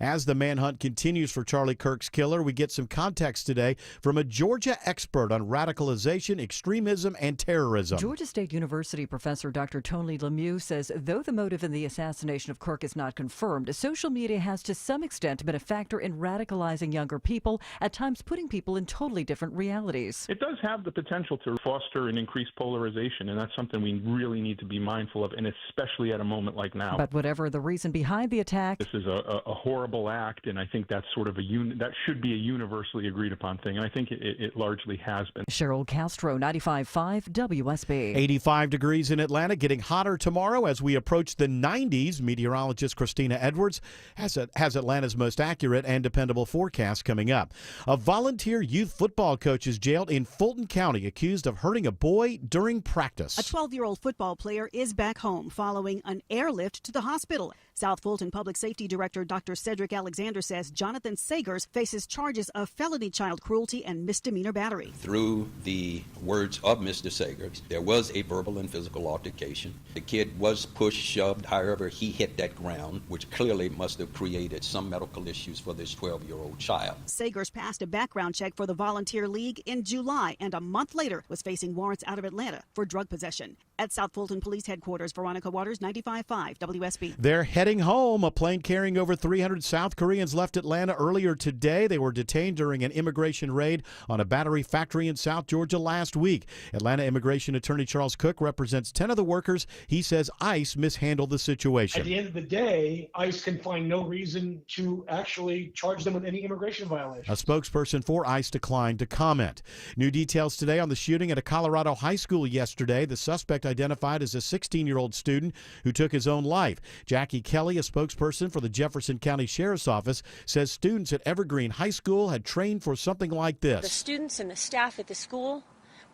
As the manhunt continues for Charlie Kirk's killer, we get some context today from a Georgia expert on radicalization, extremism, and terrorism. Georgia State University professor Dr. Tony Lemieux says though the motive in the assassination of Kirk is not confirmed, social media has to some extent been a factor in radicalizing younger people, at times putting people in totally different realities. It does have the potential to foster and increase polarization, and that's something we really need to be mindful of, and especially at a moment like now. But whatever the reason behind the attack, this is a horrible act, and I think that's sort of that should be a universally agreed upon thing, and I think it largely has been. Cheryl Castro, 95.5 WSB. 85 degrees in Atlanta, getting hotter tomorrow as we approach the 90s. Meteorologist Christina Edwards has Atlanta's most accurate and dependable forecast coming up. A volunteer youth football coach is jailed in Fulton County, accused of hurting a boy during practice. A 12-year-old football player is back home following an airlift to the hospital. South Fulton Public Safety Director Dr. Cedric Alexander says Jonathan Sagers faces charges of felony child cruelty and misdemeanor battery. Through the words of Mr. Sagers, there was a verbal and physical altercation. The kid was pushed, shoved, however he hit that ground, which clearly must have created some medical issues for this 12-year-old child. Sagers passed a background check for the Volunteer League in July and a month later was facing warrants out of Atlanta for drug possession. At South Fulton Police Headquarters, Veronica Waters, 95.5 WSB. They're heading home. A plane carrying over 300 South Koreans left Atlanta earlier today. They were detained during an immigration raid on a battery factory in South Georgia last week. Atlanta Immigration Attorney Charles Cook represents 10 of the workers. He says ICE mishandled the situation. At the end of the day, ICE can find no reason to actually charge them with any immigration violation. A spokesperson for ICE declined to comment. New details today on the shooting at a Colorado high school yesterday. The suspect identified as a 16-year-old student who took his own life. Jackie Kelly, a spokesperson for the Jefferson County Sheriff's Office, says students at Evergreen High School had trained for something like this. The students and the staff at the school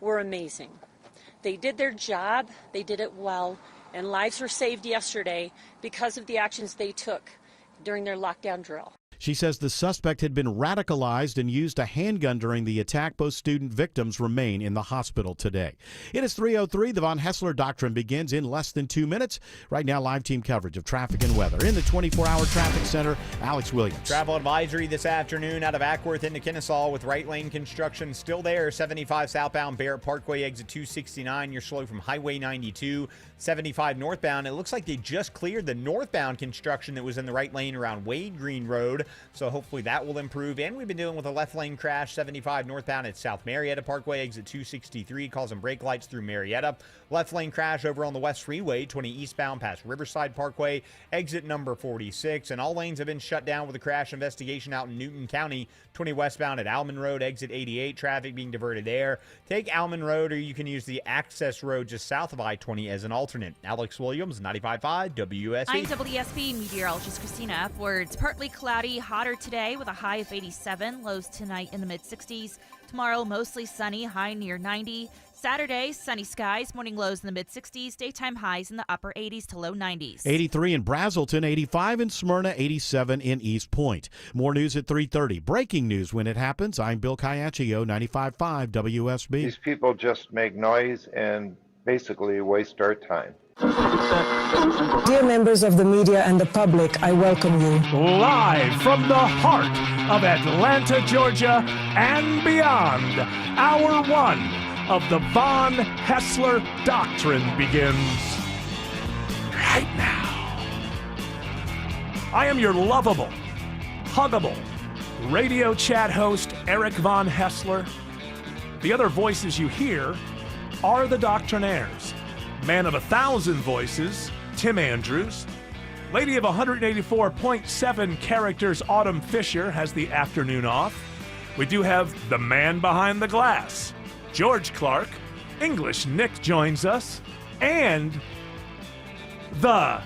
were amazing. They did their job, they did it well, and lives were saved yesterday because of the actions they took during their lockdown drill. She says the suspect had been radicalized and used a handgun during the attack. Both student victims remain in the hospital today. It is 3:03. The Von Haessler Doctrine begins in less than 2 minutes. Right now, live team coverage of traffic and weather. In the 24-hour traffic center, Alex Williams. Travel advisory this afternoon out of Ackworth into Kennesaw with right lane construction still there. 75 southbound Barrett Parkway, exit 269. You're slow from Highway 92. 75 northbound. It looks like they just cleared the northbound construction that was in the right lane around Wade Green Road. So hopefully that will improve. And we've been dealing with a left lane crash, 75 northbound at South Marietta Parkway, exit 263, causing brake lights through Marietta. Left lane crash over on the West Freeway, 20 eastbound past Riverside Parkway, exit number 46. And all lanes have been shut down with a crash investigation out in Newton County, 20 westbound at Alman Road, exit 88. Traffic being diverted there. Take Alman Road, or you can use the access road just south of I-20 as an alternate. Alex Williams, 95.5 WSB. I'm WSB meteorologist Christina Upwards. Partly cloudy, hotter today with a high of 87. Lows tonight in the mid-60s. Tomorrow, mostly sunny, high near 90. Saturday, sunny skies, morning lows in the mid-60s, daytime highs in the upper 80s to low 90s. 83 in Brazelton, 85 in Smyrna, 87 in East Point. More news at 3:30. Breaking news when it happens. I'm Bill Caiaccio, 95.5 WSB. These people just make noise and basically waste our time. Dear members of the media and the public, I welcome you. Live from the heart of Atlanta, Georgia, and beyond, Hour 1 of the Von Haessler Doctrine begins right now. I am your lovable, huggable radio chat host, Eric Von Haessler. The other voices you hear are the Doctrinaires. Man of 1,000 voices, Tim Andrews. Lady of 184.7 characters, Autumn Fisher, has the afternoon off. We do have the man behind the glass, George Clark. English Nick joins us. And the...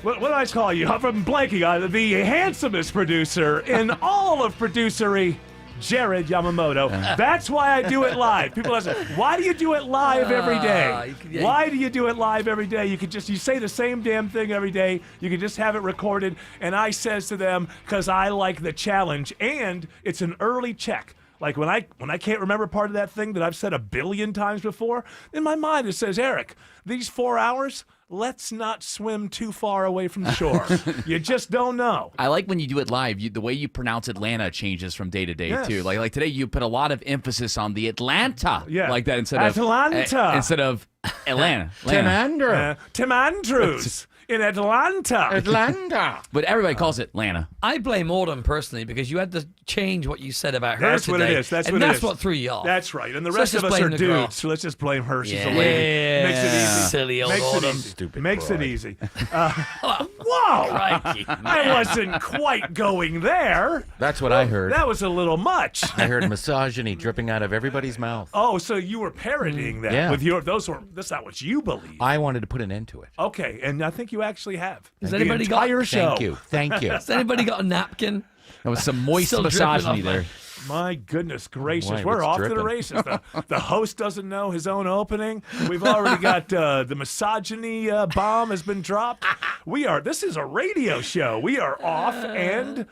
What do I call you? I'm blanking on the handsomest producer in all of producery, Jared Yamamoto. That's why I do it live. People ask, why do you do it live every day? Why do you do it live every day? You say the same damn thing every day. You can just have it recorded. And I says to them, because I like the challenge. And it's an early check Like when I can't remember part of that thing that I've said 1 billion times before, in my mind it says, Eric, these 4 hours, let's not swim too far away from the shore. You just don't know. I like when you do it live. The way you pronounce Atlanta changes from day to day too. Like today, you put a lot of emphasis on the Atlanta, like that instead of Atlanta. Tim Andrews. In Atlanta. But everybody calls it Atlanta. I blame Autumn personally because you had to change what you said about her That's today. what it is. That's what threw you off. That's right. And the So rest let's of just us are blame the girl. dudes, so let's just blame her. She's a Yeah. lady. Makes it easy. Silly old Makes it Autumn. easy. Stupid Makes it boy. easy. Whoa! Crikey, I wasn't quite going there. That's what I heard. That was a little much. I heard misogyny dripping out of everybody's mouth. Oh, so you were parodying that Yeah. with that's not what you believe. I wanted to put an end to it. Okay, and I think you actually have. Has The anybody got- entire show. Thank you. Thank you. Has anybody got a napkin? That was some moist Still dripping misogyny off there. My goodness gracious, Boy, we're what's off to the dripping? races. The host doesn't know his own opening. We've already got the misogyny bomb has been dropped. This is a radio show. We are off and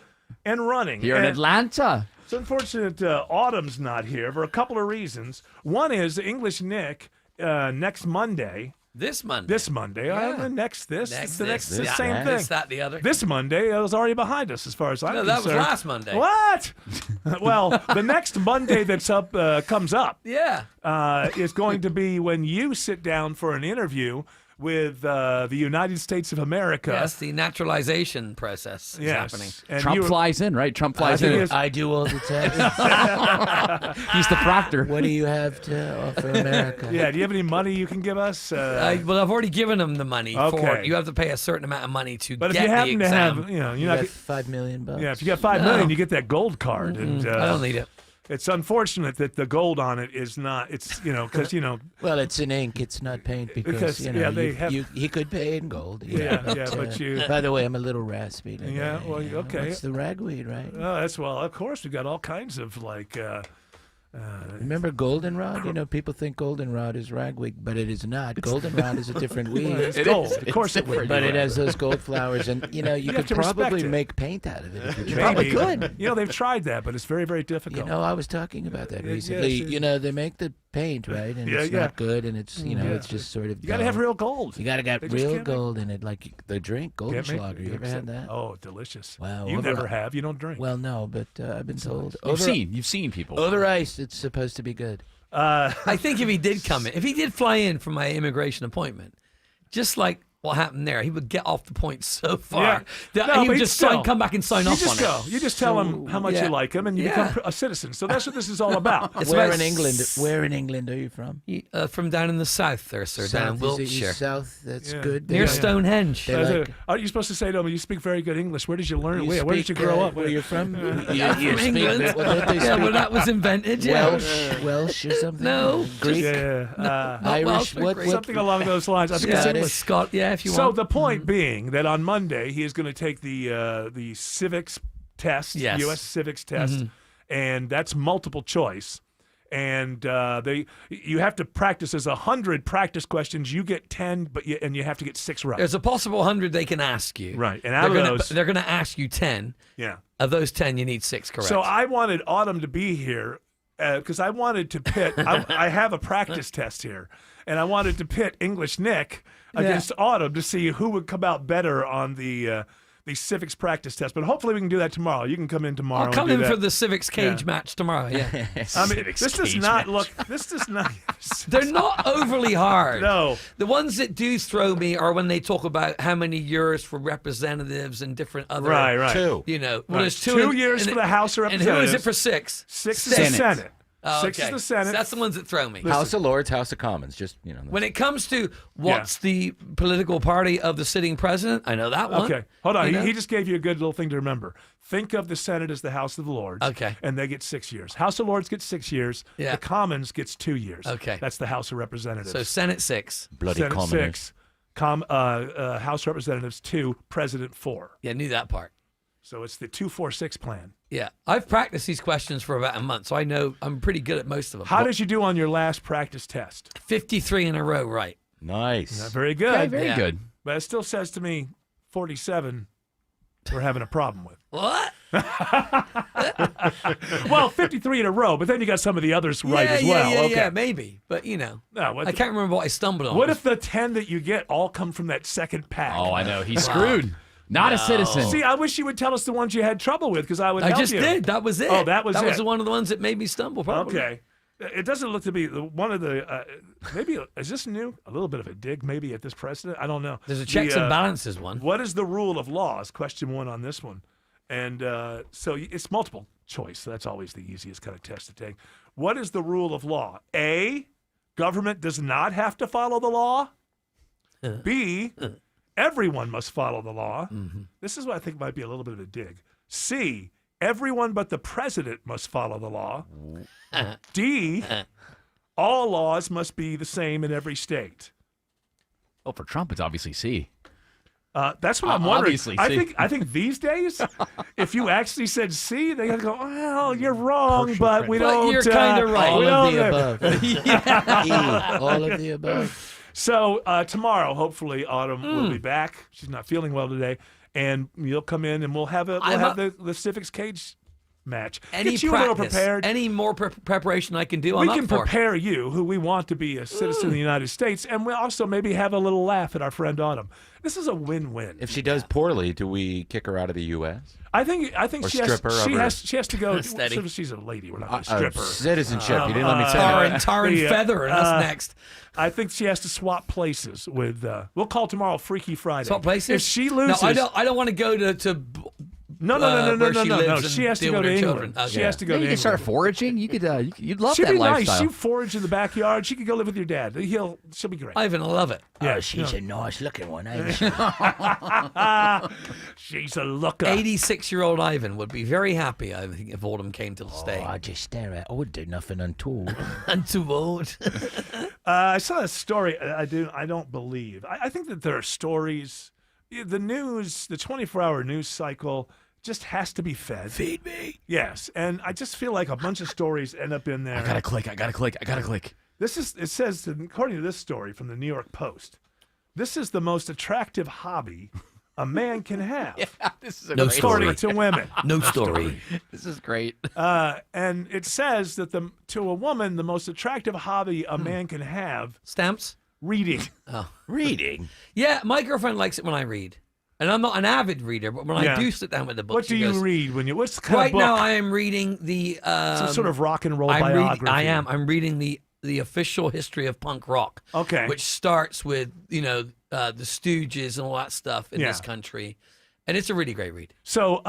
running. Here in Atlanta. It's unfortunate Autumn's not here for a couple of reasons. One is English Nick next Monday. This Monday. This Monday. Next the this. same Yeah. thing. This, that, the other. This Monday was already behind us as far as I'm No, concerned. that was last Monday. What? Well, the next Monday that's comes up Yeah. is going to be when you sit down for an interview with the United States of America. Yes, the naturalization process is happening. And Trump flies in, right? Trump flies think in. it's- I do all the time. He's the proctor. What do you have to offer America? Yeah, do you have any money you can give us? Well, I've already given them the money for Okay. it. You have to pay a certain amount of money to but get if you happen the to exam. have, you're You not. got $5 million. Yeah, if you got $5 million, you get that gold card. And I don't need it. It's unfortunate that the gold on it is not. It's because Well, it's in ink. It's not paint because he could pay in gold. but you. By the way, I'm a little raspy today. Yeah, well, okay. It's the ragweed, right? Oh, of course, we got all kinds of like. Remember goldenrod? People think goldenrod is ragweed, but it is not. Goldenrod is a different weed. It's gold. Of course it would. But it has those gold flowers, and you have could to respect probably it. make paint out of it. If you Maybe. probably could. They've tried that, but it's very, very difficult. I was talking about that Yeah, recently. yes, They make the paint, right? And Yeah, it's yeah. not good, and it's it's just sort of. You got to have dull. real gold. You got to get They just real can't make- gold in it, like the drink Goldenschlager. You ever had that? Oh, delicious. Wow. You over- never have. You don't drink. Well, no, but I've been told. You've seen people. Over ice, it's supposed to be good. I think if he did fly in for my immigration appointment, just like what happened there, he would get off the point so far that No, he but would just come back and sign you off just on go. it. You just tell him how much yeah. you like him, and you Yeah. become a citizen. So that's what this is all about. Where in England? Where in England are you from? From down in the south there, sir, down in South, is it Wiltshire. east, south. That's Yeah. good. Near Stonehenge. They like- Are you supposed to say to him, you speak very good English? Where did you learn? Where did you speak, grow up? Where you're from? I'm You from speak- England. what don't they Yeah, speak? well, that was invented. Yeah. Welsh or something? No, Greek? Yeah, Irish? Welsh, What? Greek. something along those lines. I think it's Scottish. English. Scott, yeah, if you So want. the point being that on Monday he is going to take the civics test, Yes. U.S. civics test, and that's multiple choice. And you have to practice. As 100 practice questions, you get 10, and you have to get 6 right. There's a possible 100 they can ask you. Right, and out of those, they're going to ask you 10. yeah. Of those 10, you need 6 correct. So I wanted Autumn to be here because I wanted to pit. I have a practice test here, and I wanted to pit English Nick against Autumn to see who would come out better on the civics practice test. But hopefully we can do that tomorrow. You can come in tomorrow. I'll come and do in that. for the civics cage match tomorrow. Yeah, I mean, this does not look. This does not. they're not overly hard. No. The ones that do throw me are when they talk about how many years for representatives and different other. Right. 2. Well, Right. there's 2 years for the House of And who is Representatives. it for 6? 6 is the Senate. Oh, 6 okay. is the Senate. So that's the ones that throw me. House of Lords, House of Commons. Just When it comes to what's the political party of the sitting president, I know that one. Okay, hold on. You know? He just gave you a good little thing to remember. Think of the Senate as the House of the Lords. Okay. And they get 6 years. House of Lords gets 6 years. Yeah. The Commons gets 2 years. Okay. That's the House of Representatives. So Senate 6. bloody Senate commoners. 6. House of Representatives 2. President 4. Yeah, knew that part. So it's the 2-4-6 plan. Yeah, I've practiced these questions for about a month, so I know I'm pretty good at most of them. How did you do on your last practice test? 53 in a row, right? Nice. Not very good. Okay, very good. But it still says to me 47 we're having a problem with. What? Well, 53 in a row, but then you got some of the others right as well. Yeah, maybe. But, No, I can't remember what I stumbled on. What if the 10 that you get all come from that second pack? Oh, I know. He's screwed. Not a citizen. See, I wish you would tell us the ones you had trouble with, because I would I help just you. did. That was it. Oh, that was one of the ones that made me stumble, probably. Okay. It doesn't look to be one of the, maybe, is this new? A little bit of a dig, maybe, at this precedent? I don't know. There's a checks and balances one. What is the rule of law is question 1 on this one. And so it's multiple choice. So that's always the easiest kind of test to take. What is the rule of law? A, government does not have to follow the law. B, everyone must follow the law. This is what I think might be a little bit of a dig. C, everyone but the president must follow the law. D, all laws must be the same in every state. Oh, for Trump, it's obviously C. That's what I'm wondering. Obviously, I think these days, if you actually said C, they gotta go, well, you're wrong, but we don't. You're kind of right. All of the above. E, all of the above. So tomorrow, hopefully, Autumn will be back. She's not feeling well today, and you'll come in, and we'll have the Civics Cage match. Any Get you practice, a little prepared. any more preparation I can do, We I'm can up for. prepare you, who we want to be a citizen of the United States, and we also maybe have a little laugh at our friend Autumn. This is a win-win. If she does poorly, do we kick her out of the U.S.? I think Or she strip her of her- has to go. Steady. She's a lady. We're not going to strip her. Citizenship. You didn't let me say Tar that. and feather, and that's next. I think she has to swap places with. We'll call tomorrow Freaky Friday. Swap places? If she loses, No, I don't want to go to No. where she lives and She has to deal go with to her England. children. Okay. She has to go to You can England. start foraging. You'd love She'd that be lifestyle. nice. You forage in the backyard. She could go live with your dad. She'll be great. Ivan, I love it. Yeah, She's a nice looking one, ain't she? She's a looker. 86-year-old Ivan would be very happy, I think, if Autumn came to stay. I just stare at. I would do nothing untoward. Untoward. I saw a story. I don't believe. I think that there are stories. The news, the 24-hour news cycle, just has to be fed. Feed me. Yes, and I just feel like a bunch of stories end up in there. I gotta click. It says, according to this story from the New York Post, this is the most attractive hobby a man can have. Yeah, this is a No great According story. to women. No story. This is great. And it says that to a woman, the most attractive hobby a man can have, Stamps? reading. Oh. Reading. Yeah, my girlfriend likes it when I read. And I'm not an avid reader, but when I do sit down with the book, What do she you goes, read when you? What's the kind Right of book? now, I am reading the Some sort of rock and roll biography. I am. I'm reading the official history of punk rock. Okay. Which starts with the Stooges and all that stuff in this country, and it's a really great read. So,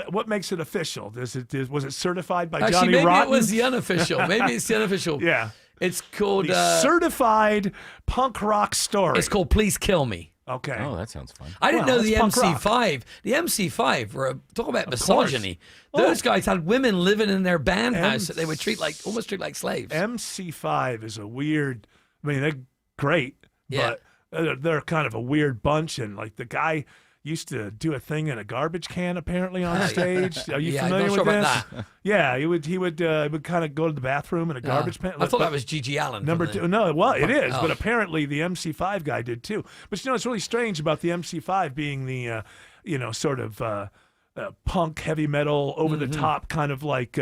what makes it official? Was it certified by Actually, Johnny maybe Rotten? it was the unofficial. Maybe it's the unofficial. Yeah. It's called The certified punk rock story. It's called Please Kill Me. Okay. Oh, that sounds fun. I didn't Well, know the that's punk rock. MC5. The MC5 were talk about Of misogyny. course. Those guys had women living in their band house that they would almost treat like slaves. MC5 is a weird. I mean, they're great, Yeah. but they're kind of a weird bunch. And like the guy used to do a thing in a garbage can apparently on stage. Are you Yeah, I'm familiar not sure with about this? Yeah, he would kind of go to the bathroom in a garbage can. I thought that was Gigi Allen. Number from the- two. No, well, it is, Oh. but apparently the MC5 guy did too. But it's really strange about the MC5 being the, sort of punk, heavy metal, over the top kind of like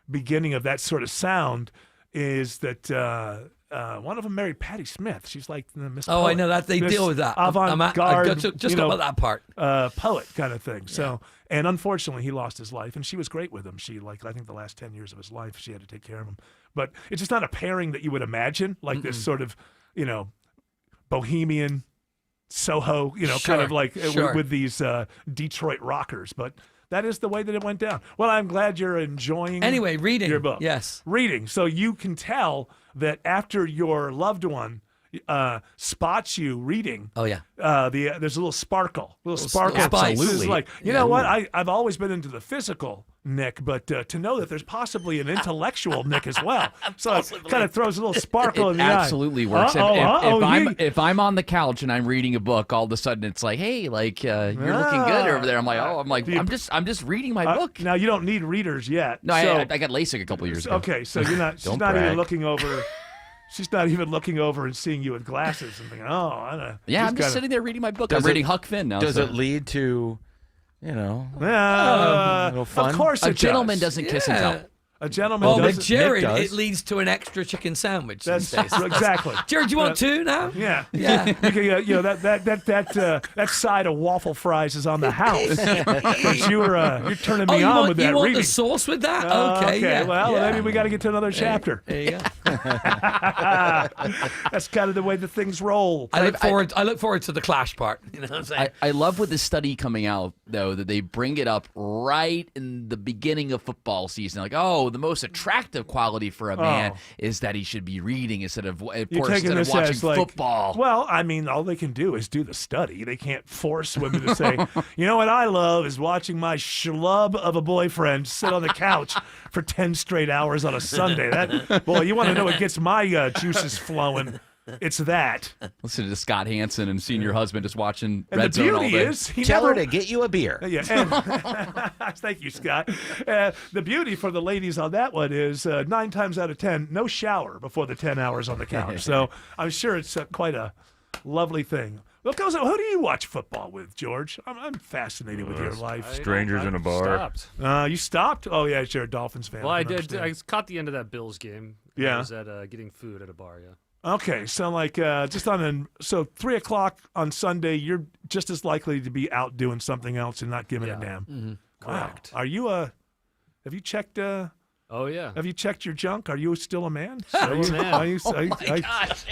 beginning of that sort of sound is that one of them married Patti Smith. She's like the Miss. Oh, Poet. I know that they Miss deal with that. Avant-garde, I just got about that part. Poet kind of thing. So, and unfortunately, he lost his life, and she was great with him. She I think the last 10 years of his life, she had to take care of him. But it's just not a pairing that you would imagine, like this sort of, bohemian, Soho, kind of like with these Detroit rockers. But that is the way that it went down. Well, I'm glad you're enjoying. Anyway, reading your book. Yes, reading. So you can tell that after your loved one spots you reading. Oh yeah. There's a little sparkle, sparkle. Spice. This is like, you know what? I've always been into the physical Nick, but to know that there's possibly an intellectual Nick as well, so it kind of throws a little sparkle in the eye. Absolutely works. If I'm on the couch and I'm reading a book, all of a sudden it's like, hey, like you're looking good over there. I'm like, I'm just reading my book. Now you don't need readers yet. No, so, I got LASIK a couple years ago. Okay, so you're not. She's not even looking over. She's not even looking over and seeing you with glasses and thinking, oh, I don't know. Yeah, I'm just sitting there reading my book. I'm reading Huck Finn now. Does it lead to You know, a little fun. Of course, A gentleman doesn't kiss and tell. A gentleman Well, doesn't. with Jared, Nick does. it leads to an extra chicken sandwich. That's these days. exactly. Jared, you want two now? Yeah, Yeah. You know that side of waffle fries is on the house. 'Cause you're turning me you on want, with that you want reading. the sauce with that? Okay. Okay. Yeah. Well, yeah. maybe we got to get to another chapter. There you go. That's kind of the way the things roll. I look forward to the clash part. You know what I'm saying? I love with the study coming out, though, that they bring it up right in the beginning of football season. Like, oh, the most attractive quality for a man is that he should be reading instead of watching football. Well, I mean, all they can do is do the study. They can't force women to say, you know what I love is watching my schlub of a boyfriend sit on the couch for 10 straight hours on a Sunday. Boy, you want to know what gets my juices flowing. It's that. Listen to Scott Hansen and seeing your husband just watching And Red the Zone all beauty day. is, Tell her to get you a beer. Yeah, and, thank you, Scott. The beauty for the ladies on that one is 9 times out of 10, no shower before the 10 hours on the couch. So I'm sure it's quite a lovely thing. Who do you watch football with, George? I'm fascinated with your life. Strangers in a bar. Stopped. You stopped? Oh, yeah, you're a Dolphins fan. Well, I did. understand. I caught the end of that Bills game. Yeah. I was at getting food at a bar, yeah. Okay, so just so 3 o'clock on Sunday, you're just as likely to be out doing something else and not giving a damn. Mm-hmm. Correct. Wow. Are you have you checked? Oh yeah. Have you checked your junk? Are you still a man? Still a man.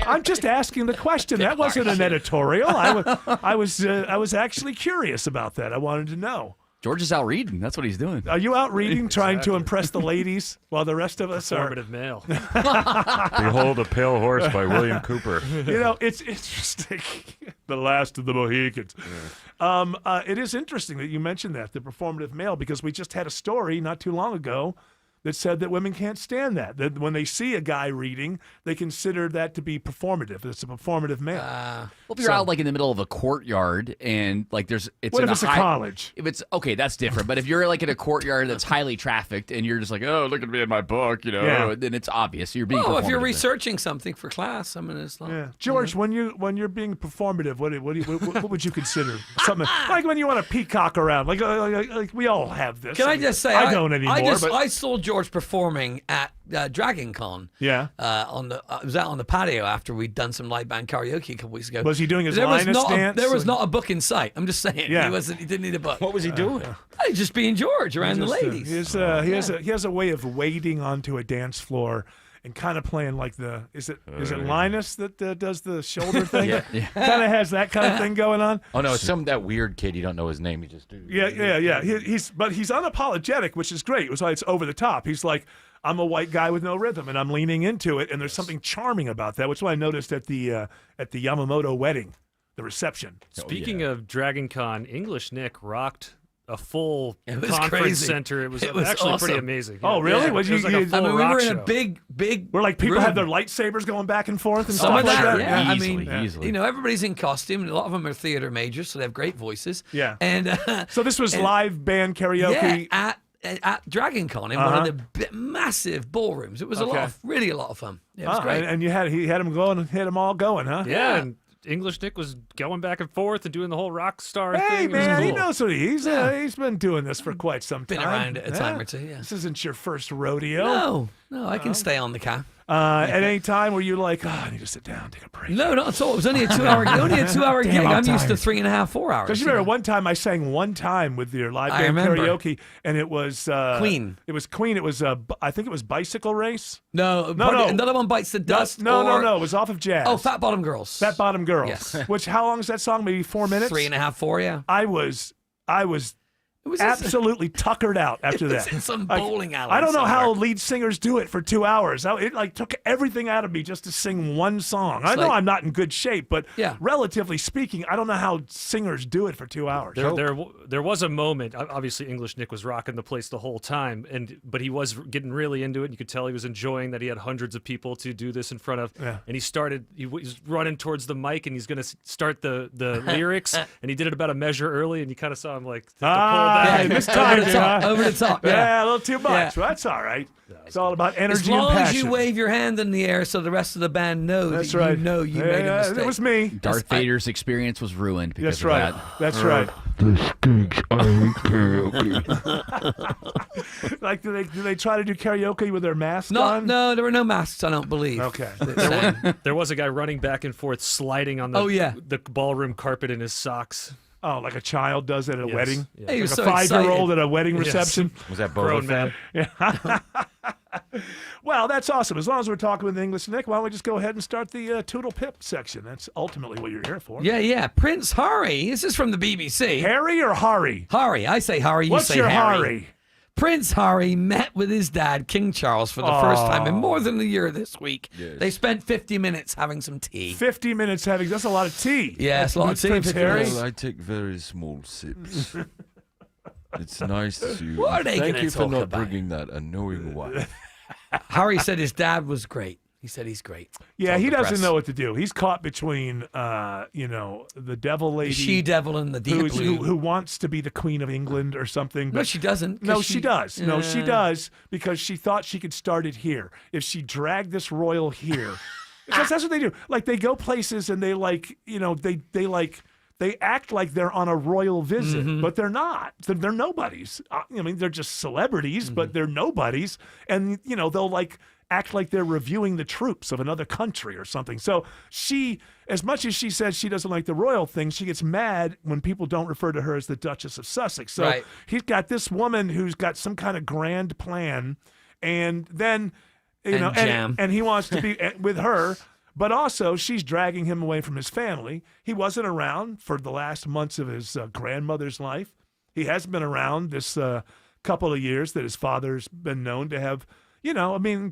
I'm just asking the question. That wasn't an editorial. I was actually curious about that. I wanted to know. George is out reading. That's what he's doing. Are you out reading, trying to impress the ladies, while the rest of us are? Formative male. Behold a Pale Horse by William Cooper. You know, it's interesting. The Last of the Mohicans. It is interesting that you mentioned that, the performative male, because we just had a story not too long ago that said that women can't stand that. That when they see a guy reading, they consider that to be performative. It's a performative male. Well, if you're out like in the middle of a courtyard and like it's what in if it's a college? If it's okay, that's different. But if you're like in a courtyard that's highly trafficked and you're just like, oh, look at me in my book, then it's obvious you're being. Oh, if you're performative. researching something for class, I mean, it's like. Yeah, George, when you're being performative, what would you consider? Something like when you want to peacock around, like we all have this. Can I just say I don't anymore. I saw George performing at Dragon Con. Yeah. I was out on the patio after we'd done some live band karaoke a couple weeks ago. Was he doing his Linus dance? There was not a book in sight. I'm just saying. Yeah. He didn't need a book. What was he doing? Just being George around the ladies. He has a way of wading onto a dance floor and kind of playing like is it Linus that does the shoulder thing? Yeah. Kind of has that kind of thing going on. Oh no, it's that weird kid. You don't know his name. You just do. Yeah. He's unapologetic, which is great. It's over the top. He's like, I'm a white guy with no rhythm, and I'm leaning into it, and there's something charming about that, which is what I noticed at the Yamamoto wedding, the reception. Speaking of Dragon Con, English Nick rocked a full It was conference crazy. center. It was actually awesome. pretty amazing. Oh, really? Yeah, Was it was like a full we rock were in show. a big. Where like people room. had their lightsabers going back and forth and Some stuff of like that, that. yeah. Easily. You know, everybody's in costume, and a lot of them are theater majors, so they have great voices. Yeah. And So this was live band karaoke. Yeah, at Dragon Con in one of the massive ballrooms. It was a lot of fun. Yeah, it was great. And he had them going, had them all going, huh? Yeah, and English Nick was going back and forth and doing the whole rock star Hey thing. It was man, he cool. knows what he's been doing this for quite some time. Been around it a time or two, yeah. This isn't your first rodeo. No, I can stay on the cab. At any time where you're like, I need to sit down, take a break. No, not at all. It was only a 2 hour gig. Damn, I'm used to tired. 3.5, 4 hours. Because you remember one time I sang one time with your live I band remember. karaoke, and it was Queen. It was Queen. It was I think it was Bicycle Race. No. Another one bites the dust. No. It was off of Jazz. Oh, Fat Bottom Girls. Fat Bottom Girls. Yes. Which how long is that song? Maybe 4 minutes. 3.5, 4. Yeah. I was absolutely tuckered out after It was that. in some bowling alley I don't know how somewhere. lead singers do it for 2 hours. It took everything out of me just to sing one song. I know like- I'm not in good shape, but Yeah. relatively speaking, I don't know how singers do it for 2 hours. There was a moment. Obviously, English Nick was rocking the place the whole time, but he was getting really into it. You could tell he was enjoying that he had hundreds of people to do this in front of. Yeah. And he was running towards the mic, and he's going to start the lyrics, and he did it about a measure early, and you kind of saw him like hit the pull This time, over the top. Yeah, a little too much. Well, that's all right. It's all about energy as long and as passion. you wave your hand in the air so the rest of the band knows That's that right. you know you made a mistake. It was me. Darth Vader's experience was ruined because That's right. of that. That's right. The stinks. I hate karaoke. Like, do they try to do karaoke with their masks on? No, there were no masks, I don't believe. Okay. There was a guy running back and forth, sliding on the ballroom carpet in his socks. Oh, like a child does at a wedding? Yeah. Like He was a so 5-year-old excited. at a wedding reception? Was that Grown man. Yeah. Well, that's awesome. As long as we're talking with English Nick, why don't we just go ahead and start the Toodle Pip section? That's ultimately what you're here for. Yeah. Prince Harry. This is from the BBC. Harry or Harry? Harry. I say Harry. You What's say your Harry. Harry? Prince Harry met with his dad, King Charles, for the first time in more than a year this week. Yes. They spent 50 minutes having some tea. 50 minutes having, that's a lot of tea. Yeah, it's a lot of tea. Prince 50 Harry. minutes. Well, I take very small sips. It's nice to. What are they Thank gonna you for talk not about? bringing that annoying wife. Harry said his dad was great. He said he's great. Yeah, Told he the doesn't press. know what to do. He's caught between, the devil lady. The she-devil and the deep blue. who wants to be the Queen of England or something. No, But she doesn't. 'cause No, she does. No, she Uh, does because she thought she could start it here. If she dragged this royal here, because that's what they do. Like they go places and they they act like they're on a royal visit, but they're not. They're nobodies. I mean, they're just celebrities, but they're nobodies. And they'll act like they're reviewing the troops of another country or something. So she, as much as she says she doesn't like the royal thing, she gets mad when people don't refer to her as the Duchess of Sussex. So Right. he's got this woman who's got some kind of grand plan, and then and he wants to be with her. But also, she's dragging him away from his family. He wasn't around for the last months of his grandmother's life. He hasn't been around this couple of years that his father's been known to have,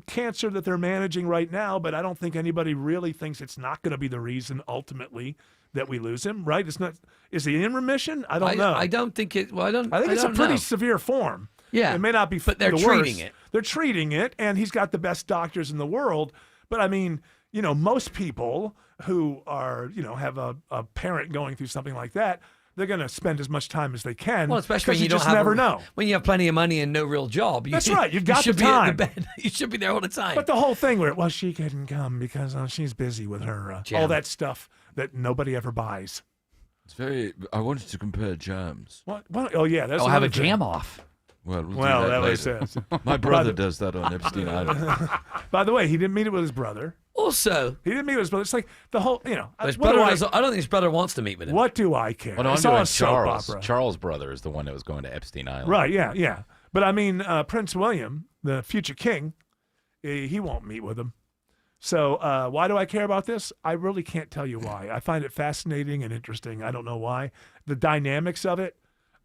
cancer that they're managing right now. But I don't think anybody really thinks it's not going to be the reason ultimately that we lose him, right? It's not. Is he in remission? I don't know. I don't think it. Well, I don't. I think it's a don't pretty know. severe form. Yeah, It may not be, but they're the treating worst. it. They're treating it, and he's got the best doctors in the world. But I mean, most people who are, have a parent going through something like that, they're going to spend as much time as they can. Well, especially when because you don't just have never know. When you have plenty of money and no real job. That's right. You've got you should the be time. At the bed. You should be there all the time. But the whole thing where, she couldn't come because she's busy with her, all that stuff that nobody ever buys. It's very. I wanted to compare jams. What? Oh, yeah. That's I'll have a another thing. jam off. Well, we'll Well, do that that later. was My brother does that on Epstein Island. By the way, he didn't meet it with his brother. Also, he didn't meet with his brother. It's like the whole, his what do brother I- I don't think his brother wants to meet with him. What do I care? Well, no, I'm It's all doing a soap Charles. opera. Charles' brother is the one that was going to Epstein Island. Right, yeah. But I mean, Prince William, the future king, he won't meet with him. So why do I care about this? I really can't tell you why. I find it fascinating and interesting. I don't know why. The dynamics of it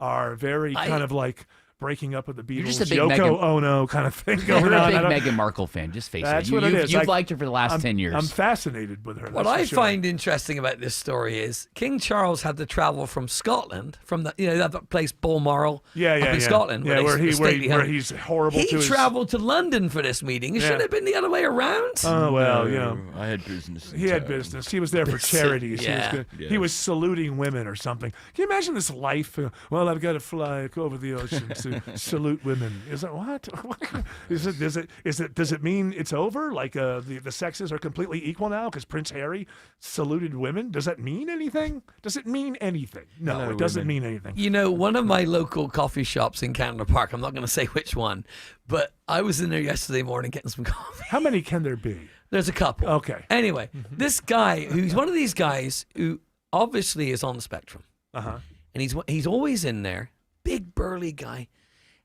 are very kind of like breaking up with the Beatles, You're just a big Yoko Ono kind of thing going You're on. a I don't- big Meghan Markle fan. Just face That's it. what it is. You've liked her for the last 10 years. I'm fascinated with her. What that's I for sure. find interesting about this story is King Charles had to travel from Scotland, from that place Balmoral, Yeah, up in Scotland, Yeah, where where he's horrible he to his... traveled to London for this meeting. It Yeah. should have been the other way around. Oh, well, I had business. He had business. He was there for charities. Yeah. He was good. He was saluting women or something. Can you imagine this life? Well, I've got to fly over the ocean to salute women. Is it what? Does it mean it's over? Like the sexes are completely equal now because Prince Harry saluted women? Does that mean anything? Does it mean anything? No, Hello, it doesn't women. mean anything. One of my local coffee shops in Canada Park, I'm not going to say which one, but I was in there yesterday morning getting some coffee. How many can there be? There's a couple. Okay. Anyway, this guy, who's one of these guys who obviously is on the spectrum, Uh-huh. and he's always in there, big burly guy,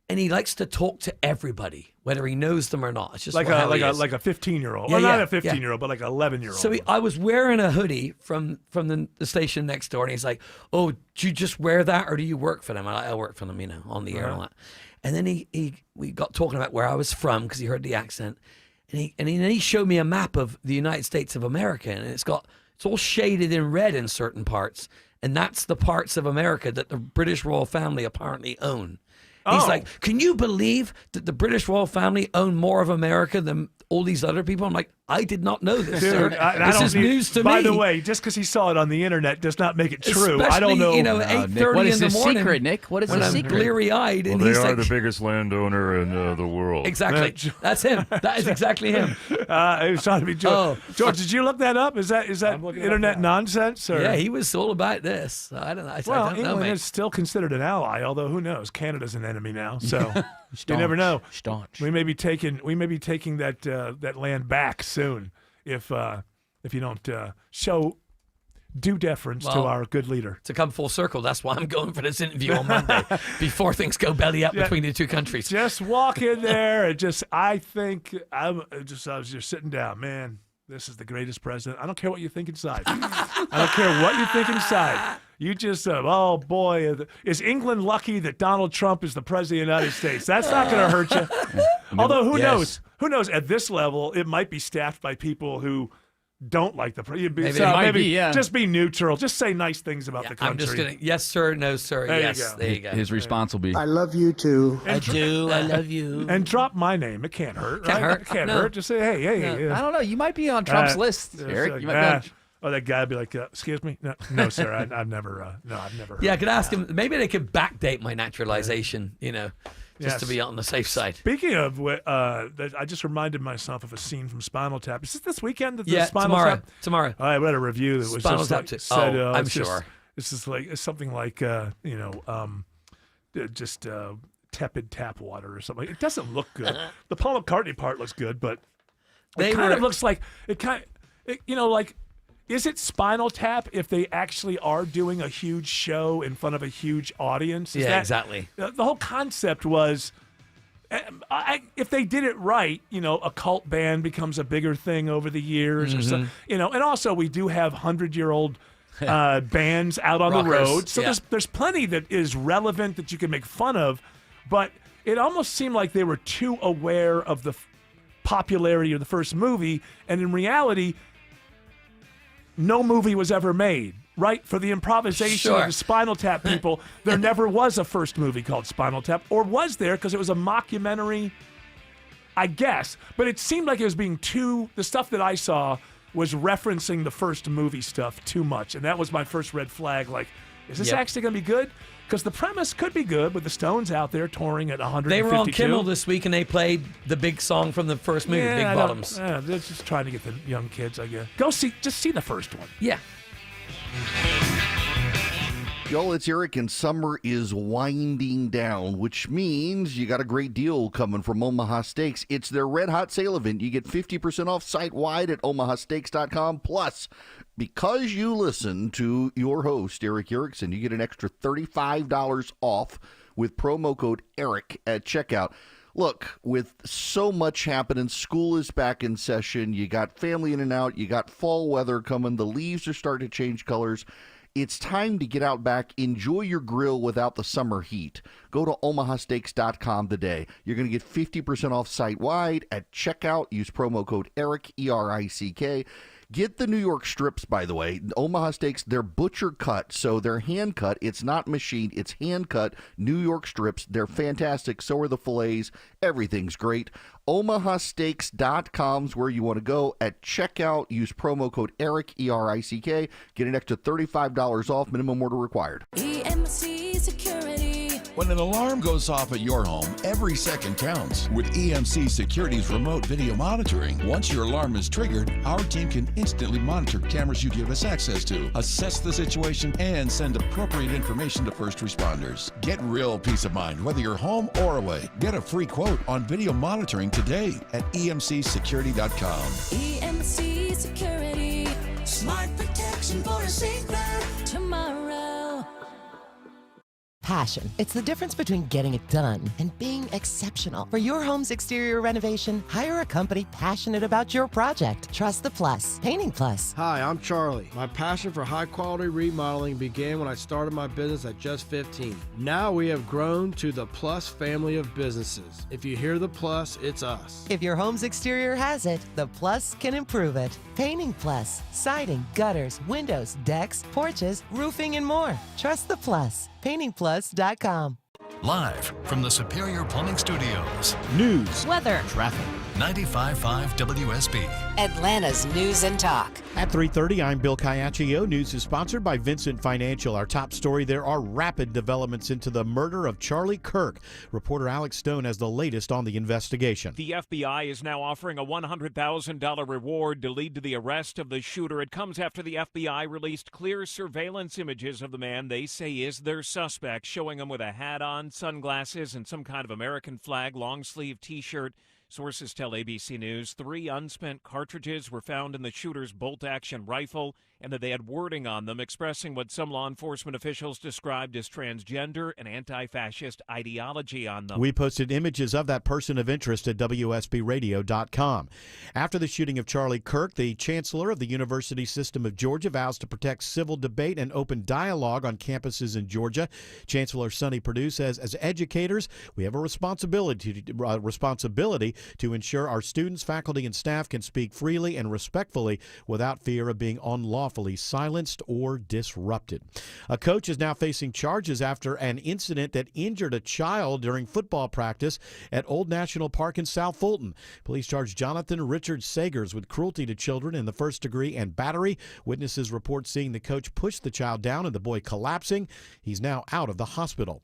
and he likes to talk to everybody, whether he knows them or not. It's just Like how he a is. 15-year-old. Yeah, well, not yeah, a 15-year-old, but like an 11-year-old. So I was wearing a hoodie from the station next door, and he's like, "Oh, do you just wear that, or do you work for them?" And I work for them, on the air and all that. And then we got talking about where I was from because he heard the accent, and then he showed me a map of the United States of America, and it's all shaded in red in certain parts, and that's the parts of America that the British royal family apparently own. He's like, can you believe that the British royal family own more of America than all these other people? I'm like, I did not know this, sir. This is news to me. By the way, just because he saw it on the internet does not make it true. Especially, I don't know. 8:30 in the morning. Secret, Nick? What is when the I'm secret? Bleary-eyed, and Well, he's they are like, the biggest landowner in the world. exactly. That's him. That is exactly him. It was trying to be George. George, did you look that up? Is that internet nonsense? Or? Yeah, he was all about this. I don't know. Well, I don't know, England mate. is still considered an ally, although who knows? Canada's an enemy now, so you never know. Staunch. We may be taking that land back soon if you don't show due deference to our good leader. To come full circle, that's why I'm going for this interview on Monday before things go belly up between the two countries. Just walk in there and I was just sitting down, man. This is the greatest president. I don't care what you think inside. I don't care what you think inside. You just, oh boy, is England lucky that Donald Trump is the president of the United States? That's not going to hurt you. Although who knows? Who knows? At this level, it might be staffed by people who don't like the president. Maybe just be neutral. Just say nice things about the country. I'm just going to, yes, sir, no, sir, There you yes. go. There you go. His response will be, I love you too. I do. I love you. And drop my name. It can't hurt. Can't right? hurt. It can't No. hurt. Just say, hey. I don't know. You might be on Trump's list, Eric. You might be on. Oh, that guy would be like, excuse me? No, sir. I've never. Yeah, I could ask him. Maybe they could backdate my naturalization, just to be on the safe side. Speaking of, I just reminded myself of a scene from Spinal Tap. Is it this weekend? The Spinal Tap? Tomorrow. I read a review that was Spinal just Tap like, too. said, I'm sure. It's just like it's something like tepid tap water or something. It doesn't look good. The Paul McCartney part looks good, but it kind of looks like is it Spinal Tap if they actually are doing a huge show in front of a huge audience? Exactly. The whole concept was, if they did it right, a cult band becomes a bigger thing over the years, or so, and also we do have 100-year-old bands out on the road, so there's plenty that is relevant that you can make fun of, but it almost seemed like they were too aware of the popularity of the first movie, and in reality, no movie was ever made, right? For the improvisation of the Spinal Tap people, there never was a first movie called Spinal Tap, or was there? Because it was a mockumentary, I guess. But it seemed like it was being the stuff that I saw was referencing the first movie stuff too much. And that was my first red flag. Like, is this actually going to be good? Because the premise could be good with the Stones out there touring at 152. They were on Kimmel this week, and they played the big song from the first movie, Big Bottoms. They're just trying to get the young kids, I guess. Just see the first one. Yeah. Y'all, it's Eric, and summer is winding down, which means you got a great deal coming from Omaha Steaks. It's their Red Hot Sale event. You get 50% off site-wide at omahasteaks.com. Plus, because you listen to your host, Eric Erickson, you get an extra $35 off with promo code ERIC at checkout. Look, with so much happening, school is back in session, you got family in and out, you got fall weather coming, the leaves are starting to change colors. It's time to get out back, enjoy your grill without the summer heat. Go to omahasteaks.com today. You're going to get 50% off site-wide at checkout. Use promo code ERIC, E-R-I-C-K. Get the New York strips, by the way. Omaha Steaks, they're butcher cut, so they're hand cut. It's not machined. It's hand cut New York strips. They're fantastic. So are the fillets. Everything's great. omahasteaks.com is where you want to go. At checkout, use promo code ERIC, E-R-I-C-K. Get an extra $35 off. Minimum order required. EMC Security. When an alarm goes off at your home, every second counts. With EMC Security's remote video monitoring, once your alarm is triggered, our team can instantly monitor cameras you give us access to, assess the situation, and send appropriate information to first responders. Get real peace of mind, whether you're home or away. Get a free quote on video monitoring today at emcsecurity.com. EMC Security. Smart protection for a safer tomorrow. Passion. It's the difference between getting it done and being exceptional. For your home's exterior renovation, hire a company passionate about your project. Trust the Plus. Painting Plus. Hi, I'm Charlie. My passion for high-quality remodeling began when I started my business at just 15. Now we have grown to the Plus family of businesses. If you hear the Plus, it's us. If your home's exterior has it, the Plus can improve it. Painting Plus. Siding, gutters, windows, decks, porches, roofing, and more. Trust the Plus. PaintingPlus.com. Live from the Superior Plumbing Studios. News, weather, traffic. 95.5 WSB. Atlanta's News and Talk. At 3:30, I'm Bill Caiaccio. News is sponsored by Vincent Financial. Our top story, there are rapid developments into the murder of Charlie Kirk. Reporter Alex Stone has the latest on the investigation. The FBI is now offering a $100,000 reward to lead to the arrest of the shooter. It comes after the FBI released clear surveillance images of the man they say is their suspect, showing him with a hat on, sunglasses, and some kind of American flag long-sleeve T-shirt. Sources tell ABC News 3 unspent cartridges were found in the shooter's bolt-action rifle and that they had wording on them expressing what some law enforcement officials described as transgender and anti-fascist ideology on them. We posted images of that person of interest at WSBRadio.com. After the shooting of Charlie Kirk, the chancellor of the University System of Georgia vows to protect civil debate and open dialogue on campuses in Georgia. Chancellor Sonny Perdue says, as educators, we have a responsibility to ensure our students, faculty, and staff can speak freely and respectfully without fear of being unlawfully silenced or disrupted. A coach is now facing charges after an incident that injured a child during football practice at Old National Park in South Fulton. Police charged Jonathan Richard Sagers with cruelty to children in the first degree and battery. Witnesses report seeing the coach push the child down and the boy collapsing. He's now out of the hospital.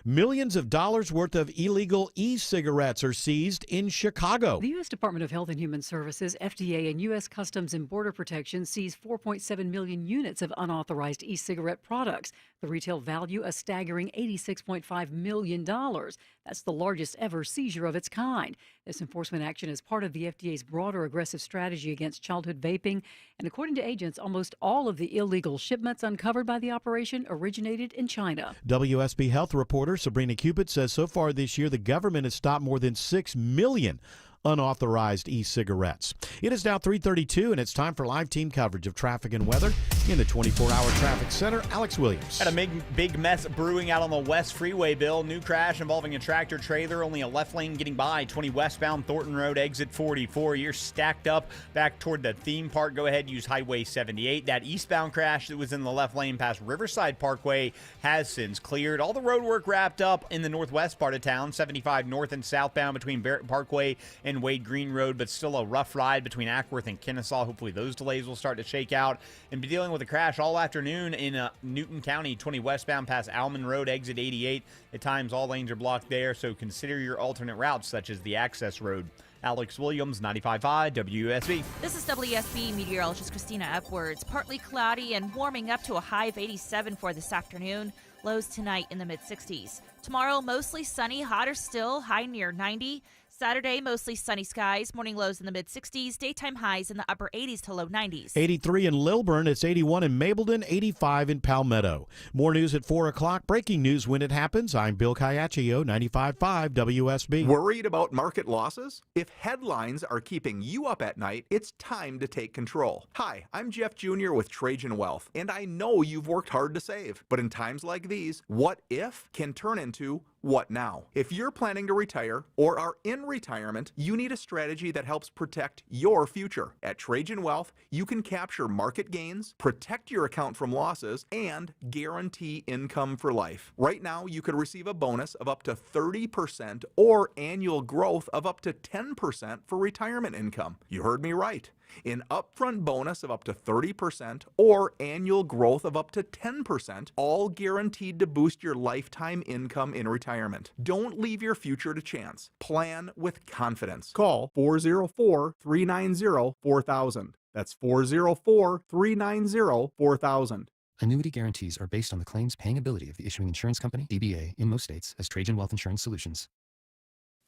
Millions of dollars worth of illegal e-cigarettes are seized in Chicago. The U.S. Department of Health and Human Services, FDA, and U.S. Customs and Border Protection seized 4.7 million units of unauthorized e-cigarette products. The retail value a staggering $86.5 million. That's the largest ever seizure of its kind. This enforcement action is part of the FDA's broader aggressive strategy against childhood vaping. And according to agents, almost all of the illegal shipments uncovered by the operation originated in China. WSB Health reporter Sabrina Cupid says so far this year the government has stopped more than 6 million unauthorized e-cigarettes. It is now 3:32, and it's time for live team coverage of traffic and weather in the 24-hour traffic center. Alex Williams. Had a big mess brewing out on the West Freeway, Bill. New crash involving a tractor trailer, only a left lane getting by. 20 westbound Thornton Road, exit 44. You're stacked up back toward the theme park. Go ahead, use Highway 78. That eastbound crash that was in the left lane past Riverside Parkway has since cleared. All the road work wrapped up in the northwest part of town, 75 north and southbound between Barrett Parkway and Wade Green Road, but still a rough ride between Ackworth and Kennesaw. Hopefully those delays will start to shake out. And be dealing with a crash all afternoon in Newton County, 20 westbound past Alman Road, exit 88. At times, all lanes are blocked there, so consider your alternate routes, such as the access road. Alex Williams, 95.5 WSB. This is WSB meteorologist Christina Epwards. Partly cloudy and warming up to a high of 87 for this afternoon. Lows tonight in the mid-60s. Tomorrow, mostly sunny, hotter still, high near 90. Saturday, mostly sunny skies, morning lows in the mid-60s, daytime highs in the upper 80s to low 90s. 83 in Lilburn, it's 81 in Mableton, 85 in Palmetto. More news at 4 o'clock. Breaking news when it happens. I'm Bill Caiaccio, 95.5 WSB. Worried about market losses? If headlines are keeping you up at night, it's time to take control. Hi, I'm Jeff Jr. with Trajan Wealth, and I know you've worked hard to save. But in times like these, what if can turn into what now? If you're planning to retire or are in retirement, you need a strategy that helps protect your future. At Trajan Wealth, you can capture market gains, protect your account from losses, and guarantee income for life. Right now, you could receive a bonus of up to 30% or annual growth of up to 10% for retirement income. You heard me right. An upfront bonus of up to 30% or annual growth of up to 10%, all guaranteed to boost your lifetime income in retirement. Don't leave your future to chance. Plan with confidence. Call 404-390-4000. That's 404-390-4000. Annuity guarantees are based on the claims paying ability of the issuing insurance company, DBA, in most states as Trajan Wealth Insurance Solutions.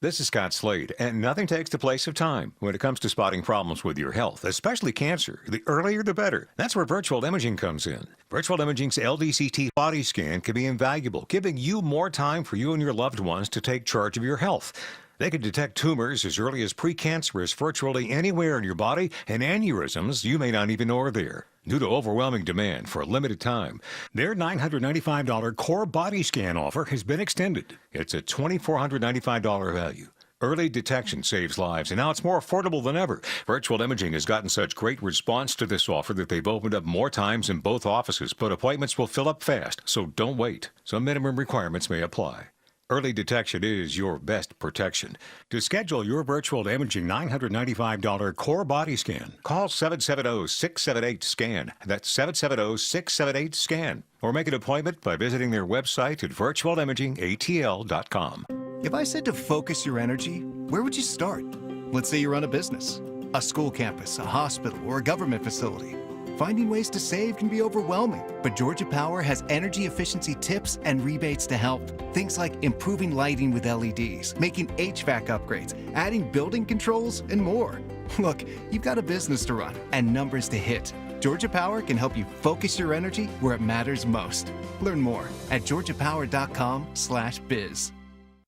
This is Scott Slade, and nothing takes the place of time when it comes to spotting problems with your health, especially cancer. The earlier the better. That's where virtual imaging comes in. Virtual imaging's LDCT body scan can be invaluable, giving you more time for you and your loved ones to take charge of your health. They can detect tumors as early as precancerous virtually anywhere in your body, and aneurysms you may not even know are there. Due to overwhelming demand for a limited time, their $995 core body scan offer has been extended. It's a $2,495 value. Early detection saves lives, and now it's more affordable than ever. Virtual Imaging has gotten such great response to this offer that they've opened up more times in both offices, but appointments will fill up fast, so don't wait. Some minimum requirements may apply. Early detection is your best protection. To schedule your virtual imaging $995 core body scan, call 770-678-SCAN. That's 770-678-SCAN. Or make an appointment by visiting their website at virtualimagingatl.com. If I said to focus your energy, where would you start? Let's say you run a business, a school campus, a hospital, or a government facility. Finding ways to save can be overwhelming, but Georgia Power has energy efficiency tips and rebates to help. Things like improving lighting with LEDs, making HVAC upgrades, adding building controls, and more. Look, you've got a business to run and numbers to hit. Georgia Power can help you focus your energy where it matters most. Learn more at georgiapower.com/biz.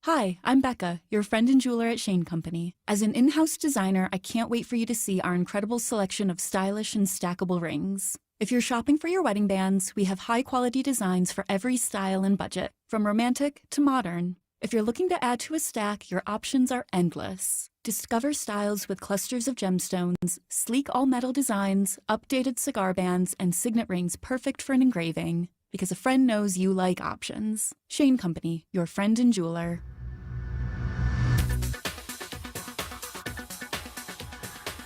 Hi, I'm Becca, your friend and jeweler at Shane Company. As an in-house designer, I can't wait for you to see our incredible selection of stylish and stackable rings. If you're shopping for your wedding bands, we have high-quality designs for every style and budget, from romantic to modern. If you're looking to add to a stack, your options are endless. Discover styles with clusters of gemstones, sleek all-metal designs, updated cigar bands, and signet rings perfect for an engraving. Because a friend knows you like options. Shane Company, your friend and jeweler.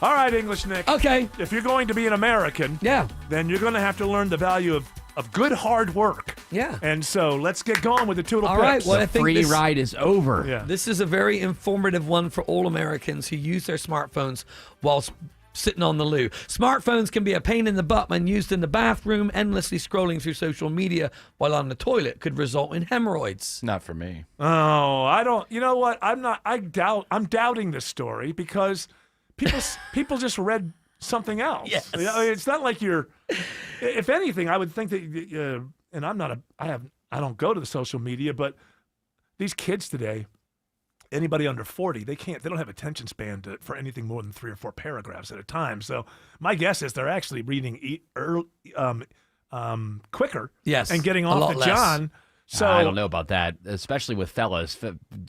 All right, English Nick. Okay. If you're going to be an American, then you're going to have to learn the value of good hard work. Yeah. And so let's get going with the Toodle All right. Picks. Well, I think Free ride is over. Yeah. This is a very informative one for all Americans who use their smartphones whilst sitting on the loo. Smartphones can be a pain in the butt when used in the bathroom. Endlessly scrolling through social media while on the toilet could result in hemorrhoids. Not for me. Oh, I don't. You know what? I'm doubting this story because people just read something else. Yes. You know, it's not like you're. If anything, I would think that. And I don't go to the social media, but these kids today, anybody under 40, they don't have attention span for anything more than 3 or 4 paragraphs at a time. So my guess is they're actually reading quicker. Yes, and getting a off lot the less. John. So I don't know about that, especially with fellas.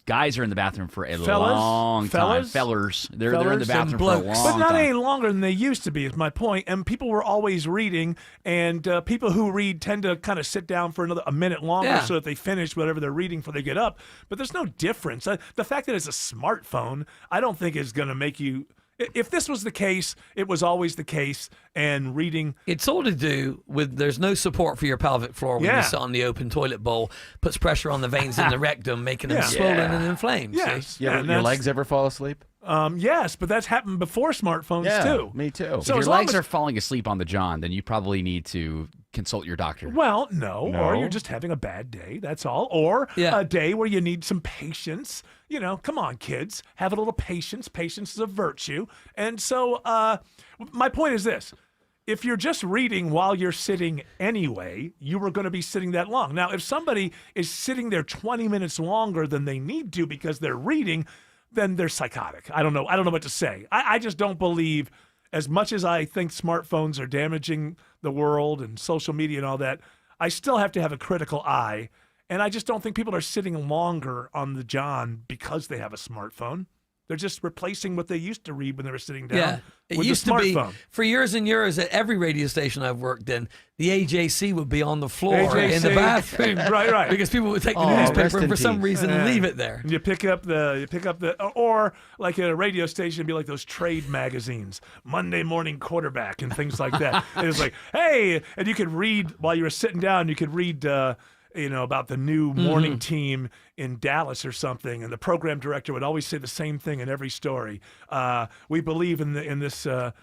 Guys are in the bathroom for a long time. Fellers, they're in the bathroom for a long time. But not any longer than they used to be, is my point. And people were always reading, and people who read tend to kind of sit down for a minute longer so that they finish whatever they're reading before they get up. But there's no difference. The fact that it's a smartphone, I don't think is going to make you. If this was the case, it was always the case, and reading... It's all to do with there's no support for your pelvic floor when you sit on the open toilet bowl, puts pressure on the veins in the rectum, making them swollen and inflamed. Yes. See? Yeah, your legs ever fall asleep? Yes, but that's happened before smartphones, too. Me too. So if your legs are falling asleep on the John, then you probably need to consult your doctor. Well, no, or you're just having a bad day, that's all. Or a day where you need some patience. You know, come on, kids. Have a little patience. Patience is a virtue. And so my point is this. If you're just reading while you're sitting anyway, you were going to be sitting that long. Now, if somebody is sitting there 20 minutes longer than they need to because they're reading, then they're psychotic. I don't know what to say. I just don't believe, as much as I think smartphones are damaging the world and social media and all that, I still have to have a critical eye. And I just don't think people are sitting longer on the John because they have a smartphone. They're just replacing what they used to read when they were sitting down It with used the to be, smartphone. for years and years, at every radio station I've worked in, the AJC would be on the floor in the bathroom. right. Because people would take the newspaper and for some reason leave it there. And you pick up the, or like at a radio station, it'd be like those trade magazines, Monday Morning Quarterback and things like that. It was like, hey, and you could read while you were sitting down, you could read, about the new morning team in Dallas or something, and the program director would always say the same thing in every story. We believe in this show,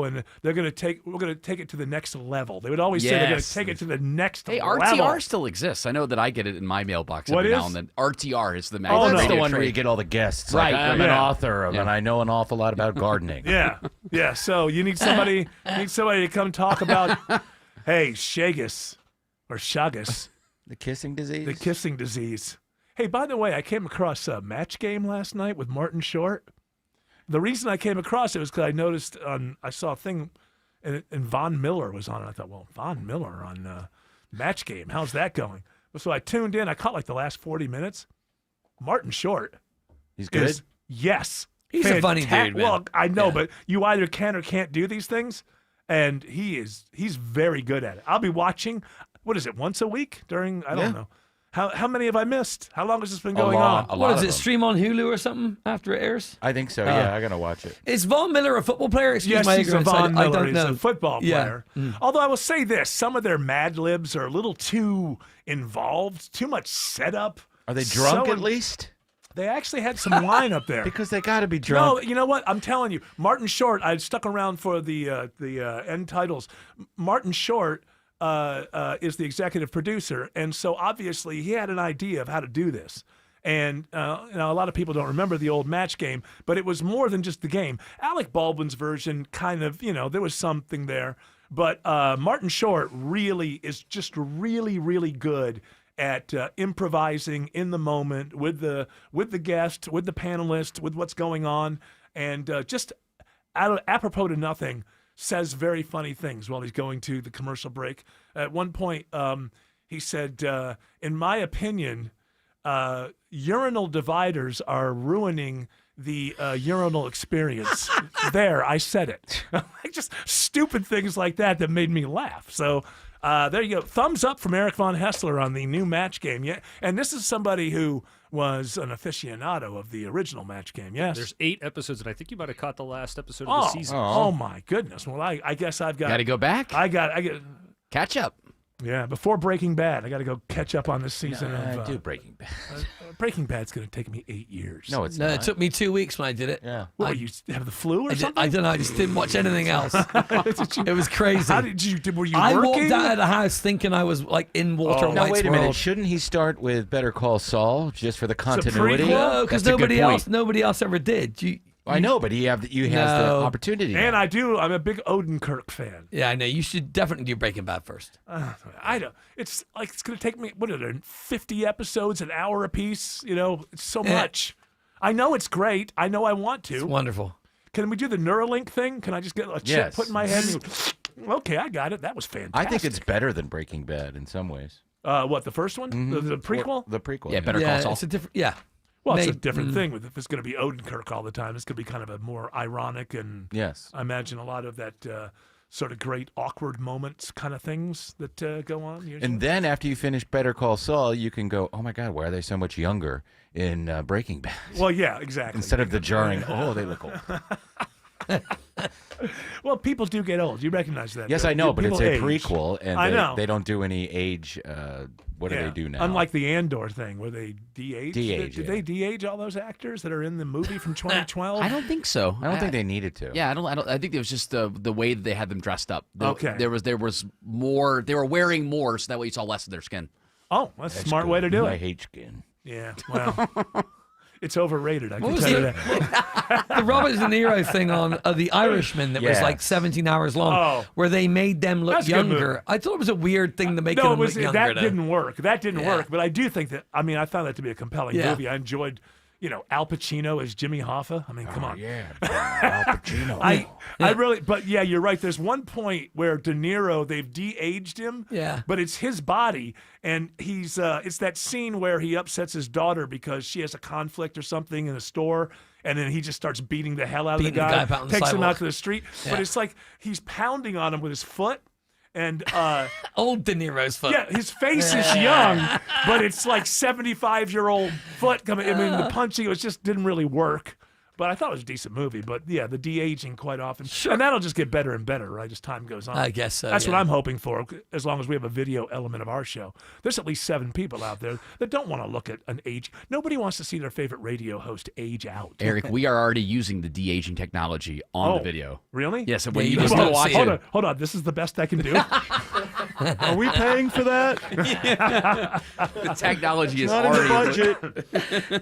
and we're going to take it to the next level. They would always say they're going to take it to the next level. RTR still exists. I know that I get it in my mailbox every now and then. RTR is the magazine. Oh, that's the one where you get all the guests. Right. Like, I'm an author, and I know an awful lot about gardening. Yeah. So you need somebody to come talk about, hey, Shagus or Chagas. The kissing disease? The kissing disease. Hey, by the way, I came across a Match Game last night with Martin Short. The reason I came across it was because I noticed I saw a thing, and Von Miller was on it. I thought, well, Von Miller on Match Game. How's that going? So I tuned in. I caught like the last 40 minutes. Martin Short. He's good? Yes. He's a funny dude, man. Well, I know, but you either can or can't do these things, and he's very good at it. I'll be watching. What is it, once a week during, I don't know. How many have I missed? How long has this been going on? What is it? Stream on Hulu or something after it airs? I think so. Yeah, I gotta watch it. Is Von Miller a football player? Excuse Yes, my he's a ignorance. Von Miller. I don't know. He's a football player. Yeah. Although I will say this, some of their Mad Libs are a little too involved, too much setup. Are they drunk at least? They actually had some wine up there. Because they got to be drunk. No, you know what? I'm telling you, Martin Short. I stuck around for the end titles. Martin Short is the executive producer, and so obviously he had an idea of how to do this. And a lot of people don't remember the old Match Game, but it was more than just the game. Alec Baldwin's version, kind of, there was something there, but Martin Short really is just really, really good at improvising in the moment with the guest, with the panelist, with what's going on, and just apropos to nothing, says very funny things while he's going to the commercial break. At one point, he said, in my opinion, urinal dividers are ruining the urinal experience. There, I said it. Just stupid things like that made me laugh. So there you go. Thumbs up from Eric Von Haessler on the new Match Game. Yeah, and this is somebody who was an aficionado of the original Match Game. Yes. There's 8 episodes, and I think you might have caught the last episode of the season. Oh my goodness. Well, I guess I've got to go back. I got catch up. Yeah, before Breaking Bad, I got to go catch up on this season. Do Breaking Bad. Breaking Bad's going to take me 8 years. No, it's not. It took me 2 weeks when I did it. Yeah. What, you have the flu or something? I don't know. I just didn't watch anything else. It was crazy. How did you? Were you I working? walked out of the house thinking I was like in Walter White's Now wait a world. minute. Shouldn't he start with Better Call Saul just for the continuity? No, because That's a good nobody else ever did. I know, but you have the opportunity. And I do. I'm a big Odenkirk fan. Yeah, I know. You should definitely do Breaking Bad first. I don't. It's like it's going to take me. What are there? 50 episodes, an hour apiece. It's so much. I know it's great. I know I want to. It's wonderful. Can we do the Neuralink thing? Can I just get a chip put in my head? And okay, I got it. That was fantastic. I think it's better than Breaking Bad in some ways. What, the first one? Mm-hmm. The prequel? The prequel. Yeah, Better Call Saul. It's a different. Yeah. Well, it's a different thing. If it's going to be Odenkirk all the time, it's going to be kind of a more ironic and yes. I imagine a lot of that sort of great awkward moments kind of things that go on. Usually. And then after you finish Better Call Saul, you can go, oh my God, why are they so much younger in Breaking Bad? Well, yeah, exactly. Instead of the jarring, oh, they look old. Well, people do get old. You recognize that. Yes, I know, but it's a prequel, and I know. They don't do any age. What do they do now? Unlike the Andor thing, where they de-age. De-age, Did they de-age all those actors that are in the movie from 2012? I don't think so. I don't think they needed to. Yeah, I don't. I think it was just the way that they had them dressed up. Okay. There was more. They were wearing more, so that way you saw less of their skin. Oh, that's a smart way to do it. I hate skin. Yeah, well, it's overrated. I What can was tell you the- that. The Robert De Niro thing on The Irishman that was Yes. like 17 hours long, Oh. where they made them look That's a good younger. movie. I thought it was a weird thing to make No, them look younger. that though. didn't work. That didn't Yeah. work. But I do think that. I mean, I found that to be a compelling Yeah. movie. I enjoyed, Al Pacino as Jimmy Hoffa. I mean, come on. Yeah, Al Pacino. I really, but yeah, you're right. There's one point where De Niro, they've de-aged him. Yeah. But it's his body, and he's. It's that scene where he upsets his daughter because she has a conflict or something in a store, and then he just starts beating the hell out Beating of the the guy guy, out on the takes him sidewalk. out to the street. Yeah. But it's like he's pounding on him with his foot, and. Old De Niro's foot. Yeah, his face is young, but it's like 75-year-old foot coming. I mean, the punching, it just didn't really work. But I thought it was a decent movie. But yeah, the de-aging quite often. Sure. And that'll just get better and better, right, as time goes on. I guess so, That's yeah. what I'm hoping for, as long as we have a video element of our show. There's at least 7 people out there that don't want to look at an age. Nobody wants to see their favorite radio host age out. Eric, we are already using the de-aging technology on the video. Really? Yes, and when Yeah, you you just don't watch see it. it. Hold on. This is the best I can do. Are we paying for that? The technology is Not in the already budget.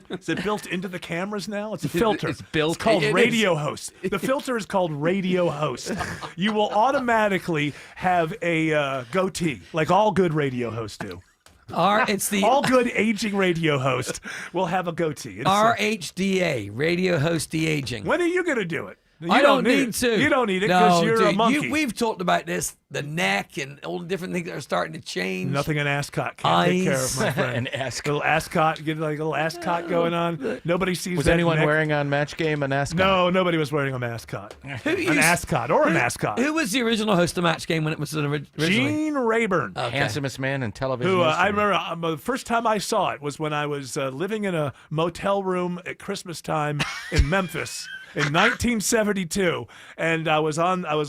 Is it built into the cameras now? It's a filter. It's built- It's called it is. Radio Host. The filter is called Radio Host. You will automatically have a goatee, like all good radio hosts do. It's the All good aging radio host will have a goatee. It's RHDA, radio host de-aging. when are you going to do it? I don't need to. You don't need it because No, you're a dude, monkey. We've talked about this, the neck and all the different things that are starting to change. Nothing an ascot can't take care of, my friend. An ascot. Little ascot, get like a little ascot going on. Nobody sees Was that anyone neck. wearing on Match Game an ascot? No, nobody was wearing a mascot. An ascot or a mascot. Who was the original host of Match Game when it was originally? Gene Rayburn. Okay. Handsomest man in television Who history. I remember the first time I saw it was when I was living in a motel room at Christmas time in Memphis in 1972, and I was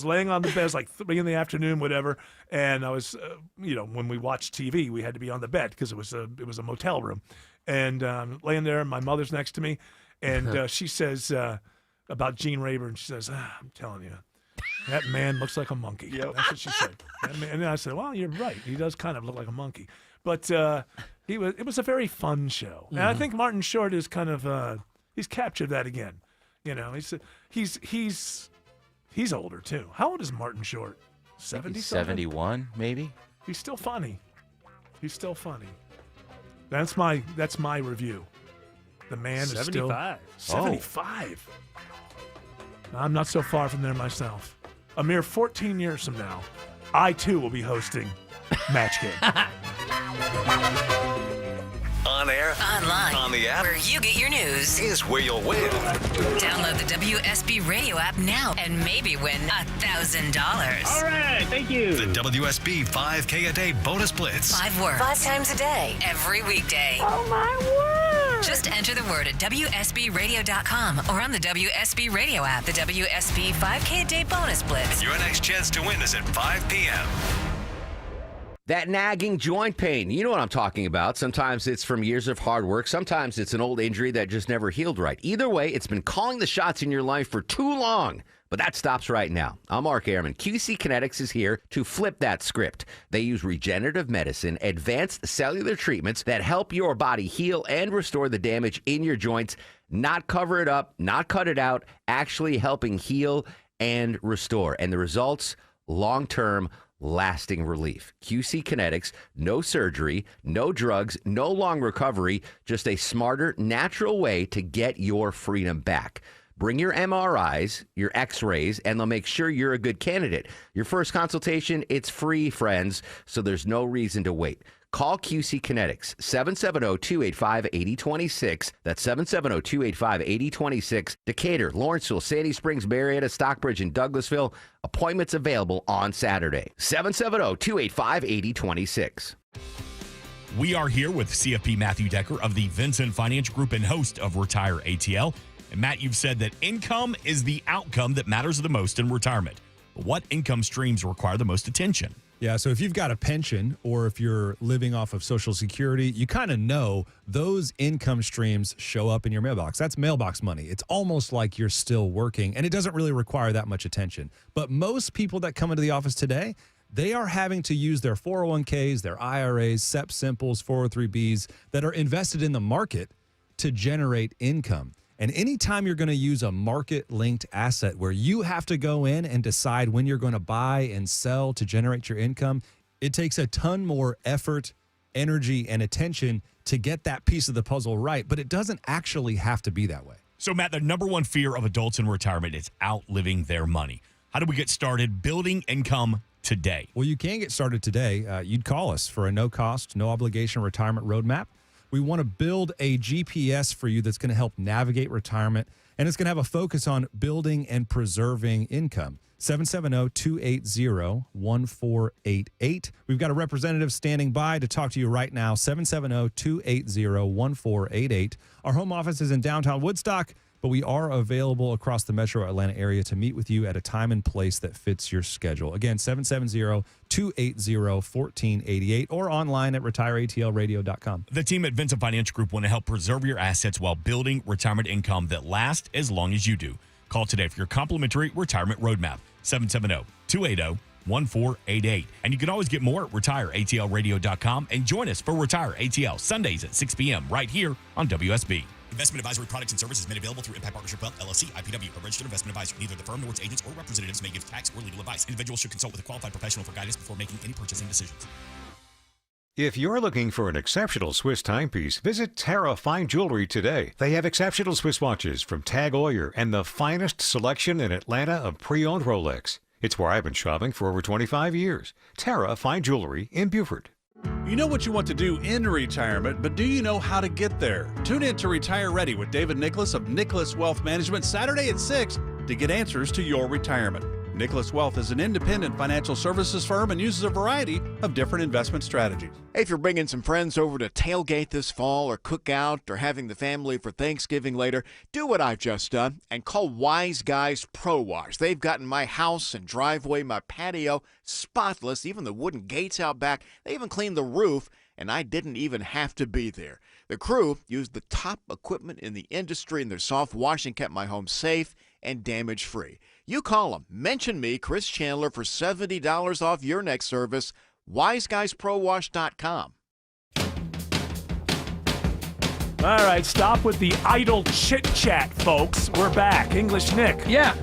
laying on the bed. It was like 3 in the afternoon, whatever, and I was when we watched TV, we had to be on the bed because it was a motel room, and laying there, and my mother's next to me, and she says about Gene Rayburn, she says, "I'm telling you, that man looks like a monkey." That's what she said. And then I said, "Well, you're right. He does kind of look like a monkey." But it was a very fun show. And I think Martin Short is kind of he's captured that again. He's older too. How old is Martin Short? 70? 71, maybe. He's still funny. That's my review. The man is still 75. I'm not so far from there myself. A mere 14 years from now, I too will be hosting Match Game. On air, Online. on the app. Where you get your news. Is where you'll win. Download the WSB radio app now and maybe win $1,000. All right, thank you. The WSB 5K a day bonus blitz. 5 words. 5 times a day. Every weekday. Oh, my word. Just enter the word at WSBradio.com or on the WSB radio app. The WSB 5K a day bonus blitz. Your next chance to win is at 5 p.m. That nagging joint pain, you know what I'm talking about. Sometimes it's from years of hard work. Sometimes it's an old injury that just never healed right. Either way, it's been calling the shots in your life for too long. But that stops right now. I'm Mark Airman. QC Kinetics is here to flip that script. They use regenerative medicine, advanced cellular treatments that help your body heal and restore the damage in your joints, not cover it up, not cut it out, actually helping heal and restore. And the results, long-term, lasting relief. QC Kinetics, no surgery, no drugs, no long recovery, just a smarter, natural way to get your freedom back. Bring your MRIs, your X-rays, and they'll make sure you're a good candidate. Your first consultation, it's free, friends, so there's no reason to wait. Call QC Kinetics, 770-285-8026. That's 770-285-8026. Decatur, Lawrenceville, Sandy Springs, Marietta, Stockbridge, and Douglasville. Appointments available on Saturday. 770-285-8026. We are here with CFP Matthew Decker of the Vincent Financial Group and host of Retire ATL. And Matt, you've said that income is the outcome that matters the most in retirement. But what income streams require the most attention? Yeah, so if you've got a pension or if you're living off of Social Security, you kind of know those income streams show up in your mailbox. That's mailbox money. It's almost like you're still working, and it doesn't really require that much attention. But most people that come into the office today, they are having to use their 401ks, their IRAs, SEP Simples, 403Bs that are invested in the market to generate income. And anytime you're going to use a market-linked asset where you have to go in and decide when you're going to buy and sell to generate your income, it takes a ton more effort, energy, and attention to get that piece of the puzzle right. But it doesn't actually have to be that way. So, Matt, the number one fear of adults in retirement is outliving their money. How do we get started building income today? Well, you can get started today. You'd call us for a no-cost, no-obligation retirement roadmap. We want to build a GPS for you that's going to help navigate retirement, and it's going to have a focus on building and preserving income. 770-280-1488. We've got a representative standing by to talk to you right now. 770-280-1488. Our home office is in downtown Woodstock, but we are available across the metro Atlanta area to meet with you at a time and place that fits your schedule. Again, 770-280-1488 or online at retireatlradio.com. The team at Vincent Financial Group want to help preserve your assets while building retirement income that lasts as long as you do. Call today for your complimentary retirement roadmap, 770-280-1488. And you can always get more at retireatlradio.com and join us for Retire ATL Sundays at 6 p.m. right here on WSB. Investment advisory products and services made available through Impact Partnership Wealth, LLC, IPW, a registered investment advisor. Neither the firm nor its agents or representatives may give tax or legal advice. Individuals should consult with a qualified professional for guidance before making any purchasing decisions. If you're looking for an exceptional Swiss timepiece, visit Terra Fine Jewelry today. They have exceptional Swiss watches from Tag Heuer and the finest selection in Atlanta of pre-owned Rolex. It's where I've been shopping for over 25 years. Terra Fine Jewelry in Beaufort. You know what you want to do in retirement, but do you know how to get there? Tune in to Retire Ready with David Nicholas of Nicholas Wealth Management Saturday at 6 to get answers to your retirement. Nicholas Wealth is an independent financial services firm and uses a variety of different investment strategies. Hey, if you're bringing some friends over to tailgate this fall or cook out or having the family for Thanksgiving later, do what I've just done and call Wise Guys Pro Wash. They've gotten my house and driveway, my patio spotless, even the wooden gates out back. They even cleaned the roof, and I didn't even have to be there. The crew used the top equipment in the industry, and their soft washing kept my home safe and damage-free. You call them. Mention me, Chris Chandler, for $70 off your next service. WiseGuysProWash.com. All right, stop with the idle chit-chat, folks. We're back. English Nick. Yeah.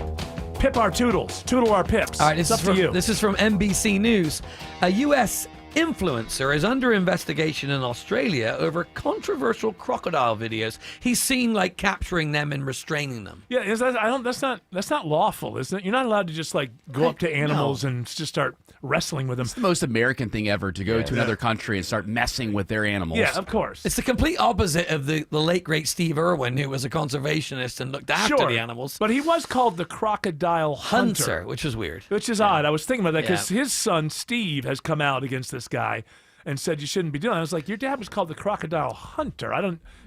Pip our toodles. Toodle our pips. All right, this it's is up from, to you. This is from NBC News. A U.S. influencer is under investigation in Australia over controversial crocodile videos. He's seen like capturing them and restraining them. Yeah, that's not lawful, isn't it? You're not allowed to just like go up to animals and just start wrestling with them. It's the most American thing ever to go to another country and start messing with their animals. Yeah, of course. It's the complete opposite of the late great Steve Irwin, who was a conservationist and looked after the animals. But he was called the crocodile hunter, which is weird. Which is odd. I was thinking about that because his son Steve has come out against this guy and said you shouldn't be doing it. I was like, your dad was called the crocodile hunter. I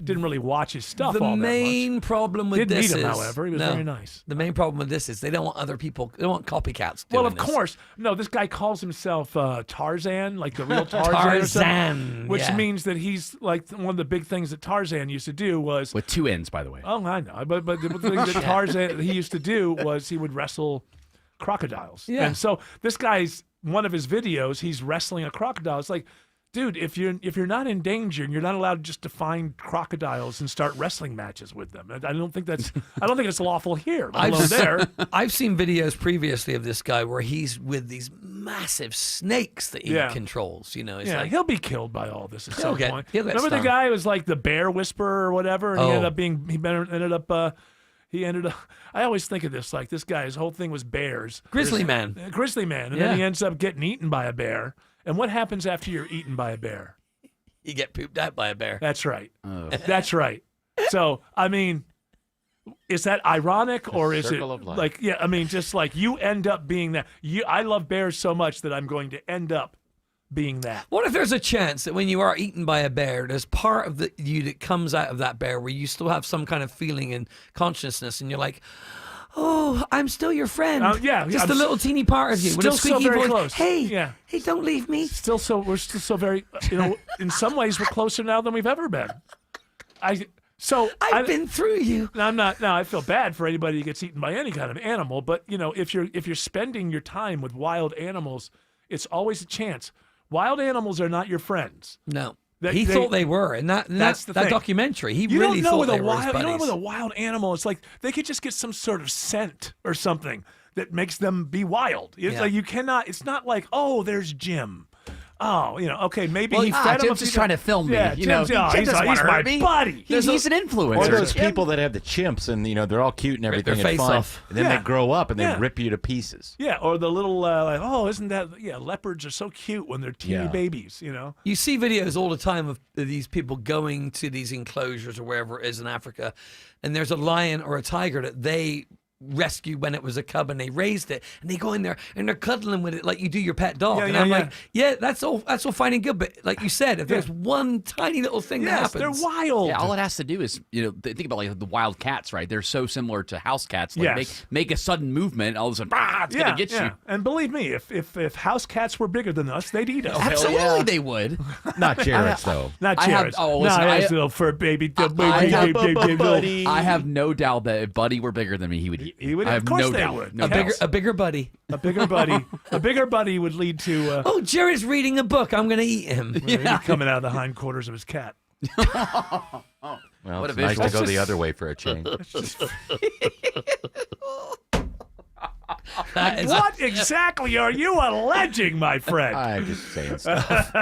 didn't really watch his stuff The all that much. main problem with Didn't this meet him, is, however. He was very nice. The main problem with this is they don't want other people. They don't want copycats doing Well, of this. course. No, this guy calls himself Tarzan, like the real Tarzan. or something, Tarzan, which yeah. means that he's like one of the big things that Tarzan used to do was with two ends, by the way. Oh, I know, but the thing that Tarzan he used to do was he would wrestle crocodiles. Yeah. And so this guy's one of his videos. He's wrestling a crocodile. It's like, dude, if you're not in danger and you're not allowed just to find crocodiles and start wrestling matches with them, I don't think it's lawful here. Let alone there. I've seen videos previously of this guy where he's with these massive snakes that he controls. You know, it's like he'll be killed by all this at He'll some get- point. he'll get Remember the stung. guy who was like the bear whisperer or whatever, and he ended up. I always think of this like this guy. His whole thing was bears. Grizzly Man. Grizzly Man, and then he ends up getting eaten by a bear. And what happens after you're eaten by a bear? You get pooped out by a bear. That's right. That's right. So, I mean, is that ironic or is it circle of life. like, I mean, just like you end up being that. I love bears so much that I'm going to end up being that. What if there's a chance that when you are eaten by a bear, there's part of you that comes out of that bear where you still have some kind of feeling and consciousness, and you're like, oh, I'm still your friend. Just a little teeny part of you with a Still squeaky so very voice. close. Hey, hey, don't leave me. We're still so very, in some ways we're closer now than we've ever been. I've been through you. I feel bad for anybody who gets eaten by any kind of animal, but if you're spending your time with wild animals, it's always a chance. Wild animals are not your friends. No. He thought they were, and that's the that thing. documentary. He You really don't know thought with they a were his wild. You don't know buddies. with a wild animal. It's like they could just get some sort of scent or something that makes them be wild. It's like you cannot. It's not like, oh, there's Jim. Oh, okay, maybe he fed him. Jim's just trying to film me. Yeah, you know, Jim's, Jim he's doesn't want to my hurt me. buddy. He's an influencer. Or those people that have the chimps and they're all cute and everything their and face fun, off. and then Yeah. they grow up and they Yeah. rip you to pieces. Yeah, or the little like, oh, isn't that? Yeah, leopards are so cute when they're teeny babies. You see videos all the time of these people going to these enclosures or wherever it is in Africa, and there's a lion or a tiger that they rescued when it was a cub and they raised it, and they go in there and they're cuddling with it like you do your pet dog. And I'm like, that's all fine and good, but like you said, if there's one tiny little thing that happens, they're wild. Yeah, all it has to do is, think about like the wild cats, right? They're so similar to house cats. Like make a sudden movement, all of a sudden, it's gonna get you. And believe me, if house cats were bigger than us, they'd eat us. Absolutely, they would. Not Jared's though. Not I have- Jared's. oh, listen, I- little fur baby. I have no doubt that if Buddy were bigger than me, he would eat me. He would. I Of have course no they doubt. would. No a doubt. bigger buddy. A bigger buddy. A bigger buddy would lead to. Oh, Jerry's reading a book. I'm going to eat him. Coming out of the hindquarters of his cat. Well, What it's a nice visual. to go the other way for a change. What exactly are you alleging, my friend? I'm just saying stuff.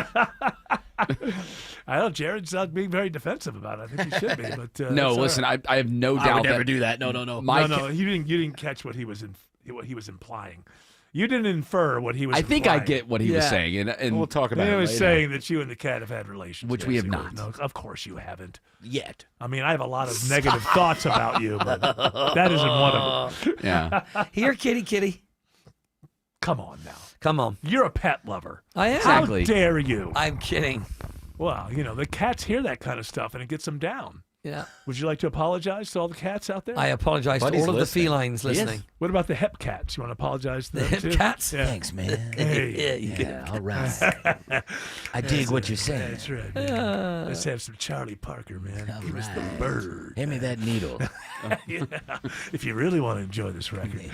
I know Jared's not being very defensive about it. I think he should be, but no, it's listen, all right. I have no doubt. I would never do that. No. No, you didn't catch what he was implying. You didn't infer what he was. I think implying. I get what he was saying, and we'll talk about it He was later. saying that you and the cat have had relations, which we have basically. not. No, of course you haven't yet. I mean, I have a lot of negative thoughts about you, but that isn't one of them. Yeah. Here, kitty. Come on now. Come on. You're a pet lover. I am. Exactly. How dare you? I'm kidding. Well, the cats hear that kind of stuff and it gets them down. Yeah. Would you like to apologize to all the cats out there? I apologize to all of the felines listening. What about the hep cats? You want to apologize to them hep too? cats? Yeah. Thanks, man. Hey. Yeah, all right. I dig what you're saying. That's right. Man. Let's have some Charlie Parker, man. All Give us the right. bird. Hand me that needle. Yeah. If you really want to enjoy this record,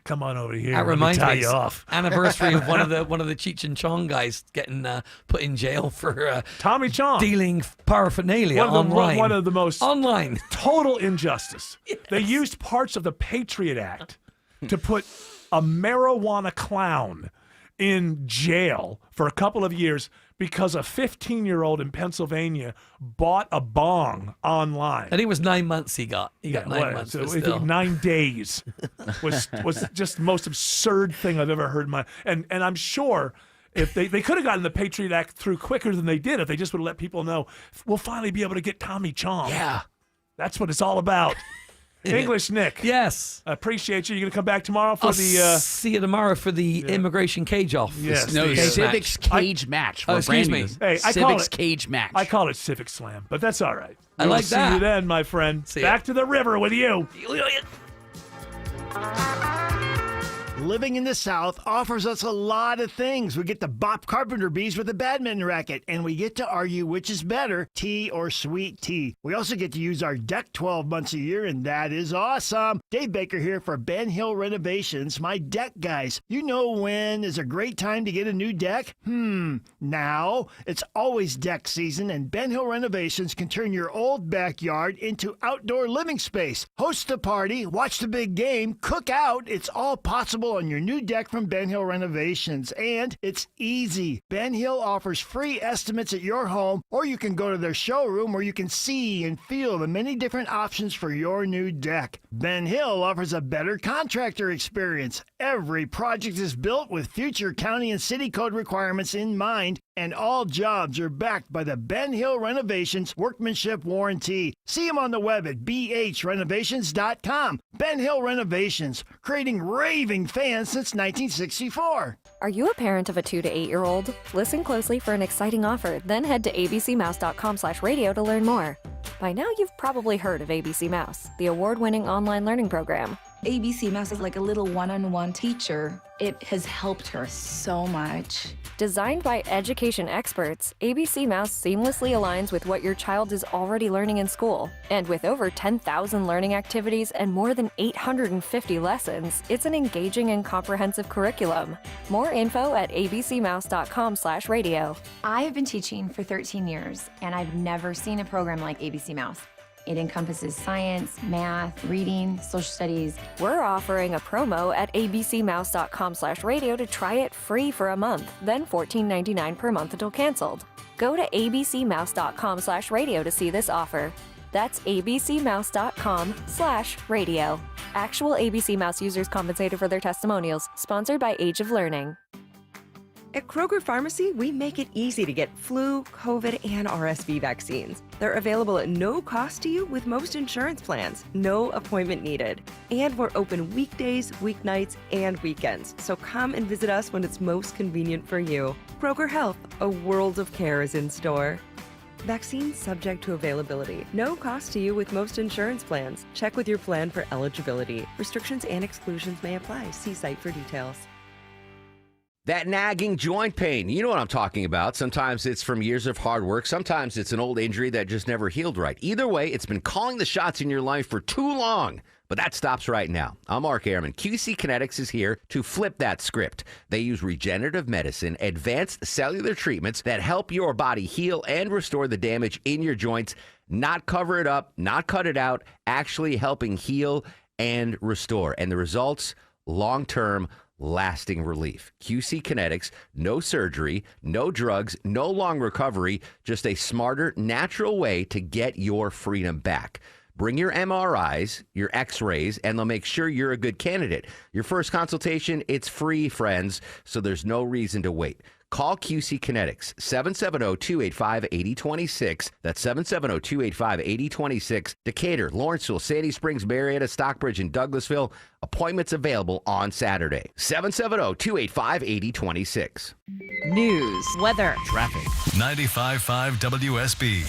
come on over here. That Let me reminds tie me, you off. anniversary of one of the Cheech and Chong guys getting put in jail for Tommy Chong dealing paraphernalia online. One of the most online total injustice. Yes. They used parts of the Patriot Act to put a marijuana clown in jail for a couple of years because a 15-year-old in Pennsylvania bought a bong online. I think it was 9 months he got. He got 9 months. So but I think still. 9 days was just the most absurd thing I've ever heard in my and I'm sure if they could have gotten the Patriot Act through quicker than they did if they just would have let people know we'll finally be able to get Tommy Chong. Yeah. That's what it's all about. English Nick. Yes. I appreciate you. You're going to come back tomorrow for I'll the... see you tomorrow for the immigration cage off. Yes. No, the, Civics cage match. We're excuse branding me. this. Hey, Civics cage match. I call it Civic Slam, but that's all right. I We'll like see that. you then, my friend. See Back to the river with you. Living in the South offers us a lot of things. We get to bop carpenter bees with a badminton racket, and we get to argue which is better, tea or sweet tea. We also get to use our deck 12 months a year, and that is awesome. Dave Baker here for Ben Hill Renovations, my deck guys. You know when is a great time to get a new deck? Now. It's always deck season, and Ben Hill Renovations can turn your old backyard into outdoor living space. Host a party, watch the big game, cook out. It's all possible on your new deck from Ben Hill Renovations, and it's easy. Ben Hill offers free estimates at your home, or you can go to their showroom where you can see and feel the many different options for your new deck. Ben Hill offers a better contractor experience. Every project is built with future county and city code requirements in mind, and all jobs are backed by the Ben Hill Renovations Workmanship Warranty. See them on the web at bhrenovations.com. Ben Hill Renovations, creating raving fans since 1964. Are you a parent of a 2 to 8 year old? Listen closely for an exciting offer, then head to abcmouse.com/radio to learn more. By now, you've probably heard of ABC Mouse, the award-winning online learning program. ABC Mouse is like a little one-on-one teacher. It has helped her so much. Designed by education experts, ABC Mouse seamlessly aligns with what your child is already learning in school. And with over 10,000 learning activities and more than 850 lessons, it's an engaging and comprehensive curriculum. More info at abcmouse.com/radio. I have been teaching for 13 years, and I've never seen a program like ABC Mouse. It encompasses science, math, reading, social studies. We're offering a promo at abcmouse.com/radio to try it free for a month, then $14.99 per month until canceled. Go to abcmouse.com/radio to see this offer. That's abcmouse.com/radio. Actual ABC Mouse users compensated for their testimonials. Sponsored by Age of Learning. At Kroger Pharmacy, we make it easy to get flu, COVID, and RSV vaccines. They're available at no cost to you with most insurance plans, no appointment needed. And we're open weekdays, weeknights, and weekends, so come and visit us when it's most convenient for you. Kroger Health, a world of care is in store. Vaccines subject to availability. No cost to you with most insurance plans. Check with your plan for eligibility. Restrictions and exclusions may apply. See site for details. That nagging joint pain, you know what I'm talking about. Sometimes it's from years of hard work. Sometimes it's an old injury that just never healed right. Either way, it's been calling the shots in your life for too long. But that stops right now. I'm Mark Airman. QC Kinetics is here to flip that script. They use regenerative medicine, advanced cellular treatments that help your body heal and restore the damage in your joints, not cover it up, not cut it out, actually helping heal and restore. And the results, long-term, lasting relief. QC Kinetics, no surgery, no drugs, no long recovery, just a smarter, natural way to get your freedom back. Bring your MRIs, your x-rays, and they'll make sure you're a good candidate. Your first consultation, it's free, friends, so there's no reason to wait. Call QC Kinetics, 770-285-8026. That's 770-285-8026. Decatur, Lawrenceville, Sandy Springs, Marietta, Stockbridge, and Douglasville. Appointments available on Saturday. 770-285-8026. News, weather, traffic. 95.5 WSB,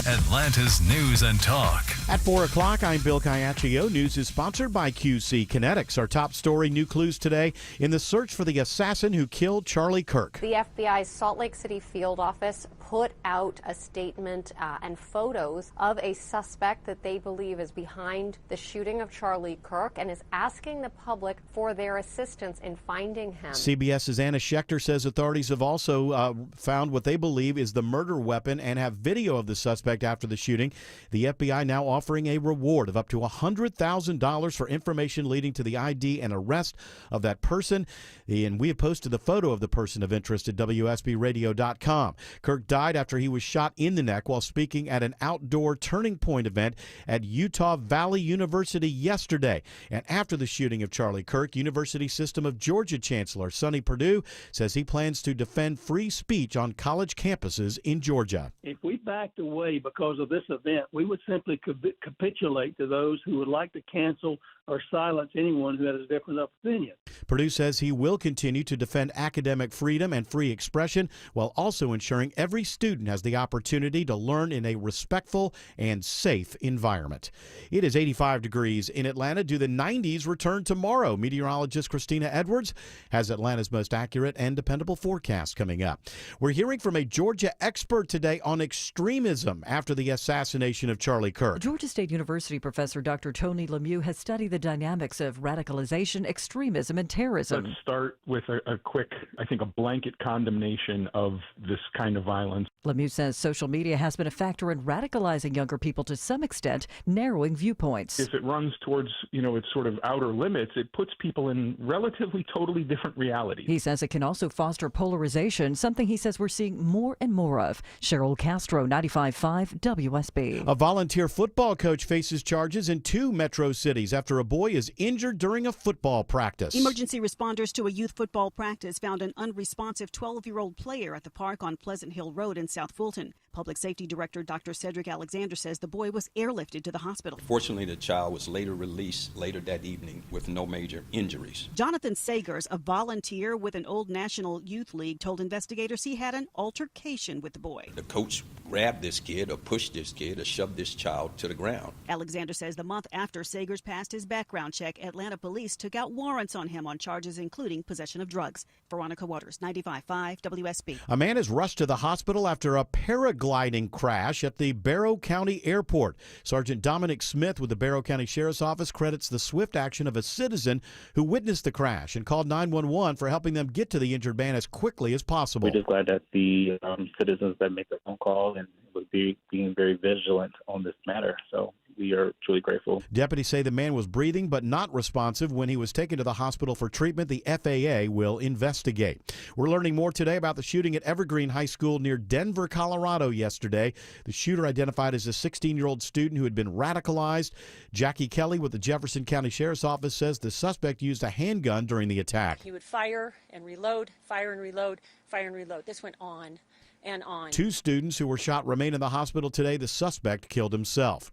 Atlanta's News and Talk. At 4 o'clock, I'm Bill Caiaccio. News is sponsored by QC Kinetics. Our top story, new clues today in the search for the assassin who killed Charlie Kirk. The FBI's Salt Lake City field office put out a statement and photos of a suspect that they believe is behind the shooting of Charlie Kirk and is asking the public for their assistance in finding him. CBS's Anna Schechter says authorities have also found what they believe is the murder weapon and have video of the suspect after the shooting. The FBI now offering a reward of up to $100,000 for information leading to the ID and arrest of that person. And we have posted the photo of the person of interest at WSBRadio.com. Kirk died after he was shot in the neck while speaking at an outdoor Turning Point event at Utah Valley University yesterday. And after the shooting of Charlie Kirk, University System of Georgia Chancellor Sonny Perdue says he plans to defend free speech on college campuses in Georgia. If we backed away because of this event, we would simply capitulate to those who would like to cancel or silence anyone who has a different opinion. Perdue says he will continue to defend academic freedom and free expression while also ensuring every student has the opportunity to learn in a respectful and safe environment. It is 85 degrees in Atlanta. Do the 90s return tomorrow? Meteorologist Christina Edwards has Atlanta's most accurate and dependable forecast coming up. We're hearing from a Georgia expert today on extremism after the assassination of Charlie Kirk. Georgia State University professor Dr. Tony Lemieux has studied the dynamics of radicalization, extremism, and terrorism. Let's start with a quick, I think, a blanket condemnation of this kind of violence. Lemieux says social media has been a factor in radicalizing younger people to some extent, narrowing viewpoints. If it runs towards, its sort of outer limits, it puts people in relatively totally different realities. He says it can also foster polarization, something he says we're seeing more and more of. Cheryl Castro, 95.5 WSB. A volunteer football coach faces charges in 2 metro cities after a boy is injured during a football practice. Emergency responders to a youth football practice found an unresponsive 12-year-old player at the park on Pleasant Hill Road in South Fulton. Public Safety Director Dr. Cedric Alexander says the boy was airlifted to the hospital. Fortunately, the child was later released later that evening with no major injuries. Jonathan Sagers, a volunteer with an Old National Youth League, told investigators he had an altercation with the boy. The coach grabbed this kid or pushed this kid or shoved this child to the ground. Alexander says the month after Sagers passed his background check, Atlanta police took out warrants on him on charges including possession of drugs. Veronica Waters, 95.5 WSB. A man is rushed to the hospital after a paragliding crash at the Barrow County Airport. Sergeant Dominic Smith with the Barrow County Sheriff's Office credits the swift action of a citizen who witnessed the crash and called 911 for helping them get to the injured man as quickly as possible. We're just glad that the citizens that make the phone call and would be being very vigilant on this matter. So we are truly grateful. Deputies say the man was breathing but not responsive when he was taken to the hospital for treatment. The FAA will investigate. We're learning more today about the shooting at Evergreen High School near Denver, Colorado yesterday. The shooter identified as a 16-year-old student who had been radicalized. Jackie Kelly with the Jefferson County Sheriff's Office says the suspect used a handgun during the attack. He would fire and reload, fire and reload, fire and reload. This went on and on. 2 students who were shot remain in the hospital today. The suspect killed himself.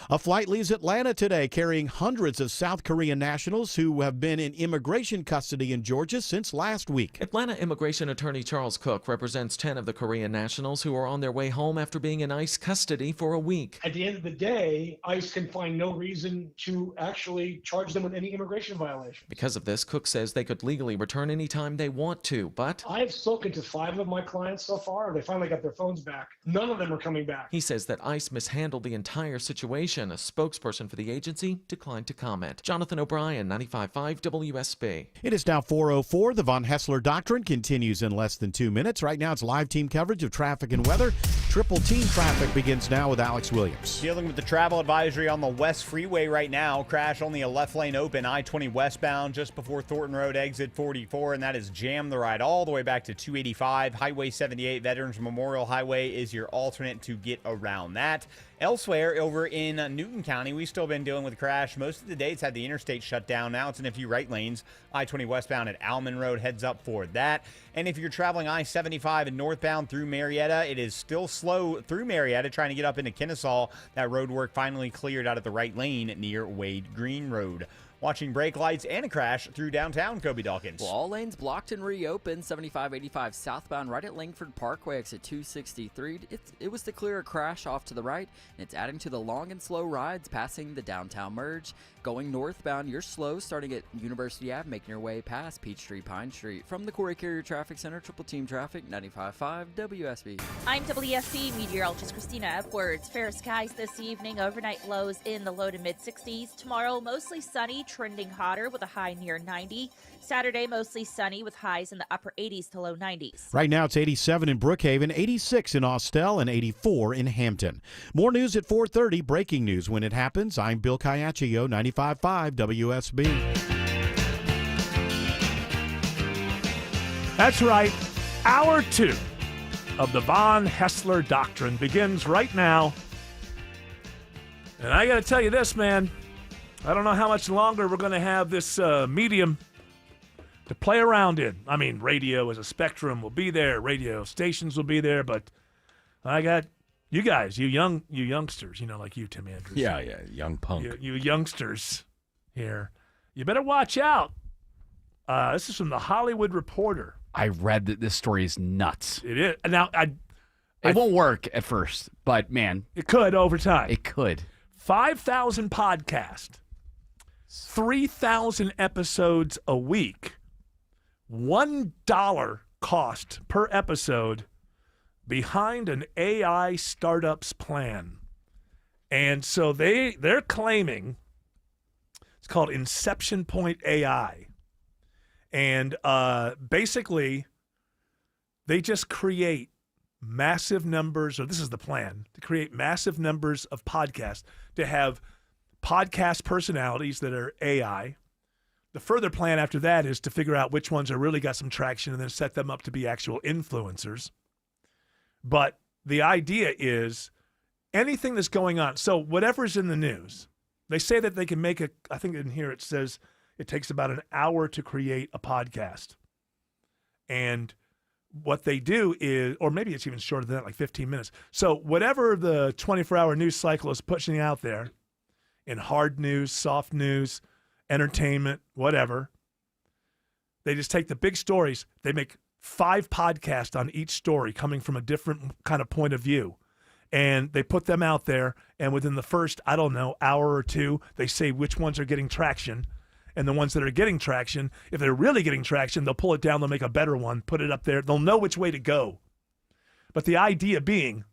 A flight leaves Atlanta today carrying hundreds of South Korean nationals who have been in immigration custody in Georgia since last week. Atlanta immigration attorney Charles Cook represents 10 of the Korean nationals who are on their way home after being in ICE custody for a week. At the end of the day, ICE can find no reason to actually charge them with any immigration violation. Because of this, Cook says they could legally return anytime they want to, but I have spoken to 5 of my clients so far, They finally got their phones back. None of them are coming back. He says that ICE mishandled the entire situation. A spokesperson for the agency declined to comment. Jonathan O'Brien, 95.5 WSB. It is now 4:04. The Von Hessler Doctrine continues in less than 2 minutes. Right now, it's live team coverage of traffic and weather. Triple team traffic begins now with Alex Williams. Dealing with the travel advisory on the West Freeway right now. Crash only a left lane open, I-20 westbound just before Thornton Road exit 44, and that is jammed the ride all the way back to 285. Highway 78, Veterans Memorial Highway is your alternate to get around that. Elsewhere, over in Newton County, we've still been dealing with a crash. Most of the day, it's had the interstate shut down. Now it's in a few right lanes. I-20 westbound at Alman Road, heads up for that. And if you're traveling I-75 and northbound through Marietta, it is still slow through Marietta, trying to get up into Kennesaw. That road work finally cleared out of the right lane near Wade Green Road. Watching brake lights and a crash through downtown, Kobe Dawkins. Well, all lanes blocked and reopened. 7585 southbound right at Langford Parkway, exit 263. It was to clear a crash off to the right, and it's adding to the long and slow rides passing the downtown merge. Going northbound, you're slow starting at University Ave, making your way past Peachtree Pine Street. From the Corey Carrier Traffic Center, Triple Team Traffic, 95.5 WSB. I'm WSB meteorologist Christina Edwards. Fair skies this evening, overnight lows in the low to mid 60s. Tomorrow, mostly sunny, trending hotter with a high near 90. Saturday, mostly sunny with highs in the upper 80s to low 90s. Right now, it's 87 in Brookhaven, 86 in Austell, and 84 in Hampton. More news at 4:30. Breaking news when it happens. I'm Bill Caiaccio, 95.5 WSB. That's right. Hour 2 of the Von Hessler Doctrine begins right now. And I got to tell you this, man. I don't know how much longer we're going to have this medium to play around in. I mean, radio as a spectrum will be there. Radio stations will be there. But I got you guys, you youngsters, like you, Tim Andrews. Yeah, young punk. You youngsters here. You better watch out. This is from the Hollywood Reporter. I read that this story is nuts. It is. Now, it won't work at first, but man. It could over time. It could. 5,000 podcasts. 3,000 episodes a week. $1 cost per episode behind an AI startup's plan. And so they're claiming it's called Inception Point AI. And basically, they just create massive numbers, or this is the plan, to create massive numbers of podcasts, to have podcast personalities that are AI. The further plan after that is to figure out which ones are really got some traction and then set them up to be actual influencers. But the idea is anything that's going on. So whatever's in the news, they say that they can make I think in here it says it takes about an hour to create a podcast. And what they do is, or maybe it's even shorter than that, like 15 minutes. So whatever the 24-hour news cycle is pushing out there, in hard news, soft news, entertainment, whatever, they just take the big stories. They make 5 podcasts on each story coming from a different kind of point of view. And they put them out there, and within the first, hour or two, they say which ones are getting traction. And the ones that are getting traction, if they're really getting traction, they'll pull it down, they'll make a better one, put it up there. They'll know which way to go. But the idea being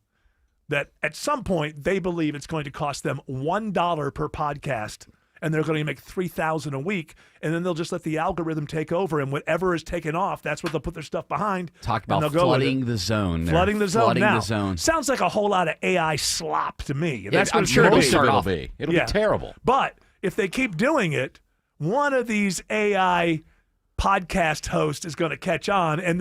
that at some point they believe it's going to cost them $1 per podcast, and they're going to make 3,000 a week, and then they'll just let the algorithm take over, and whatever is taken off, that's what they'll put their stuff behind. Talk about flooding the zone. Flooding the zone. Flooding now, the zone. Sounds like a whole lot of AI slop to me. That's I'm sure it'll be. It'll be terrible. But if they keep doing it, one of these AI podcast host is going to catch on, and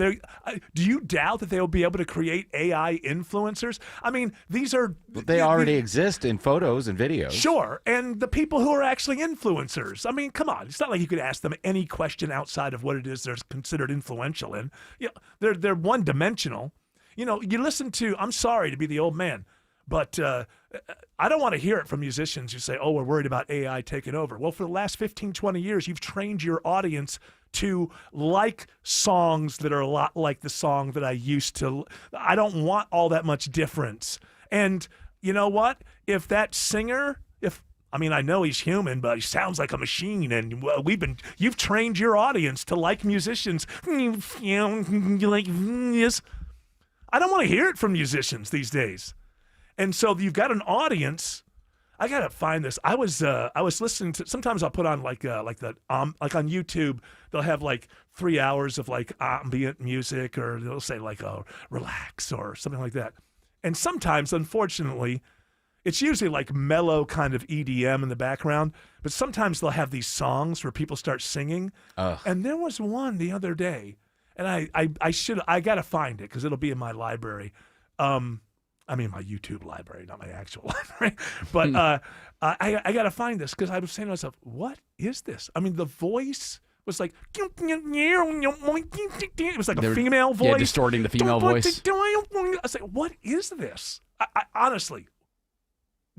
do you doubt that they'll be able to create AI influencers? I mean, they already exist in photos and videos. Sure, and the people who are actually influencers. I mean, come on, it's not like you could ask them any question outside of what it is they're considered influential in. They're one dimensional. You listen to. I'm sorry to be the old man, but I don't want to hear it from musicians who say, "Oh, we're worried about AI taking over." Well, for the last 15, 20 years, you've trained your audience to like songs that are a lot like the song that I used to. I don't want all that much difference. And you know what? If that singer, I know he's human, but he sounds like a machine, and you've trained your audience to like musicians like this. I don't want to hear it from musicians these days. And so you've got an audience. I gotta find this. I was listening to. Sometimes I'll put on like on YouTube. They'll have like 3 hours of like ambient music, or they'll say like relax or something like that. And sometimes, unfortunately, it's usually like mellow kind of EDM in the background. But sometimes they'll have these songs where people start singing. And there was one the other day, and I gotta find it because it'll be in my library. I mean, my YouTube library, not my actual library. But I got to find this because I was saying to myself, what is this? I mean, the voice was like, it was like a female voice. Yeah, distorting the female voice. I was like, what is this? I honestly,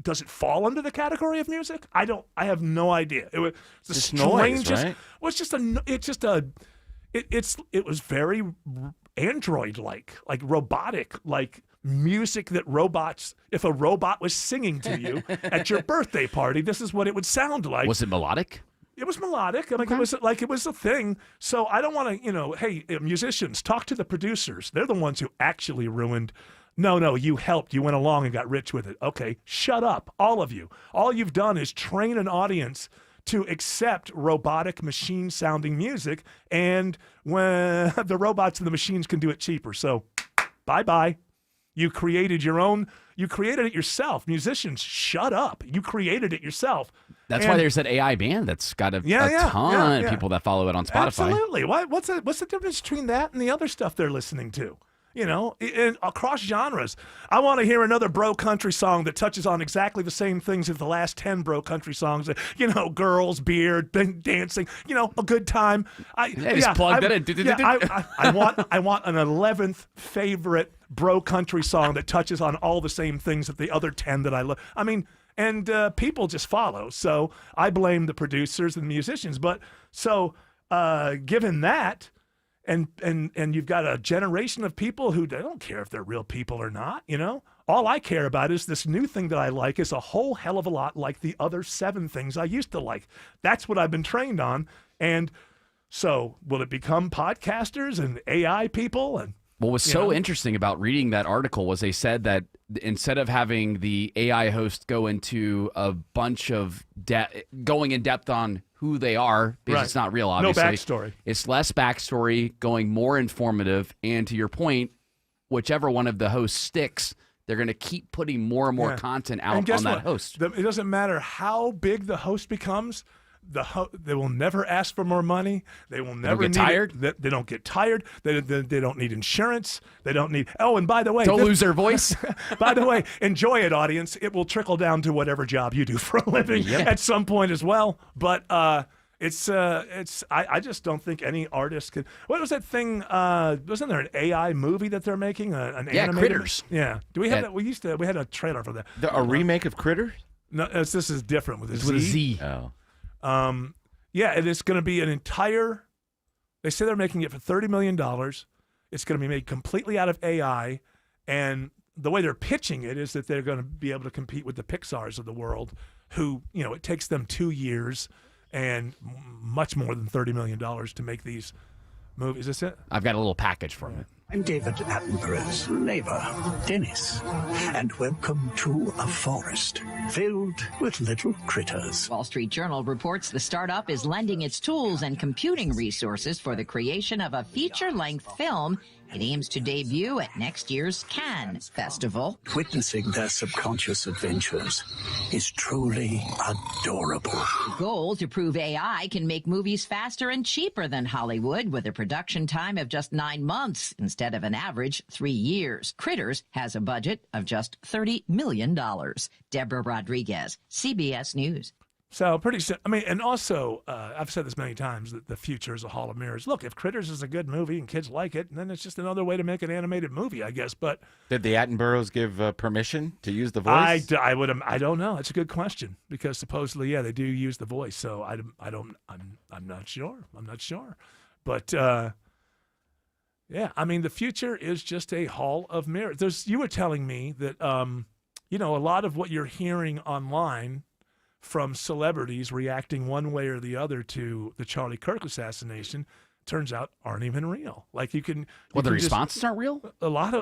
does it fall under the category of music? I have no idea. It was the strangest. Noise, right? It was very android-like, like robotic, like music that robots, if a robot was singing to you at your birthday party, this is what it would sound like. Was it melodic? It was melodic. I mean, it was a thing. So I don't want to, hey, musicians, talk to the producers. They're the ones who actually ruined. No, you helped. You went along and got rich with it. Okay, shut up, all of you. All you've done is train an audience to accept robotic machine-sounding music, and when the robots and the machines can do it cheaper. So bye-bye. You created it yourself. Musicians, shut up. You created it yourself. That's why there's that AI band that's got a ton of people that follow it on Spotify. Absolutely. What's the difference between that and the other stuff they're listening to? And across genres. I want to hear another bro country song that touches on exactly the same things as the last 10 bro country songs. Girls, beer, dancing, a good time. I want an 11th favorite bro country song that touches on all the same things that the other 10 that I love. I mean, and people just follow. So I blame the producers and the musicians. But so given that, and you've got a generation of people who don't care if they're real people or not, All I care about is this new thing that I like is a whole hell of a lot like the other 7 things I used to like. That's what I've been trained on. And so will it become podcasters and AI people? And what was so interesting about reading that article was they said that instead of having the AI host go into a bunch of going in depth on who they are, because it's not real, obviously. No backstory. It's less backstory, going more informative, and to your point, whichever one of the hosts sticks, they're going to keep putting more and more content out on that host. It doesn't matter how big the host becomes. They will never ask for more money. They will never get tired. They don't get tired. They don't need insurance. They don't need. Oh, and by the way, don't lose their voice. By the way, enjoy it, audience. It will trickle down to whatever job you do for a living at some point as well. But I just don't think any artist could. What was that thing? Wasn't there an AI movie that they're making? An animated? Critters. Yeah. Do we have that? We had a trailer for that. A remake of Critters? No, this is different with a Z. With a Z. Oh. And it's going to be an entire. They say they're making it for $30 million. It's going to be made completely out of AI, and the way they're pitching it is that they're going to be able to compete with the Pixars of the world, who it takes them 2 years and much more than $30 million to make these movies. Is this it? I've got a little package for you. I'm David Attenborough's neighbor, Dennis, and welcome to a forest filled with little critters. Wall Street Journal reports the startup is lending its tools and computing resources for the creation of a feature-length film. It aims to debut at next year's Cannes Festival. Witnessing their subconscious adventures is truly adorable. The goal to prove AI can make movies faster and cheaper than Hollywood, with a production time of just 9 months instead of an average 3 years. Critters has a budget of just $30 million. Deborah Rodriguez, CBS News. So and also, I've said this many times, that the future is a hall of mirrors. Look, if Critters is a good movie and kids like it, then it's just another way to make an animated movie, I guess. But did the Attenboroughs give permission to use the voice? I don't know. It's a good question, because supposedly, they do use the voice. So I'm not sure. But the future is just a hall of mirrors. You were telling me that a lot of what you're hearing online from celebrities reacting one way or the other to the Charlie Kirk assassination turns out aren't even real. Like you can. Well, the responses aren't real. A lot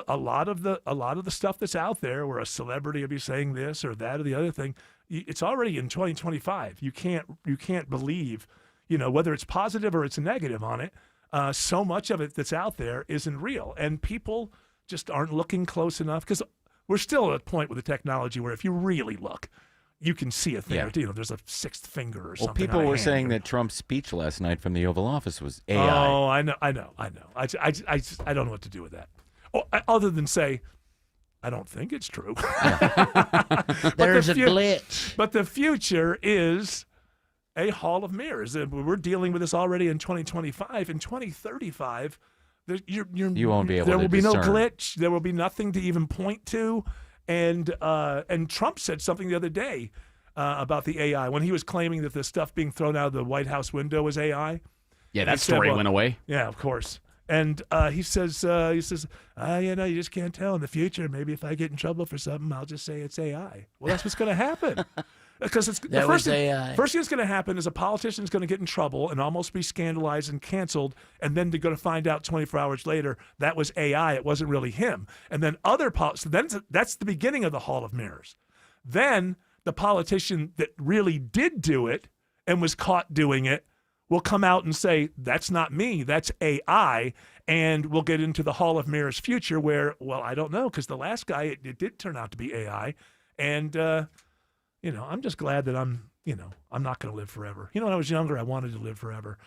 of the stuff that's out there, where a celebrity will be saying this or that or the other thing, it's already in 2025. You can't believe, whether it's positive or it's negative on it. So much of it that's out there isn't real, and people just aren't looking close enough, because we're still at a point with the technology where if you really look, you can see a thing. Yeah. There's a sixth finger or Well, something. people on a were hand saying or- that Trump's speech last night from the Oval Office was AI. Oh, I know. I don't know what to do with that. Other than say, I don't think it's true. There's a glitch. But the future is a hall of mirrors. We're dealing with this already in 2025. In 2035, You won't be able there to will be no discern. glitch. There will be nothing to even point to. And Trump said something the other day about the AI when he was claiming that the stuff being thrown out of the White House window was AI. Yeah, that He said, story went away. Yeah, of course. And he says, you just can't tell in the future. Maybe if I get in trouble for something, I'll just say it's AI. Well, that's what's going to happen. Because the That first was thing, AI. first thing that's going to happen is a politician is going to get in trouble and almost be scandalized and canceled, and then they're going to find out 24 hours later that was AI. It wasn't really him. And then that's the beginning of the Hall of Mirrors. Then the politician that really did do it and was caught doing it will come out and say, that's not me, that's AI, and we'll get into the Hall of Mirrors future where, well, I don't know, because the last guy, it did turn out to be AI, and, I'm just glad that I'm not going to live forever. When I was younger, I wanted to live forever.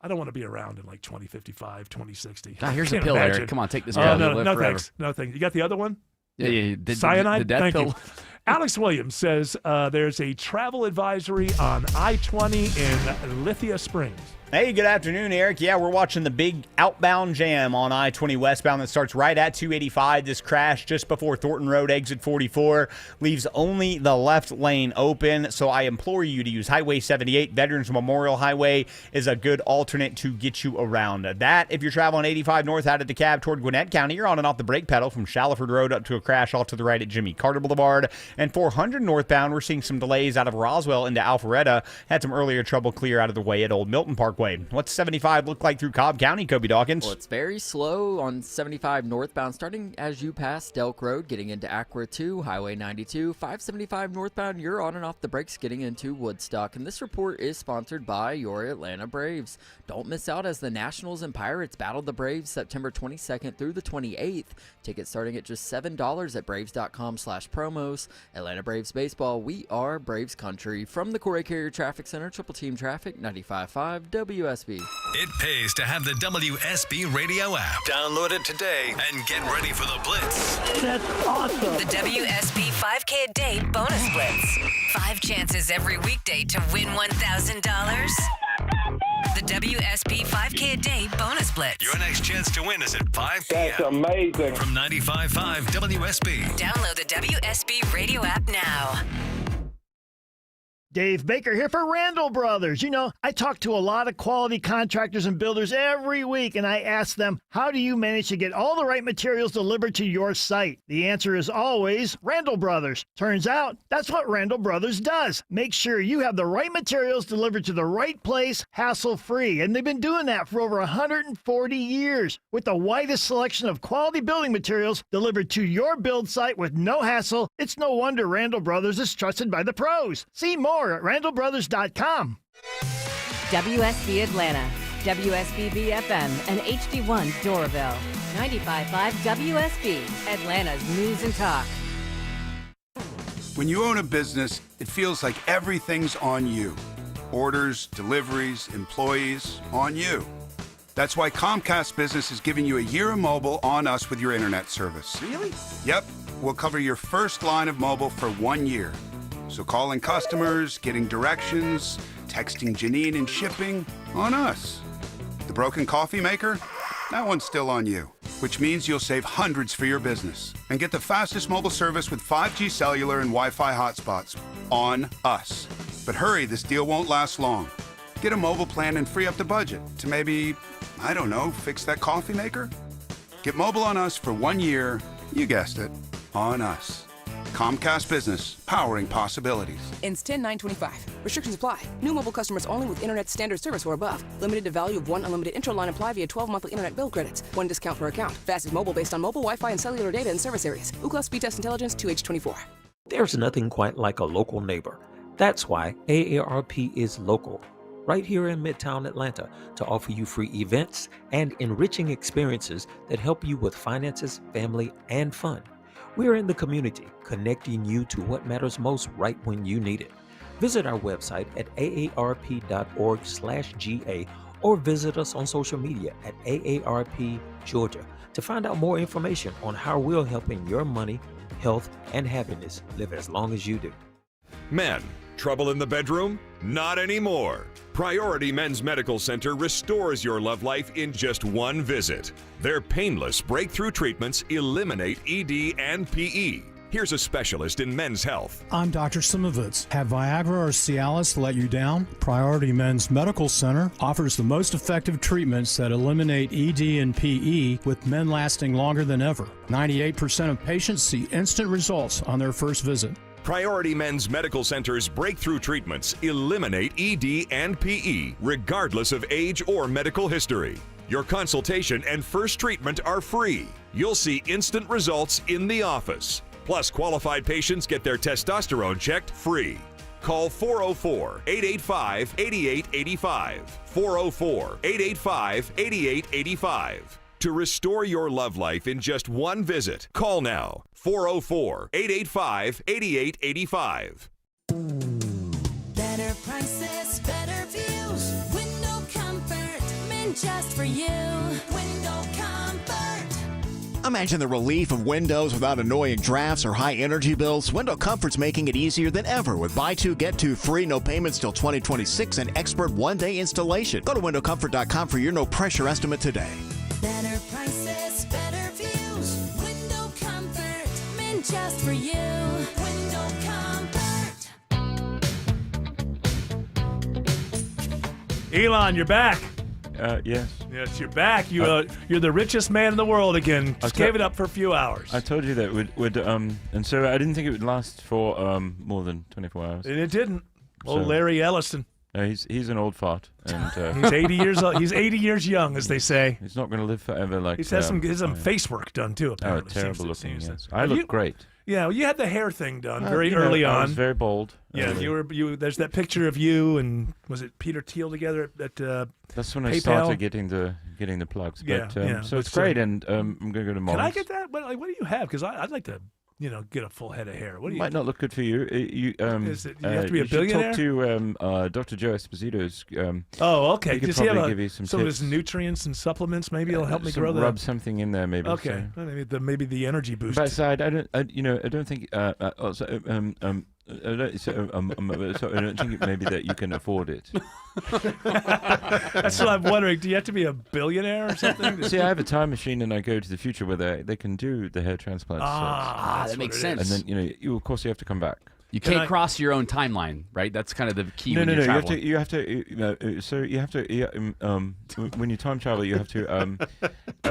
I don't want to be around in like 2055, 2060. Ah, here's a Can't pill, imagine. Eric. Come on, take this pill. You'll live no forever. thanks. No thanks. You got the other one? Yeah. Cyanide? The death Thank pill. you. Alex Williams says there's a travel advisory on I-20 in Lithia Springs. Hey, good afternoon, Eric. Yeah, we're watching the big outbound jam on I-20 westbound that starts right at 285. This crash just before Thornton Road, exit 44, leaves only the left lane open. So I implore you to use Highway 78. Veterans Memorial Highway is a good alternate to get you around that. If you're traveling 85 north out of DeKalb toward Gwinnett County, you're on and off the brake pedal from Shallowford Road up to a crash off to the right at Jimmy Carter Boulevard. And 400 northbound, we're seeing some delays out of Roswell into Alpharetta. Had some earlier trouble clear out of the way at Old Milton Parkway. What's 75 look like through Cobb County, Kobe Dawkins? Well, it's very slow on 75 northbound, starting as you pass Delk Road, getting into Aqua 2, Highway 92, 575 northbound, you're on and off the brakes getting into Woodstock. And this report is sponsored by your Atlanta Braves. Don't miss out as the Nationals and Pirates battle the Braves September 22nd through the 28th. Tickets starting at just $7 at braves.com/promos. Atlanta Braves baseball, we are Braves country. From the Corey Carrier Traffic Center, Triple Team Traffic, 95.5 WSB. It pays to have the WSB radio app. Download it today and get ready for the Blitz. That's awesome. The WSB 5K a day bonus blitz. 5 chances every weekday to win $1,000. The WSB 5K a day bonus blitz. Your next chance to win is at 5 p.m. That's amazing. From 95.5 WSB. Download the WSB radio app now. Dave Baker here for Randall Brothers. I talk to a lot of quality contractors and builders every week, and I ask them, how do you manage to get all the right materials delivered to your site? The answer is always Randall Brothers. Turns out, that's what Randall Brothers does. Make sure you have the right materials delivered to the right place, hassle-free. And they've been doing that for over 140 years. With the widest selection of quality building materials delivered to your build site with no hassle, it's no wonder Randall Brothers is trusted by the pros. See more at randallbrothers.com. WSB Atlanta, WSB BFM, and HD1 Doraville. 95.5 WSB, Atlanta's news and talk. When you own a business, it feels like everything's on you. Orders, deliveries, employees, on you. That's why Comcast Business is giving you a year of mobile on us with your internet service. Really? Yep. We'll cover your first line of mobile for 1 year. So calling customers, getting directions, texting Janine and shipping, on us. The broken coffee maker? That one's still on you, which means you'll save hundreds for your business and get the fastest mobile service with 5G cellular and Wi-Fi hotspots on us. But hurry, this deal won't last long. Get a mobile plan and free up the budget to maybe, I don't know, fix that coffee maker? Get mobile on us for 1 year, you guessed it, on us. Comcast Business, powering possibilities. Ends 10/9/25. Restrictions apply. New mobile customers only with internet standard service or above. Limited to value of one unlimited intro line apply via 12 monthly internet bill credits. One discount per account. Fastest mobile based on mobile, Wi-Fi, and cellular data in service areas. Ookla Speed Test Intelligence 2H24. There's nothing quite like a local neighbor. That's why AARP is local, right here in Midtown Atlanta, to offer you free events and enriching experiences that help you with finances, family, and fun. We're in the community, connecting you to what matters most right when you need it. Visit our website at aarp.org/GA or visit us on social media at AARP Georgia to find out more information on how we're helping your money, health, and happiness live as long as you do. Men, trouble in the bedroom? Not anymore. Priority Men's Medical Center restores your love life in just one visit. Their painless breakthrough treatments eliminate ED and PE. Here's a specialist in men's health. I'm Dr. Simovitz. Have Viagra or Cialis let you down? Priority Men's Medical Center offers the most effective treatments that eliminate ED and PE, with men lasting longer than ever. 98% of patients see instant results on their first visit. Priority Men's Medical Center's breakthrough treatments eliminate ED and PE, regardless of age or medical history. Your consultation and first treatment are free. You'll see instant results in the office. Plus, qualified patients get their testosterone checked free. Call 404-885-8885. 404-885-8885. To restore your love life in just one visit, call now. 404-885-8885. Better prices, better views. Window comfort, meant just for you. Window comfort. Imagine the relief of windows without annoying drafts or high energy bills. Window Comfort's making it easier than ever with buy two, get two free, no payments till 2026, and expert one-day installation. Go to windowcomfort.com for your no-pressure estimate today. Better prices, better views. Window comfort, meant just for you. Window comfort. Elon, you're back. Yes. Yes, you're back. You're the richest man in the world again. Just gave it up for a few hours. I told you that would and so I didn't think it would last for more than 24 hours. And it didn't. Old Larry Ellison. He's an old fart, and he's 80 years old. He's 80 years young, as they say. He's not going to live forever. Like he's had some face work done too. Apparently, terrible looking. Yes. I look great. Yeah, well, you had the hair thing done very early on. I was very bold. Yeah, you. There's that picture of you and was it Peter Thiel together at That's when PayPal? I started getting the plugs. But, so it's great, and I'm going to go to Mars. Can I get that? What do you have? Because I'd like to, get a full head of hair. What do you? Might not look good for you. You have to be a billionaire? Talk to Dr. Joe Esposito's. Oh, okay. He could Does he probably have give you some of tips. his nutrients and supplements? Maybe it'll help me grow that. Rub something in there, maybe. Okay, So. maybe the energy boost. Besides, I don't think. I don't think maybe that you can afford it. That's what I'm wondering. Do you have to be a billionaire or something? See, I have a time machine, and I go to the future where they can do the hair transplants. That makes sense. And then you of course you have to come back. You can't cross your own timeline, right? That's kind of the key. No, when no, you no. travel. You have to. When you time travel, you have to.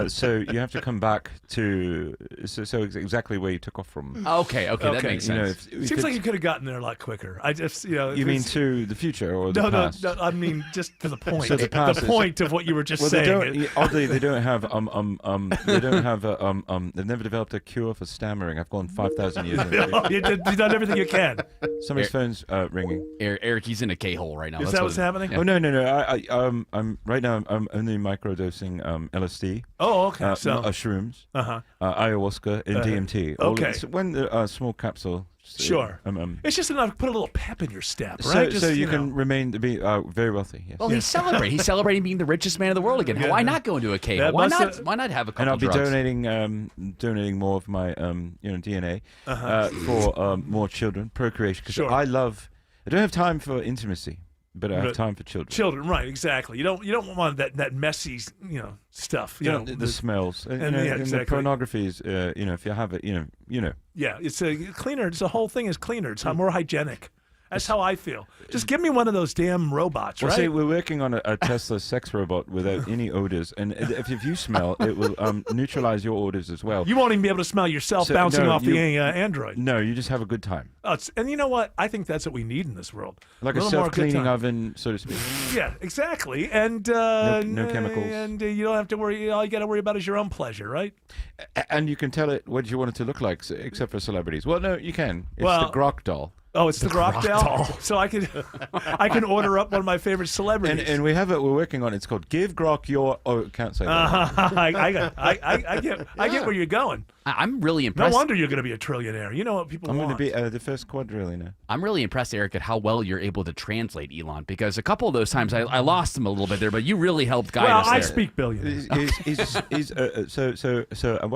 So you have to come back to. So exactly where you took off from. Okay, that makes sense. Seems like you could have gotten there a lot quicker. I just, You mean to the future or the past? No. I mean just to the point. So the past point of what you were just saying. Oddly, they don't have they've never developed a cure for stammering. I've gone 5,000 years. You've done everything you can. Somebody's phone's ringing. Eric, he's in a K-hole right now. Is that what's happening? Yeah. Oh no. I'm right now. I'm only microdosing LSD. Oh, okay. Shrooms. Ayahuasca and DMT. Okay. When the small capsule. Sure. It's just enough to put a little pep in your step, right? So you can remain to be very wealthy. Yes. Well, he's celebrating. He's celebrating being the richest man in the world again. Why not go into a cave? Why not have a couple And I'll be drugs? donating more of my DNA for more children, procreation. Because I don't have time for intimacy, but I have time for children. Children, right? Exactly. You don't want that messy, stuff. The smells and exactly. the pornography is, if you have it, Yeah, it's a cleaner. It's the whole thing is cleaner. It's more hygienic. That's how I feel. Just give me one of those damn robots, Well, right? see, we're working on a Tesla sex robot without any odors, and if you smell, it will neutralize your odors as well. You won't even be able to smell yourself bouncing off the Android. No, you just have a good time. And you know what? I think that's what we need in this world. Like a little more good self-cleaning time. oven, so to speak. Yeah, exactly. And No chemicals. And you don't have to worry. All you got to worry about is your own pleasure, right? And you can tell it what you want it to look like, except for celebrities. Well, no, you can. It's Well- the Grok doll. Oh, it's the Grok doll. So I can order up one of my favorite celebrities. And we have it. We're working on it. It's called "Give Grok Your." Oh, can't say that. I get where you're going. I'm really impressed. No wonder you're going to be a trillionaire. You know what people I'm want. going to be the first quadrillionaire. I'm really impressed, Eric, at how well you're able to translate Elon, because a couple of those times I lost him a little bit there, but you really helped guide us there. I speak billionaires.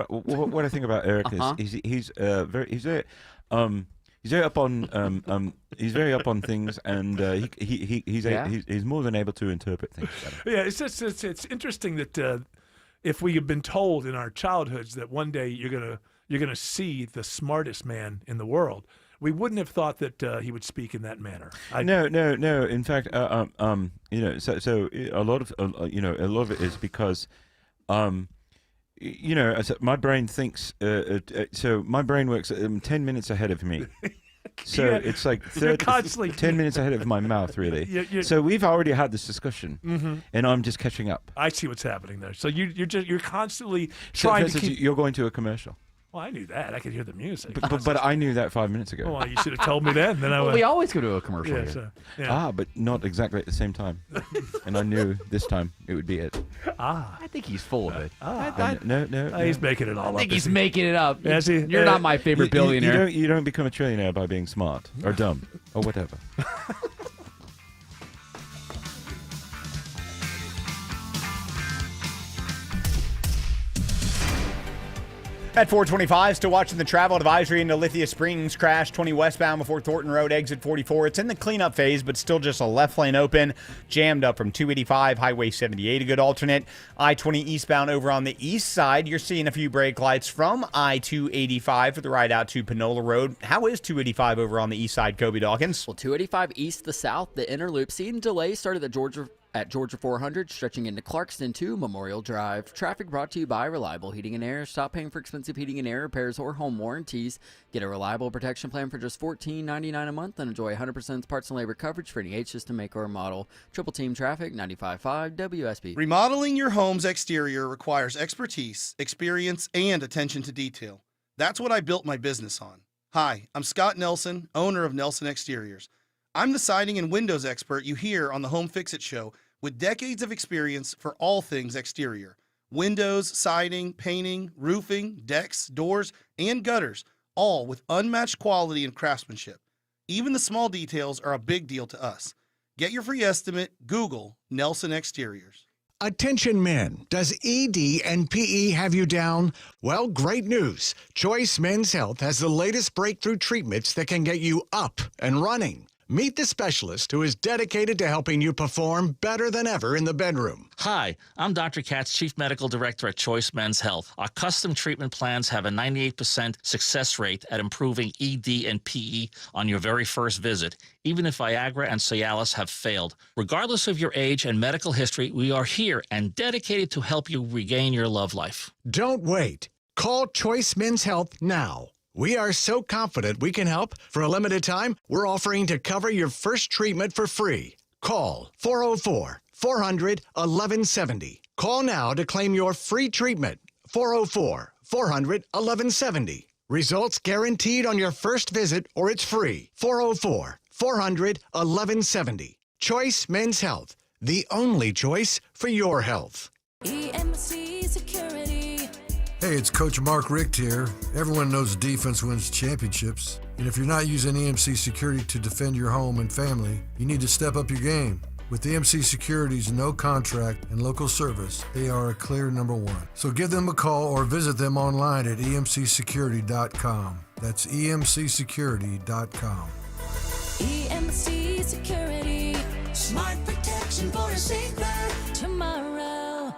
What I think about Eric is he's very up on he's very up on things, and he's more than able to interpret things better. Yeah, it's interesting that if we had been told in our childhoods that one day you're gonna see the smartest man in the world, we wouldn't have thought that he would speak in that manner. No. In fact, so a lot of it is because, my brain thinks. So my brain works 10 minutes ahead of me. So Yeah, it's like you're constantly 10 minutes ahead of my mouth, really. You're- So we've already had this discussion, and I'm just catching up. I see what's happening there. So you're constantly So trying for to instance, keep. you're going to a commercial. Well, I knew that. I could hear the music. But I knew that 5 minutes ago. Well, you should have told me then. Then I would. We always go to a commercial Yeah, here. so, yeah. But not exactly at the same time. And I knew this time it would be it. I think he's full of it. No. He's making it all up. I think he's isn't he? making it up. Yes, he- You're not my favorite billionaire. You don't become a trillionaire by being smart or dumb or whatever. At 425, still watching the travel advisory into Lithia Springs. Crash 20 westbound before Thornton Road, exit 44. It's in the cleanup phase, but still just a left lane open. Jammed up from 285, Highway 78, a good alternate. I-20 eastbound over on the east side. You're seeing a few brake lights from I-285 for the ride out to Panola Road. How is 285 over on the east side, Kobe Dawkins? Well, 285 east to south, the inner loop. Seeing delays started at Georgia 400, stretching into Clarkston to Memorial Drive. Traffic brought to you by Reliable Heating and Air. Stop paying for expensive heating and air repairs or home warranties. Get a reliable protection plan for just $14.99 a month and enjoy 100% parts and labor coverage for any system, make, or model. Triple Team Traffic, 95.5 WSB. Remodeling your home's exterior requires expertise, experience, and attention to detail. That's what I built my business on. Hi, I'm Scott Nelson, owner of Nelson Exteriors. I'm the siding and windows expert you hear on the Home Fix-It Show, with decades of experience for all things exterior. Windows, siding, painting, roofing, decks, doors, and gutters, all with unmatched quality and craftsmanship. Even the small details are a big deal to us. Get your free estimate, Google Nelson Exteriors. Attention men, does ED and PE have you down? Well, great news. Choice Men's Health has the latest breakthrough treatments that can get you up and running. Meet the specialist who is dedicated to helping you perform better than ever in the bedroom. Hi, I'm Dr. Katz, Chief Medical Director at Choice Men's Health. Our custom treatment plans have a 98% success rate at improving ED and PE on your very first visit, even if Viagra and Cialis have failed. Regardless of your age and medical history, we are here and dedicated to help you regain your love life. Don't wait. Call Choice Men's Health now. We are so confident we can help. For a limited time, we're offering to cover your first treatment for free. Call 404-400-1170. Call now to claim your free treatment. 404-400-1170. Results guaranteed on your first visit or it's free. 404-400-1170. Choice Men's Health, the only choice for your health. EMC Security. Hey, it's Coach Mark Richt here. Everyone knows defense wins championships. And if you're not using EMC Security to defend your home and family, you need to step up your game. With EMC Security's no contract and local service, they are a clear number one. So give them a call or visit them online at emcsecurity.com. That's emcsecurity.com. EMC Security. Smart protection for a safer tomorrow.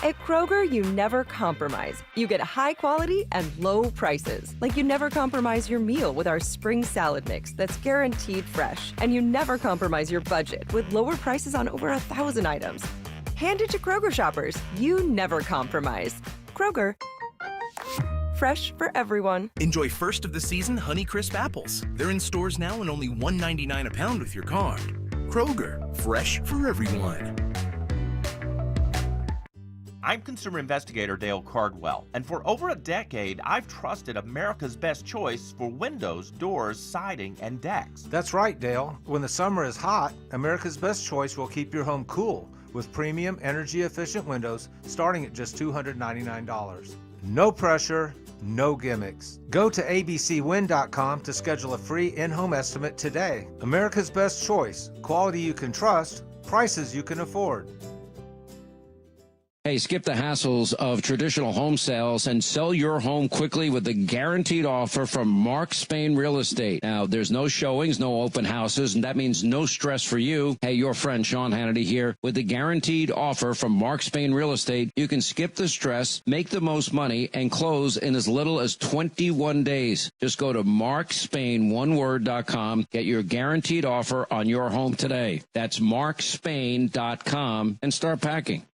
At Kroger, you never compromise. You get high quality and low prices. Like you never compromise your meal with our spring salad mix that's guaranteed fresh. And you never compromise your budget with lower prices on over 1,000 items. Hand it to Kroger shoppers. You never compromise. Kroger. Fresh for everyone. Enjoy first of the season Honeycrisp apples. They're in stores now and only $1.99 a pound with your card. Kroger, fresh for everyone. I'm consumer investigator Dale Cardwell, and for over a decade, I've trusted America's best choice for windows, doors, siding, and decks. That's right, Dale. When the summer is hot, America's best choice will keep your home cool with premium energy-efficient windows starting at just $299. No pressure, no gimmicks. Go to abcwind.com to schedule a free in-home estimate today. America's best choice. Quality you can trust, prices you can afford. Hey, skip the hassles of traditional home sales and sell your home quickly with the guaranteed offer from Mark Spain Real Estate. Now, there's no showings, no open houses, and that means no stress for you. Hey, your friend Sean Hannity here. With the guaranteed offer from Mark Spain Real Estate, you can skip the stress, make the most money, and close in as little as 21 days. Just go to markspain.com, get your guaranteed offer on your home today. That's markspain.com and start packing.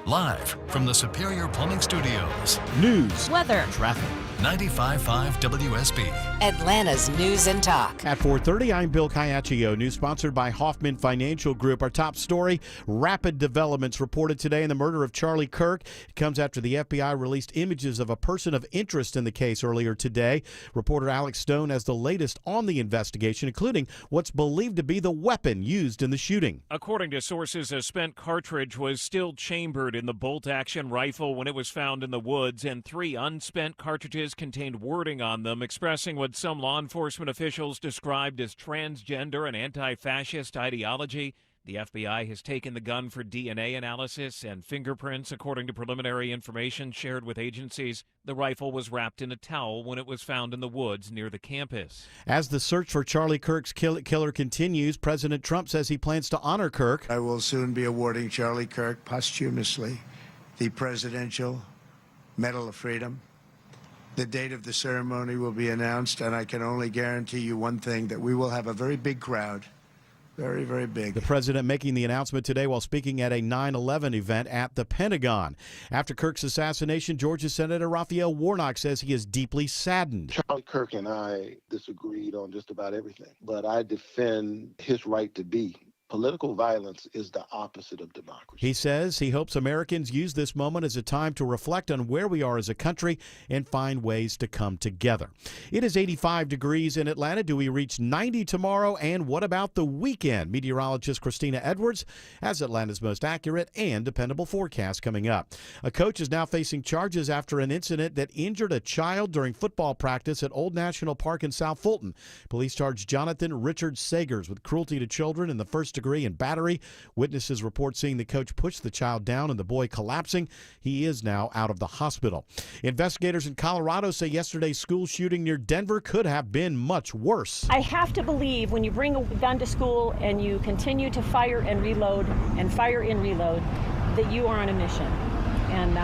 Live from the Superior Plumbing Studios. News, weather, traffic. 95.5 WSB. Atlanta's News and Talk. At 4:30, I'm Bill Caiaccio. News sponsored by Hoffman Financial Group. Our top story, rapid developments reported today in the murder of Charlie Kirk. It comes after the FBI released images of a person of interest in the case earlier today. Reporter Alex Stone has the latest on the investigation, including what's believed to be the weapon used in the shooting. According to sources, a spent cartridge was still chambered in the bolt-action rifle when it was found in the woods, and 3 unspent cartridges contained wording on them expressing what some law enforcement officials described as transgender and anti-fascist ideology. The FBI has taken the gun for DNA analysis and fingerprints. According to preliminary information shared with agencies, the rifle was wrapped in a towel when it was found in the woods near the campus. As the search for Charlie Kirk's killer continues, President Trump says he plans to honor Kirk. I will soon be awarding Charlie Kirk posthumously the Presidential Medal of Freedom. The date of the ceremony will be announced, and I can only guarantee you one thing, that we will have a very big crowd. Very, very big. The president making the announcement today while speaking at a 9/11 event at the Pentagon. After Kirk's assassination, Georgia Senator Raphael Warnock says he is deeply saddened. Charlie Kirk and I disagreed on just about everything, but I defend his right to be. Political violence is the opposite of democracy. He says he hopes Americans use this moment as a time to reflect on where we are as a country and find ways to come together. It is 85 degrees in Atlanta. Do we reach 90 tomorrow? And what about the weekend? Meteorologist Christina Edwards has Atlanta's most accurate and dependable forecast coming up. A coach is now facing charges after an incident that injured a child during football practice at Old National Park in South Fulton. Police charged Jonathan Richard Sagers with cruelty to children in the first degree and battery. Witnesses report seeing the coach push the child down and the boy collapsing. He is now out of the hospital. Investigators in Colorado say yesterday's school shooting near Denver could have been much worse. I have to believe when you bring a gun to school and you continue to fire and reload that you are on a mission. And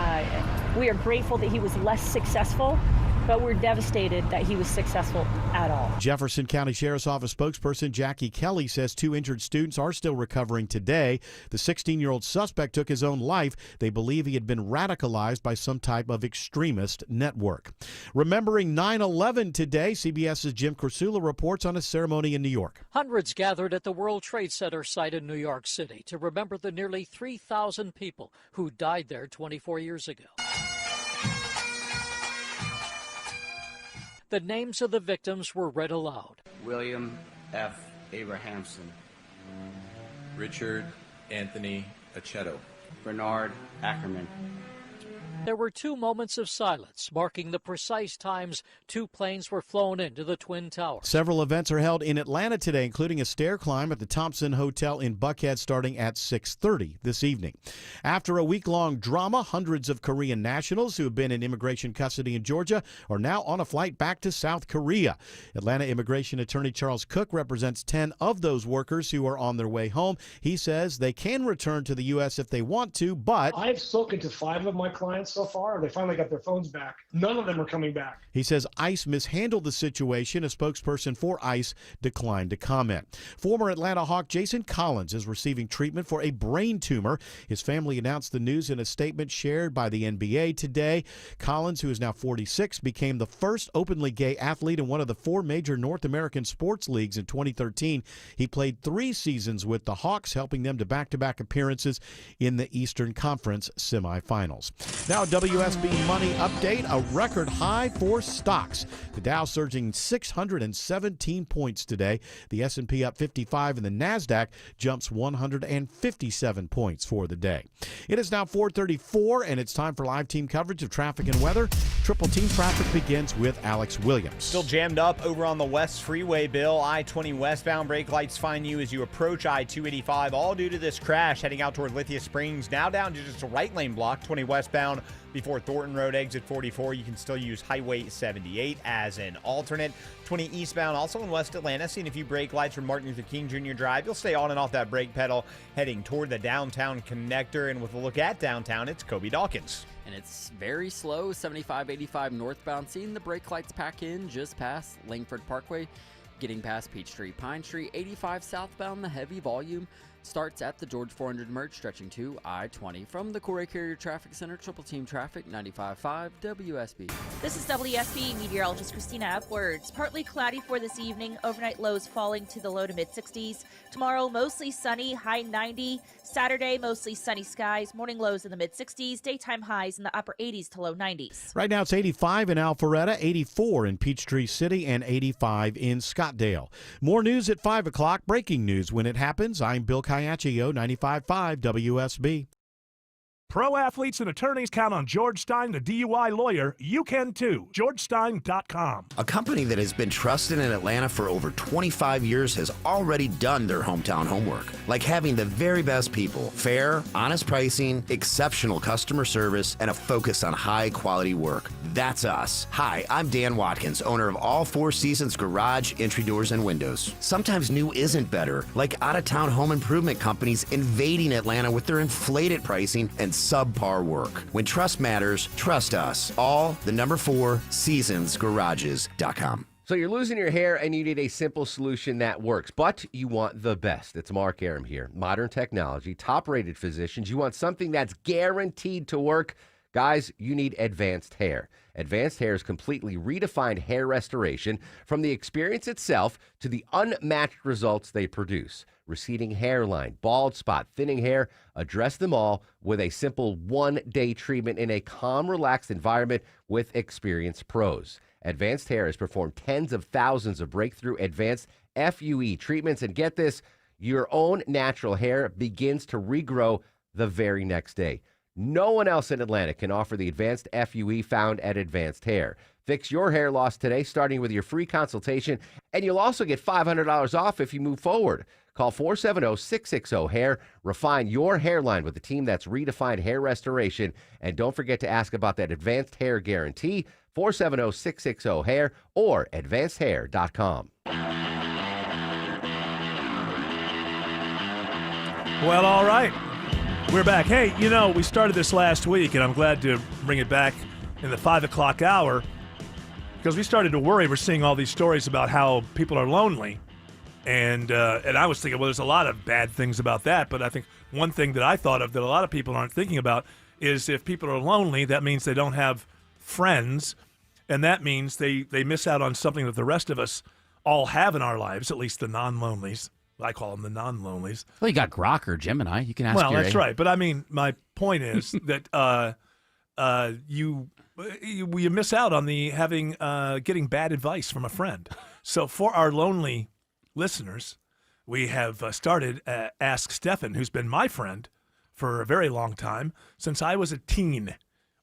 we are grateful that he was less successful, but we're devastated that he was successful at all. Jefferson County Sheriff's Office spokesperson Jackie Kelly says 2 injured students are still recovering today. The 16-year-old suspect took his own life. They believe he had been radicalized by some type of extremist network. Remembering 9/11 today, CBS's Jim Kursula reports on a ceremony in New York. Hundreds gathered at the World Trade Center site in New York City to remember the nearly 3,000 people who died there 24 years ago. The names of the victims were read aloud. William F. Abrahamson, Richard Anthony Aceto, Bernard Ackerman, There were 2 moments of silence, marking the precise times 2 planes were flown into the Twin Towers. Several events are held in Atlanta today, including a stair climb at the Thompson Hotel in Buckhead starting at 6:30 this evening. After a week-long drama, hundreds of Korean nationals who have been in immigration custody in Georgia are now on a flight back to South Korea. Atlanta Immigration Attorney Charles Cook represents 10 of those workers who are on their way home. He says they can return to the U.S. if they want to, but I've spoken to 5 of my clients so far. They finally got their phones back. None of them are coming back. he says ICE mishandled the situation. A spokesperson for ICE declined to comment. Former Atlanta Hawk Jason Collins is receiving treatment for a brain tumor. His family announced the news in a statement shared by the NBA today. Collins, who is now 46, became the first openly gay athlete in one of the 4 major North American sports leagues in 2013. He played 3 seasons with the Hawks, helping them to back-to-back appearances in the Eastern Conference semifinals. Now, WSB Money Update, a record high for stocks. The Dow surging 617 points today. The S&P up 55 and the NASDAQ jumps 157 points for the day. It is now 4:34 and it's time for live team coverage of traffic and weather. Triple Team traffic begins with Alex Williams. Still jammed up over on the West Freeway, Bill. I-20 westbound brake lights find you as you approach I-285, all due to this crash heading out toward Lithia Springs. Now down to just a right lane block, 20 westbound before Thornton Road, exit 44. You can still use Highway 78 as an alternate. 20 eastbound, also in West Atlanta, seeing a few brake lights from Martin Luther King Jr. Drive. You'll stay on and off that brake pedal heading toward the downtown connector. And with a look at downtown, it's Kobe Dawkins. And it's very slow, 75-85 northbound, seeing the brake lights pack in just past Langford Parkway, getting past Peachtree, Pine Street. 85 southbound, the heavy volume starts at the George 400 merge, stretching to I-20. From the Corey Carrier Traffic Center, Triple Team Traffic, 95.5 WSB. This is WSB meteorologist Christina Upwards. Partly cloudy for this evening, overnight lows falling to the low to mid-60s. Tomorrow, mostly sunny, high 90. Saturday, mostly sunny skies, morning lows in the mid-60s, daytime highs in the upper 80s to low 90s. Right now it's 85 in Alpharetta, 84 in Peachtree City, and 85 in Scottdale. More news at 5 o'clock. Breaking news when it happens. I'm Bill Caiaccio, 95.5 WSB. Pro athletes and attorneys count on George Stein, the DUI lawyer. You can too. GeorgeStein.com. A company that has been trusted in Atlanta for over 25 years has already done their hometown homework, like having the very best people, fair, honest pricing, exceptional customer service, and a focus on high-quality work. That's us. Hi, I'm Dan Watkins, owner of All Four Seasons Garage, Entry Doors, and Windows. Sometimes new isn't better, like out-of-town home improvement companies invading Atlanta with their inflated pricing and subpar work. When trust matters, trust us. All the number 4 seasonsgarages.com. So you're losing your hair and you need a simple solution that works, but you want the best. It's Mark Aram here. Modern technology, top-rated physicians. You want something that's guaranteed to work. Guys, you need Advanced Hair. Advanced Hair's completely redefined hair restoration, from the experience itself to the unmatched results they produce. Receding hairline, bald spot, thinning hair, address them all with a simple one-day treatment in a calm, relaxed environment with experienced pros. Advanced Hair has performed tens of thousands of breakthrough advanced FUE treatments, and get this, your own natural hair begins to regrow the very next day. No one else in Atlanta can offer the advanced FUE found at Advanced Hair. Fix your hair loss today, starting with your free consultation, and you'll also get $500 off if you move forward. Call 470-660-HAIR. Refine your hairline with a team that's redefined hair restoration. And don't forget to ask about that Advanced Hair Guarantee, 470-660-HAIR or advancedhair.com. Well, all right. We're back. Hey, you know, we started this last week, and I'm glad to bring it back in the 5 o'clock hour because we started to worry. We're seeing all these stories about how people are lonely. And I was thinking, well, there's a lot of bad things about that. But I think one thing that I thought of that a lot of people aren't thinking about is if people are lonely, that means they don't have friends. And that means they miss out on something that the rest of us all have in our lives, at least the non-lonelies. I call them the non-lonelies. Well, you got Grok or Gemini. You can ask Well, your that's right. But I mean, my point is that you miss out on getting bad advice from a friend. So for our lonely listeners, we have started Ask Stefan, who's been my friend for a very long time, since I was a teen.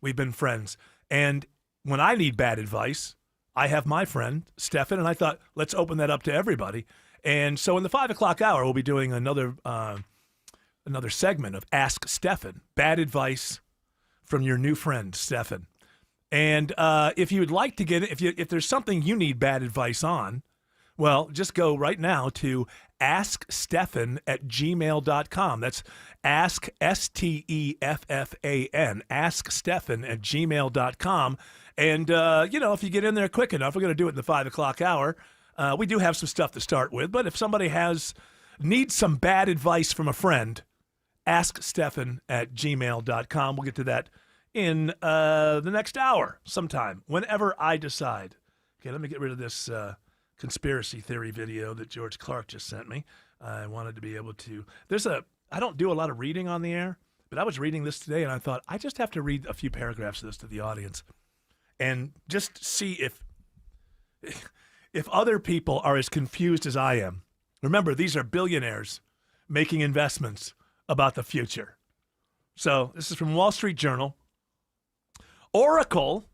We've been friends. And when I need bad advice, I have my friend, Stefan, and I thought, let's open that up to everybody. And so in the 5 o'clock hour, we'll be doing another segment of Ask Stefan, bad advice from your new friend, Stefan. And if you would like to get it, if there's something you need bad advice on, well, just go right now to askstefan@gmail.com. That's ask, STEFFAN, askstefan@gmail.com. And, if you get in there quick enough, we're going to do it in the 5 o'clock hour. We do have some stuff to start with, but if somebody needs some bad advice from a friend, askstefan@gmail.com. We'll get to that in the next hour sometime, whenever I decide. Okay, let me get rid of this conspiracy theory video that George Clark just sent me. I wanted to be able to. I don't do a lot of reading on the air, but I was reading this today, and I thought, I just have to read a few paragraphs of this to the audience and just see if other people are as confused as I am. Remember, these are billionaires making investments about the future. So this is from Wall Street Journal. Oracle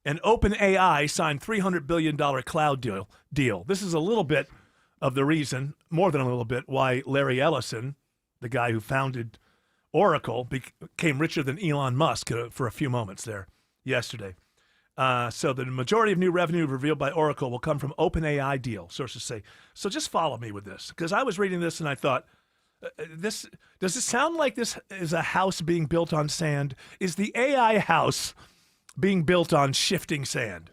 and OpenAI signed $300 billion cloud deal. This is a little bit of the reason, more than a little bit, why Larry Ellison, the guy who founded Oracle, became richer than Elon Musk for a few moments there yesterday. So the majority of new revenue revealed by Oracle will come from OpenAI deal, sources say. So just follow me with this, because I was reading this and I thought, does it sound like this is a house being built on sand? Is the AI house being built on shifting sand?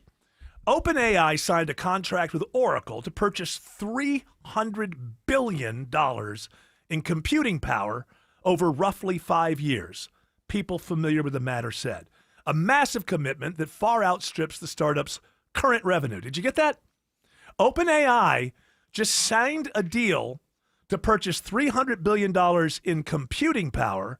OpenAI signed a contract with Oracle to purchase $300 billion in computing power over roughly 5 years, people familiar with the matter said. A massive commitment that far outstrips the startup's current revenue. Did you get that? OpenAI just signed a deal to purchase $300 billion in computing power,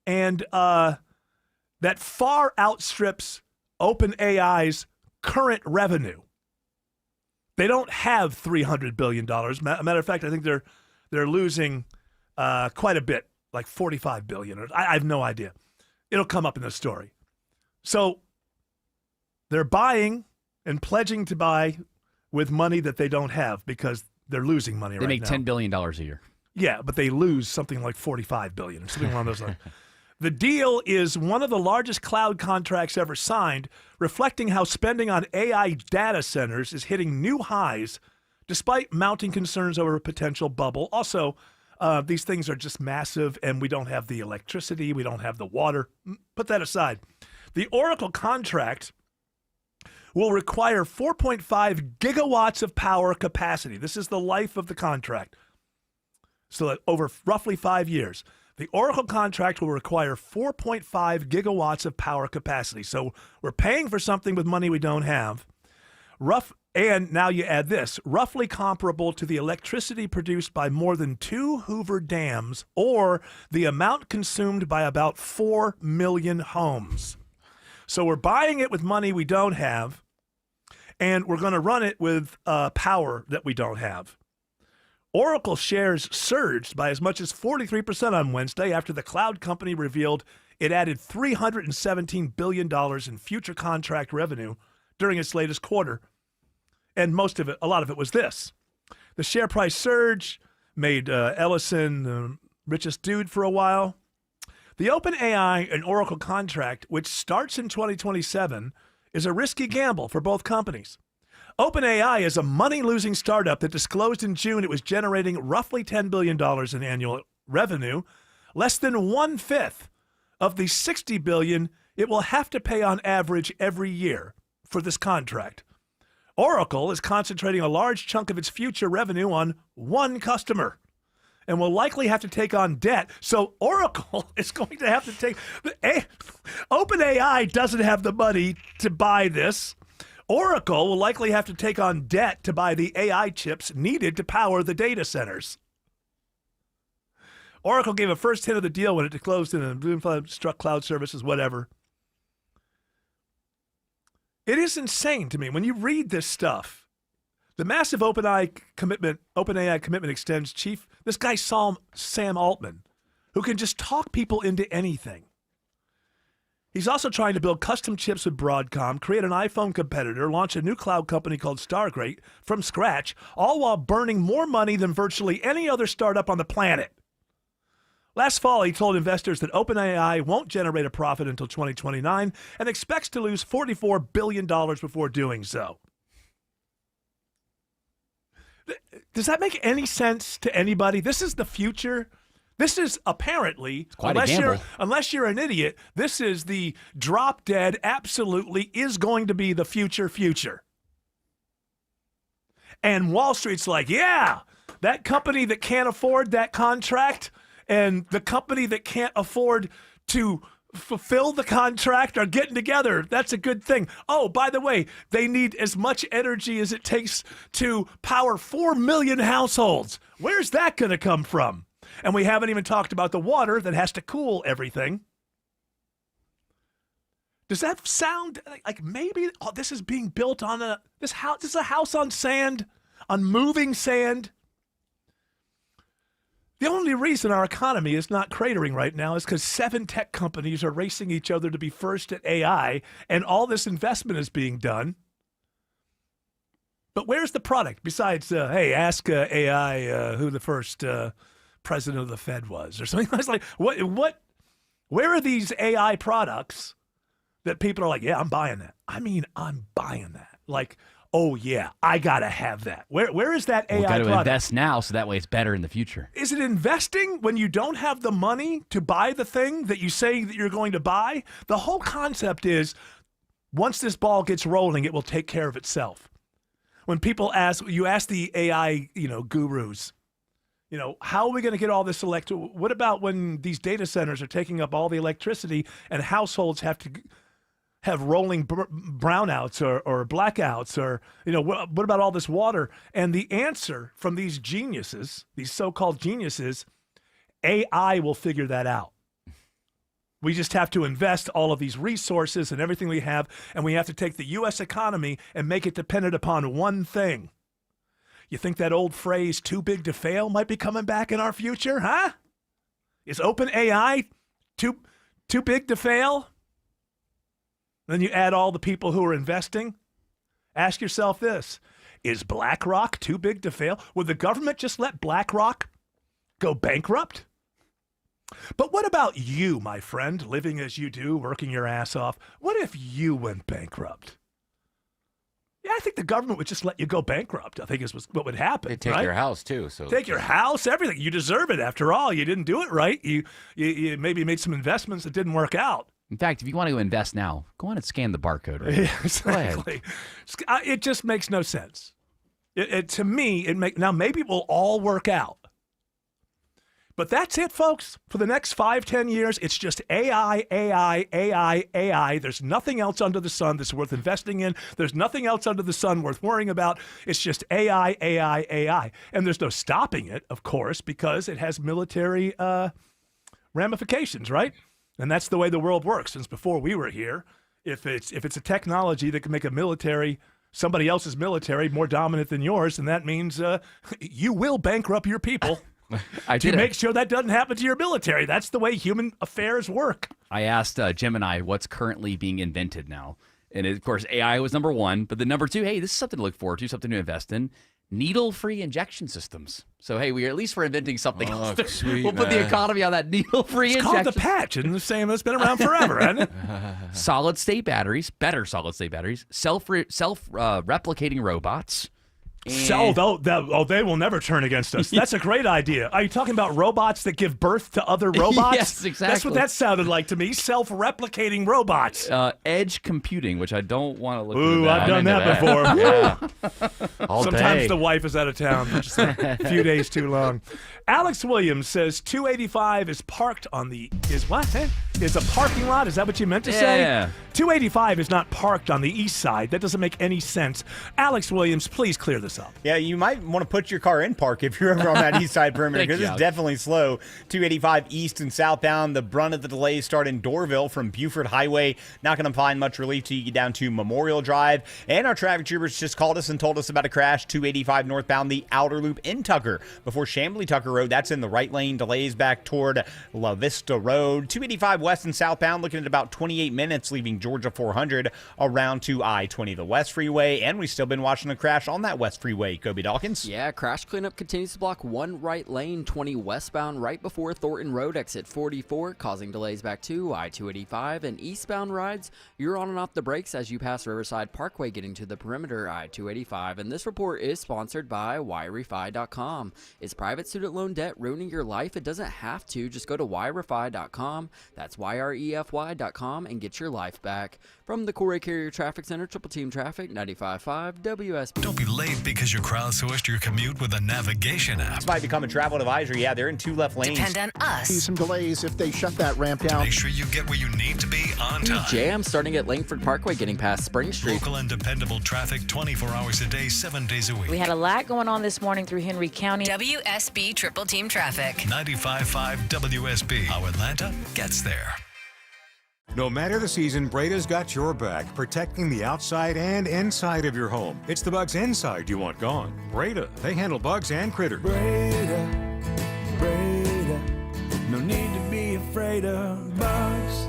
and that far outstrips OpenAI's current revenue. They don't have $300 billion. Matter of fact, I think they're losing quite a bit, like $45 billion. I have no idea. It'll come up in the story. So they're buying and pledging to buy with money that they don't have because they're losing money right now. They make $10 billion a year. Yeah, but they lose something like $45 billion or something along those lines. The deal is one of the largest cloud contracts ever signed, reflecting how spending on AI data centers is hitting new highs despite mounting concerns over a potential bubble. Also, these things are just massive, and we don't have the electricity. We don't have the water. Put that aside. The Oracle contract will require 4.5 gigawatts of power capacity. This is the life of the contract. So over roughly 5 years, the Oracle contract will require 4.5 gigawatts of power capacity. So we're paying for something with money we don't have. And now you add this, roughly comparable to the electricity produced by more than 2 Hoover dams, or the amount consumed by about 4 million homes. So we're buying it with money we don't have, and we're going to run it with power that we don't have. Oracle shares surged by as much as 43% on Wednesday after the cloud company revealed it added $317 billion in future contract revenue during its latest quarter. And a lot of it was this. The share price surge made Ellison the richest dude for a while. The OpenAI and Oracle contract, which starts in 2027, is a risky gamble for both companies. OpenAI is a money-losing startup that disclosed in June it was generating roughly $10 billion in annual revenue, less than 1/5 of the $60 billion it will have to pay on average every year for this contract. Oracle is concentrating a large chunk of its future revenue on one customer and will likely have to take on debt. So Oracle is going to have to take... OpenAI doesn't have the money to buy this. Oracle will likely have to take on debt to buy the AI chips needed to power the data centers. Oracle gave a first hint of the deal when it closed in a Bloomstruck Cloud Services, whatever. It is insane to me when you read this stuff. The massive OpenAI commitment extends this guy Sam Altman, who can just talk people into anything. He's also trying to build custom chips with Broadcom, create an iPhone competitor, launch a new cloud company called Stargate from scratch, all while burning more money than virtually any other startup on the planet. Last fall, he told investors that OpenAI won't generate a profit until 2029 and expects to lose $44 billion before doing so. Does that make any sense to anybody? This is the future. This is apparently, unless you're an idiot, this is the drop dead, absolutely is going to be the future. And Wall Street's like, yeah, that company that can't afford that contract and the company that can't afford to fulfill the contract are getting together. That's a good thing. Oh, by the way, they need as much energy as it takes to power 4 million households. Where's that going to come from? And we haven't even talked about the water that has to cool everything. Does that sound like maybe this is being built on this house? This is a house on sand, on moving sand. The only reason our economy is not cratering right now is because 7 tech companies are racing each other to be first at AI, and all this investment is being done. But where's the product besides, hey, ask AI who the first president of the Fed was or something? It's like, where are these AI products that people are like, yeah, I'm buying that. I mean, I'm buying that. Like, oh yeah, I gotta have that. Where is that AI product? We've got to invest now so that way it's better in the future. Is it investing when you don't have the money to buy the thing that you say that you're going to buy? The whole concept is once this ball gets rolling, it will take care of itself. When people ask the AI, gurus, how are we going to get all this what about when these data centers are taking up all the electricity and households have to have rolling brownouts or blackouts or, what about all this water? And the answer from these geniuses, these so-called geniuses, AI will figure that out. We just have to invest all of these resources and everything we have, and we have to take the U.S. economy and make it dependent upon one thing. You think that old phrase, too big to fail, might be coming back in our future, huh? Is OpenAI too big to fail? Then you add all the people who are investing. Ask yourself this, is BlackRock too big to fail? Would the government just let BlackRock go bankrupt? But what about you, my friend, living as you do, working your ass off? What if you went bankrupt? Yeah, I think the government would just let you go bankrupt. I think is what would happen. They take your house, too. So take your house, everything. You deserve it. After all, you didn't do it right. You maybe made some investments that didn't work out. In fact, if you want to invest now, go on and scan the barcode. Right? Yeah, exactly. It just makes no sense. To me, now maybe it will all work out. But that's it, folks. For the next 5-10 years, it's just AI, AI, AI, AI. There's nothing else under the sun that's worth investing in. There's nothing else under the sun worth worrying about. It's just AI, AI, AI. And there's no stopping it, of course, because it has military ramifications, right? And that's the way the world works. Since before we were here, if it's a technology that can make somebody else's military more dominant than yours, then that means you will bankrupt your people. To make sure that doesn't happen to your military. That's the way human affairs work. I asked Gemini what's currently being invented now. And of course, AI was number 1. But the number 2, hey, this is something to look forward to, something to invest in. Needle-free injection systems. So, hey, we're inventing something else. Sweet, we'll put the economy on that needle-free injection. It's called the patch. It's the same. It's been around forever, hasn't it? Solid-state batteries, better solid-state batteries, self-replicating robots. They will never turn against us. That's a great idea. Are you talking about robots that give birth to other robots? Yes, exactly. That's what that sounded like to me. Self-replicating robots. Edge computing, which I don't want to look into. Ooh, I've done that before. Yeah. Sometimes the wife is out of town for just a few days too long. Alex Williams says 285 is parked on the... Is what? It's a parking lot? Is that what you meant to say? Yeah. 285 is not parked on the east side. That doesn't make any sense. Alex Williams, please clear this up. Yeah, you might want to put your car in park if you're ever on that east side perimeter because it's definitely slow. 285 east and southbound. The brunt of the delays start in Dorville from Buford Highway. Not going to find much relief till you get down to Memorial Drive. And our traffic troopers just called us and told us about a crash. 285 northbound, the outer loop in Tucker before Chamblee Tucker Road. That's in the right lane. Delays back toward La Vista Road. 285 west and southbound looking at about 28 minutes, leaving Georgia 400 around to I-20, the West Freeway. And we've still been watching a crash on that West Freeway. Kobe Dawkins. Yeah, crash cleanup continues to block one right lane, 20 westbound right before Thornton Road, exit 44, causing delays back to I-285. And eastbound rides, you're on and off the brakes as you pass Riverside Parkway, getting to the perimeter I-285. And this report is sponsored by YRefi.com. Is private student loan debt ruining your life? It doesn't have to. Just go to YRefi.com. That's YREFY.com and get your life back. From the Corey Carrier Traffic Center, Triple Team Traffic, 95.5 WSB. Don't be late because you crowdsourced your commute with a navigation app. This might become a travel advisory. Yeah, they're in 2 left lanes. Depend on us. See some delays if they shut that ramp down. Make sure you get where you need to be on time. Jam starting at Langford Parkway, getting past Spring Street. Local and dependable traffic 24 hours a day, 7 days a week. We had a lot going on this morning through Henry County. WSB Triple Team Traffic. 95.5 WSB. How Atlanta gets there. No matter the season, Breda's got your back, protecting the outside and inside of your home. It's the bugs inside you want gone. Breda, they handle bugs and critters. Breda, no need to be afraid of bugs.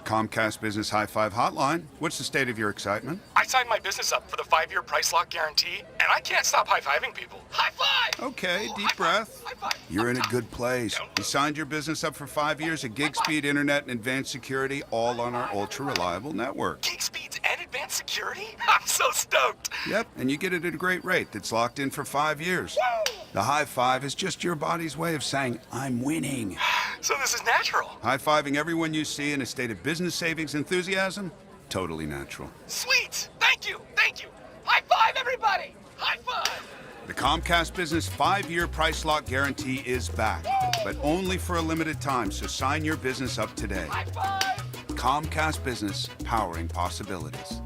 Comcast Business High Five Hotline. What's the state of your excitement? I signed my business up for the 5-year price lock guarantee, and I can't stop high-fiving people. High five! Okay, deep breath. You're in a good place. You signed your business up for 5 years of gig speed internet and advanced security, all on our ultra-reliable network. Gig speeds and advanced security? I'm so stoked! Yep, and you get it at a great rate that's locked in for 5 years. Woo! The high five is just your body's way of saying, I'm winning. So this is natural. High-fiving everyone you see in a state of business savings enthusiasm? Totally natural. Sweet! Thank you! Thank you! High five, everybody! High five! The Comcast Business 5-year price lock guarantee is back, but only for a limited time, so sign your business up today. High five! Comcast Business, powering possibilities.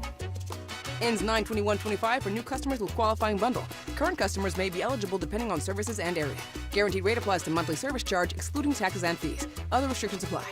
Ends 9/21/25 for new customers with qualifying bundle. Current customers may be eligible depending on services and area. Guaranteed rate applies to monthly service charge, excluding taxes and fees. Other restrictions apply.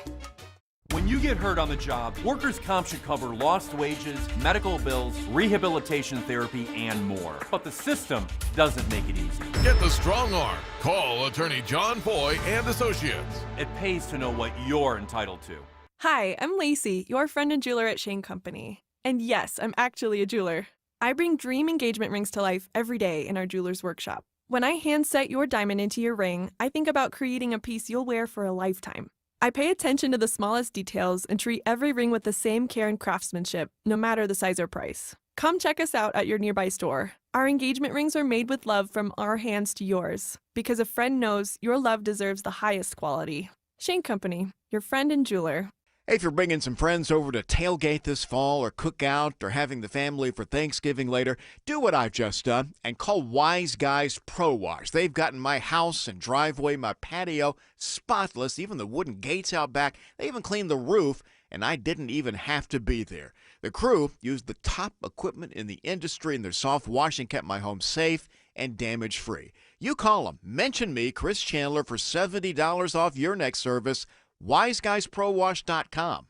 When you get hurt on the job, workers' comp should cover lost wages, medical bills, rehabilitation therapy, and more. But the system doesn't make it easy. Get the strong arm. Call attorney John Foy and Associates. It pays to know what you're entitled to. Hi, I'm Lacey, your friend and jeweler at Shane Company. And yes, I'm actually a jeweler. I bring dream engagement rings to life every day in our jeweler's workshop. When I hand set your diamond into your ring, I think about creating a piece you'll wear for a lifetime. I pay attention to the smallest details and treat every ring with the same care and craftsmanship, no matter the size or price. Come check us out at your nearby store. Our engagement rings are made with love from our hands to yours, because a friend knows your love deserves the highest quality. Shane Company, your friend and jeweler. Hey, if you're bringing some friends over to tailgate this fall or cook out or having the family for Thanksgiving later, do what I've just done and call Wise Guys Pro Wash. They've gotten my house and driveway, my patio, spotless, even the wooden gates out back. They even cleaned the roof, and I didn't even have to be there. The crew used the top equipment in the industry, and their soft washing kept my home safe and damage-free. You call them. Mention me, Chris Chandler, for $70 off your next service. WiseGuysProWash.com.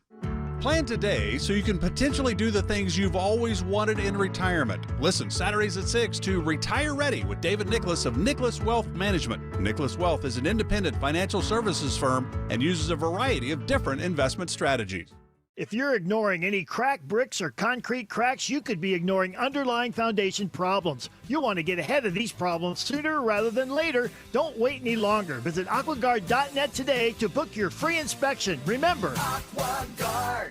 Plan today so you can potentially do the things you've always wanted in retirement. Listen Saturdays at 6 to Retire Ready with David Nicholas of Nicholas Wealth Management. Nicholas Wealth is an independent financial services firm and uses a variety of different investment strategies. If you're ignoring any cracked bricks or concrete cracks, you could be ignoring underlying foundation problems. You'll want to get ahead of these problems sooner rather than later. Don't wait any longer. Visit AquaGuard.net today to book your free inspection. Remember, AquaGuard.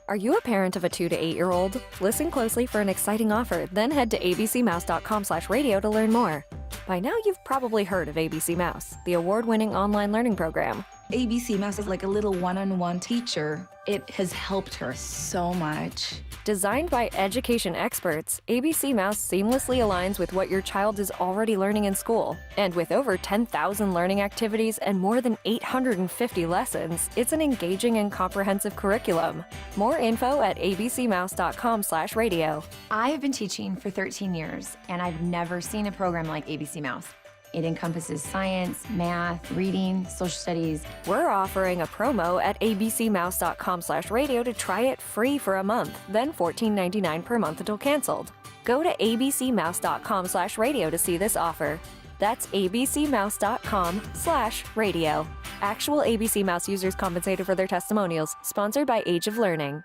Are you a parent of a 2 to 8-year-old? Listen closely for an exciting offer, then head to abcmouse.com/radio to learn more. By now, you've probably heard of ABC Mouse, the award-winning online learning program. ABC Mouse is like a little one-on-one teacher. It has helped her so much. Designed by education experts, ABC Mouse seamlessly aligns with what your child is already learning in school. And with over 10,000 learning activities and more than 850 lessons, it's an engaging and comprehensive curriculum. More info at abcmouse.com/radio. I have been teaching for 13 years, and I've never seen a program like ABC Mouse. It encompasses science, math, reading, social studies. We're offering a promo at abcmouse.com/radio to try it free for a month, then $14.99 per month until canceled. Go to abcmouse.com/radio to see this offer. That's abcmouse.com/radio. Actual ABC Mouse users compensated for their testimonials. Sponsored by Age of Learning.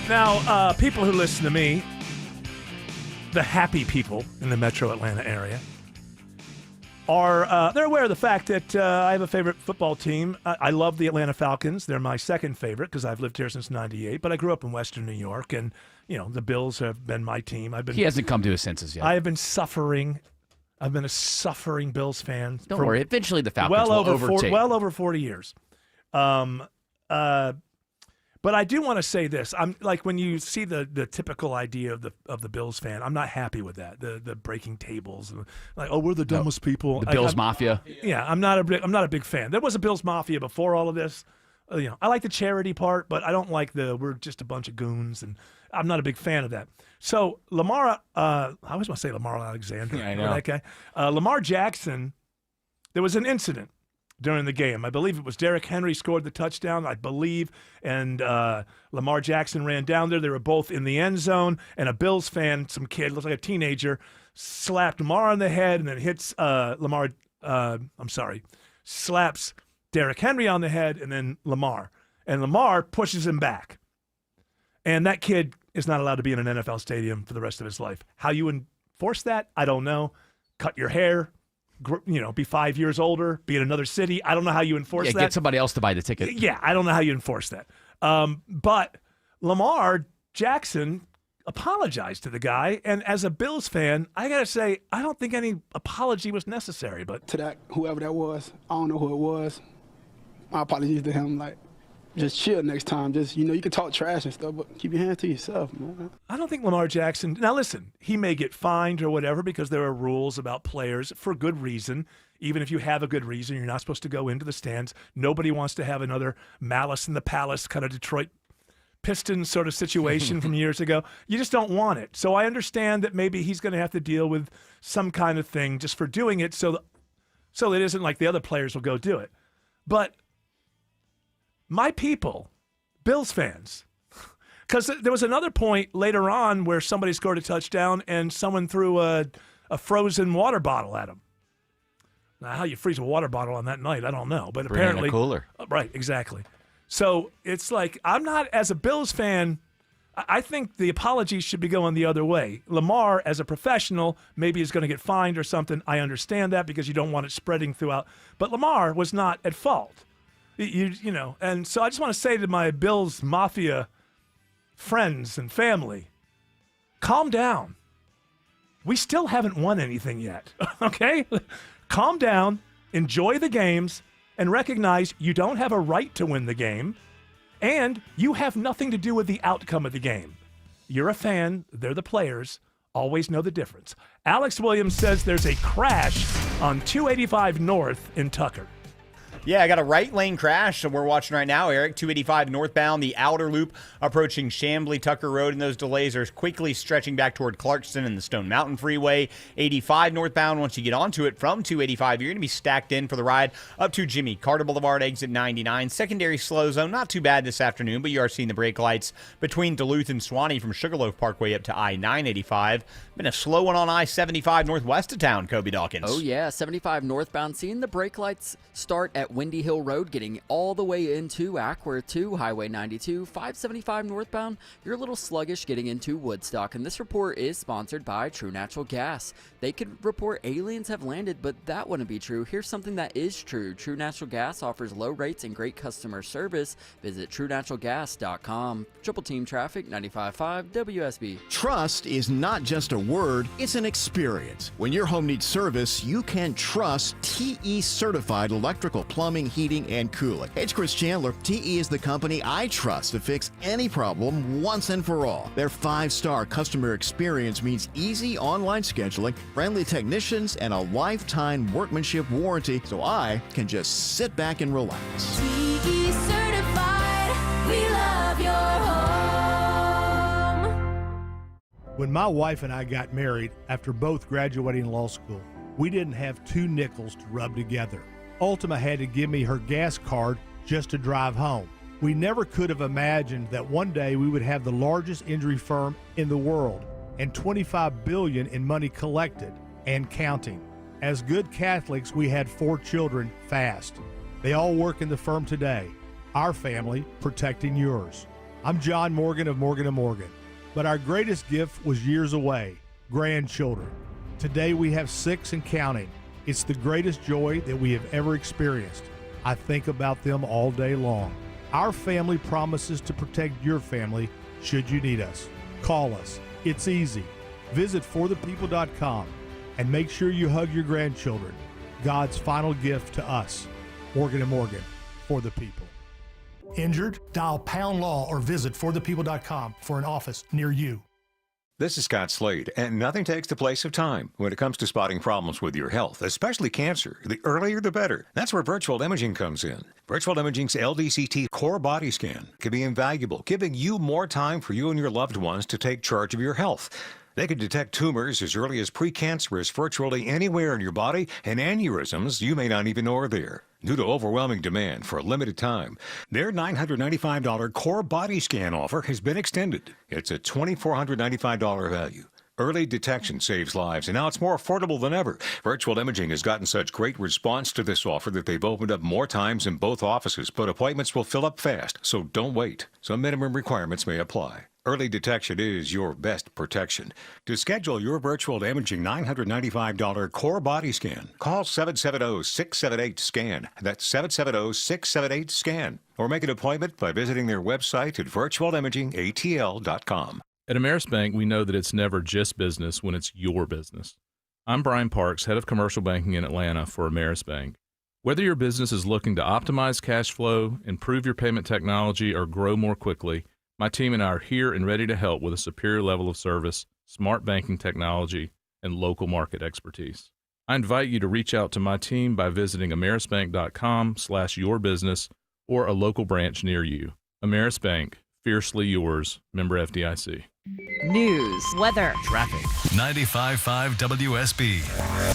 Now, people who listen to me, the happy people in the metro Atlanta area, are they're aware of the fact that I have a favorite football team. I love the Atlanta Falcons. They're my second favorite because I've lived here since '98. But I grew up in Western New York, and the Bills have been my team. He hasn't come to his senses yet. I have been suffering. I've been a suffering Bills fan. Don't worry. Eventually, the Falcons will overtake. Well over 40 years. But I do want to say this. I'm like, when you see the typical idea of the Bills fan, I'm not happy with that. The breaking tables, like, oh, we're the dumbest people. The Bills Mafia. Yeah, I'm not a big fan. There was a Bills Mafia before all of this. I like the charity part, but I don't like we're just a bunch of goons, and I'm not a big fan of that. So Lamar, I always want to say Lamar Alexander. Yeah, I know. That guy. Lamar Jackson. There was an incident during the game. I believe it was Derrick Henry scored the touchdown, I believe, and Lamar Jackson ran down there. They were both in the end zone, and a Bills fan, some kid, looks like a teenager, slapped Lamar on the head and then hits slaps Derrick Henry on the head and then Lamar. And Lamar pushes him back. And that kid is not allowed to be in an NFL stadium for the rest of his life. How you enforce that, I don't know. Cut your hair. Be 5 years older, be in another city. I don't know how you enforce that. Get somebody else to buy the ticket. Yeah, I don't know how you enforce that. But Lamar Jackson apologized to the guy, and as a Bills fan, I got to say, I don't think any apology was necessary. But to that, whoever that was, I don't know who it was. My apologies to him. Just chill next time. Just, you can talk trash and stuff, but keep your hands to yourself, man. I don't think Lamar Jackson... Now, listen, he may get fined or whatever because there are rules about players for good reason. Even if you have a good reason, you're not supposed to go into the stands. Nobody wants to have another Malice in the Palace kind of Detroit Pistons sort of situation from years ago. You just don't want it. So I understand that maybe he's going to have to deal with some kind of thing just for doing it so it isn't like the other players will go do it. But... my people, Bills fans, because there was another point later on where somebody scored a touchdown and someone threw a frozen water bottle at him. Now, how you freeze a water bottle on that night, I don't know. But apparently, cooler. Right, exactly. So it's like, I'm not, as a Bills fan, I think the apology should be going the other way. Lamar, as a professional, maybe is going to get fined or something. I understand that because you don't want it spreading throughout. But Lamar was not at fault. And so I just want to say to my Bills Mafia friends and family, calm down. We still haven't won anything yet, okay? Calm down, enjoy the games, and recognize you don't have a right to win the game, and you have nothing to do with the outcome of the game. You're a fan, they're the players. Always know the difference. Alex Williams says there's a crash on 285 North in Tucker. Yeah, I got a right lane crash that we're watching right now, Eric. 285 northbound, the outer loop approaching Chamblee Tucker Road, and those delays are quickly stretching back toward Clarkston and the Stone Mountain Freeway. 85 northbound, once you get onto it from 285, you're going to be stacked in for the ride up to Jimmy Carter Boulevard, exit 99. Secondary slow zone, not too bad this afternoon, but you are seeing the brake lights between Duluth and Swanee from Sugarloaf Parkway up to I-985. Been a slow one on I-75 northwest of town, Kobe Dawkins. Oh, yeah, 75 northbound, seeing the brake lights start at Windy Hill Road, getting all the way into Ackworth to Highway 92. 575 northbound, you're a little sluggish getting into Woodstock. And this report is sponsored by True Natural Gas. They could report aliens have landed, but that wouldn't be true. Here's something that is true. True Natural Gas offers low rates and great customer service. Visit TrueNaturalGas.com. Triple Team Traffic, 95.5 WSB. Trust is not just a word, it's an experience. When your home needs service, you can trust TE certified electrical, plumbing, heating, and cooling. It's Chris Chandler. TE is the company I trust to fix any problem once and for all. Their 5-star customer experience means easy online scheduling, friendly technicians, and a lifetime workmanship warranty, so I can just sit back and relax. TE certified, we love your home. When my wife and I got married after both graduating law school, we didn't have 2 nickels to rub together. Ultima had to give me her gas card just to drive home. We never could have imagined that one day we would have the largest injury firm in the world and $25 billion in money collected and counting. As good Catholics, we had 4 children fast. They all work in the firm today. Our family protecting yours. I'm John Morgan of Morgan & Morgan. But our greatest gift was years away, grandchildren. Today we have 6 and counting. It's the greatest joy that we have ever experienced. I think about them all day long. Our family promises to protect your family should you need us. Call us. It's easy. Visit forthepeople.com and make sure you hug your grandchildren. God's final gift to us. Morgan & Morgan, for the people. Injured? Dial Pound Law or visit forthepeople.com for an office near you. This is Scott Slade, and nothing takes the place of time when it comes to spotting problems with your health, especially cancer. The earlier the better. That's where virtual imaging comes in. Virtual Imaging's LDCT core body scan can be invaluable, giving you more time for you and your loved ones to take charge of your health. They can detect tumors as early as precancerous virtually anywhere in your body, and aneurysms you may not even know are there. Due to overwhelming demand for a limited time, their $995 core body scan offer has been extended. It's a $2,495 value. Early detection saves lives, and now it's more affordable than ever. Virtual Imaging has gotten such great response to this offer that they've opened up more times in both offices, but appointments will fill up fast, so don't wait. Some minimum requirements may apply. Early detection is your best protection. To schedule your virtual imaging $995 core body scan, call 770-678-SCAN. That's 770-678-SCAN. Or make an appointment by visiting their website at virtualimagingatl.com. At Ameris Bank, we know that it's never just business when it's your business. I'm Brian Parks, head of commercial banking in Atlanta for Ameris Bank. Whether your business is looking to optimize cash flow, improve your payment technology, or grow more quickly, my team and I are here and ready to help with a superior level of service, smart banking technology, and local market expertise. I invite you to reach out to my team by visiting amerisbank.com/yourbusiness or a local branch near you. Ameris Bank, fiercely yours, member FDIC. News, weather, traffic. 95.5 WSB,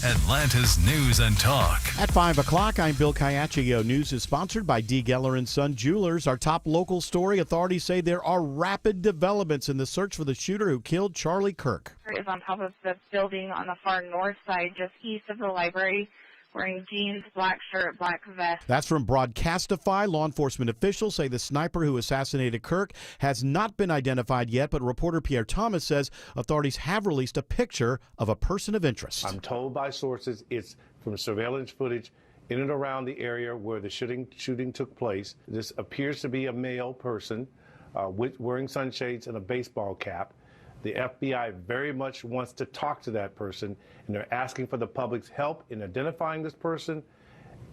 Atlanta's News and Talk. At 5 o'clock, I'm Bill Caiaccio. News is sponsored by D. Geller & Son Jewelers. Our top local story, authorities say there are rapid developments in the search for the shooter who killed Charlie Kirk. Is on top of the building on the far north side, just east of the library, wearing jeans, black shirt, black vest. That's from Broadcastify. Law enforcement officials say the sniper who assassinated Kirk has not been identified yet, but reporter Pierre Thomas says authorities have released a picture of a person of interest. I'm told by sources it's from surveillance footage in and around the area where the shooting took place. This appears to be a male person wearing sunshades and a baseball cap. The FBI very much wants to talk to that person, and they're asking for the public's help in identifying this person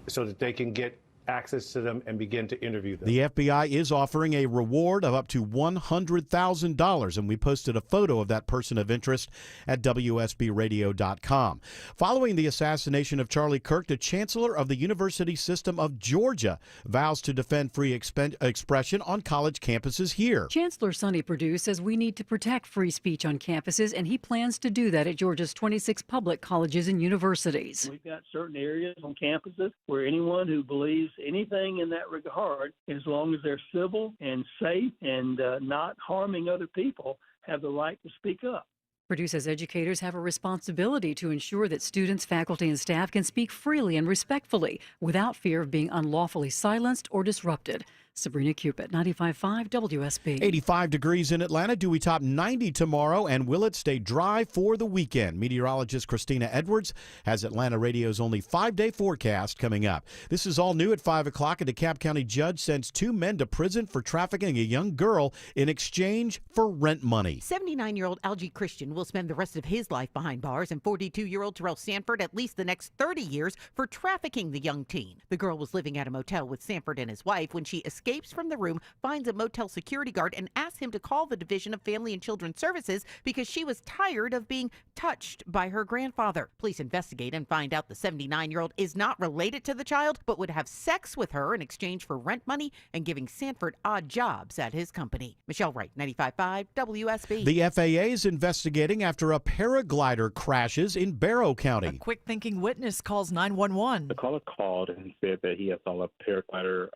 so that they can get access to them and begin to interview them. The FBI is offering a reward of up to $100,000, and we posted a photo of that person of interest at WSBradio.com. Following the assassination of Charlie Kirk, the Chancellor of the University System of Georgia vows to defend free expression on college campuses here. Chancellor Sonny Perdue says we need to protect free speech on campuses, and he plans to do that at Georgia's 26 public colleges and universities. We've got certain areas on campuses where anyone who believes anything in that regard, as long as they're civil and safe and not harming other people, have the right to speak up. Perdue says educators have a responsibility to ensure that students, faculty, and staff can speak freely and respectfully without fear of being unlawfully silenced or disrupted. Sabrina Cupid, 95.5 WSB. 85 degrees in Atlanta. Do we top 90 tomorrow? And will it stay dry for the weekend? Meteorologist Christina Edwards has Atlanta Radio's only 5-day forecast coming up. This is all new at 5 o'clock. A DeKalb County judge sends 2 men to prison for trafficking a young girl in exchange for rent money. 79-year-old Algie Christian will spend the rest of his life behind bars, and 42-year-old Terrell Sanford at least the next 30 years for trafficking the young teen. The girl was living at a motel with Sanford and his wife when she escapes from the room, finds a motel security guard, and asks him to call the Division of Family and Children's Services because she was tired of being touched by her grandfather. Police investigate and find out the 79-year-old is not related to the child, but would have sex with her in exchange for rent money and giving Sanford odd jobs at his company. Michelle Wright, 95.5 WSB. The FAA is investigating after a paraglider crashes in Barrow County. A quick-thinking witness calls 911. The caller called and said that he had saw a paraglider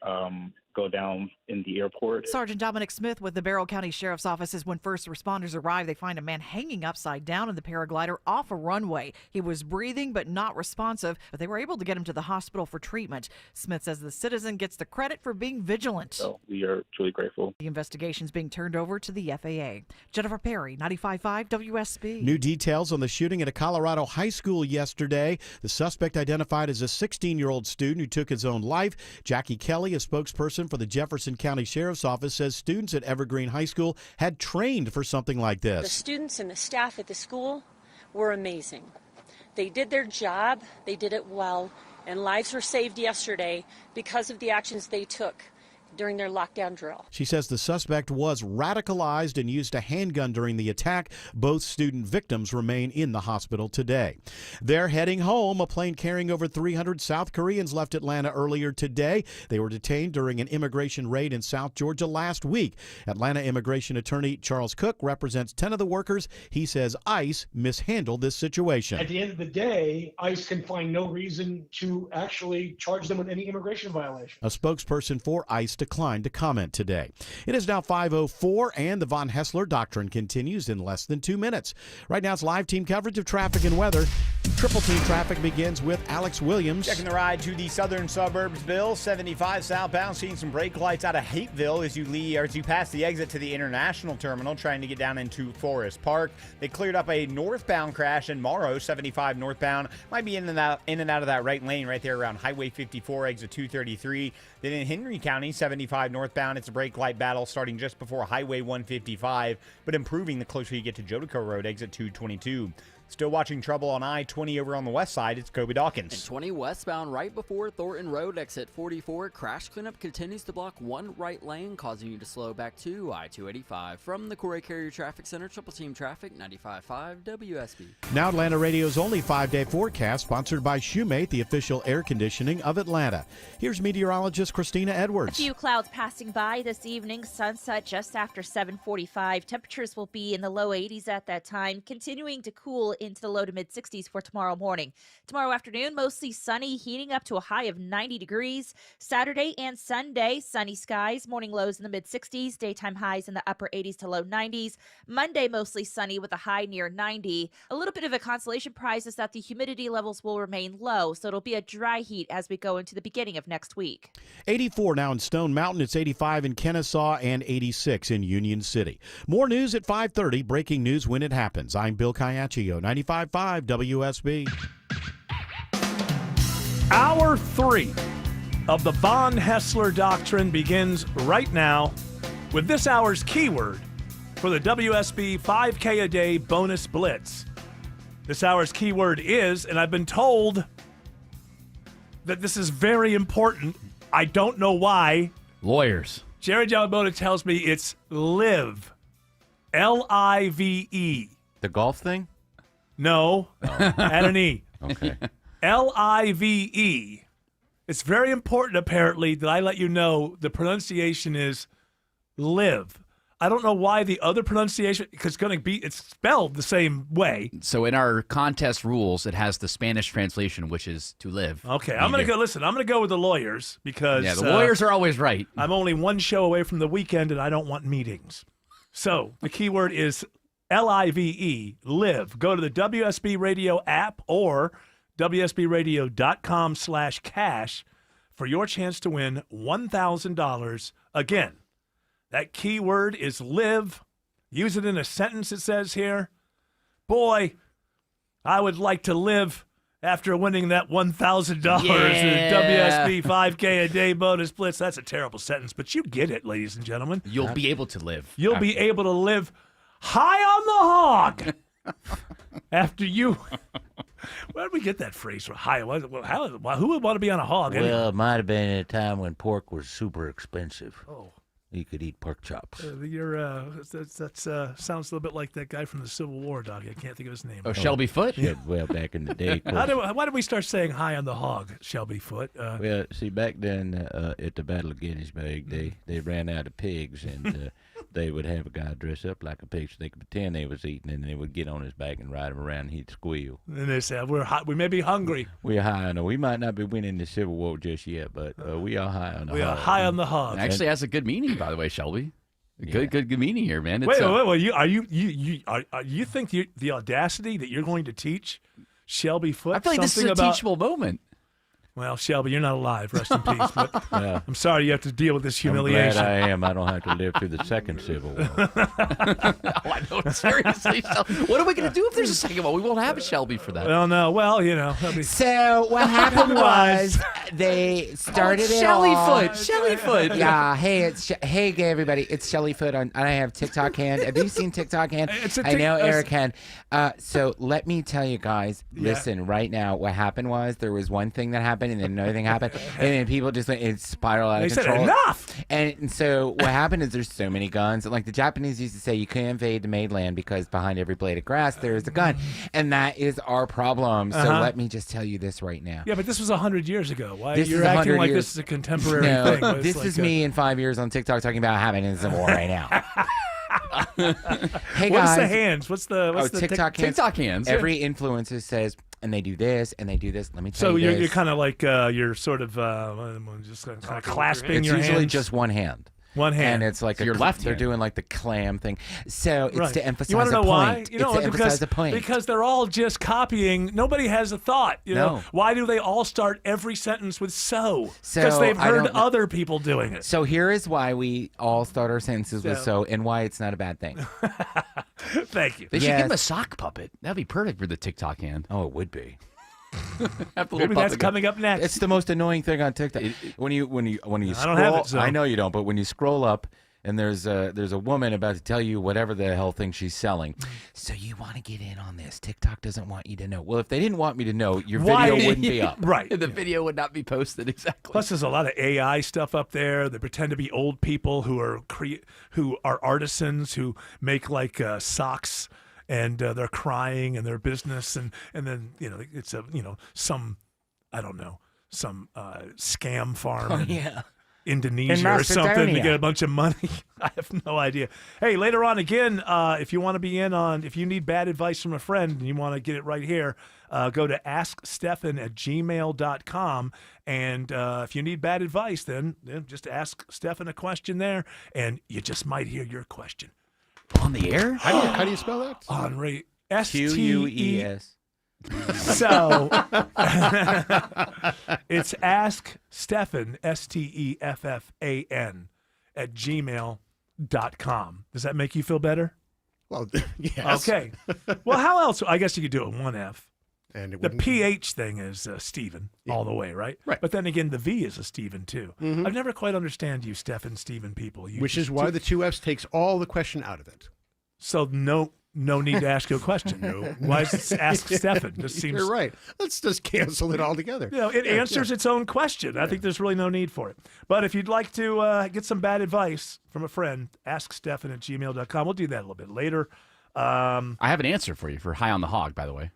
go down in the airport. Sergeant Dominic Smith with the Barrow County Sheriff's Office says when first responders arrive, they find a man hanging upside down in the paraglider off a runway. He was breathing but not responsive, but they were able to get him to the hospital for treatment. Smith says the citizen gets the credit for being vigilant. So we are truly grateful. The investigation is being turned over to the FAA. Jennifer Perry, 95.5 WSB. New details on the shooting at a Colorado high school yesterday. The suspect identified as a 16-year-old student who took his own life. Jackie Kelly, a spokesperson for the Jefferson County Sheriff's Office, says students at Evergreen High School had trained for something like this. The students and the staff at the school were amazing. They did their job, they did it well, and lives were saved yesterday because of the actions they took during their lockdown drill. She says the suspect was radicalized and used a handgun during the attack. Both student victims remain in the hospital today. They're heading home. A plane carrying over 300 South Koreans left Atlanta earlier today. They were detained during an immigration raid in South Georgia last week. Atlanta immigration attorney Charles Cook represents 10 of the workers. He says ICE mishandled this situation. At the end of the day, ICE can find no reason to actually charge them with any immigration violation. A spokesperson for ICE declined to comment today. It is now 5:04, and the Von Hessler Doctrine continues in less than 2 minutes. Right now, it's live team coverage of traffic and weather. Triple team traffic begins with Alex Williams. Checking the ride to the southern suburbs, Bill. 75 southbound, seeing some brake lights out of Hateville as you pass the exit to the International Terminal, trying to get down into Forest Park. They cleared up a northbound crash in Morrow, 75 northbound. Might be in and out of that right lane right there around Highway 54, exit 233. Then in Henry County, 75 northbound, it's a brake light battle starting just before Highway 155, but improving the closer you get to Jodico Road, exit 222. Still watching trouble on I-20 over on the west side. It's Kobe Dawkins. And 20 westbound right before Thornton Road, exit 44. Crash cleanup continues to block one right lane, causing you to slow back to I-285. From the Corey Carrier Traffic Center, Triple Team Traffic, 95.5 WSB. Now Atlanta Radio's only 5-day forecast, sponsored by Shoemate, the official air conditioning of Atlanta. Here's meteorologist Christina A Edwards. few clouds passing by this evening. Sunset just after 7:45. Temperatures will be in the low 80s at that time, continuing to cool into the low to mid 60s for tomorrow morning. Tomorrow afternoon, mostly sunny, heating up to a high of 90 degrees. Saturday and Sunday, sunny skies, morning lows in the mid 60s, daytime highs in the upper 80s to low 90s. Monday, mostly sunny with a high near 90. A little bit of a consolation prize is that the humidity levels will remain low, so it'll be a dry heat as we go into the beginning of next week. 84 now in Stone Mountain. It's 85 in Kennesaw and 86 in Union City. More news at 5:30. Breaking news when it happens. I'm Bill Caiaccio, 95.5 WSB. Hour 3 of the Von Hessler Doctrine begins right now with this hour's keyword for the WSB 5K a day bonus blitz. This hour's keyword is, and I've been told that this is very important. I don't know why. Lawyers. Jerry Jalabota tells me it's LIVE. L-I-V-E. The golf thing? No. Add an E. Okay. L-I-V-E. It's very important, apparently, that I let you know the pronunciation is LIVE. I don't know why the other pronunciation, because it's spelled the same way. So in our contest rules, it has the Spanish translation, which is to live. Okay, I'm going to go with the lawyers because... Yeah, the lawyers are always right. I'm only one show away from the weekend and I don't want meetings. So the keyword is LIVE, live. Go to the WSB Radio app or WSBradio.com/cash for your chance to win $1,000. Again, that keyword is live. Use it in a sentence, it says here. Boy, I would like to live after winning that $1,000 in the WSB 5K a day bonus blitz. That's a terrible sentence, but you get it, ladies and gentlemen. You'll be able to live. You'll be able to live high on the hog after you... Where did we get that phrase from? High? Who would want to be on a hog? Well, anyway? it might have been at a time when pork was super expensive. Oh. You could eat pork chops. That sounds a little bit like that guy from the Civil War, Doc. I can't think of his name. Oh, Shelby Foote? Yeah, well, back in the day. Why did we start saying high on the hog, Shelby Foote? Well, see, back then at the Battle of Gettysburg, they ran out of pigs, and they would have a guy dress up like a pig so they could pretend they was eating, and they would get on his back and ride him around, and he'd squeal. And they said, we may be hungry. We're high on we might not be winning the Civil War just yet, but we are high on the We hog. are high on the hog. It actually has a good meaning, by the way, Shelby. Good meaning here, man. Wait. You think the audacity that you're going to teach Shelby Foote? I feel like this is a teachable moment. Well, Shelby, you're not alive. Rest in peace. But Yeah. I'm sorry you have to deal with this humiliation. I'm glad I am. I don't have to live through the second Civil War. I know. Seriously, Shelby. What are we going to do if there's a second one? We won't have a Shelby for that. Well, no. Well, So what happened was they started it off. Shellyfoot. Yeah. Hey, everybody. It's Shellyfoot. I have TikTok hand. Have you seen TikTok hand? I know Eric hand. So let me tell you guys. Listen, right now, what happened was there was one thing that happened, and then another thing happened, and then people just went, it spiraled out of control. They said enough. And so what happened is there's so many guns. Like the Japanese used to say, you can't invade the mainland because behind every blade of grass there is a gun, and that is our problem. So let me just tell you this right now. Yeah, but this was 100 years ago. Why This you're is acting 100 like years. this is a contemporary No, thing? It's this like is me in 5 years on TikTok talking about having some more right now. Hey guys, What's the hands? What's the TikTok hands? TikTok hands. Every influencer says, and they do this and they do this. Let me tell So you you're this. kind of like you're sort of just kind of clasping It's your usually hands. just one hand. One hand. And it's like your left They're hand. doing like the clam thing. So it's Right. to emphasize You want to know a why? point. You know, it's to emphasize a point. because they're all just copying. Nobody has a thought. You know, No. why do they all start every sentence with so? So, Because they've I heard don't- other people doing it. So here is why we all start our sentences with So- so, and why it's not a bad thing. Thank you. They should give him a Yes. sock puppet. That'd be perfect for the TikTok hand. Oh, it would be. Have the little Maybe that's puppet go- coming up next. It's the most annoying thing on TikTok. When you I scroll, don't have it, so. I know you don't, but when you scroll up and there's a woman about to tell you whatever the hell thing she's selling, so you want to get in on this. TikTok doesn't want you to know. Well, if they didn't want me to know, your Why- video wouldn't be up. Right. The video would not be posted exactly. Plus, there's a lot of AI stuff up there. They pretend to be old people who are who are artisans who make like socks, and they're crying in their business, and then it's some I don't know, some scam farm. in Indonesia or something to Macedonia. get a bunch of money. I have no idea. Hey, later on again, if you want to be in on, if you need bad advice from a friend and you want to get it right here, go to askstephan@gmail.com. And if you need bad advice, then just ask Stephan a question there, and you just might hear your question. On the air? How do you spell that? Henri. QUES. So it's Ask Stephan, STEFFAN, @gmail.com. Does that make you feel better? Well, yes. Okay. Well, how else? I guess you could do it one F. And it The wouldn't- PH thing is Stephen all the way, right? Right. But then again, the V is a Stephen too. I've never quite understand you, Stephan, Stephen people. You which just- is why the two F's takes all the question out of it. So no need to ask you a question. No. Why is it Ask Stephan? Just seems You're right. Let's just cancel it altogether. It answers its own question. I think there's really no need for it. But if you'd like to get some bad advice from a friend, ask Stephan @gmail.com. We'll do that a little bit later. I have an answer for you for High on the Hog, by the way.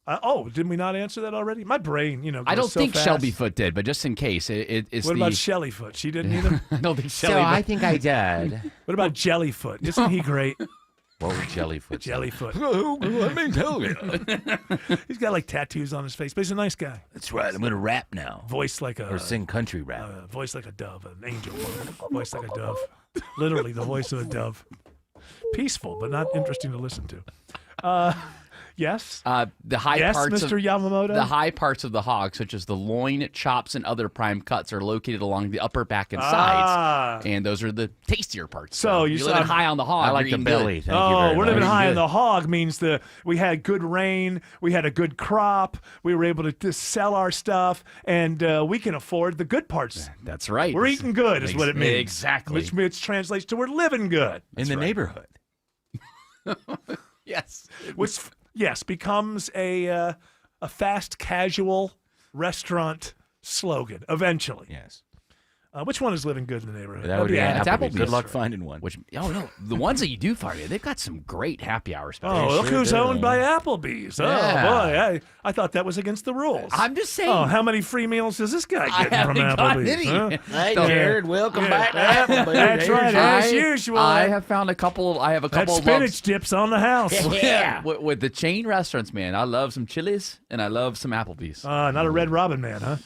Didn't we not answer that already? My brain, goes I don't so think fast. Shelby Foot did, but just in case, it's What the. about Shellyfoot? She didn't either? I don't think So Shelly. I think I did. What about Jellyfoot? Isn't he great? What was Jellyfoot? Jellyfoot. Let me tell you. He's got like tattoos on his face, but he's a nice guy. That's right. I'm gonna rap now. Voice like a Or sing country rap. voice like a dove, an angel. Voice like a dove. Literally the voice of a dove. Peaceful, but not interesting to listen to. Yes. The high Yes, parts Mr. of Yamamoto? the high parts of the hog, such as the loin, chops, and other prime cuts, are located along the upper back and sides, and those are the tastier parts. So you're you living said- high on the hog. I like you're the eating belly. good. Thank you very We're living much. high on Good. the hog means we had good rain, we had a good crop, we were able to sell our stuff, and we can afford the good parts. That's right. We're eating good is what it means. Exactly. Which translates to we're living good. In the neighborhood. Yes. Which becomes a fast casual restaurant slogan eventually. Yes. Which one is living good in the neighborhood? That would be It's Applebee's. Applebee's. Good luck finding one. Which no, the ones that you do find, they've got some great happy hour specials. Oh, look who's owned by Applebee's. Oh, boy. I thought that was against the rules. I'm just saying. Oh, how many free meals does this guy get from haven't got Applebee's? any. Huh? Hey, Jared, welcome back to Applebee's. That's right, as I- usual. I have found a couple. I have a that couple of spinach dips on the house. Yeah. with the chain restaurants, man. I love some Chili's and I love some Applebee's. Not a Red Robin man, huh?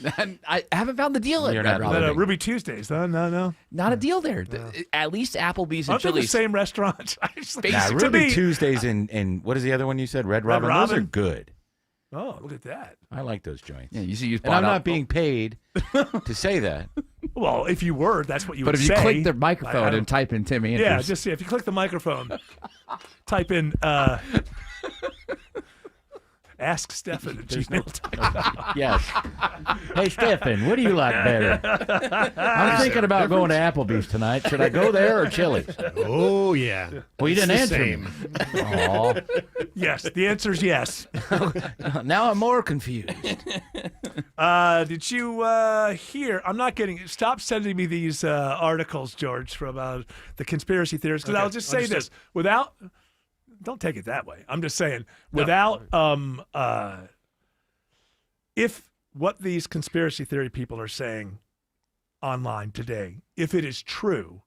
I haven't found the deal at You're Red not Robin. But, Ruby Tuesdays, huh? No. Not a deal there. At least Applebee's and Aren't they the Chili's. same restaurant? Nah, To Ruby me- Tuesdays and what is the other one you said? Red Robin. Those are Robin? good. Oh, look at that. I like those joints. Yeah, you see, you And I'm bought not out- being paid to say that. Well, if you were, that's what you But would if say. you click the I microphone don't- and type in Tim Andrews, Yeah, just if you click the microphone, type in Ask Stefan at gmail.com. Yes. Hey, Stefan, what do you like better? I'm thinking about going to Applebee's tonight. Should I go there or Chili's? Oh, yeah. Well, you didn't It's the answer me. Aw. Yes, the answer is yes. Now I'm more confused. Did you hear? I'm not getting. Stop sending me these articles, George, from the conspiracy theories. Because Okay, I'll just say understood. this without. Don't take it that way. I'm just saying without. If what these conspiracy theory people are saying online today, if it is true,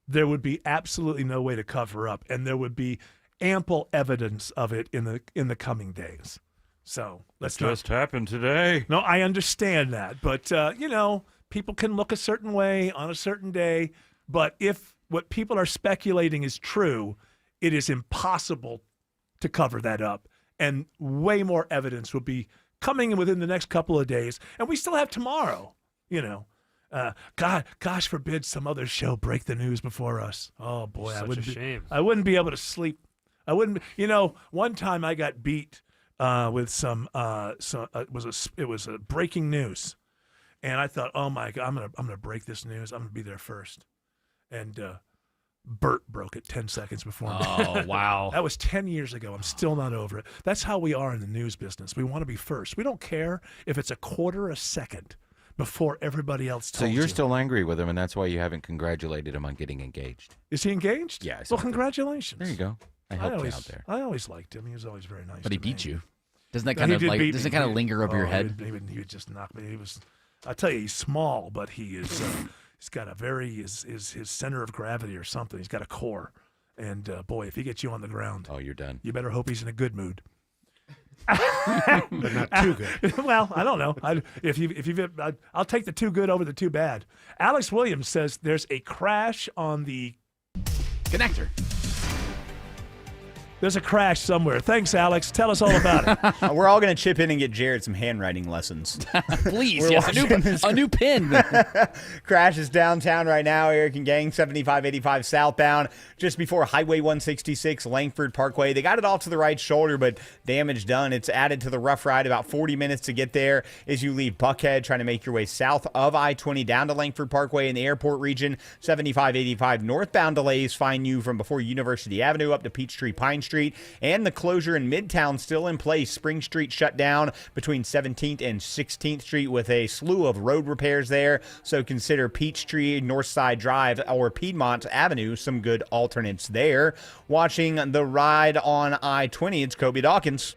there would be absolutely no way to cover up, and there would be ample evidence of it in the coming days. So let's not. happened today. No, I understand that, but people can look a certain way on a certain day. But if what people are speculating is true, it is impossible to cover that up, and way more evidence will be coming within the next couple of days, and we still have tomorrow. Gosh forbid some other show break the news before us. Oh boy, Such a shame. I wouldn't be able to sleep. I wouldn't. One time I got beat with it was a breaking news, and I thought, oh my God, I'm gonna break this news. I'm gonna be there first, and Bert broke it 10 seconds before me. Oh, wow. That was 10 years ago. I'm still not over it. That's how we are in the news business. We want to be first. We don't care if it's a quarter a second before everybody else So tells you're you. still angry with him, and that's why you haven't congratulated him on getting engaged. Is he engaged? Yeah. I Well, saw that. congratulations. There you go. I helped you out there. I always liked him. He was always very nice. but he to me. beat you. Doesn't that No, kind he of did like? beat Does me. it kind of linger over your head? He would just knock me. I tell you, he's small, but he is. He's got his center of gravity or something. He's got a core, and boy, if he gets you on the ground, oh, you're done. You better hope he's in a good mood. But not too good. Well, I don't know. I'll take the too good over the too bad. Alex Williams says there's a crash on the connector. There's a crash somewhere. Thanks, Alex. Tell us all about it. We're all going to chip in and get Jared some handwriting lessons. Please, We're yes, watching a new pin. Crash is downtown right now, Eric and gang, 7585 southbound, just before Highway 166, Langford Parkway. They got it off to the right shoulder, but damage done. It's added to the rough ride, about 40 minutes to get there as you leave Buckhead, trying to make your way south of I-20 down to Langford Parkway in the airport region. 7585 northbound delays find you from before University Avenue up to Peachtree Pine Street, and the closure in Midtown still in place. Spring Street shut down between 17th and 16th Street with a slew of road repairs there, so consider Peachtree, Northside Drive, or Piedmont Avenue some good alternates there. Watching the ride on I-20, it's Kobe Dawkins.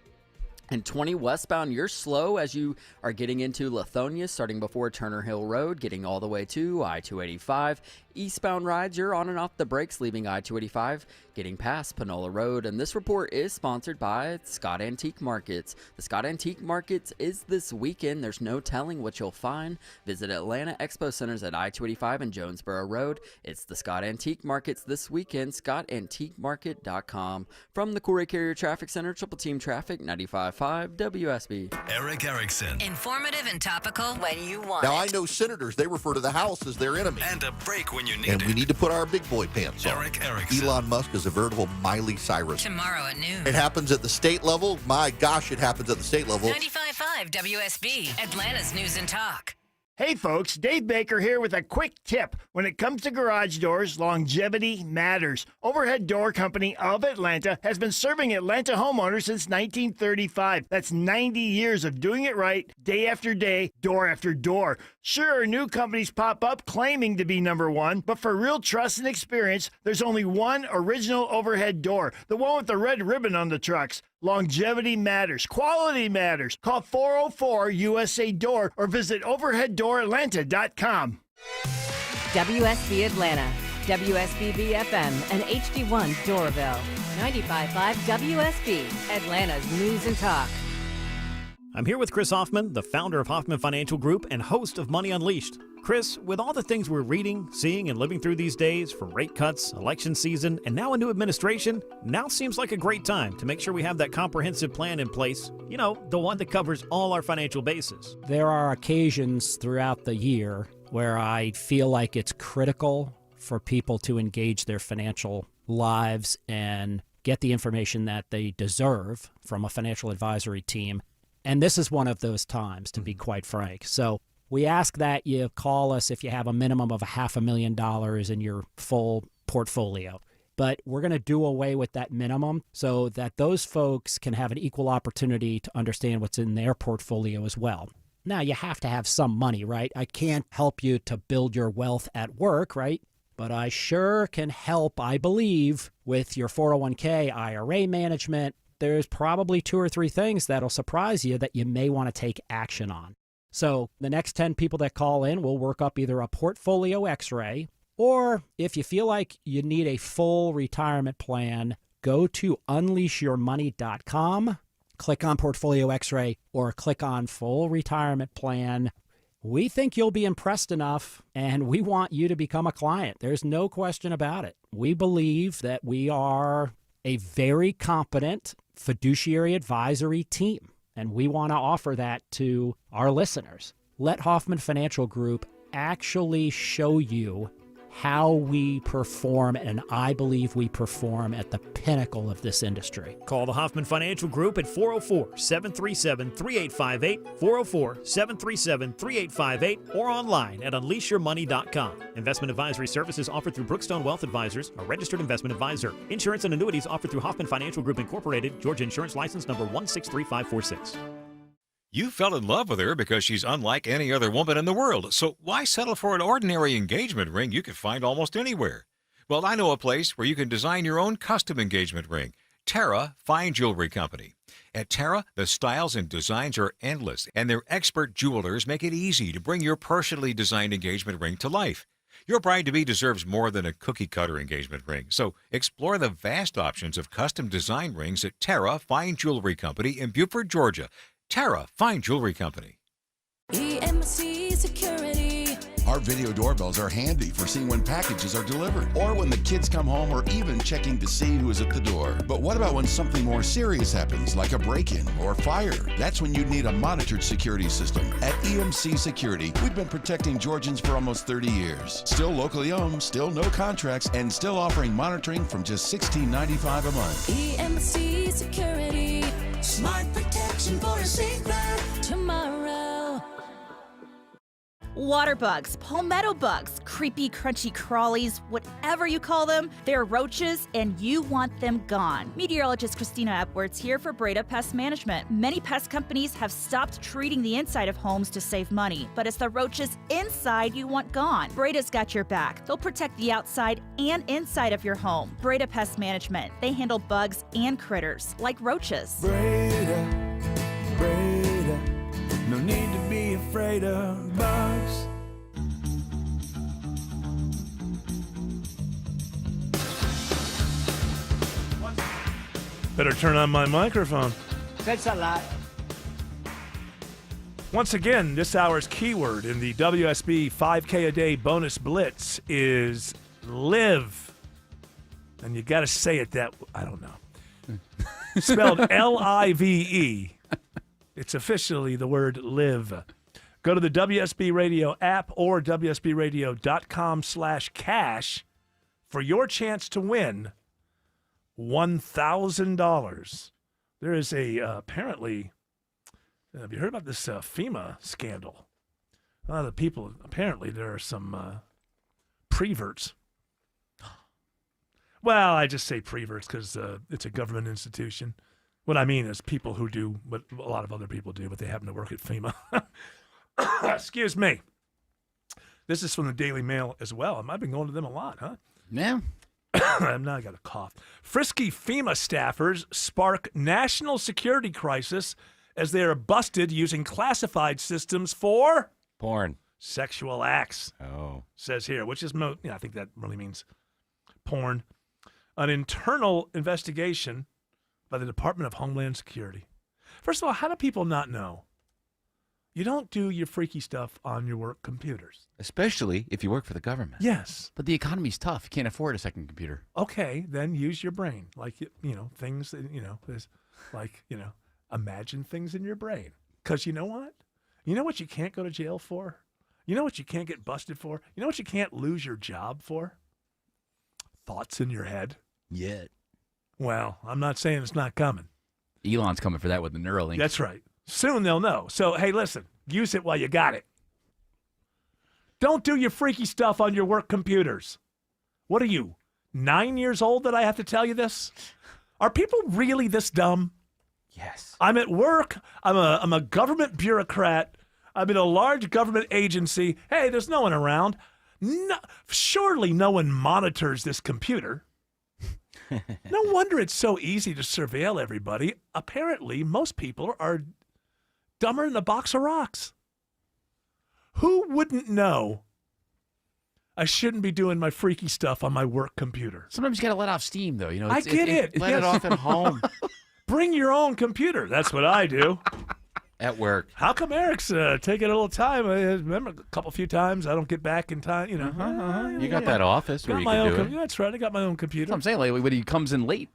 And 20 westbound, you're slow as you are getting into Lithonia, starting before Turner Hill Road, getting all the way to I-285. Eastbound rides, you're on and off the brakes, leaving I-285, getting past Panola Road. And this report is sponsored by Scott Antique Markets. The Scott Antique Markets is this weekend. There's no telling what you'll find. Visit Atlanta Expo Centers at I-285 and Jonesboro Road. It's the Scott Antique Markets this weekend, scottantiquemarket.com. From the Corey Carrier Traffic Center, Triple Team Traffic, 95.5 WSB. Eric Erickson. Informative and topical when you want Now, it. I know senators, they refer to the House as their enemy. And a break when you need And it. we need to put our big boy pants on. Eric Erickson. Elon Musk is a veritable Miley Cyrus. Tomorrow at noon. It happens at the state level. My gosh, it happens at the state level. 95.5 WSB, Atlanta's News and Talk. Hey folks, Dave Baker here with a quick tip. When it comes to garage doors, longevity matters. Overhead Door Company of Atlanta has been serving Atlanta homeowners since 1935. That's 90 years of doing it right, day after day, door after door. Sure, new companies pop up claiming to be number one, but for real trust and experience, there's only one original overhead door, the one with the red ribbon on the trucks. Longevity matters. Quality matters. Call 404-USA-DOOR or visit overheaddooratlanta.com. WSB Atlanta, WSB-FM, and HD1 Doraville. 95.5 WSB, Atlanta's News and Talk. I'm here with Chris Hoffman, the founder of Hoffman Financial Group and host of Money Unleashed. Chris, with all the things we're reading, seeing, and living through these days, from rate cuts, election season, and now a new administration, now seems like a great time to make sure we have that comprehensive plan in place, you know, the one that covers all our financial bases. There are occasions throughout the year where I feel like it's critical for people to engage their financial lives and get the information that they deserve from a financial advisory team. And this is one of those times, to be quite frank. So we ask that you call us if you have a minimum of $500,000 in your full portfolio. But we're going to do away with that minimum so that those folks can have an equal opportunity to understand what's in their portfolio as well. Now, you have to have some money, right? I can't help you to build your wealth at work, right? But I sure can help, I believe, with your 401k, IRA management. There's probably 2 or 3 things that'll surprise you that you may want to take action on. So the next 10 people that call in will work up either a portfolio x-ray, or if you feel like you need a full retirement plan, go to unleashyourmoney.com, click on portfolio x-ray, or click on full retirement plan. We think you'll be impressed enough, and we want you to become a client. There's no question about it. We believe that we are a very competent fiduciary advisory team, and we want to offer that to our listeners. Let Hoffman Financial Group actually show you how we perform, and I believe we perform at the pinnacle of this industry. Call the Hoffman Financial Group at 404-737-3858, 404-737-3858, or online at unleashyourmoney.com. Investment advisory services offered through Brookstone Wealth Advisors, a registered investment advisor. Insurance and annuities offered through Hoffman Financial Group Incorporated, Georgia Insurance License number 163546. You fell in love with her because she's unlike any other woman in the world, so why settle for an ordinary engagement ring you could find almost anywhere? Well, I know a place where you can design your own custom engagement ring. Terra Fine Jewelry Company. At Terra, the styles and designs are endless, and their expert jewelers make it easy to bring your personally designed engagement ring to life. Your bride-to-be deserves more than a cookie-cutter engagement ring, so explore the vast options of custom design rings at Terra Fine Jewelry Company in Beaufort, Georgia. Terra Fine Jewelry Company. EMC Security. Our video doorbells are handy for seeing when packages are delivered or when the kids come home or even checking to see who is at the door. But what about when something more serious happens, like a break-in or fire? That's when you'd need a monitored security system. At EMC Security, we've been protecting Georgians for almost 30 years. Still locally owned, still no contracts, and still offering monitoring from just $16.95 a month. EMC Security. Smart protection for a safer tomorrow. Water bugs, palmetto bugs, creepy, crunchy crawlies, whatever you call them, they're roaches and you want them gone. Meteorologist Christina Epworth here for Breda Pest Management. Many pest companies have stopped treating the inside of homes to save money, but it's the roaches inside you want gone. Breda's got your back. They'll protect the outside and inside of your home. Breda Pest Management. They handle bugs and critters like roaches. Breda, no need to be afraid of bugs. Better turn on my microphone. That's a lot. Once again, this hour's keyword in the WSB 5K a day bonus blitz is live. And you got to say it that, I don't know. Spelled L-I-V-E. It's officially the word live. Go to the WSB Radio app or WSBradio.com/cash for your chance to win $1,000. There is apparently, have you heard about this FEMA scandal? The people, apparently there are some preverts. Well, I just say preverts because it's a government institution. What I mean is people who do what a lot of other people do, but they happen to work at FEMA. Excuse me. This is from the Daily Mail as well. I've been going to them a lot, huh? Yeah. Now I got a cough. Frisky FEMA staffers spark national security crisis as they are busted using classified systems for porn, sexual acts. Oh, says here, which is I think that really means porn. An internal investigation by the Department of Homeland Security. First of all, how do people not know? You don't do your freaky stuff on your work computers. especially if you work for the government. Yes. But the economy's tough. You can't afford a second computer. Okay, then use your brain. Like, things that, there's like, imagine things in your brain. Because you know what? You know what you can't go to jail for? You know what you can't get busted for? You know what you can't lose your job for? Thoughts in your head. Yet. Well, I'm not saying it's not coming. Elon's coming for that with the Neuralink. That's right. Soon they'll know. So, hey, listen, use it while you got it. Don't do your freaky stuff on your work computers. What are you, 9 years old that I have to tell you this? Are people really this dumb? Yes. I'm at work. I'm a government bureaucrat. I'm in a large government agency. Hey, there's no one around. No, surely no one monitors this computer. No wonder it's so easy to surveil everybody. Apparently, most people are dumber than a box of rocks. Who wouldn't know I shouldn't be doing my freaky stuff on my work computer? Sometimes you got to let off steam, though. I get it. Let it off at home. Bring your own computer. That's what I do. At work. How come Eric's taking a little time? I remember a few times I don't get back in time. You got that office where you can do it. That's right. I got my own computer. That's what I'm saying. Like when he comes in late.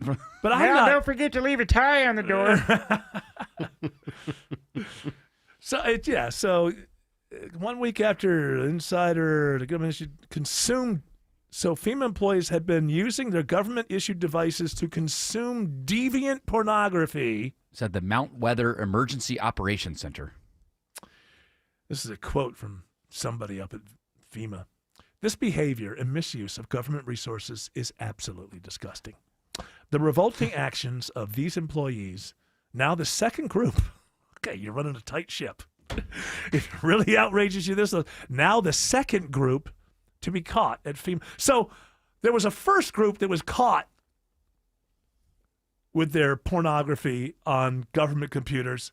But I'm not. Don't forget to leave a tie on the door. So 1 week after Insider, the government should consume. So FEMA employees had been using their government-issued devices to consume deviant pornography. It's at the Mount Weather Emergency Operations Center. This is a quote from somebody up at FEMA. This behavior and misuse of government resources is absolutely disgusting. The revolting actions of these employees, now the second group, okay, you're running a tight ship. It really outrages you. Now the second group to be caught at FEMA. So there was a first group that was caught with their pornography on government computers,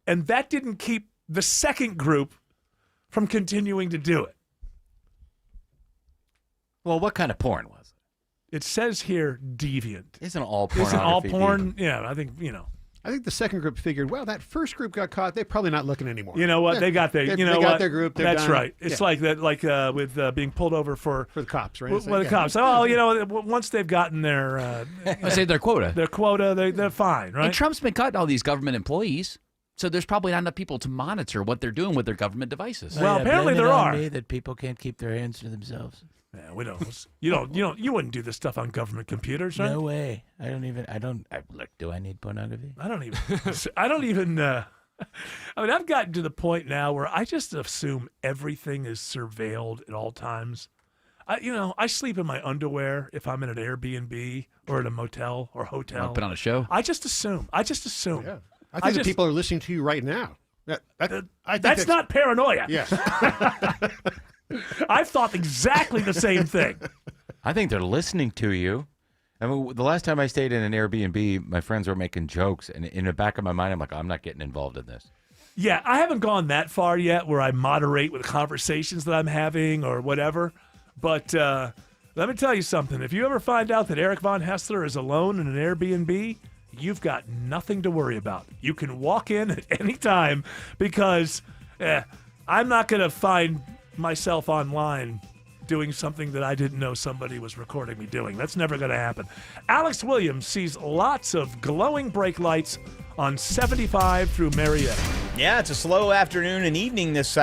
and that didn't keep the second group from continuing to do it. Well, what kind of porn was it? It says here deviant. Isn't all porn? Isn't all porn? Yeah, I think, I think the second group figured, well, that first group got caught. They're probably not looking anymore. You know what? They got their. They got their group. That's done. right. It's like that. Like with being pulled over for the cops, right? The cops. Oh, once they've gotten their. I say their quota. Their quota. They're fine, right? And Trump's been cutting all these government employees, so there's probably not enough people to monitor what they're doing with their government devices. Well, apparently there are. Me that people can't keep their hands to themselves. Yeah, we don't. You wouldn't do this stuff on government computers, right? No way. Look, do I need pornography? I don't even. I've gotten to the point now where I just assume everything is surveilled at all times. I sleep in my underwear if I'm in an Airbnb or at a motel or hotel. Put on a show. I just assume. Yeah. I think that people are listening to you right now. That's not paranoia. Yeah. I've thought exactly the same thing. I think they're listening to you. I mean, the last time I stayed in an Airbnb, my friends were making jokes, and in the back of my mind, I'm like, I'm not getting involved in this. Yeah, I haven't gone that far yet where I moderate with conversations that I'm having or whatever. But let me tell you something. If you ever find out that Eric Von Hessler is alone in an Airbnb, you've got nothing to worry about. You can walk in at any time because I'm not going to find myself online doing something that I didn't know somebody was recording me doing. That's never going to happen. Alex Williams sees lots of glowing brake lights on 75 through Marietta. Yeah, it's a slow afternoon and evening this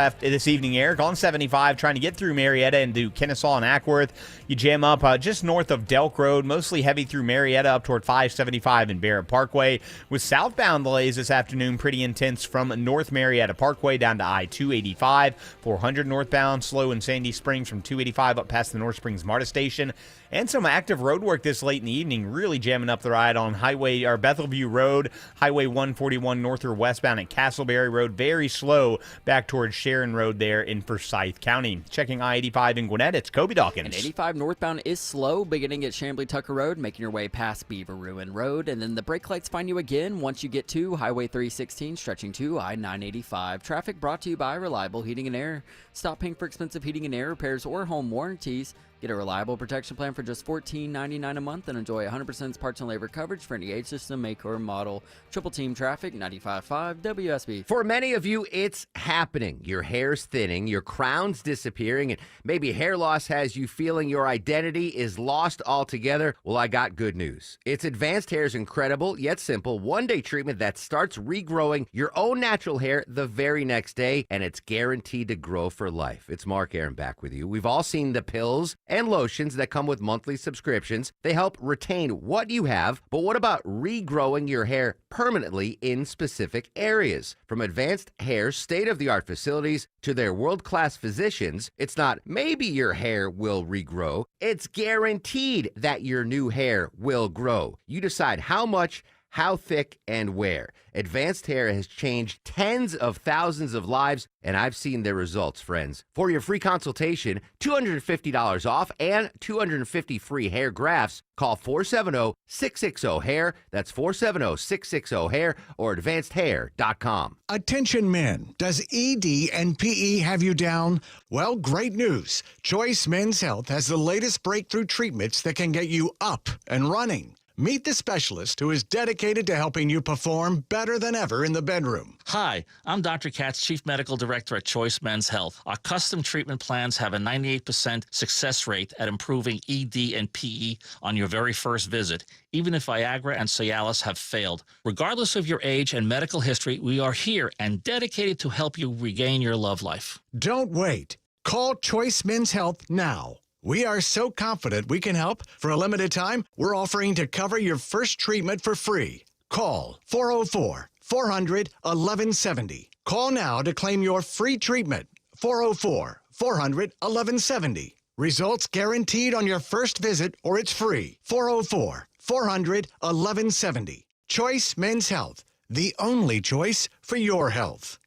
evening, Eric. On 75, trying to get through Marietta into Kennesaw and Ackworth. You jam up just north of Delk Road, mostly heavy through Marietta up toward 575 and Barrett Parkway. With southbound delays this afternoon, pretty intense from North Marietta Parkway down to I-285. 400 northbound, slow in Sandy Springs from 285 up past the North Springs MARTA station. And some active road work this late in the evening, really jamming up the ride on Bethelview Road, Highway 141 north or westbound at Castleberry Road. Very slow back towards Sharon Road there in Forsyth County. Checking I-85 in Gwinnett, it's Kobe Dawkins. And 85 northbound is slow, beginning at Chambly Tucker Road, making your way past Beaver Ruin Road. And then the brake lights find you again once you get to Highway 316, stretching to I-985. Traffic brought to you by Reliable Heating and Air. Stop paying for expensive heating and air repairs or home warranties. Get a reliable protection plan for just $14.99 a month and enjoy 100% parts and labor coverage for any age system, make, or model. Triple Team Traffic, 95.5 WSB. For many of you, it's happening. Your hair's thinning, your crown's disappearing, and maybe hair loss has you feeling your identity is lost altogether. Well, I got good news. It's Advanced Hair's incredible, yet simple, one-day treatment that starts regrowing your own natural hair the very next day, and it's guaranteed to grow for life. It's Mark Aaron back with you. We've all seen the pills and lotions that come with monthly subscriptions. They help retain what you have, but what about regrowing your hair permanently in specific areas? From Advanced Hair's state-of-the-art facilities to their world-class physicians, it's not maybe your hair will regrow, it's guaranteed that your new hair will grow. You decide how much, how thick, and where. Advanced Hair has changed tens of thousands of lives, and I've seen their results, friends. For your free consultation, $250 off and 250 free hair grafts, call 470-660-HAIR. That's 470-660-HAIR or advancedhair.com. Attention men, does ED and PE have you down? Well, great news. Choice Men's Health has the latest breakthrough treatments that can get you up and running. Meet the specialist who is dedicated to helping you perform better than ever in the bedroom. Hi, I'm Dr. Katz, Chief Medical Director at Choice Men's Health. Our custom treatment plans have a 98% success rate at improving ED and PE on your very first visit, even if Viagra and Cialis have failed. Regardless of your age and medical history, we are here and dedicated to help you regain your love life. Don't wait. Call Choice Men's Health now. We are so confident we can help. For a limited time, we're offering to cover your first treatment for free. Call 404-400-1170. Call now to claim your free treatment. 404-400-1170. Results guaranteed on your first visit or it's free. 404-400-1170. Choice Men's Health, the only choice for your health.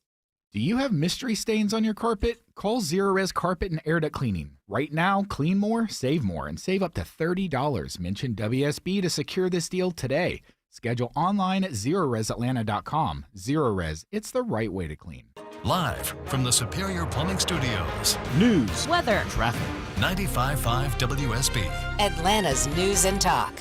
Do you have mystery stains on your carpet? Call Zerorez Carpet and Air Duct Cleaning. Right now, clean more, and save up to $30. Mention WSB to secure this deal today. Schedule online at ZerorezAtlanta.com. Zerorez, it's the right way to clean. Live from the Superior Plumbing Studios. News, weather, traffic. 95.5 WSB. Atlanta's News and Talk.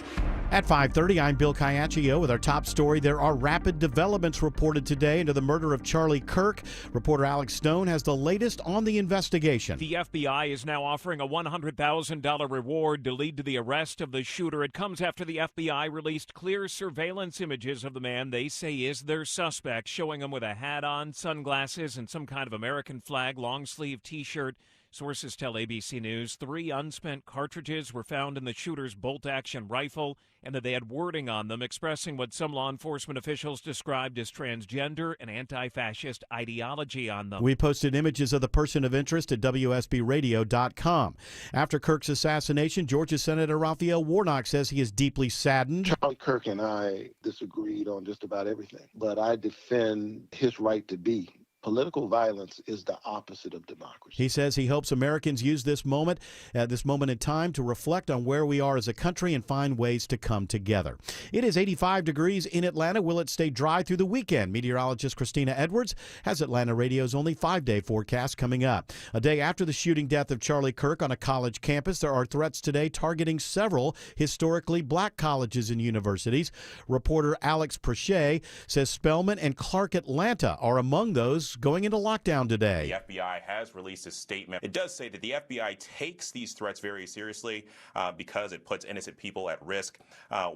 At 5:30, I'm Bill Caiaccio with our top story. There are rapid developments reported today into the murder of Charlie Kirk. Reporter Alex Stone has the latest on the investigation. The FBI is now offering a $100,000 reward to lead to the arrest of the shooter. It comes after the FBI released clear surveillance images of the man they say is their suspect, showing him with a hat on, sunglasses, and some kind of American flag long-sleeve T-shirt. Sources tell ABC News 3 unspent cartridges were found in the shooter's bolt-action rifle and that they had wording on them expressing what some law enforcement officials described as transgender and anti-fascist ideology on them. We posted images of the person of interest at WSBRadio.com. After Kirk's assassination, Georgia Senator Raphael Warnock says he is deeply saddened. Charlie Kirk and I disagreed on just about everything, but I defend his right to be. Political violence is the opposite of democracy. He says he hopes Americans use this moment in time to reflect on where we are as a country and find ways to come together. It is 85 degrees in Atlanta. Will it stay dry through the weekend? Meteorologist Christina Edwards has Atlanta Radio's only 5-day forecast coming up. A day after the shooting death of Charlie Kirk on a college campus, there are threats today targeting several historically black colleges and universities. Reporter Alex Prochet says Spelman and Clark Atlanta are among those is going into lockdown today. The FBI has released a statement. It does say that the FBI takes these threats very seriously because it puts innocent people at risk.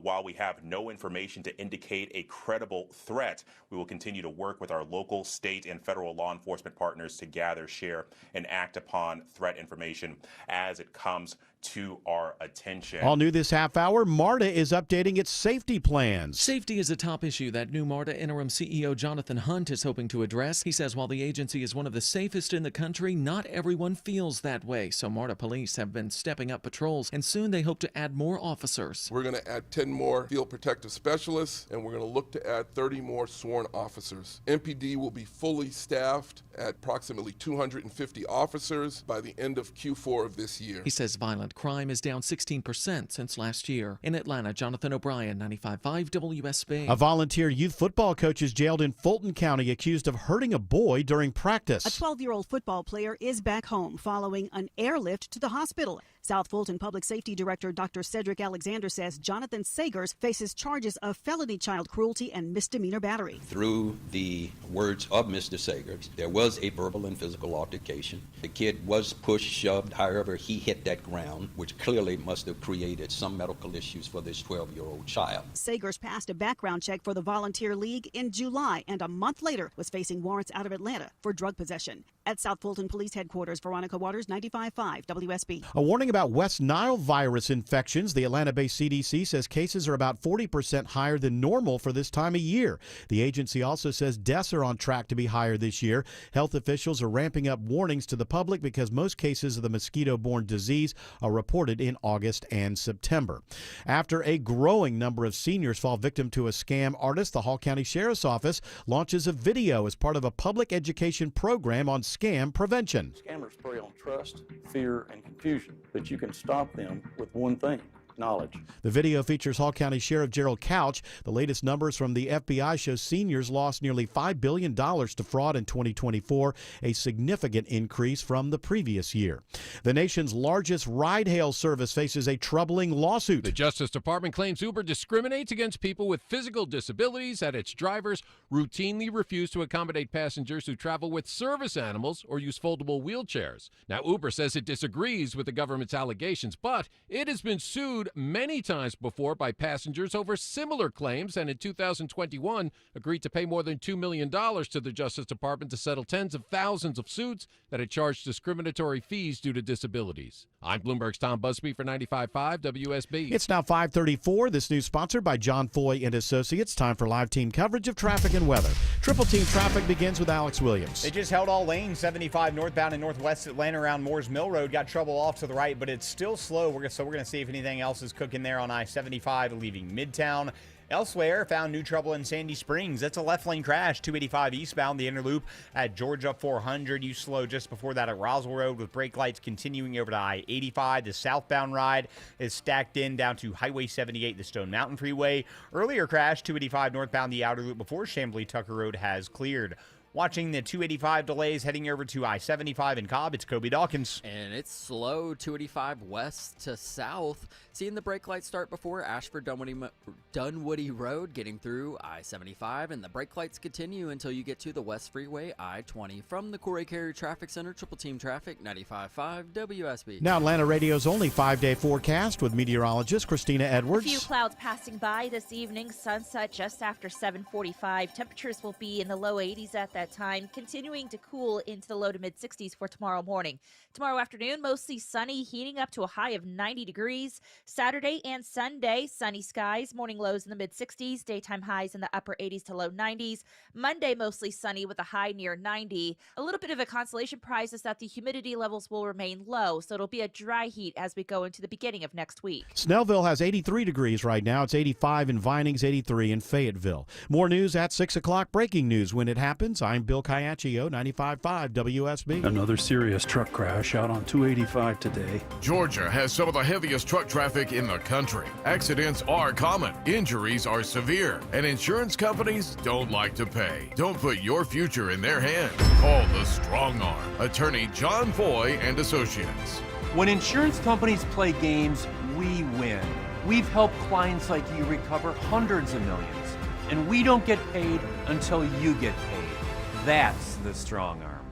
While we have no information to indicate a credible threat, we will continue to work with our local, state, and federal law enforcement partners to gather, share, and act upon threat information as it comes to our attention. All new this half hour, MARTA is updating its safety plans. Safety is a top issue that new MARTA interim CEO Jonathan Hunt is hoping to address. He says while the agency is one of the safest in the country, not everyone feels that way. So MARTA police have been stepping up patrols, and soon they hope to add more officers. We're going to add 10 more field protective specialists, and we're going to look to add 30 more sworn officers. MPD will be fully staffed at approximately 250 officers by the end of Q4 of this year. He says violent crime is down 16% since last year. In Atlanta, Jonathan O'Brien, 95.5 WSB. A volunteer youth football coach is jailed in Fulton County accused of hurting a boy during practice. A 12-year-old football player is back home following an airlift to the hospital. South Fulton Public Safety Director Dr. Cedric Alexander says Jonathan Sagers faces charges of felony child cruelty and misdemeanor battery. Through the words of Mr. Sagers, there was a verbal and physical altercation. The kid was pushed, shoved, however he hit that ground, which clearly must have created some medical issues for this 12-year-old child. Sagers passed a background check for the Volunteer League in July and a month later was facing warrants out of Atlanta for drug possession. At South Fulton Police Headquarters, Veronica Waters, 95.5 WSB. A warning about West Nile virus infections. The Atlanta-based CDC says cases are about 40% higher than normal for this time of year. The agency also says deaths are on track to be higher this year. Health officials are ramping up warnings to the public because most cases of the mosquito-borne disease are reported in August and September. After a growing number of seniors fall victim to a scam artist, the Hall County Sheriff's Office launches a video as part of a public education program on scam prevention. Scammers prey on trust, fear, and confusion, but you can stop them with one thing: knowledge. The video features Hall County Sheriff Gerald Couch. The latest numbers from the FBI show seniors lost nearly $5 billion to fraud in 2024, a significant increase from the previous year. The nation's largest ride-hail service faces a troubling lawsuit. The Justice Department claims Uber discriminates against people with physical disabilities, and its drivers routinely refuse to accommodate passengers who travel with service animals or use foldable wheelchairs. Now, Uber says it disagrees with the government's allegations, but it has been sued many times before by passengers over similar claims, and in 2021 agreed to pay more than $2 million to the Justice Department to settle tens of thousands of suits that had charged discriminatory fees due to disabilities. I'm Bloomberg's Tom Busby for 95.5 WSB. It's now 5:34. This news sponsored by John Foy and Associates. Time for live team coverage of traffic and weather. Triple team traffic begins with Alex Williams. They just held all lanes, 75 northbound and northwest Atlanta around Moores Mill Road. Got trouble off to the right, but it's still slow. We're going to see if anything else is cooking there on I-75 leaving Midtown. Elsewhere, found new trouble in Sandy Springs. That's a left lane crash, 285 eastbound, the inner loop at Georgia 400. You slow just before that at Roswell Road with brake lights continuing over to I-85. The southbound ride is stacked in down to Highway 78, the Stone Mountain Freeway. Earlier crash, 285 northbound, the outer loop before Chamblee Tucker Road has cleared. Watching the 285 delays heading over to I-75 in Cobb, it's Kobe Dawkins. And it's slow, 285 west to south. Seeing the brake lights start before Ashford Dunwoody Road, getting through I-75, and the brake lights continue until you get to the West Freeway, I-20. From the Corey Carrier Traffic Center, Triple Team Traffic, 95.5 WSB. Now Atlanta Radio's only 5-day forecast with meteorologist Christina Edwards. A few clouds passing by this evening. Sunset just after 7:45. Temperatures will be in the low 80s at that time, continuing to cool into the low to mid 60s for tomorrow morning. Tomorrow afternoon, mostly sunny, heating up to a high of 90 degrees. Saturday and Sunday, sunny skies, morning lows in the mid 60s, daytime highs in the upper 80s to low 90s. Monday, mostly sunny with a high near 90. A little bit of a consolation prize is that the humidity levels will remain low, so it'll be a dry heat as we go into the beginning of next week. Snellville has 83 degrees right now. It's 85 in Vinings, 83 in Fayetteville. More news at 6 o'clock. Breaking news when it happens. I'm Bill Caiaccio, 95.5 WSB. Another serious truck crash out on 285 today. Georgia has some of the heaviest truck traffic in the country. Accidents are common, injuries are severe, and insurance companies don't like to pay. Don't put your future in their hands. Call the Strong Arm. Attorney John Foy and Associates. When insurance companies play games, we win. We've helped clients like you recover hundreds of millions, and we don't get paid until you get paid. That's the strong arm.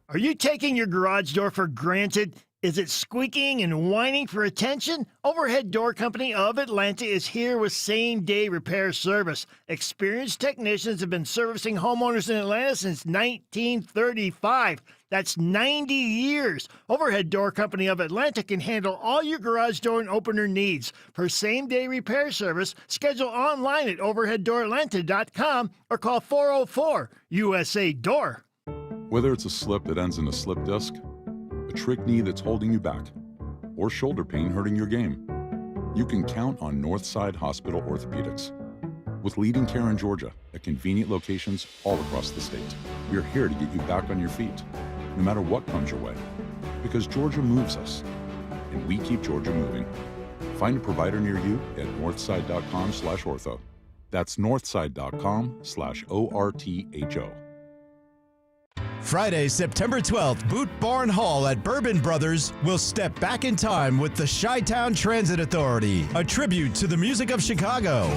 Are you taking your garage door for granted? Is it squeaking and whining for attention? Overhead Door Company of Atlanta is here with same-day repair service. Experienced technicians have been servicing homeowners in Atlanta since 1935. That's 90 years. Overhead Door Company of Atlanta can handle all your garage door and opener needs. For same-day repair service, schedule online at overheaddooratlanta.com or call 404-USA-DOOR. Whether it's a slip that ends in a slip disc, a trick knee that's holding you back, or shoulder pain hurting your game, you can count on Northside Hospital Orthopedics. With leading care in Georgia at convenient locations all across the state, we're here to get you back on your feet, no matter what comes your way. Because Georgia moves us, and we keep Georgia moving. Find a provider near you at northside.com/ortho. That's northside.com/ORTHO. Friday, September 12th, Boot Barn Hall at Bourbon Brothers will step back in time with the Chi-Town Transit Authority, a tribute to the music of Chicago.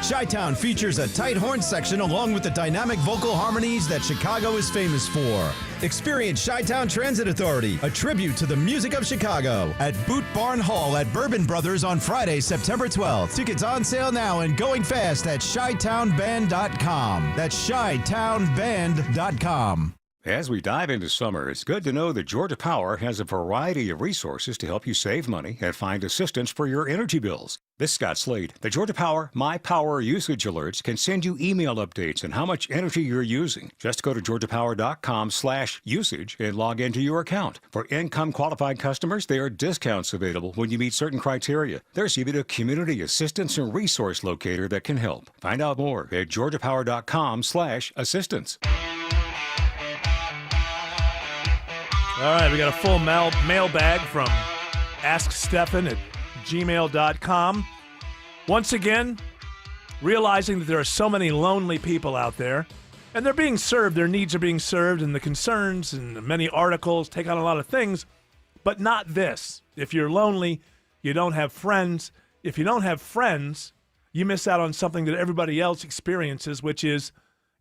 Chi-Town features a tight horn section along with the dynamic vocal harmonies that Chicago is famous for. Experience Chi-Town Transit Authority, a tribute to the music of Chicago, at Boot Barn Hall at Bourbon Brothers on Friday, September 12th. Tickets on sale now and going fast at chi-townband.com. That's chi-townband.com. As we dive into summer, it's good to know that Georgia Power has a variety of resources to help you save money and find assistance for your energy bills. This is Scott Slade. The Georgia Power My Power Usage Alerts can send you email updates on how much energy you're using. Just go to georgiapower.com/usage and log into your account. For income-qualified customers, there are discounts available when you meet certain criteria. There's even a community assistance and resource locator that can help. Find out more at georgiapower.com/assistance. All right, we got a full mailbag from AskStephan@gmail.com. Once again, realizing that there are so many lonely people out there, and they're being served, their needs are being served, and the concerns and many articles take on a lot of things, but not this. If you're lonely, you don't have friends. If you don't have friends, you miss out on something that everybody else experiences, which is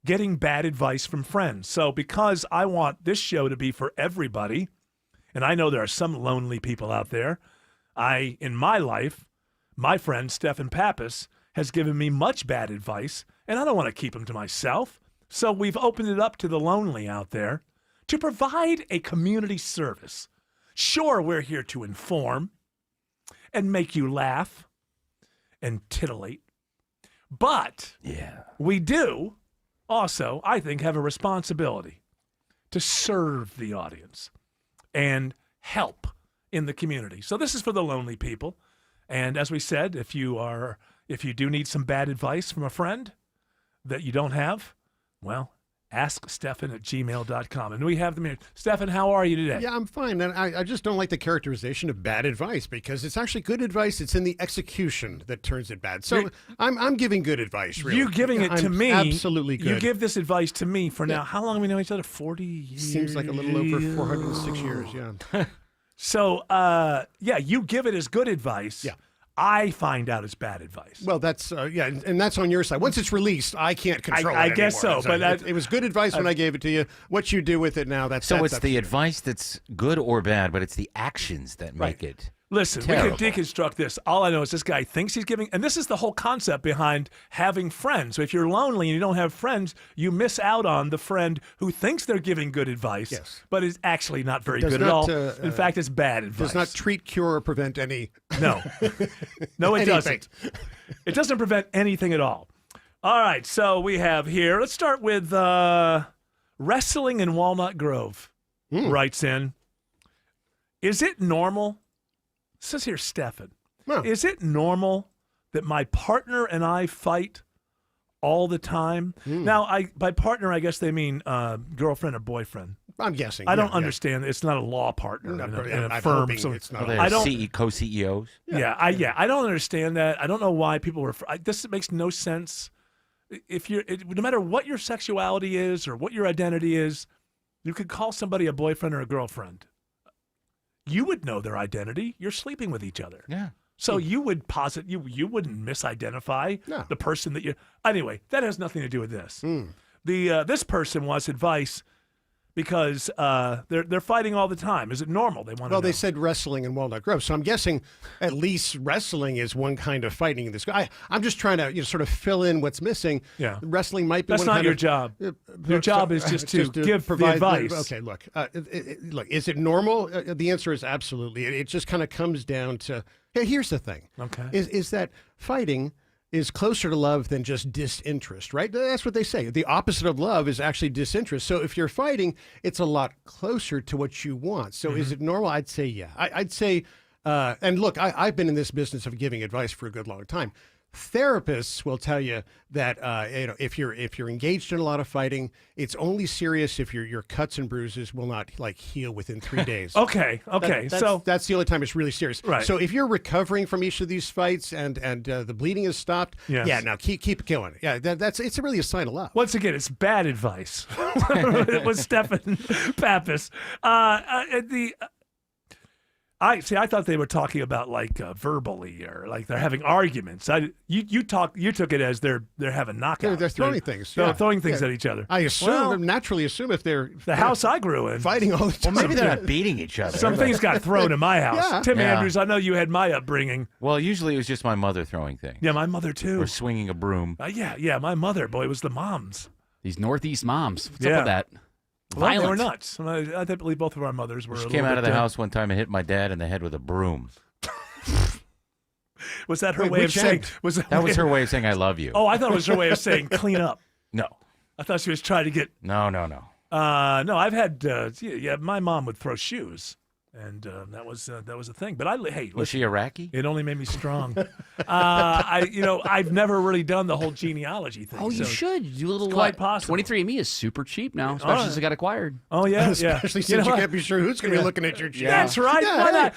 getting bad advice from friends. So because I want this show to be for everybody, and I know there are some lonely people out there, in my life, my friend Stephan Pappas has given me much bad advice, and I don't want to keep him to myself. So we've opened it up to the lonely out there to provide a community service. Sure, we're here to inform and make you laugh and titillate, but we do also, I think, have a responsibility to serve the audience and help in the community. So this is for the lonely people. And as we said, if you do need some bad advice from a friend that you don't have, well, AskStephan@gmail.com. And we have them here. Stephan, how are you today? Yeah, I'm fine. And I just don't like the characterization of bad advice because it's actually good advice. It's in the execution that turns it bad. So I'm giving good advice, really. You giving it to me. Absolutely good. You give this advice to me for now. How long have we known each other? 40 years? Seems like a little over 406 years, yeah. So, you give it as good advice. Yeah. I find out it's bad advice. Well, that's and that's on your side. Once it's released, I can't control it I guess anymore. so, but it was good advice when I gave it to you. What you do with it now, that's so. It's the advice that's good or bad, but it's the actions that make it. Listen, terrible. We can deconstruct this. All I know is this guy thinks he's giving, and this is the whole concept behind having friends. So if you're lonely and you don't have friends, you miss out on the friend who thinks they're giving good advice, but is actually not very good at all. In fact, it's bad advice. Does not treat, cure, or prevent any. No. No, it doesn't. It doesn't prevent anything at all. All right, so we have here, let's start with Wrestling in Walnut Grove writes in, is it normal? It says here, Stephan, is it normal that my partner and I fight all the time? Now, by partner, I guess they mean girlfriend or boyfriend. I'm guessing. I don't understand. It's not a law partner in a I'm firm. hoping So it's not. I don't co-CEOs. I don't understand that. I don't know why people refer. This makes no sense. If no matter what your sexuality is or what your identity is, you could call somebody a boyfriend or a girlfriend. You would know their identity. You're sleeping with each other. Yeah. So you would you wouldn't misidentify the person that you. Anyway, that has nothing to do with this. This person wants advice because they're fighting all the time. Is it normal? They want to know. Well, they said wrestling in Walnut Grove, so I'm guessing at least wrestling is one kind of fighting in this. I'm just trying to sort of fill in what's missing. Yeah. Wrestling might be That's one not kind your of, job. Your job is just to give the provide advice. Okay, look, look. Is it normal? The answer is absolutely. It just kind of comes down to. Hey, here's the thing. Okay. Is that fighting is closer to love than just disinterest, right? That's what they say. The opposite of love is actually disinterest. So if you're fighting, it's a lot closer to what you want. So is it normal? I'd say, yeah. I'd say, and look, I've been in this business of giving advice for a good long time. Therapists will tell you that if you're engaged in a lot of fighting, it's only serious if your cuts and bruises will not heal within 3 days. Okay. That's the only time it's really serious. Right. So if you're recovering from each of these fights and the bleeding has stopped, Yes. yeah, now keep going. Yeah, it's really a sign of love. Once again, it's bad advice. It was Stephen Pappas. I thought they were talking about verbally or they're having arguments. You took it as they're having knockouts. They're throwing things. They're yeah. throwing things Yeah. at each other. I naturally assume if they're the house I grew in, fighting all the time. Well, maybe they're not beating each other. Some things got thrown in my house. Yeah. Tim Yeah. Andrews, I know you had my upbringing. Well, usually it was just my mother throwing things. Yeah, my mother too. Or swinging a broom. Yeah, my mother. Boy, it was the moms. These Northeast moms. What's Yeah. up with that? Well, they were Violent. nuts. I believe both of our mothers were. She a came little out of bit, the house one time and hit my dad in the head with a broom. Was that her Wait, way of which saying? end? That was her way of saying I love you. Oh, I thought it was her way of saying clean up. No. I thought she was trying to get. No. No, I've had. My mom would throw shoes, and that was a thing. But hey, Was she Iraqi? It only made me strong. I've never really done the whole genealogy thing. Oh, you so should. You do a little it's quite possible. 23andMe is super cheap now, especially since it got acquired. Oh yeah, Especially since you can't be sure who's going to be looking at your genes. That's right. Yeah, Why hey. not?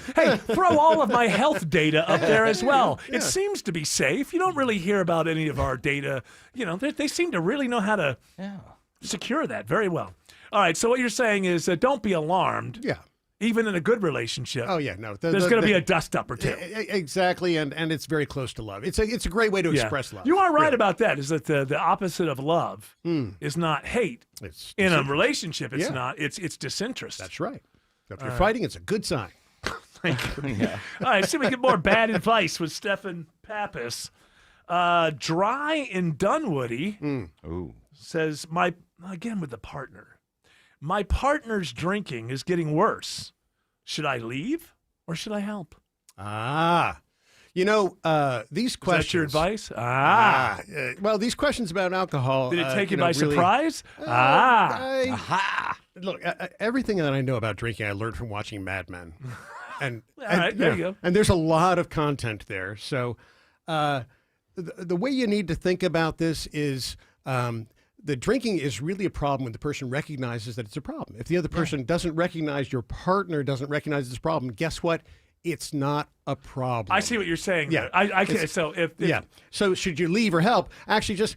Hey, throw all of my health data up there as well. Yeah. It seems to be safe. You don't really hear about any of our data. They seem to really know how to secure that very well. All right. So what you're saying is don't be alarmed. Yeah. Even in a good relationship. Oh yeah, no. There's going to be a dust up or two. Exactly, and it's very close to love. It's a great way to express love. You are right Really. about that. Is that the opposite of love is not hate. It's in a disinterest. relationship. It's Yeah. not. It's disinterest. That's right. If you're fighting, it's a good sign. Thank you. All right, see if we get more bad advice with Stephen Pappas. Dry in Dunwoody says, again with the partner, my partner's drinking is getting worse. Should I leave or should I help? These questions. Is that your advice? Well, these questions about alcohol. Did it take you by really- surprise? Look, everything that I know about drinking, I learned from watching Mad Men. And, All right, there you go. And there's a lot of content there. So the way you need to think about this is the drinking is really a problem when the person recognizes that it's a problem. If the other person doesn't recognize, your partner doesn't recognize this problem, guess what? It's not a problem. I see what you're saying. Yeah. there. I can. It's- So if So should you leave or help? Actually, just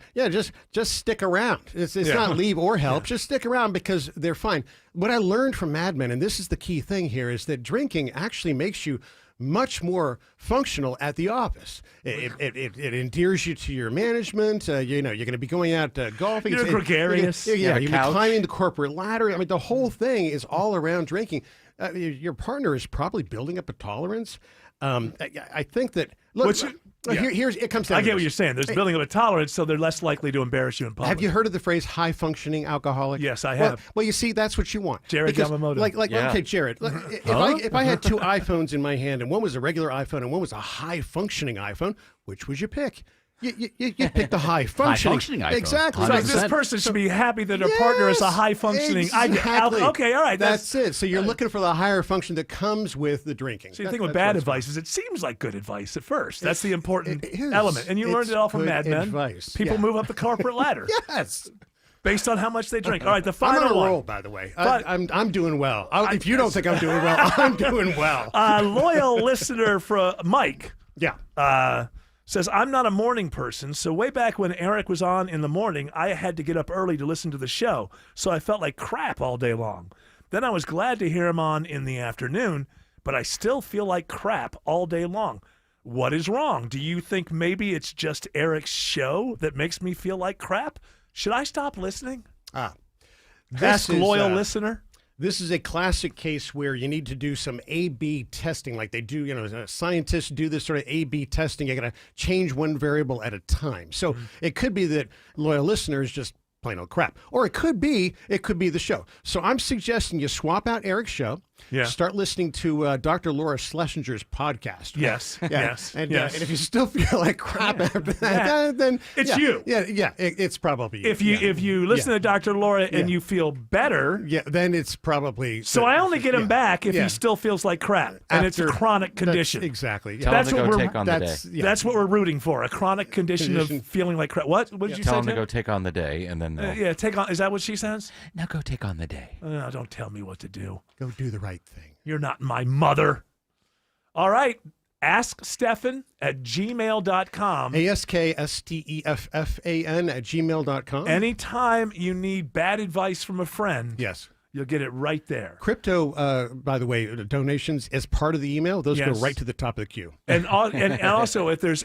stick around. It's not leave or help. Just stick around because they're fine. What I learned from Mad Men, and this is the key thing here, is that drinking actually makes you much more functional at the office. It endears you to your management. You're going to be going out golfing. You're gregarious. You're Yeah, going to be climbing the corporate ladder. I mean, the whole thing is all around drinking. Your partner is probably building up a tolerance. I think that here's it comes down. I to get what this. you're saying. There's building up a tolerance, so they're less likely to embarrass you in public. Have you heard of the phrase high functioning alcoholic? Yes, I have. Well, you see, that's what you want. Jared Because, Yamamoto. Okay, Jared. If I had two iPhones in my hand and one was a regular iPhone and one was a high functioning iPhone, which would you pick? You pick the high functioning iPhone. Exactly. So this person should be happy that their partner is a high functioning. Exactly. Okay, all right. That's it. So you're looking for the higher function that comes with the drinking. So you think with bad advice is it seems like good advice at first. That's the important it is. element. And you learned It's it all from good Mad Men. advice. People Yeah. move up the corporate ladder. Yes. Based on how much they drink. All right, the I'm final on a one. roll, by the way. But- I'm doing well. If you don't think I'm doing well, I'm doing well. Loyal listener from Mike. Yeah. Says, I'm not a morning person, so way back when Eric was on in the morning, I had to get up early to listen to the show, so I felt like crap all day long. Then I was glad to hear him on in the afternoon, but I still feel like crap all day long. What is wrong? Do you think maybe it's just Eric's show that makes me feel like crap? Should I stop listening? This Ask is, loyal listener. This is a classic case where you need to do some A/B testing, like they do. Scientists do this sort of A/B testing. You got to change one variable at a time. So it could be that loyal listeners just plain old crap, or it could be the show. So I'm suggesting you swap out Eric's show. Yeah. Start listening to Dr. Laura Schlesinger's podcast. Yes. Yes. And yes. and if you still feel like crap after that, then it's you. It's probably you. If you listen to Dr. Laura and you feel better, then it's probably. So I only get him back if he still feels like crap, and it's a chronic condition. Exactly. Yeah. That's what we're That's what we're rooting for. A chronic condition of feeling like crap. What did you say? Tell him to go take on the day, and then take on. Is that what she says? Now go take on the day. Don't tell me what to do. Go do the right thing. You're not my mother. All right. Ask Stefan at gmail.com. AskSteffan at gmail.com. Anytime you need bad advice from a friend, yes, you'll get it right there. Crypto, by the way, donations as part of the email, those go right to the top of the queue. And also, if there's...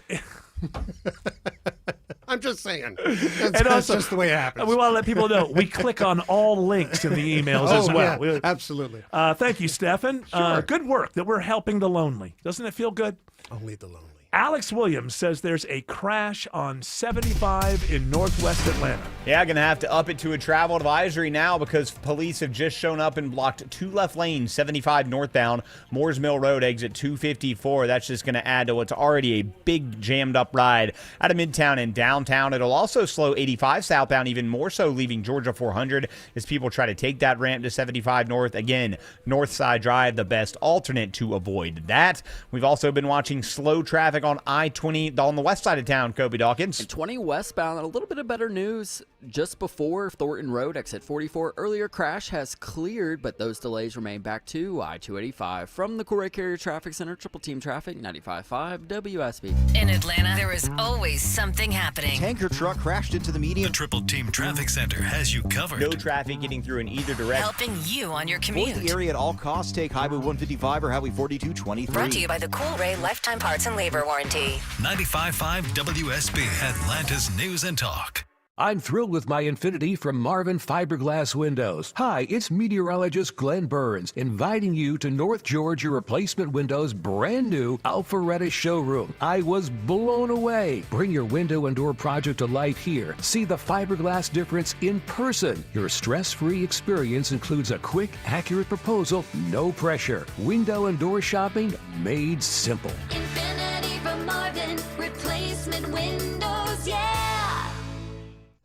I'm just saying. That's just the way it happens. We want to let people know we click on all links in the emails as well. Yeah, absolutely. Thank you, Stefan. Sure. Good work that we're helping the lonely. Doesn't it feel good? Only the lonely. Alex Williams says there's a crash on 75 in northwest Atlanta. Yeah, going to have to up it to a travel advisory now because police have just shown up and blocked 2 left lanes, 75 northbound, Moores Mill Road, exit 254. That's just going to add to what's already a big jammed up ride out of Midtown and downtown. It'll also slow 85 southbound even more so, leaving Georgia 400 as people try to take that ramp to 75 north. Again, North Side Drive, the best alternate to avoid that. We've also been watching slow traffic on I-20 on the west side of town, Kobe Dawkins. And 20 westbound, a little bit of better news. Just before Thornton Road, exit 44, earlier crash has cleared, but those delays remain back to I-285. From the Corey Carrier Traffic Center, Triple Team Traffic, 95.5 WSB. In Atlanta, there is always something happening. Tanker truck crashed into the median. The Triple Team Traffic Center has you covered. No traffic getting through in either direction. Helping you on your commute. Avoid the area at all costs. Take Highway 155 or Highway 4223. Brought to you by the Cool Ray Lifetime Parts and Labor Warranty. 95.5 WSB, Atlanta's News and Talk. I'm thrilled with my Infinity from Marvin Fiberglass Windows. Hi, it's meteorologist Glenn Burns inviting you to North Georgia Replacement Windows' brand new Alpharetta showroom. I was blown away. Bring your window and door project to life here. See the fiberglass difference in person. Your stress-free experience includes a quick, accurate proposal, no pressure. Window and door shopping made simple. Infinity from Marvin, replacement windows, yeah!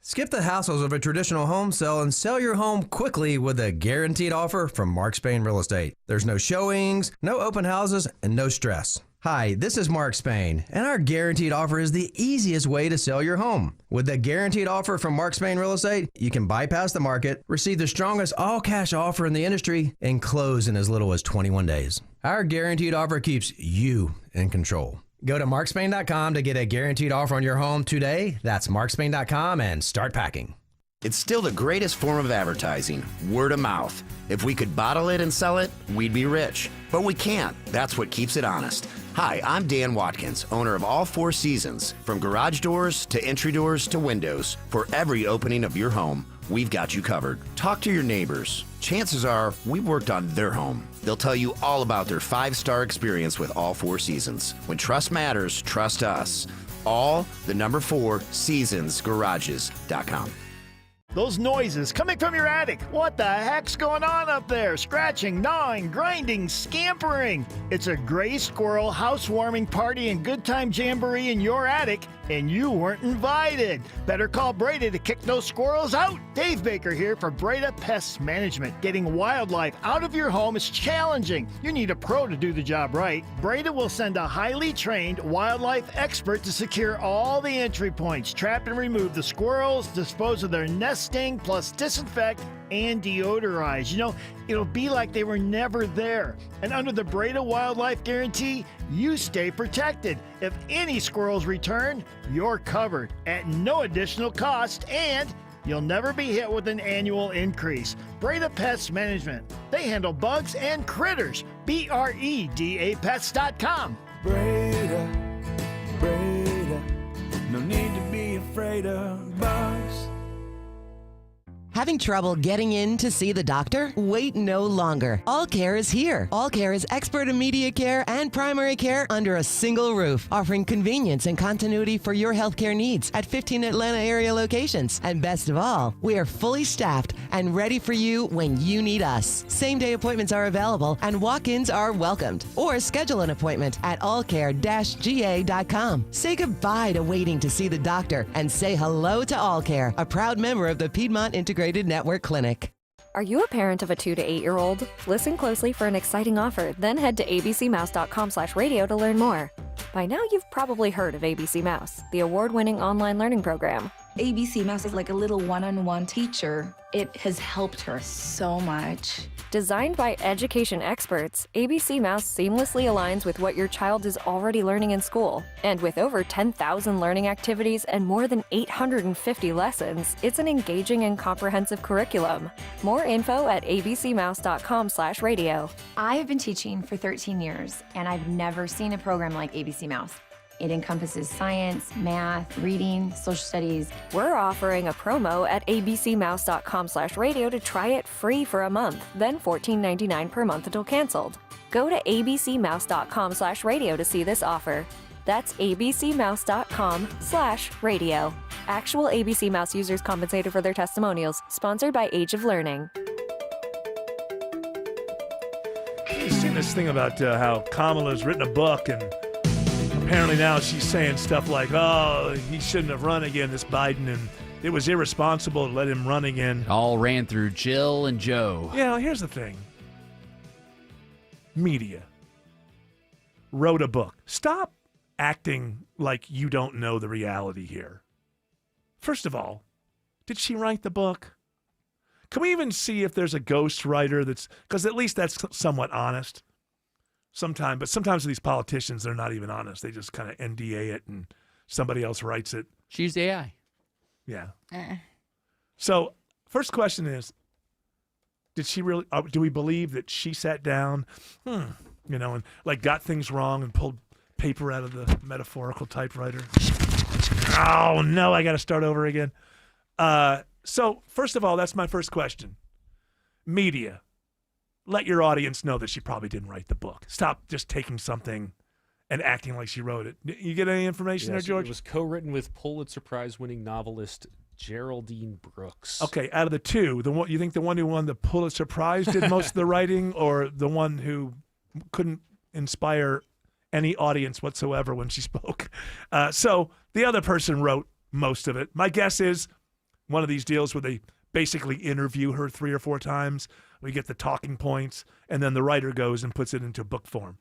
Skip the hassles of a traditional home sale and sell your home quickly with a guaranteed offer from Mark Spain Real Estate. There's no showings, no open houses, and no stress. Hi, this is Mark Spain, and our guaranteed offer is the easiest way to sell your home. With the guaranteed offer from Mark Spain Real Estate, you can bypass the market, receive the strongest all-cash offer in the industry, and close in as little as 21 days. Our guaranteed offer keeps you in control. Go to markspain.com to get a guaranteed offer on your home today. That's markspain.com and start packing. It's still the greatest form of advertising, word of mouth. If we could bottle it and sell it, we'd be rich. But we can't. That's what keeps it honest. Hi, I'm Dan Watkins, owner of All Four Seasons. From garage doors to entry doors to windows, for every opening of your home, we've got you covered. Talk to your neighbors. Chances are we've worked on their home. They'll tell you all about their 5-star experience with All Four Seasons. When trust matters, trust us. All, the number 4, seasonsgarages.com. Those noises coming from your attic. What the heck's going on up there? Scratching, gnawing, grinding, scampering. It's a gray squirrel housewarming party and good time jamboree in your attic, and you weren't invited. Better call Breda to kick those squirrels out. Dave Baker here for Breda Pest Management. Getting wildlife out of your home is challenging. You need a pro to do the job right. Breda will send a highly trained wildlife expert to secure all the entry points, trap and remove the squirrels, dispose of their nesting, plus disinfect and deodorize. You know, it'll be like they were never there. And under the Breda Wildlife Guarantee, you stay protected. If any squirrels return, you're covered at no additional cost, and you'll never be hit with an annual increase. Breda Pest Management. They handle bugs and critters. BREDA Pets.com. Breda, Breda, no need to be afraid of bugs. Having trouble getting in to see the doctor? Wait no longer. All Care is here. All Care is expert immediate care and primary care under a single roof, offering convenience and continuity for your healthcare needs at 15 Atlanta area locations. And best of all, we are fully staffed and ready for you when you need us. Same-day appointments are available and walk-ins are welcomed. Or schedule an appointment at allcare-ga.com. Say goodbye to waiting to see the doctor and say hello to All Care, a proud member of the Piedmont Integrated Network Clinic. Are you a parent of a 2 to 8-year-old? Listen closely for an exciting offer, then head to abcmouse.com/radio to learn more. By now, you've probably heard of ABC Mouse, the award-winning online learning program. ABC Mouse is like a little one-on-one teacher. It has helped her so much. Designed by education experts, ABC Mouse seamlessly aligns with what your child is already learning in school. And with over 10,000 learning activities and more than 850 lessons, it's an engaging and comprehensive curriculum. More info at abcmouse.com/radio. I have been teaching for 13 years, and I've never seen a program like ABC Mouse. It encompasses science, math, reading, social studies. We're offering a promo at abcmouse.com/radio to try it free for a month, then $14.99 per month until canceled. Go to abcmouse.com/radio to see this offer. That's abcmouse.com/radio. Actual ABC Mouse users compensated for their testimonials. Sponsored by Age of Learning. You've seen this thing about how Kamala's written a book, and apparently now she's saying stuff like, oh, he shouldn't have run again, this Biden, and it was irresponsible to let him run again. All ran through Jill and Joe. Yeah, here's the thing. Media wrote a book. Stop acting like you don't know the reality here. First of all, did she write the book? Can we even see if there's a ghost writer that's, because at least that's somewhat honest. But sometimes with these politicians, they're not even honest. They just kind of NDA it and somebody else writes it. She used AI. Yeah. So first question is, did she really, do we believe that she sat down, and like got things wrong and pulled paper out of the metaphorical typewriter? Oh, no, I got to start over again. So first of all, that's my first question. Media. Let your audience know that she probably didn't write the book. Stop just taking something and acting like she wrote it. You get any information there, George? It was co-written with Pulitzer Prize-winning novelist Geraldine Brooks. Okay, out of the two, you think the one who won the Pulitzer Prize did most of the writing, or the one who couldn't inspire any audience whatsoever when she spoke? So the other person wrote most of it. My guess is one of these deals where they basically interview her 3 or 4 times. We get the talking points, and then the writer goes and puts it into book form,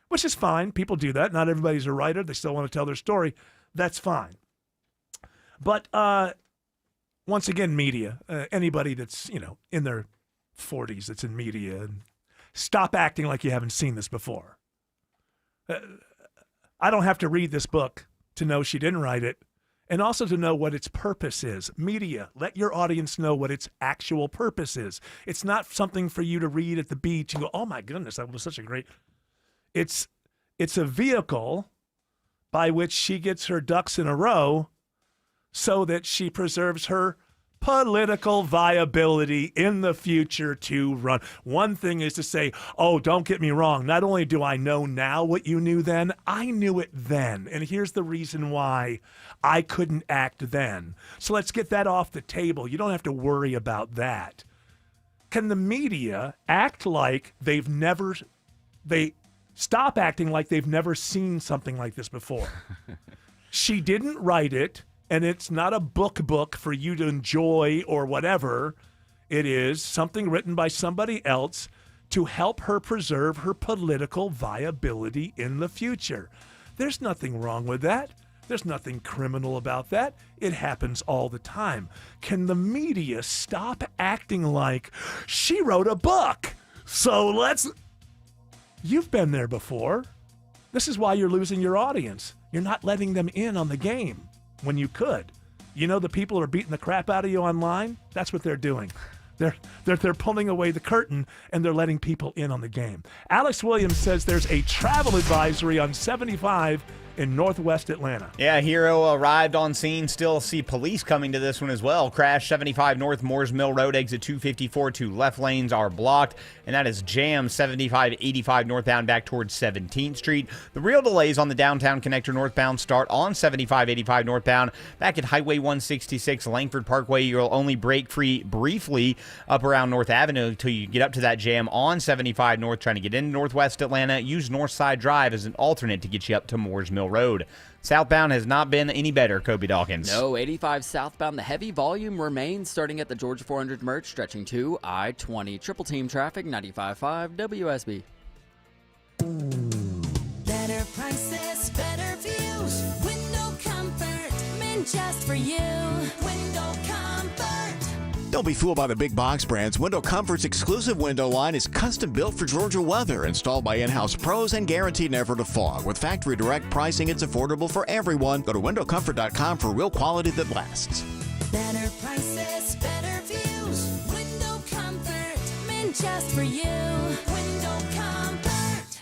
which is fine. People do that. Not everybody's a writer. They still want to tell their story. That's fine. But once again, media, anybody that's, in their 40s that's in media, stop acting like you haven't seen this before. I don't have to read this book to know she didn't write it, and also to know what its purpose is. Media, let your audience know what its actual purpose is. It's not something for you to read at the beach and go, oh my goodness, that was such a great... It's a vehicle by which she gets her ducks in a row so that she preserves her political viability in the future to run. One thing is to say, oh, don't get me wrong. Not only do I know now what you knew then, I knew it then. And here's the reason why I couldn't act then. So let's get that off the table. You don't have to worry about that. Can the media act like they stop acting like they've never seen something like this before? She didn't write it. And it's not a book for you to enjoy or whatever. It is something written by somebody else to help her preserve her political viability in the future. There's nothing wrong with that. There's nothing criminal about that. It happens all the time. Can the media stop acting like she wrote a book? So you've been there before. This is why you're losing your audience. You're not letting them in on the game when you could. The people who are beating the crap out of you online, that's what they're doing. They're pulling away the curtain, and they're letting people in on the game. Alex Williams says there's a travel advisory on 75 in northwest Atlanta. Yeah, Hero arrived on scene. Still see police coming to this one as well. Crash 75 North Moores Mill Road, exit 254. 2 left lanes are blocked, and that is jammed 75-85 northbound back towards 17th Street. The real delays on the downtown connector northbound start on 75-85 northbound back at Highway 166 Langford Parkway. You'll only break free briefly up around North Avenue until you get up to that jam on 75 North trying to get into northwest Atlanta. Use Northside Drive as an alternate to get you up to Moores Mill Road. Southbound has not been any better, Kobe Dawkins. No, 85 southbound, the heavy volume remains starting at the Georgia 400 merge, stretching to I-20. Triple team traffic, 95.5 WSB. Better prices, better views. Window comfort, meant just for you. Window comfort. Don't be fooled by the big box brands. Window Comfort's exclusive window line is custom built for Georgia weather, installed by in-house pros and guaranteed never to fog. With factory direct pricing, it's affordable for everyone. Go to windowcomfort.com for real quality that lasts. Better prices, better views. Window comfort, meant just for you. Window comfort.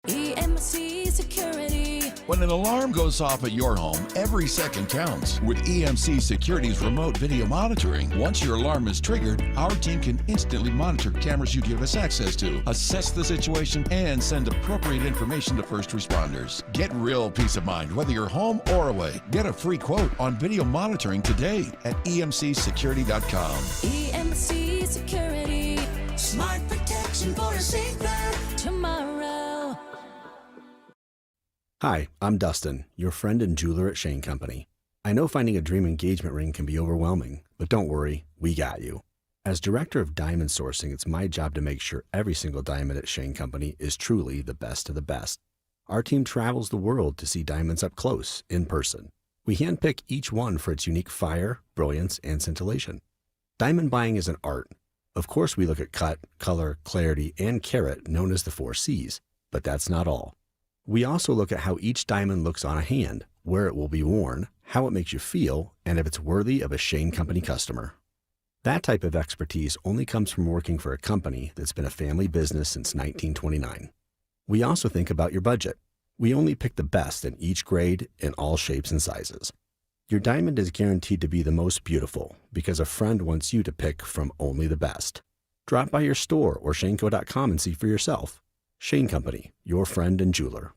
EMC Security. When an alarm goes off at your home, every second counts. With EMC Security's remote video monitoring, once your alarm is triggered, our team can instantly monitor cameras you give us access to, assess the situation, and send appropriate information to first responders. Get real peace of mind, whether you're home or away. Get a free quote on video monitoring today at emcsecurity.com. EMC Security. Smart protection for a safer tomorrow. Hi, I'm Dustin, your friend and jeweler at Shane Company. I know finding a dream engagement ring can be overwhelming, but don't worry, we got you. As director of diamond sourcing, it's my job to make sure every single diamond at Shane Company is truly the best of the best. Our team travels the world to see diamonds up close, in person. We handpick each one for its unique fire, brilliance, and scintillation. Diamond buying is an art. Of course, we look at cut, color, clarity, and carat, known as the 4 C's, but that's not all. We also look at how each diamond looks on a hand, where it will be worn, how it makes you feel, and if it's worthy of a Shane Company customer. That type of expertise only comes from working for a company that's been a family business since 1929. We also think about your budget. We only pick the best in each grade in all shapes and sizes. Your diamond is guaranteed to be the most beautiful because a friend wants you to pick from only the best. Drop by your store or shaneco.com and see for yourself. Shane Company, your friend and jeweler.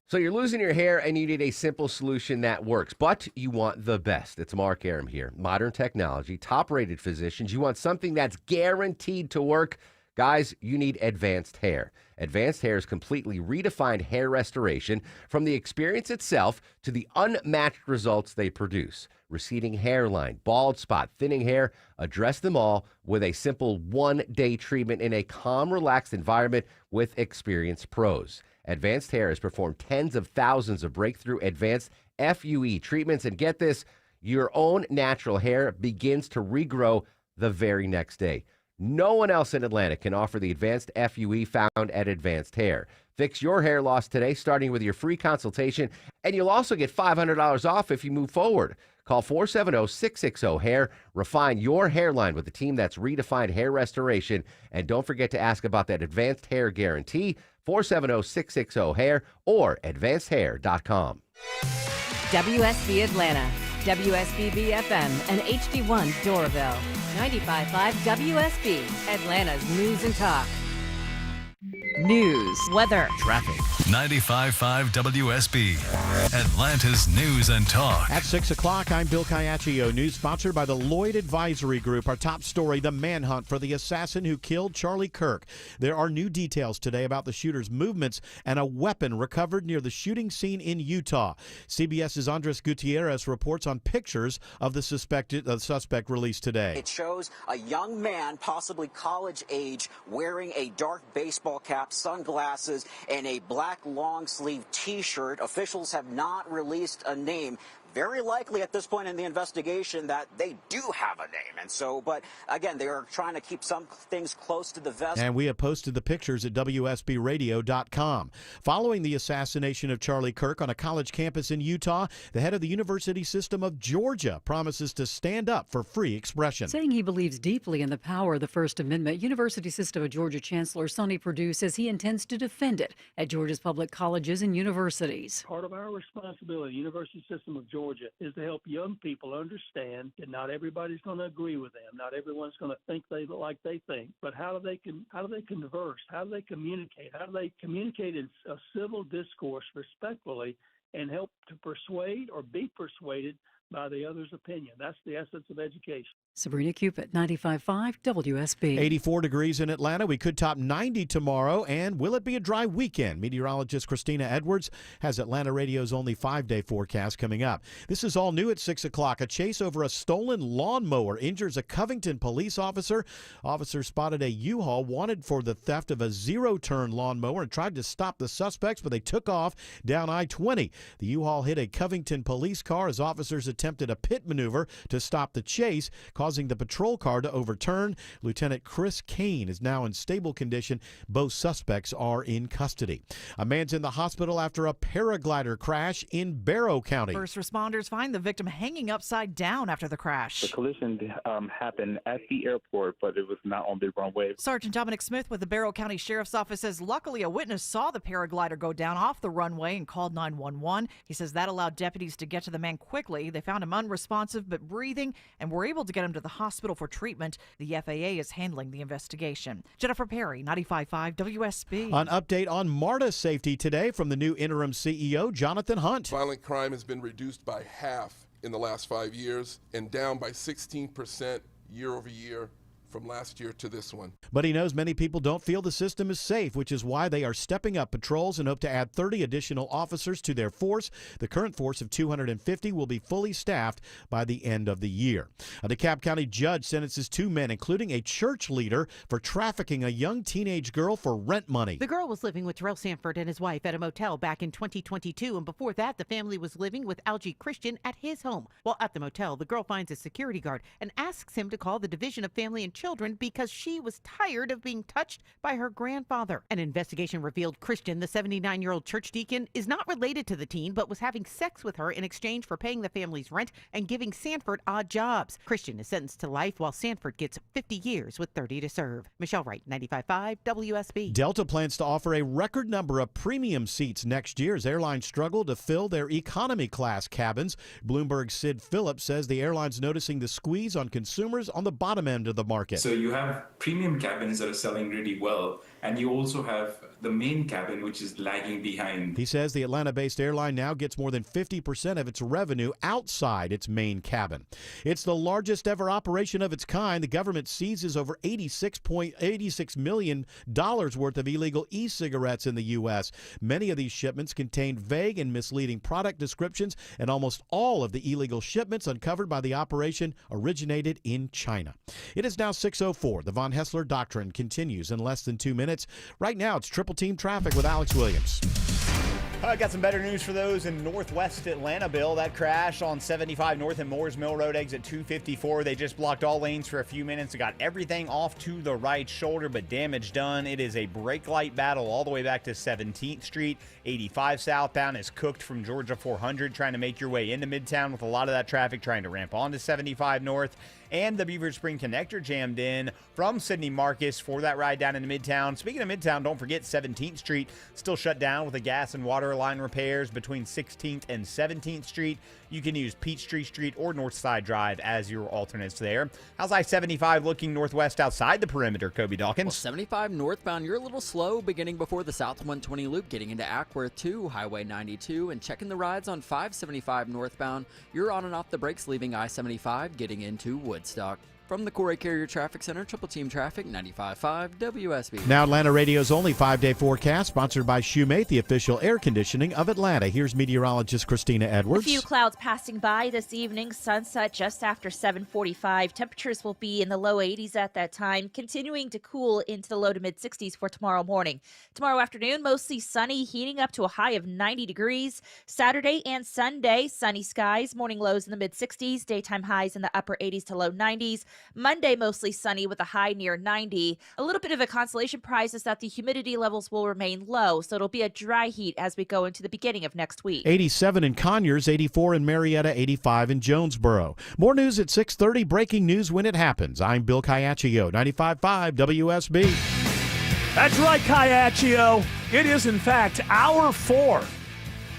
So you're losing your hair and you need a simple solution that works, but you want the best. It's Mark Aram here. Modern technology, top-rated physicians. You want something that's guaranteed to work. Guys, you need Advanced Hair. Advanced Hair's completely redefined hair restoration, from the experience itself to the unmatched results they produce. Receding hairline, bald spot, thinning hair, address them all with a simple one-day treatment in a calm, relaxed environment with experienced pros. Advanced Hair has performed tens of thousands of breakthrough advanced FUE treatments, and get this, your own natural hair begins to regrow the very next day. No one else in Atlanta can offer the advanced FUE found at Advanced Hair. Fix your hair loss today, starting with your free consultation, and you'll also get $500 off if you move forward. Call 470-660-HAIR. Refine your hairline with the team that's redefined hair restoration. And don't forget to ask about that Advanced Hair Guarantee, 470-660-HAIR or advancedhair.com. WSB Atlanta, WSBB FM, and HD1 Doraville. 95.5 WSB, Atlanta's news and talk. News, weather, traffic. 95.5 WSB, Atlanta's news and talk. At 6 o'clock, I'm Bill Caiaccio. News sponsored by the Lloyd Advisory Group. Our top story, the manhunt for the assassin who killed Charlie Kirk. There are new details today about the shooter's movements and a weapon recovered near the shooting scene in Utah. CBS's Andres Gutierrez reports on pictures of the suspect released today. It shows a young man, possibly college age, wearing a dark baseball cap, sunglasses, and a black long-sleeve T-shirt. Officials have not released a name. very likely at this point in the investigation that they do have a name. And so, but again, they are trying to keep some things close to the vest. And we have posted the pictures at WSBRadio.com. Following the assassination of Charlie Kirk on a college campus in Utah, the head of the University System of Georgia promises to stand up for free expression. Saying he believes deeply in the power of the First Amendment, University System of Georgia Chancellor Sonny Perdue says he intends to defend it at Georgia's public colleges and universities. Part of our responsibility, University System of Georgia, is to help young people understand that not everybody's going to agree with them. Not everyone's going to think like they think. But how do they converse? How do they communicate? How do they communicate in a civil discourse respectfully and help to persuade or be persuaded by the other's opinion? That's the essence of education. Sabrina Cupid, 95.5 WSB. 84 degrees in Atlanta. We could top 90 tomorrow. And will it be a dry weekend? Meteorologist Christina Edwards has Atlanta Radio's only 5-day forecast coming up. This is all new at 6 o'clock. A chase over a stolen lawnmower injures a Covington police officer. Officers spotted a U-Haul wanted for the theft of a zero-turn lawnmower and tried to stop the suspects, but they took off down I-20. The U-Haul hit a Covington police car as officers attempted a pit maneuver to stop the chase, causing the patrol car to overturn. Lieutenant Chris Kane is now in stable condition. Both suspects are in custody. A man's in the hospital after a paraglider crash in Barrow County. First responders find the victim hanging upside down after the crash. The collision happened at the airport, but it was not on the runway. Sergeant Dominic Smith with the Barrow County Sheriff's Office says luckily a witness saw the paraglider go down off the runway and called 911. He says that allowed deputies to get to the man quickly. They found him unresponsive but breathing and were able to get him to the hospital for treatment. The FAA is handling the investigation. Jennifer Perry, 95.5 WSB. An update on MARTA safety today from the new interim CEO, Jonathan Hunt. Violent crime has been reduced by half in the last 5 years and down by 16% year over year from last year to this one. But he knows many people don't feel the system is safe, which is why they are stepping up patrols and hope to add 30 additional officers to their force. The current force of 250 will be fully staffed by the end of the year. A DeKalb County judge sentences 2 men, including a church leader, for trafficking a young teenage girl for rent money. The girl was living with Terrell Sanford and his wife at a motel back in 2022, and before that, the family was living with Algie Christian at his home. While at the motel, the girl finds a security guard and asks him to call the Division of Family and Children because she was tired of being touched by her grandfather. An investigation revealed Christian, the 79-year-old church deacon, is not related to the teen, but was having sex with her in exchange for paying the family's rent and giving Sanford odd jobs. Christian is sentenced to life while Sanford gets 50 years with 30 to serve. Michelle Wright, 95.5 WSB. Delta plans to offer a record number of premium seats next year as airlines struggle to fill their economy class cabins. Bloomberg's Sid Phillips says the airline's noticing the squeeze on consumers on the bottom end of the market. So you have premium cabins that are selling really well, and you also have the main cabin, which is lagging behind. He says the Atlanta-based airline now gets more than 50% of its revenue outside its main cabin. It's the largest ever operation of its kind. The government seizes over $86 million worth of illegal e-cigarettes in the U.S. Many of these shipments contained vague and misleading product descriptions, and almost all of the illegal shipments uncovered by the operation originated in China. It is now 6:04. The Von Hessler Doctrine continues in less than 2 minutes. Right now, it's Triple Team Traffic with Alex Williams. I got some better news for those in northwest Atlanta, Bill. That crash on 75 North and Moores Mill Road, exit 254. They just blocked all lanes for a few minutes. It got everything off to the right shoulder, but damage done. It is a brake light battle all the way back to 17th Street. 85 southbound is cooked from Georgia 400, trying to make your way into Midtown with a lot of that traffic trying to ramp onto 75 North. And the Beaver Spring Connector jammed in from Sidney Marcus for that ride down into Midtown. Speaking of Midtown, don't forget 17th Street still shut down with the gas and water line repairs between 16th and 17th Street. You can use Peachtree Street or Northside Drive as your alternates there. How's I-75 looking northwest outside the perimeter, Kobe Dawkins? Well, 75 northbound, you're a little slow beginning before the South 120 loop, getting into Ackworth to Highway 92, and checking the rides on 575 northbound. You're on and off the brakes leaving I-75, getting into Woodstock. From the Corey Carrier Traffic Center, Triple Team Traffic, 95.5 WSB. Now Atlanta Radio's only 5-day forecast, sponsored by Shoemate, the official air conditioning of Atlanta. Here's meteorologist Christina Edwards. A few clouds passing by this evening. Sunset just after 7:45. Temperatures will be in the low 80s at that time, continuing to cool into the low to mid 60s for tomorrow morning. Tomorrow afternoon, mostly sunny, heating up to a high of 90 degrees. Saturday and Sunday, sunny skies, morning lows in the mid 60s, daytime highs in the upper 80s to low 90s. Monday, mostly sunny with a high near 90. A little bit of a consolation prize is that the humidity levels will remain low, so it'll be a dry heat as we go into the beginning of next week. 87 in Conyers, 84 in Marietta, 85 in Jonesboro. More news at 6:30. Breaking news when it happens. I'm Bill Caiaccio, 95.5 WSB. That's right, Caiaccio. It is, in fact, hour 4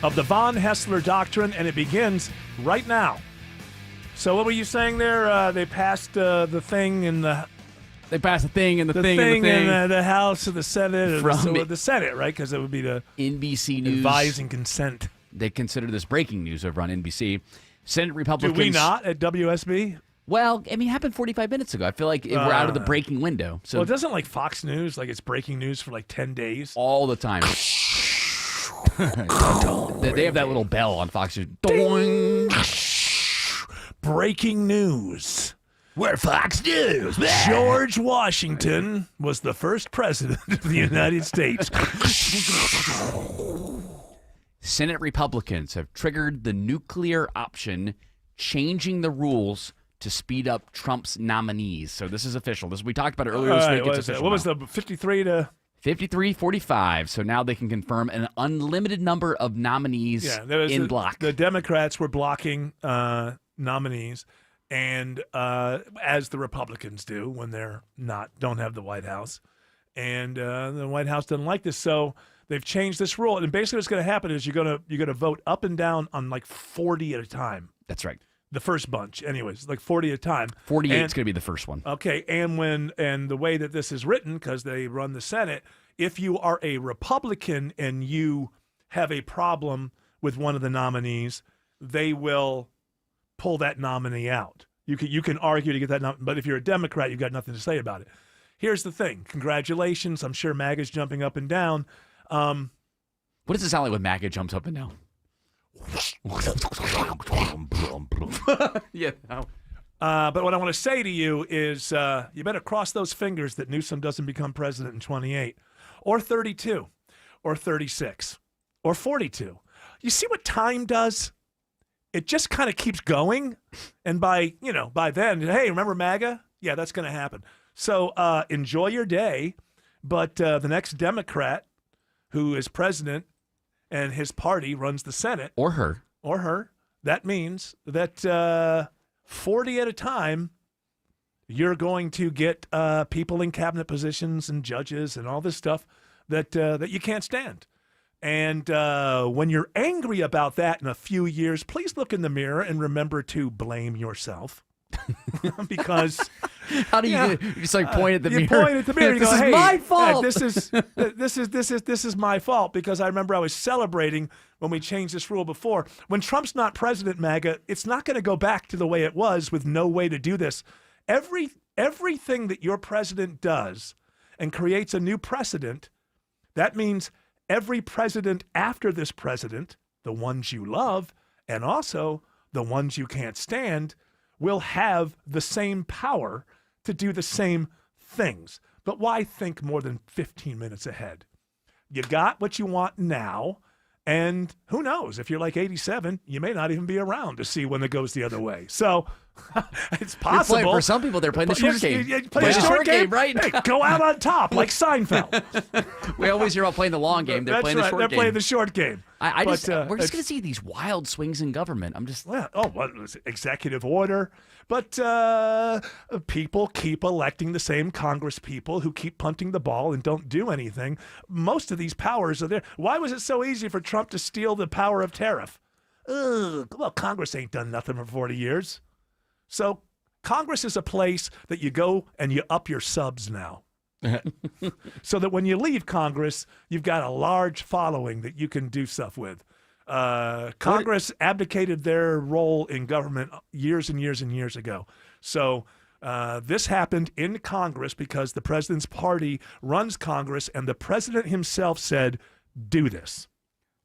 of the Von Hessler Doctrine, and it begins right now. So what were you saying there? They passed the thing in the... They passed the thing and the thing in and the thing. the House of the Senate. From the Senate, right? Because it would be the NBC News. Advising consent. They consider this breaking news over on NBC. Senate Republicans... Do we not at WSB? Well, I mean, it happened 45 minutes ago. I feel like we're out of the breaking window. So well, doesn't like Fox News, like it's breaking news for like 10 days? All the time. They have that little bell on Fox News. Doing. Breaking news. We're Fox News. George Washington was the first president of the United States. Senate Republicans have triggered the nuclear option, changing the rules to speed up Trump's nominees. So this is official. We talked about it earlier this week. It's official. What was the 53 to... 53-45. So now they can confirm an unlimited number of nominees in block. The Democrats were blocking nominees, and as the Republicans do when they're don't have the White House, and the White House doesn't like this, so they've changed this rule. And basically, what's going to happen is you're gonna vote up and down on like 40 at a time. That's right. The first bunch, anyways, like 40 at a time. 48 is going to be the first one. Okay, and the way that this is written, because they run the Senate, if you are a Republican and you have a problem with one of the nominees, they will pull that nominee out. You can argue to get that but if you're a Democrat, you've got nothing to say about it. Here's the thing. Congratulations. I'm sure MAGA's jumping up and down. What does it sound like when MAGA jumps up and down? Yeah. But what I want to say to you is you better cross those fingers that Newsom doesn't become president in 28 or 32 or 36 or 42. You see what time does? It just kind of keeps going. And by then, hey, remember MAGA? Yeah, that's going to happen. So enjoy your day. But the next Democrat who is president and his party runs the Senate. Or her. That means that 40 at a time, you're going to get people in cabinet positions and judges and all this stuff that you can't stand. And when you're angry about that in a few years, please look in the mirror and remember to blame yourself. Because how do you just like point at the mirror? You point at the mirror. This go, is hey, my fault. This is my fault, because I remember I was celebrating when we changed this rule before. When Trump's not president, MAGA, it's not going to go back to the way it was with no way to do this. Everything that your president does and creates a new precedent, that means every president after this president, the ones you love and also the ones you can't stand, will have the same power to do the same things. But why think more than 15 minutes ahead? You got what you want now, and who knows? If you're like 87, you may not even be around to see when it goes the other way. So it's possible. For some people, they're playing the short game. Play the short game, right? Hey, go out on top like Seinfeld. We always hear about playing the long game. They're playing the short game. They're playing the short game. We're just going to see these wild swings in government. Executive order. But people keep electing the same Congress people who keep punting the ball and don't do anything. Most of these powers are there. Why was it so easy for Trump to steal the power of tariff? Well, Congress ain't done nothing for 40 years. So Congress is a place that you go and you up your subs now. So that when you leave Congress, you've got a large following that you can do stuff with. Congress abdicated their role in government years and years and years ago. So This happened in Congress because the president's party runs Congress, and the president himself said, do this.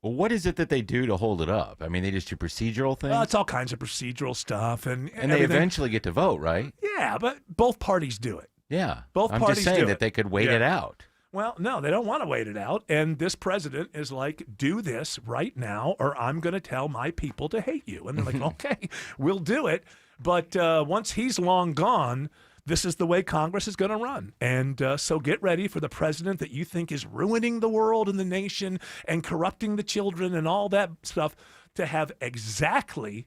Well, what is it that they do to hold it up? I mean, they just do procedural things? Well, it's all kinds of procedural stuff. And they everything. eventually get to vote, right? Yeah, but both parties do it. Yeah. Both I'm parties just saying do that it. they could wait Yeah. it out. Well, no, they don't want to wait it out. And this president is like, do this right now, or I'm going to tell my people to hate you. And they're like, okay, we'll do it. But once he's long gone, this is the way Congress is going to run. And so get ready for the president that you think is ruining the world and the nation and corrupting the children and all that stuff to have actually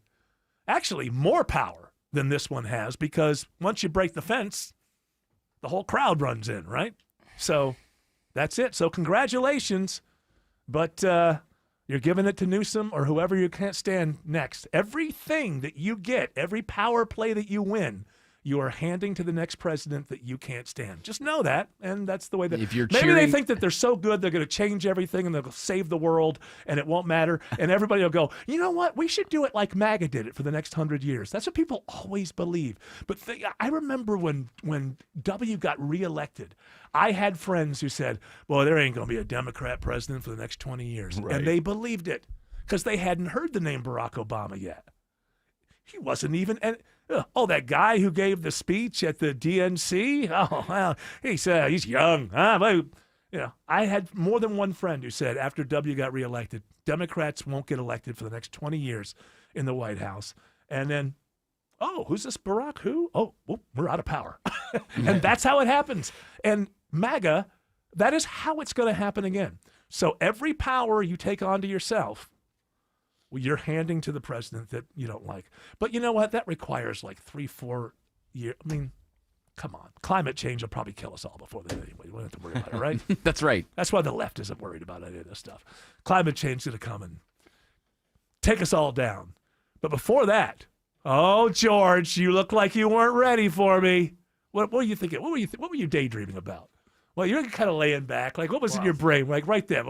more power than this one has, because once you break the fence, the whole crowd runs in, right? So that's it. So congratulations, but you're giving it to Newsom or whoever you can't stand next. Everything that you get, every power play that you win, you are handing to the next president that you can't stand. Just know that, and that's the way that. If you're maybe cheering- they think that they're so good they're going to change everything and they'll save the world and it won't matter, and everybody will go, you know what? We should do it like MAGA did it for the next 100 years. That's what people always believe. But I remember when W got reelected, I had friends who said, well, there ain't going to be a Democrat president for the next 20 years. Right. And they believed it because they hadn't heard the name Barack Obama yet. He wasn't even. Oh, that guy who gave the speech at the DNC? Oh, well, he's young. But, I had more than one friend who said after W got reelected, Democrats won't get elected for the next 20 years in the White House. And then, oh, who's this Barack? Who? Oh, we're out of power. And that's how it happens. And MAGA, that is how it's going to happen again. So every power you take onto yourself, you're handing to the president that you don't like. But you know what? That requires like 3-4 years. I mean, come on. Climate change will probably kill us all before then anyway. We don't have to worry about it, right? That's right. That's why the left isn't worried about any of this stuff. Climate change is going to come and take us all down. But before that, oh, George, you look like you weren't ready for me. What were you thinking? What were you daydreaming about? Well, you're kind of laying back. Like, what was in your brain? Like, right there.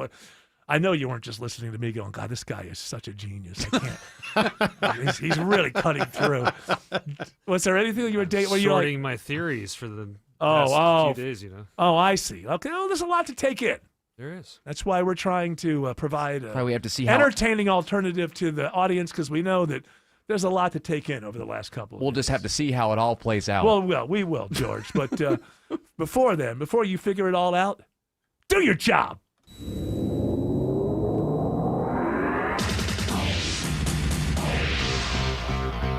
I know you weren't just listening to me going, God, this guy is such a genius. I can't. he's really cutting through. Was there anything that you were dating? Sorting my theories for the past few days, Oh, I see. Okay. Oh, there's a lot to take in. There is. That's why we're trying to provide Probably we have to see how entertaining alternative to the audience, because we know that there's a lot to take in over the last couple of We'll just have to see how it all plays out. Well, we will, George. But before you figure it all out, do your job.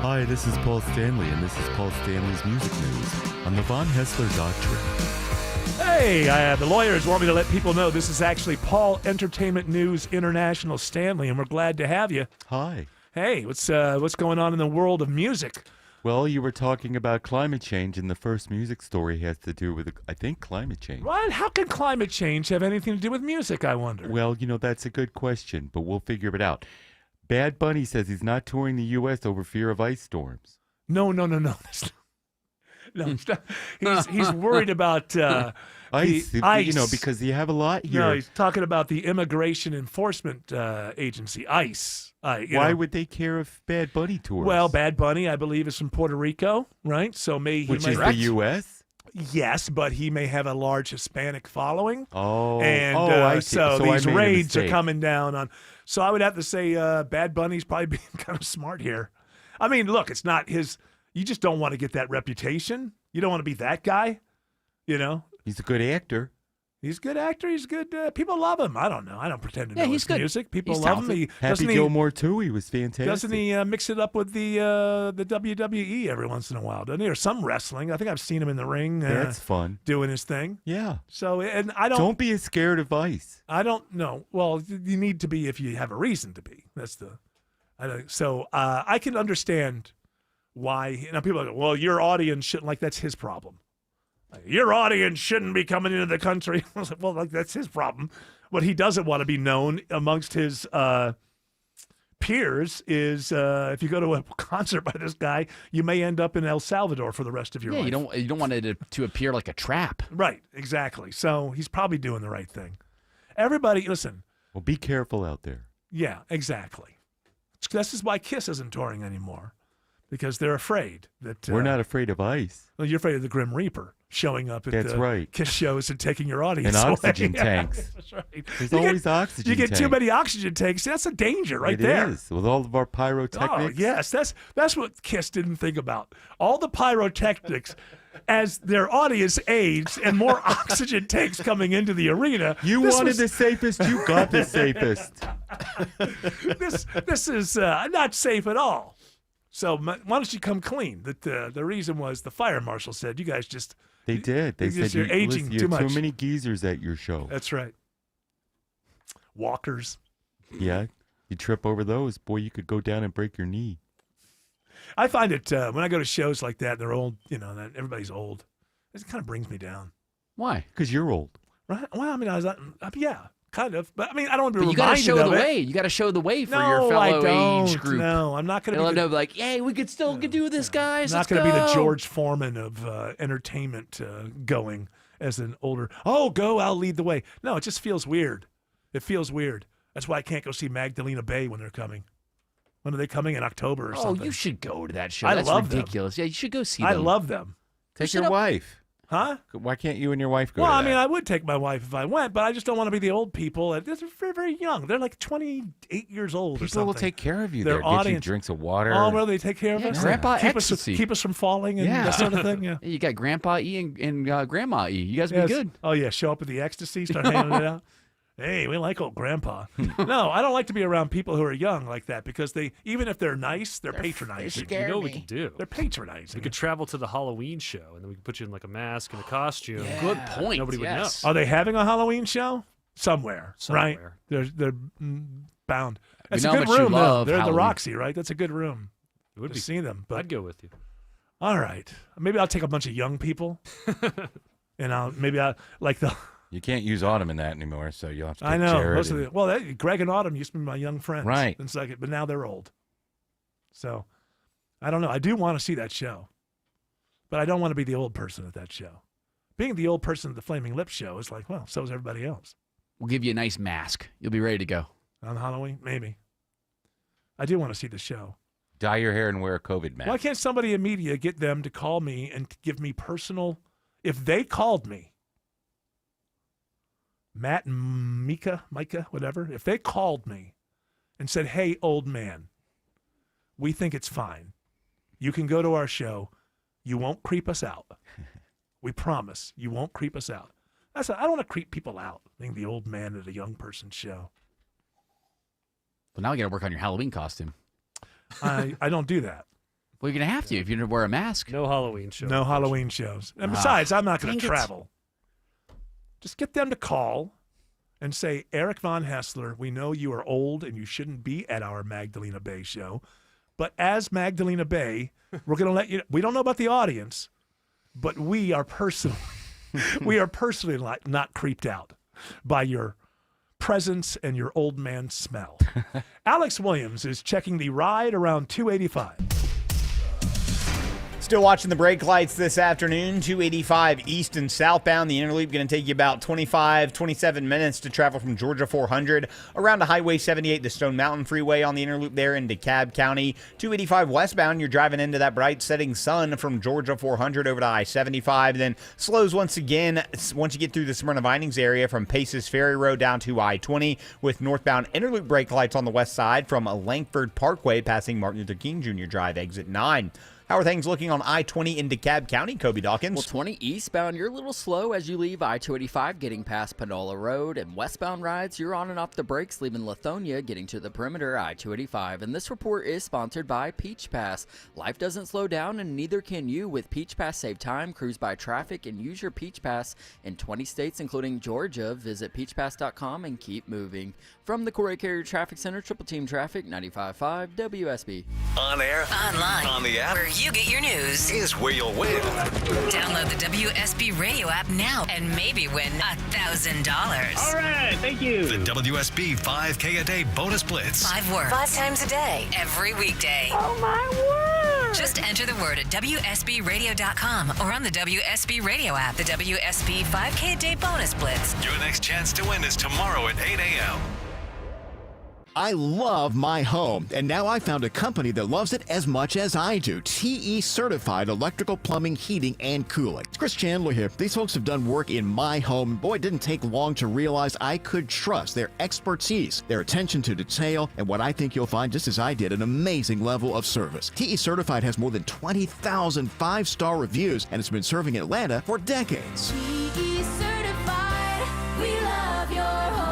Hi, this is Paul Stanley, and this is Paul Stanley's Music News on the Von Hessler Doctrine. Hey, the lawyers want me to let people know this is actually Paul Entertainment News International Stanley, and we're glad to have you. Hi. Hey, what's going on in the world of music? Well, you were talking about climate change, and the first music story has to do with, I think, climate change. What? How can climate change have anything to do with music, I wonder? Well, that's a good question, but we'll figure it out. Bad Bunny says he's not touring the U.S. over fear of ice storms. No. No, he's worried about ice. ice. Because you have a lot here. No, he's talking about the Immigration Enforcement Agency, ICE. Why would they care if Bad Bunny tours? Well, Bad Bunny, I believe, is from Puerto Rico, right? So which is the U.S.? Yes, but he may have a large Hispanic following. Oh, and I see. so these I made a raids are mistake. coming down on. So I would have to say Bad Bunny's probably being kind of smart here. I mean, look, it's not his. You just don't want to get that reputation. You don't want to be that guy. He's a good actor. He's a good actor. He's good. People love him. I don't know. I don't pretend to know he's his good. music. People He's love talented. him. Happy Gilmore too. He was fantastic. Doesn't he mix it up with the WWE every once in a while? Doesn't he? Or some wrestling. I think I've seen him in the ring. That's fun. Doing his thing. Yeah. So, and I Don't be as scared of ice. I don't know. Well, you need to be if you have a reason to be. That's the. I can understand why. People are like, well, your audience shouldn't. Like, that's his problem. Your audience shouldn't be coming into the country. I was like, well, that's his problem. What he doesn't want to be known amongst his peers is if you go to a concert by this guy, you may end up in El Salvador for the rest of your life. You don't want it to appear like a trap. Right, exactly. So he's probably doing the right thing. Everybody, listen. Well, be careful out there. Yeah, exactly. This is why Kiss isn't touring anymore. because they're afraid that We're not afraid of ice. Well, you're afraid of the Grim Reaper showing up at That's the right. KISS shows and taking your audience And away. oxygen tanks. That's right. There's You always oxygen You get too tanks. many oxygen tanks. That's a danger right there. It is, with all of our pyrotechnics. Oh, yes. That's what KISS didn't think about. All the pyrotechnics, as their audience aged and more oxygen tanks coming into the arena. You wanted the safest, you got the safest. This is not safe at all. So why don't you come clean? That the reason was the fire marshal said, you guys just... They did. They said you're aging listen, too you have much. too many geezers at your show. That's right. Walkers. Yeah. You trip over those, boy, you could go down and break your knee. I find it when I go to shows like that, they're old, that everybody's old. It kind of brings me down. Why? Because you're old. Right? Well, I mean, yeah, kind of. But I mean, I don't want to be But you got to reminded show of the it. way. You got to show the way for No, your fellow I don't. age group. No, I'm not going They'll to know, like, hey, we could still do this, guys. I'm not Let's going to be the go." George Foreman of entertainment going as an older. Oh, go! I'll lead the way. No, it just feels weird. It feels weird. That's why I can't go see Magdalena Bay when they're coming. When are they coming in October or something? Oh, you should go to that show. I That's love them. ridiculous. Yeah, you should go see them. I love them. Take your wife. Huh? Why can't you and your wife go Well, to I that? mean, I would take my wife if I went, but I just don't want to be the old people. They're very, very young. They're like 28 years old or People something. will take care of you Their there. Get you audience. drinks of water. Oh, well, they take care of Yeah, us. Grandpa keep Ecstasy. Keep us from falling and that sort of thing. Yeah. You got Grandpa E and Grandma E. You guys Yes. be good. Oh, yeah. Show up at the ecstasy, start handing it out. Hey, we like old grandpa. No, I don't like to be around people who are young like that because even if they're nice, they're patronizing. You know what we could do? They're patronizing. We could travel to the Halloween show, and then we could put you in like a mask and a costume. Good point. Nobody would know. Are they having a Halloween show? Somewhere, right? Somewhere. They're bound. That's know a how good much you room, though. love They're at the Halloween. Roxy, right? That's a good room. It would to be. see them. But I'd go with you. all right, maybe I'll take a bunch of young people, and I'll like the. You can't use Autumn in that anymore, so you'll have to take I know. Jared Most of and- Greg and Autumn used to be my young friends. Right. It's like, but now they're old. So, I don't know. I do want to see that show, but I don't want to be the old person at that show. Being the old person at the Flaming Lips show is like, well, so is everybody else. We'll give you a nice mask. You'll be ready to go. On Halloween, maybe. I do want to see the show. Dye your hair and wear a COVID mask. Why can't somebody in media get them to call me and give me personal? If they called me, Matt and Micah, whatever, if they called me and said, hey, old man, we think it's fine. You can go to our show. You won't creep us out. We promise you won't creep us out. I don't want to creep people out, being the old man at a young person's show. But now we got to work on your Halloween costume. I don't do that. Well, you're going to have to if you're going to wear a mask. No Halloween show. No Halloween shows. And besides, I'm not going dang to it. travel. Just get them to call and say, Eric Von Hessler, we know you are old and you shouldn't be at our Magdalena Bay show. But as Magdalena Bay, we're going to let you we don't know about the audience, but we are personally not creeped out by your presence and your old man smell. Alex Williams is checking the ride around 285. Still watching the brake lights this afternoon, 285 east and southbound. The Interloop going to take you about 27 minutes to travel from Georgia 400 around to Highway 78, the Stone Mountain Freeway on the Interloop there in DeKalb County. 285 westbound, you're driving into that bright setting sun from Georgia 400 over to I-75. Then slows once again once you get through the Smyrna Vinings area from Paces Ferry Road down to I-20 with northbound Interloop brake lights on the west side from Langford Parkway passing Martin Luther King Jr. Drive, exit 9. How are things looking on I-20 in DeKalb County, Kobe Dawkins? Well, 20 eastbound, you're a little slow as you leave I-285 getting past Panola Road, and westbound rides, you're on and off the brakes leaving Lithonia getting to the perimeter I-285. And this report is sponsored by Peach Pass. Life doesn't slow down, and neither can you. With Peach Pass, save time, cruise by traffic, and use your Peach Pass in 20 states, including Georgia. Visit peachpass.com and keep moving. From the Corey Carrier Traffic Center, Triple Team Traffic, 95.5 WSB. On air, online, on the app, where you get your news, is where you'll win. Download the WSB radio app now and maybe win $1,000. All right, thank you. The WSB 5K a day bonus blitz. 5 words, 5 times a day, every weekday. Oh my word! Just enter the word at WSBradio.com or on the WSB radio app. The WSB 5K a day bonus blitz. Your next chance to win is tomorrow at 8 a.m. I love my home, and now I found a company that loves it as much as I do. TE Certified Electrical, Plumbing, Heating, and Cooling. It's Chris Chandler here. These folks have done work in my home. Boy, it didn't take long to realize I could trust their expertise, their attention to detail, and what I think you'll find, just as I did, an amazing level of service. TE Certified has more than 20,000 five-star reviews, and it's been serving Atlanta for decades. TE Certified, we love your home.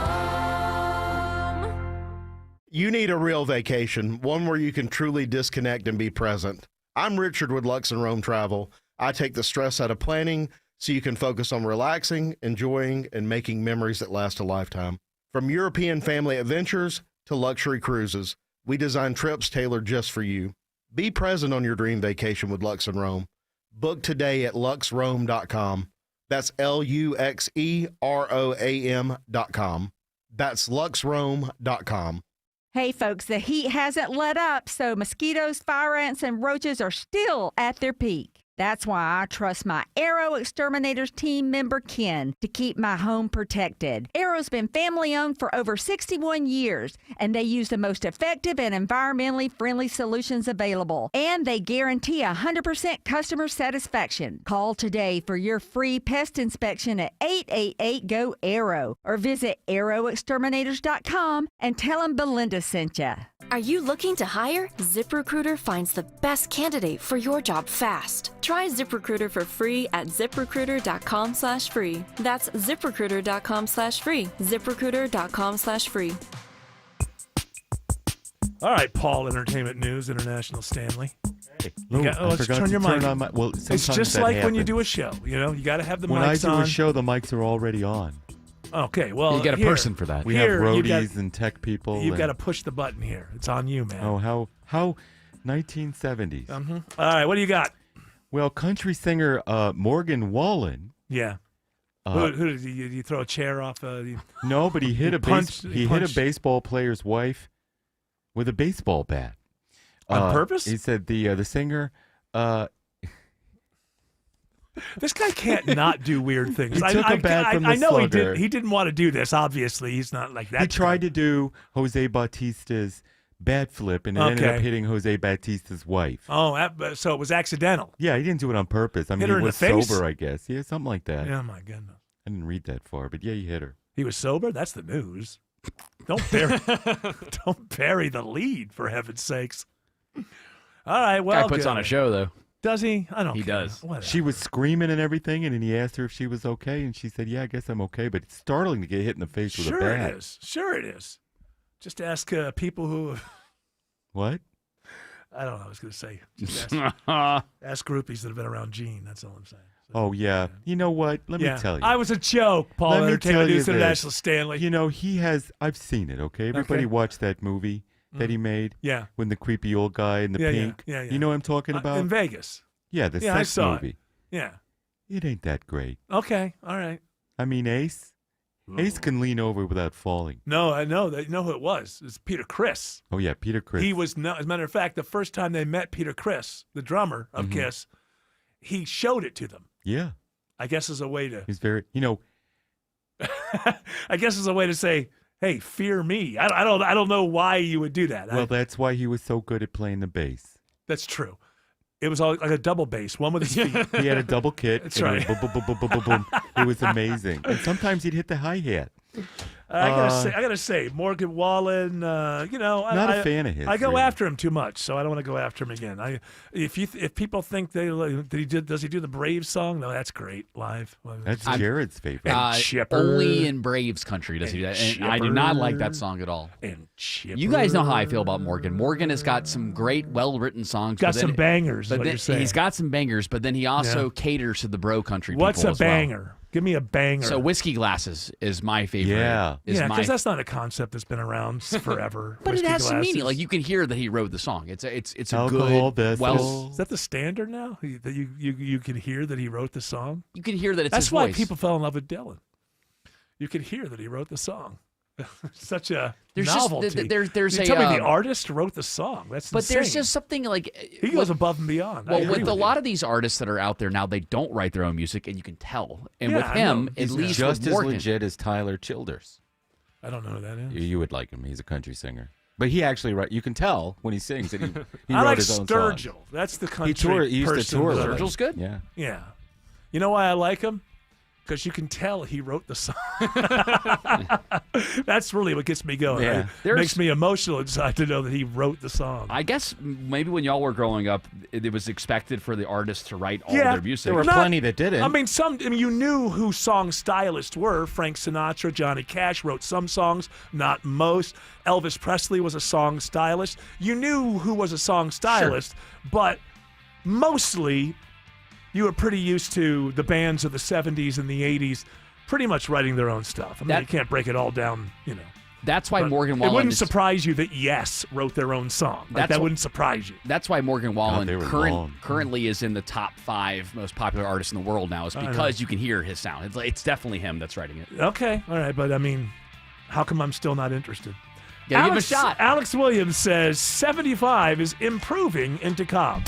You need a real vacation, one where you can truly disconnect and be present. I'm Richard with Lux and Rome Travel. I take the stress out of planning so you can focus on relaxing, enjoying, and making memories that last a lifetime. From European family adventures to luxury cruises, we design trips tailored just for you. Be present on your dream vacation with Lux and Rome. Book today at luxrome.com. That's LUXEROAM.com. That's luxrome.com. Hey folks, the heat hasn't let up, so mosquitoes, fire ants, and roaches are still at their peak. That's why I trust my Arrow Exterminators team member Ken to keep my home protected. Arrow's been family owned for over 61 years, and they use the most effective and environmentally friendly solutions available. And they guarantee 100% customer satisfaction. Call today for your free pest inspection at 888-GO-ARROW or visit arrowexterminators.com and tell them Belinda sent you. Are you looking to hire? ZipRecruiter finds the best candidate for your job fast. Try ZipRecruiter for free at ziprecruiter.com/free. That's ziprecruiter.com/free. ZipRecruiter.com/free. All right, Paul, Entertainment News, International Stanley. Oh, I let's forgot turn to your turn mic. on my. Well, It's sometimes just that like when you happens. do a show. You know, you got to have the When I mics do on. a show, the mics are already on. Okay, well, You get a here- person for that. We have here, you've roadies got- and tech people. You've and- got to push the button here. It's on you, man. Oh, how 1970s. All right, what do you got? Well, country singer Uh, Morgan Wallen. Yeah. Uh, Who did you throw a chair off? No, but he hit he hit a baseball player's wife with a baseball bat. On purpose? He said the singer. This guy can't not do weird things. He took a bat from the I know slugger. he didn't want to do this. Obviously, he's not like that. He tried to do Jose Bautista's bat flip, and it ended up Okay. hitting Jose Bautista's wife. Oh, so it was accidental. Yeah, he didn't do it on purpose. I mean, Hit her he in was the face? sober, I guess. Yeah, something like that. Oh my goodness. I didn't read that far, but yeah, he hit her. He was sober. That's the news. Don't bury the lead, for heaven's sakes. All right. Well, Guy puts on a show though. Does he? I don't. He care. does. Whatever. She was screaming and everything, and then he asked her if she was okay, and she said, "Yeah, I guess I'm okay." But it's startling to get hit in the face with a Sure bat. it is. Sure it is. Just ask people who. What? I don't know. I was going to say. Just ask groupies that have been around Gene. That's all I'm saying. Oh yeah. You know what? Let me tell you. I was a joke, Paul. Let me Entertainment tell you News this. International Stanley. You know, he has. I've seen it. Okay, everybody Okay. watched that movie that he made. Yeah. When the creepy old guy in the Yeah, yeah, pink. yeah, yeah. You know what I'm talking about? In Vegas. Yeah, the Yeah, I sex saw movie. it. Yeah. It ain't that great. Okay. All right. I mean, Ace can lean over without falling. No, I know. You know who it was? It's Peter Criss. Oh yeah, Peter Criss. He was not. As a matter of fact, the first time they met Peter Criss, the drummer of Mhm. Kiss, he showed it to them. Yeah. I guess as a way to. He's very. You know. I guess as a way to say, "Hey, fear me." I don't know why you would do that. Well, that's why he was so good at playing the bass. That's true. It was all like a double bass, one with his feet. He had a double kit. That's and right. It was boom, boom, boom, boom, boom, boom, boom. It was amazing. And sometimes he'd hit the hi hat. I gotta say, Morgan Wallen. You know, Not a fan of his, I go really. after him too much, so I don't want to go after him again. If people think does he do the Braves song? No, that's great live. That's Jared's favorite. Only in Braves country does he do that. And I do not like that song at all. And Chipper. You guys know how I feel about Morgan. Morgan has got some great, well-written songs. Got but then- some bangers, is But what then you're saying. he's got some bangers, but then he also Yeah. caters to the bro country What's people a as well. banger? Give me a banger. So Whiskey Glasses is my favorite. Yeah. Yeah, because that's not a concept that's been around forever. But Whiskey it has some meaning. glasses. Like you can hear that he wrote the song. It's a Alcohol good, well. Is that the standard now? That you can hear that he wrote the song. You can hear that it's That's his why voice. people fell in love with Dylan. You could hear that he wrote the song. Such a There's just- novelty. there's you a, tell me the um, artist wrote the song. That's But there's insane. just something like He goes above and beyond. I Well, agree with a you. lot of these artists that are out there now, they don't write their own music, and you can tell. And Yeah, with I him, know. at He's least just with as Morgan, legit as Tyler Childers. I don't know who that is. You would like him. He's a country singer. But he actually you can tell when he sings that he I wrote like his own Sturgill. song. That's the country He used to person tour. that- Sturgill's good? Yeah. Yeah. You know why I like him? Because you can tell he wrote the song. That's really what gets me going. Yeah. It makes me emotional inside to know that he wrote the song. I guess maybe when y'all were growing up, it was expected for the artists to write all their music. There were plenty that didn't. I mean, you knew who song stylists were. Frank Sinatra, Johnny Cash wrote some songs, not most. Elvis Presley was a song stylist. You knew who was a song stylist, but mostly you were pretty used to the bands of the 70s and the 80s pretty much writing their own stuff. I mean, you can't break it all down, That's why But Morgan It Wallen wouldn't is- surprise you that Yes wrote their own song. That wouldn't surprise you. That's why Morgan Wallen they were long. currently is in the top 5 most popular artists in the world now, is I know. because you can hear his sound. It's definitely him that's writing it. Okay, all right, but I mean, how come I'm still not interested? Gotta give him a shot. Alex Williams says 75 is improving into Cobb.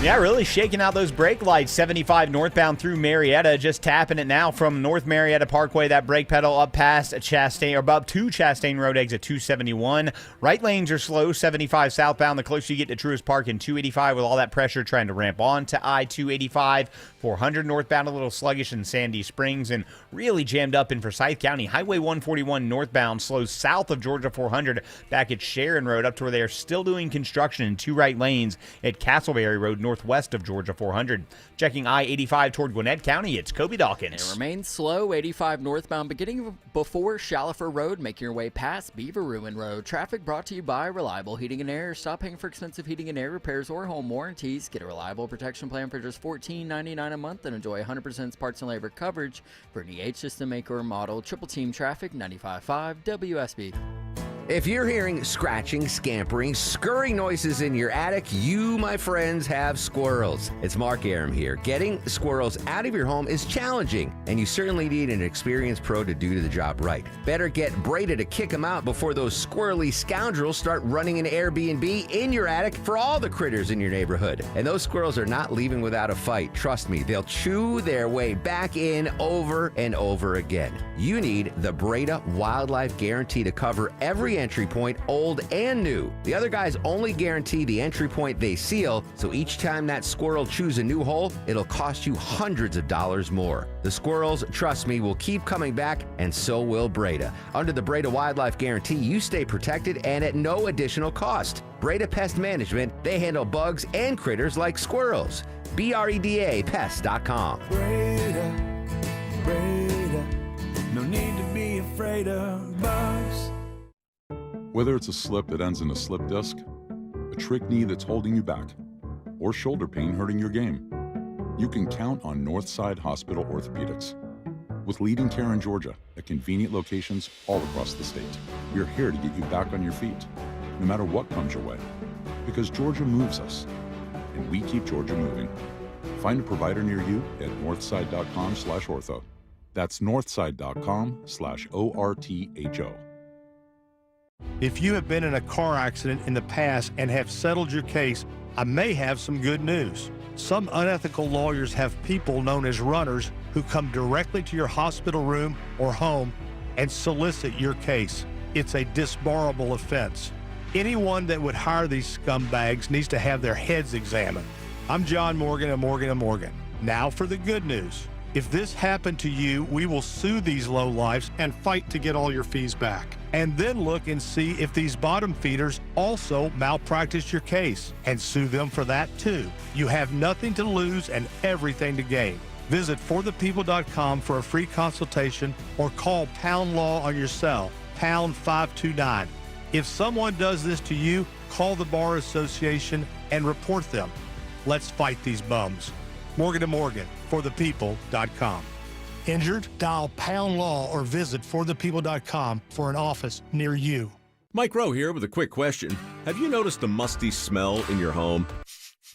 Yeah, really shaking out those brake lights. 75 northbound through Marietta. Just tapping it now from North Marietta Parkway. That brake pedal up past Chastain, or up to Chastain Road exit 271. Right lanes are slow. 75 southbound. The closer you get to Truist Park in 285 with all that pressure trying to ramp on to I-285. 400 northbound a little sluggish in Sandy Springs and really jammed up in Forsyth County. Highway 141 northbound slows south of Georgia 400 back at Sharon Road up to where they are still doing construction in 2 right lanes at Castleberry Road northwest of Georgia 400. Checking I-85 toward Gwinnett County, it's Kobe Dawkins. It remains slow, 85 northbound, beginning before Shalifer Road, making your way past Beaver Ruin Road. Traffic brought to you by Reliable Heating and Air. Stop paying for expensive heating and air repairs or home warranties. Get a reliable protection plan for just $14.99 a month and enjoy 100% parts and labor coverage for any H system, make, or model. Triple Team Traffic, 95.5 WSB. If you're hearing scratching, scampering, scurrying noises in your attic, you, my friends, have squirrels. It's Mark Aram here. Getting squirrels out of your home is challenging, and you certainly need an experienced pro to do the job right. Better get Breda to kick them out before those squirrely scoundrels start running an Airbnb in your attic for all the critters in your neighborhood. And those squirrels are not leaving without a fight. Trust me, they'll chew their way back in over and over again. You need the Breda Wildlife Guarantee to cover every entry point, old and new. The other guys only guarantee the entry point they seal, so each time that squirrel chews a new hole, it'll cost you hundreds of dollars more. The squirrels, trust me, will keep coming back, and so will Breda. Under the Breda Wildlife Guarantee, you stay protected and at no additional cost. Breda Pest Management, they handle bugs and critters like squirrels. BREDA Pest.com. Breda, no need to be afraid of bugs. Whether it's a slip that ends in a slip disc, a trick knee that's holding you back, or shoulder pain hurting your game, you can count on Northside Hospital Orthopedics. With leading care in Georgia at convenient locations all across the state, we're here to get you back on your feet, no matter what comes your way. Because Georgia moves us, and we keep Georgia moving. Find a provider near you at northside.com/ortho. That's northside.com/ORTHO. If you have been in a car accident in the past and have settled your case, I may have some good news. Some unethical lawyers have people known as runners who come directly to your hospital room or home and solicit your case. It's a disbarable offense. Anyone that would hire these scumbags needs to have their heads examined. I'm John Morgan of Morgan & Morgan. Now for the good news. If this happened to you, we will sue these lowlifes and fight to get all your fees back. And then look and see if these bottom feeders also malpracticed your case and sue them for that too. You have nothing to lose and everything to gain. Visit forthepeople.com for a free consultation or call Pound Law on your cell, pound 529. If someone does this to you, call the Bar Association and report them. Let's fight these bums. Morgan & Morgan, forthepeople.com. Injured? Dial Pound Law or visit forthepeople.com for an office near you. Mike Rowe here with a quick question. Have you noticed a musty smell in your home?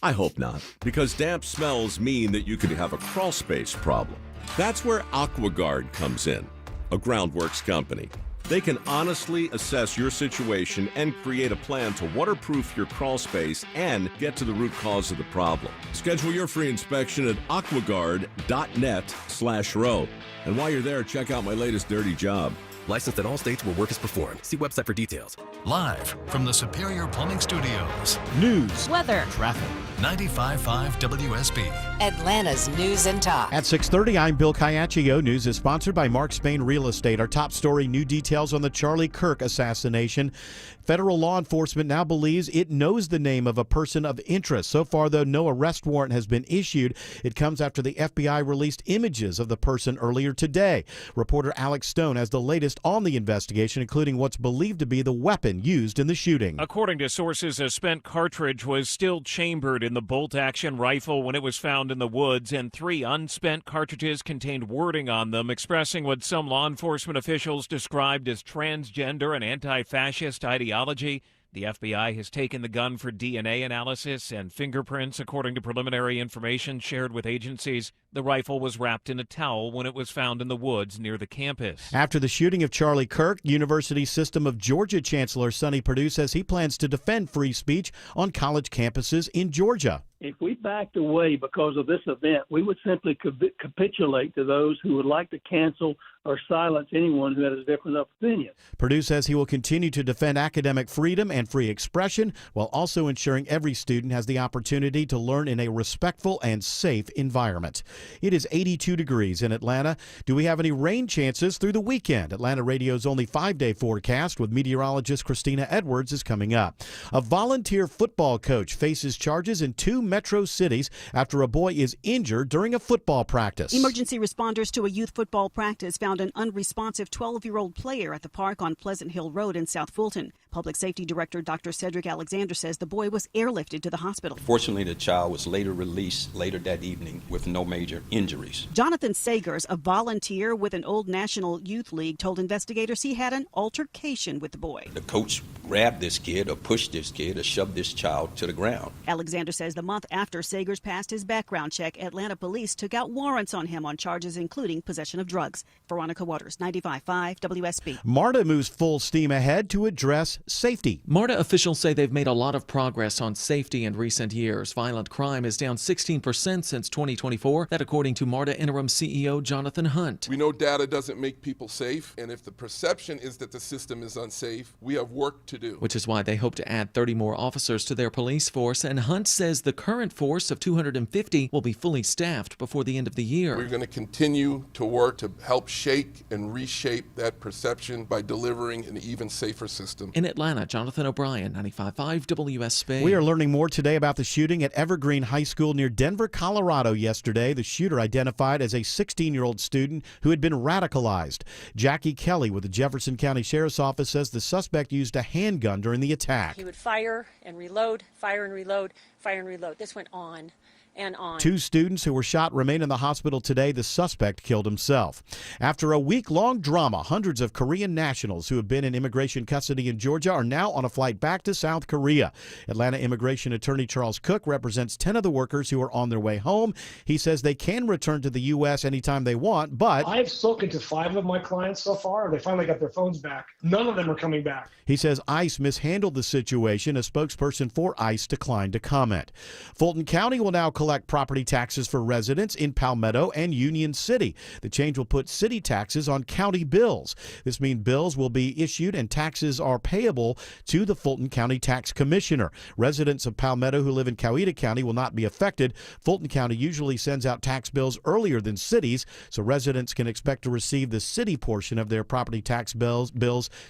I hope not, because damp smells mean that you could have a crawl space problem. That's where AquaGuard comes in, a Groundworks company. They can honestly assess your situation and create a plan to waterproof your crawl space and get to the root cause of the problem. Schedule your free inspection at aquaguard.net/row. And while you're there, check out my latest dirty job. Licensed in all states where work is performed. See website for details. Live from the Superior Plumbing Studios. News, weather, traffic. 95.5 WSB. Atlanta's News and Talk. At 6:30, I'm Bill Caiaccio. News is sponsored by Mark Spain Real Estate. Our top story, new details on the Charlie Kirk assassination. Federal law enforcement now believes it knows the name of a person of interest. So far, though, no arrest warrant has been issued. It comes after the FBI released images of the person earlier today. Reporter Alex Stone has the latest on the investigation, including what's believed to be the weapon used in the shooting. According to sources, a spent cartridge was still chambered in the bolt-action rifle when it was found in the woods, and 3 unspent cartridges contained wording on them expressing what some law enforcement officials described as transgender and anti-fascist ideology. The FBI has taken the gun for DNA analysis and fingerprints. According to preliminary information shared with agencies, the rifle was wrapped in a towel when it was found in the woods near the campus. After the shooting of Charlie Kirk, University System of Georgia Chancellor Sonny Perdue says he plans to defend free speech on college campuses in Georgia. If we backed away because of this event, we would simply capitulate to those who would like to cancel or silence anyone who has a different opinion. Perdue says he will continue to defend academic freedom and free expression while also ensuring every student has the opportunity to learn in a respectful and safe environment. It is 82 degrees in Atlanta. Do we have any rain chances through the weekend? Atlanta Radio's only 5-day forecast with meteorologist Christina Edwards is coming up. A volunteer football coach faces charges in 2 metro cities after a boy is injured during a football practice. Emergency responders to a youth football practice found an unresponsive 12-year-old player at the park on Pleasant Hill Road in South Fulton. Public Safety Director Dr. Cedric Alexander says the boy was airlifted to the hospital. Fortunately, the child was later released later that evening with no major injuries. Jonathan Sagers, a volunteer with an Old National Youth League, told investigators he had an altercation with the boy. The coach grabbed this kid or pushed this kid or shoved this child to the ground. Alexander says the month after Sagers passed his background check, Atlanta police took out warrants on him on charges including possession of drugs. Veronica Waters, 95.5 WSB. MARTA moves full steam ahead to address safety. MARTA officials say they've made a lot of progress on safety in recent years. Violent crime is down 16% since 2024. That according to MARTA interim CEO Jonathan Hunt. We know data doesn't make people safe, and if the perception is that the system is unsafe, we have work to do. Which is why they hope to add 30 more officers to their police force, and Hunt says the current force of 250 will be fully staffed before the end of the year. We're going to continue to work to help shake and reshape that perception by delivering an even safer system. In Atlanta, Jonathan O'Brien, 95.5 WSB. We are learning more today about the shooting at Evergreen High School near Denver, Colorado yesterday. The shooter identified as a 16-year-old student who had been radicalized. Jackie Kelly with the Jefferson County Sheriff's Office says the suspect used a handgun during the attack. He would fire and reload, fire and reload, fire and reload. This went on and on. 2 students who were shot remain in the hospital today. The suspect killed himself. After a week-long drama, hundreds of Korean nationals who have been in immigration custody in Georgia are now on a flight back to South Korea. Atlanta immigration attorney Charles Cook represents 10 of the workers who are on their way home. He says they can return to the U.S. anytime they want, but I've spoken to 5 of my clients so far. They finally got their phones back. None of them are coming back. He says ICE mishandled the situation. A spokesperson for ICE declined to comment. Fulton County will now collect property taxes for residents in Palmetto and Union City. The change will put city taxes on county bills. This means bills will be issued and taxes are payable to the Fulton County Tax Commissioner. Residents of Palmetto who live in Coweta County will not be affected. Fulton County usually sends out tax bills earlier than cities, so residents can expect to receive the city portion of their property tax bills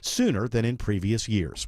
sooner than in previous years.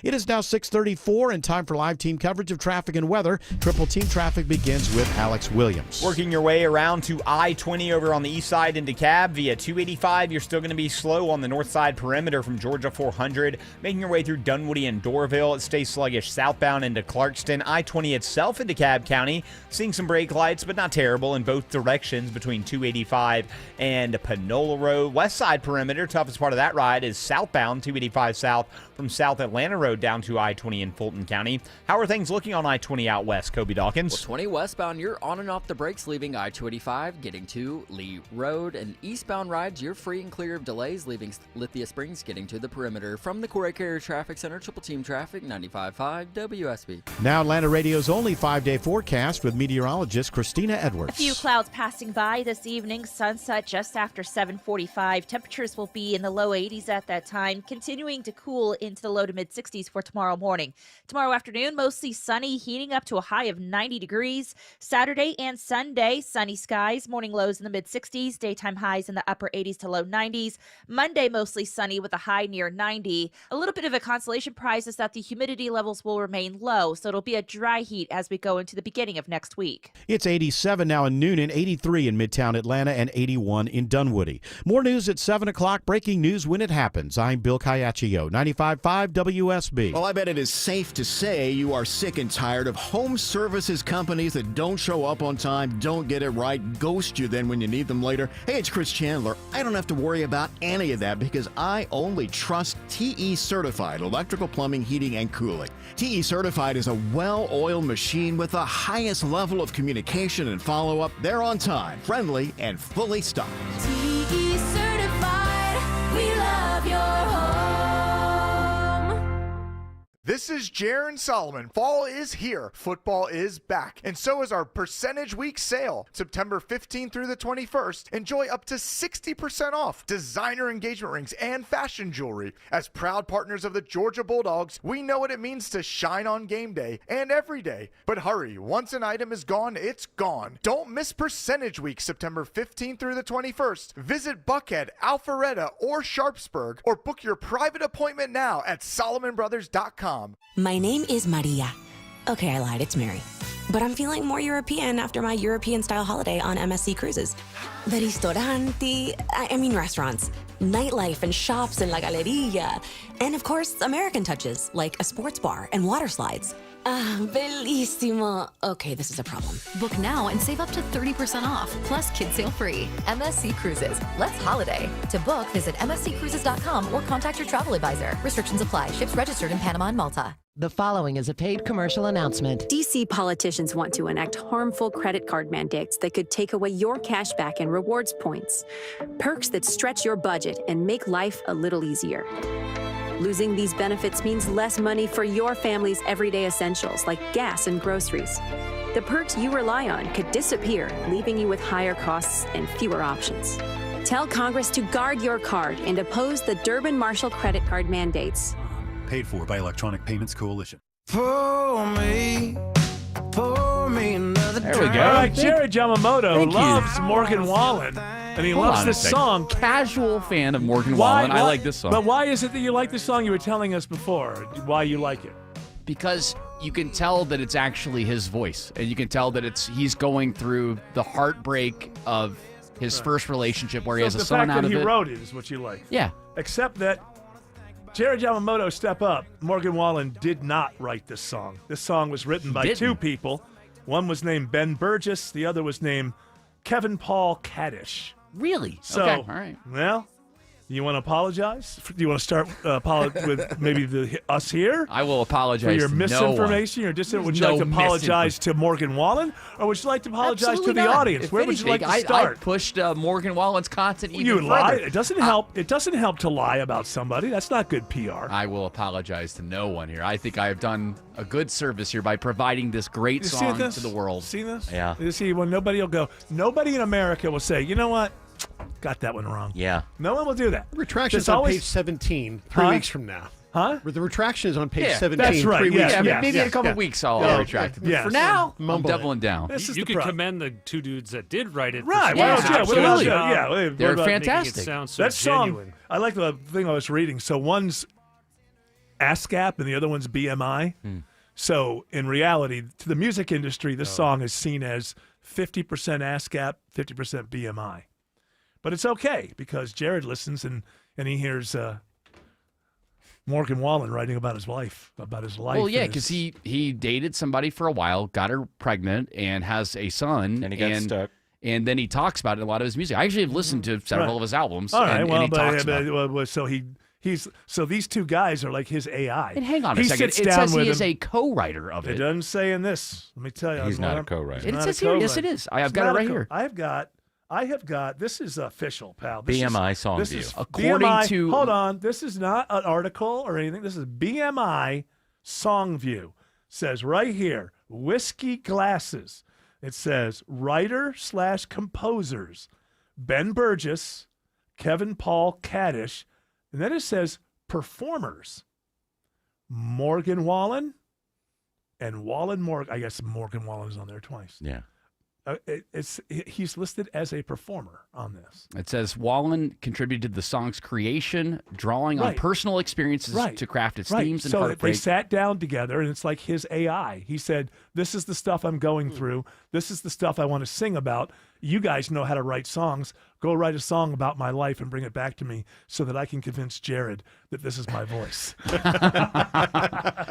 It is now 6:34 and time for live team coverage of traffic and weather. Triple Team Traffic begins with Alex Williams. Working your way around to I-20 over on the east side into DeKalb via 285. You're still going to be slow on the north side perimeter from Georgia 400. Making your way through Dunwoody and Doraville. It stays sluggish southbound into Clarkston. I-20 itself in DeKalb County. Seeing some brake lights, but not terrible in both directions between 285 and Panola Road. West side perimeter, toughest part of that ride is southbound 285 south from South Atlanta Road down to I-20 in Fulton County. How are things looking on I-20 out west, Kobe Dawkins? Well, 20 west northbound, you're on and off the brakes leaving I-285, getting to Lee Road. And eastbound rides, you're free and clear of delays leaving Lithia Springs, getting to the perimeter. From the Corey Carrier Traffic Center, Triple Team Traffic, 95.5 WSB. Now Atlanta Radio's only 5-day forecast with meteorologist Christina Edwards. A few clouds passing by this evening. Sunset just after 7:45. Temperatures will be in the low 80s at that time, continuing to cool into the low to mid 60s for tomorrow morning. Tomorrow afternoon, mostly sunny, heating up to a high of 90 degrees. Saturday and Sunday, sunny skies, morning lows in the mid 60s, daytime highs in the upper 80s to low 90s. Monday, mostly sunny with a high near 90. A little bit of a consolation prize is that the humidity levels will remain low, so it'll be a dry heat as we go into the beginning of next week. It's 87 now in Noonan, 83 in Midtown Atlanta, and 81 in Dunwoody. More news at 7 o'clock. Breaking news when it happens. I'm Bill Caiaccio, 95.5 WSB. Well, I bet it is safe to say you are sick and tired of home services companies that don't show up on time, don't get it right, ghost you then when you need them later. Hey, it's Chris Chandler. I don't have to worry about any of that because I only trust TE Certified Electrical Plumbing, Heating, and Cooling. TE Certified is a well-oiled machine with the highest level of communication and follow-up. They're on time, friendly, and fully stocked. TE Certified, we love your home. This is Jaron Solomon. Fall is here. Football is back. And so is our Percentage Week sale. September 15th through the 21st. Enjoy up to 60% off designer engagement rings and fashion jewelry. As proud partners of the Georgia Bulldogs, we know what it means to shine on game day and every day. But hurry, once an item is gone, it's gone. Don't miss Percentage Week, September 15th through the 21st. Visit Buckhead, Alpharetta, or Sharpsburg, or book your private appointment now at SolomonBrothers.com. My name is Maria. Okay, I lied, it's Mary. But I'm feeling more European after my European-style holiday on MSC Cruises. The ristoranti, I mean restaurants, nightlife and shops in La Galleria, and of course, American touches, like a sports bar and water slides. Ah, bellissimo. Okay, this is a problem. Book now and save up to 30% off, plus kids sale free. MSC Cruises. Let's holiday. To book, visit msccruises.com or contact your travel advisor. Restrictions apply. Ships registered in Panama and Malta. The following is a paid commercial announcement. DC politicians want to enact harmful credit card mandates that could take away your cash back and rewards points. Perks that stretch your budget and make life a little easier. Losing these benefits means less money for your family's everyday essentials like gas and groceries. The perks you rely on could disappear, leaving you with higher costs and fewer options. Tell Congress to guard your card and oppose the Durbin-Marshall credit card mandates. Paid for by Electronic Payments Coalition. Pour me another There we go. All right, Jared Yamamoto loves Morgan Wallen, and he loves this song. Casual fan of Morgan Wallen. I like this song. But why is it that you like this song? You were telling us before why you like it. Because you can tell that it's actually his voice, and you can tell that he's going through the heartbreak of his first relationship where he has a son out of it. The fact that he wrote it is what you like. Yeah. Except that Jared Yamamoto, step up. Morgan Wallen did not write this song. This song was written by two people. One was named Ben Burgess. The other was named Kevin Paul Kaddish. Really? So, okay. All right. Well, you want to apologize? Do you want to start with maybe us here? I will apologize for your to misinformation. No Or would you like to apologize to Morgan Wallen, or would you like to apologize Absolutely to the not. audience? If Where would you like anything, to start? I pushed Morgan Wallen's content even You further. lie. It doesn't help. It doesn't help to lie about somebody. That's not good PR. I will apologize to no one here. I think I have done a good service here by providing this great You see song this? to the world. See this? Yeah. You see, when nobody will go, nobody in America will say, you know what? Got that one wrong. Yeah. No one will do that. Retraction is There's on always- page 17, 3 weeks from now. Huh? The retraction is on page Yeah, 17, that's right. 3 weeks from now. Maybe in a couple weeks I'll retract it. But for now, I'm Mumble it. doubling down. This is You the could problem. commend the two dudes that did write it. Right. Yeah, What else? absolutely. Yeah. They're what about fantastic. Making it sound so that song, genuine. I like the thing I was reading. So one's ASCAP and the other one's BMI. So in reality, to the music industry, this song is seen as 50% ASCAP, 50% BMI. But it's okay because Jared listens and he hears Morgan Wallen writing about his life, Well, yeah, because he dated somebody for a while, got her pregnant, and has a son. And he got stuck. And then he talks about it in a lot of his music. I actually have listened to several of his albums. All right, and well, he talks about it. so he So these two guys are like his AI. And hang on a He second. sits It down says he with is him. a co-writer of It it. doesn't say in this. Let me tell you. He's not a co-writer. He's It not says a here. Yes, co-writer. it is. I've He's got it not a right co- here. I have got. This is official, pal. This BMI is, Song this View. Is According BMI, to- hold on. This is not an article or anything. This is BMI Song View. Says right here, Whiskey Glasses. It says writer/composers Ben Burgess, Kevin Paul Kaddish, and then it says performers Morgan Wallen and Wallen Morgan. I guess Morgan Wallen is on there twice. Yeah. He's listed as a performer on this. It says Wallen contributed to the song's creation, drawing on Right. personal experiences Right. to craft its Right. themes and so they heartbreak. sat down together, and it's like his AI. He said, "This is the stuff I'm going through. This is the stuff I want to sing about. You guys know how to write songs. Go write a song about my life and bring it back to me so that I can convince Jared that this is my voice."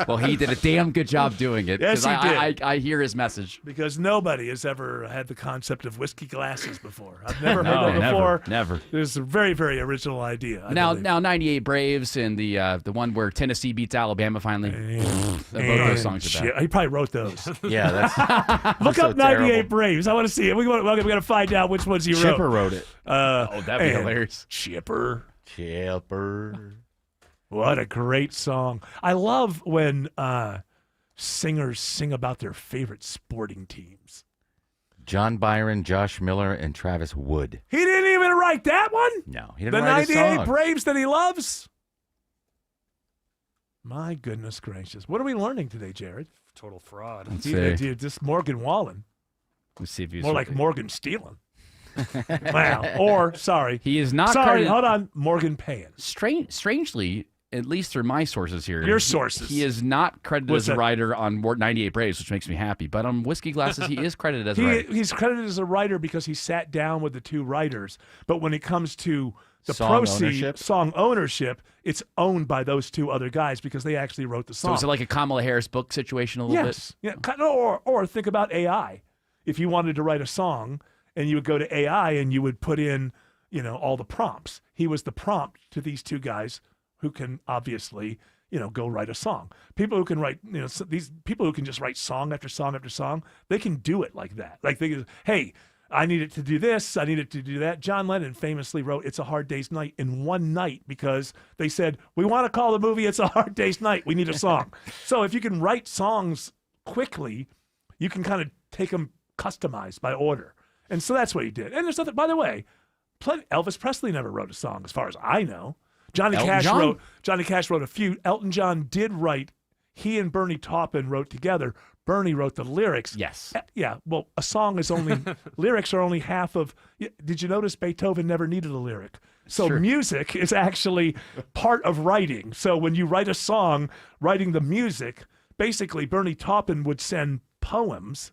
Well, he did a damn good job doing it. Yes, 'cause he I hear his message. Because nobody has ever had the concept of whiskey glasses before. I've never No, heard that never, before. never. It's a very, very original idea. I Now, believe. 98 Braves and the one where Tennessee beats Alabama finally. Both those songs are Shit, bad. he probably wrote those. Yeah, that's Look so up 98 terrible. Braves. I want to see it. We got to find out which ones he wrote. Chipper wrote it. Oh, that'd be and hilarious. Chipper. Chipper. What a great song. I love when singers sing about their favorite sporting teams. John Byron, Josh Miller, and Travis Wood. He didn't even write that one? No, he didn't The write a 98 song. Braves that he loves? My goodness gracious. What are we learning today, Jared? Total fraud. Let's Dude, see. this Morgan Wallen. Let's see if he's More like Morgan Stealing. Wow. Or, sorry. He is not Sorry, credited. hold on. Morgan Payne. Strangely, at least through my sources here, Your sources. he is not credited What's as a that? writer on 98 Braves, which makes me happy. But on Whiskey Glasses, he is credited as a writer. He's credited as a writer because he sat down with the two writers. But when it comes to the Song proceeds, song ownership, it's owned by those two other guys because they actually wrote the So song. is it like a Kamala Harris book situation a little Yes. Yeah. Or think about AI. If you wanted to write a song and you would go to AI and you would put in, all the prompts. He was the prompt to these two guys who can obviously, go write a song. People who can write, these people who can just write song after song after song, they can do it like that. Like they, hey, I need it to do this. I need it to do that. John Lennon famously wrote "It's a Hard Day's Night" in one night because they said, we want to call the movie "It's a Hard Day's Night." We need a song. So if you can write songs quickly, you can kind of take them customized by order. And so that's what he did. And there's nothing, by the way, Elvis Presley never wrote a song as far as I know. Johnny Cash wrote a few. Elton John did write. He and Bernie Taupin wrote together. Bernie wrote the lyrics. Yes. Yeah. Well, a song is only lyrics are only half of. Did you notice Beethoven never needed a lyric? So Sure. music is actually part of writing. So when you write a song, writing the music, basically Bernie Taupin would send poems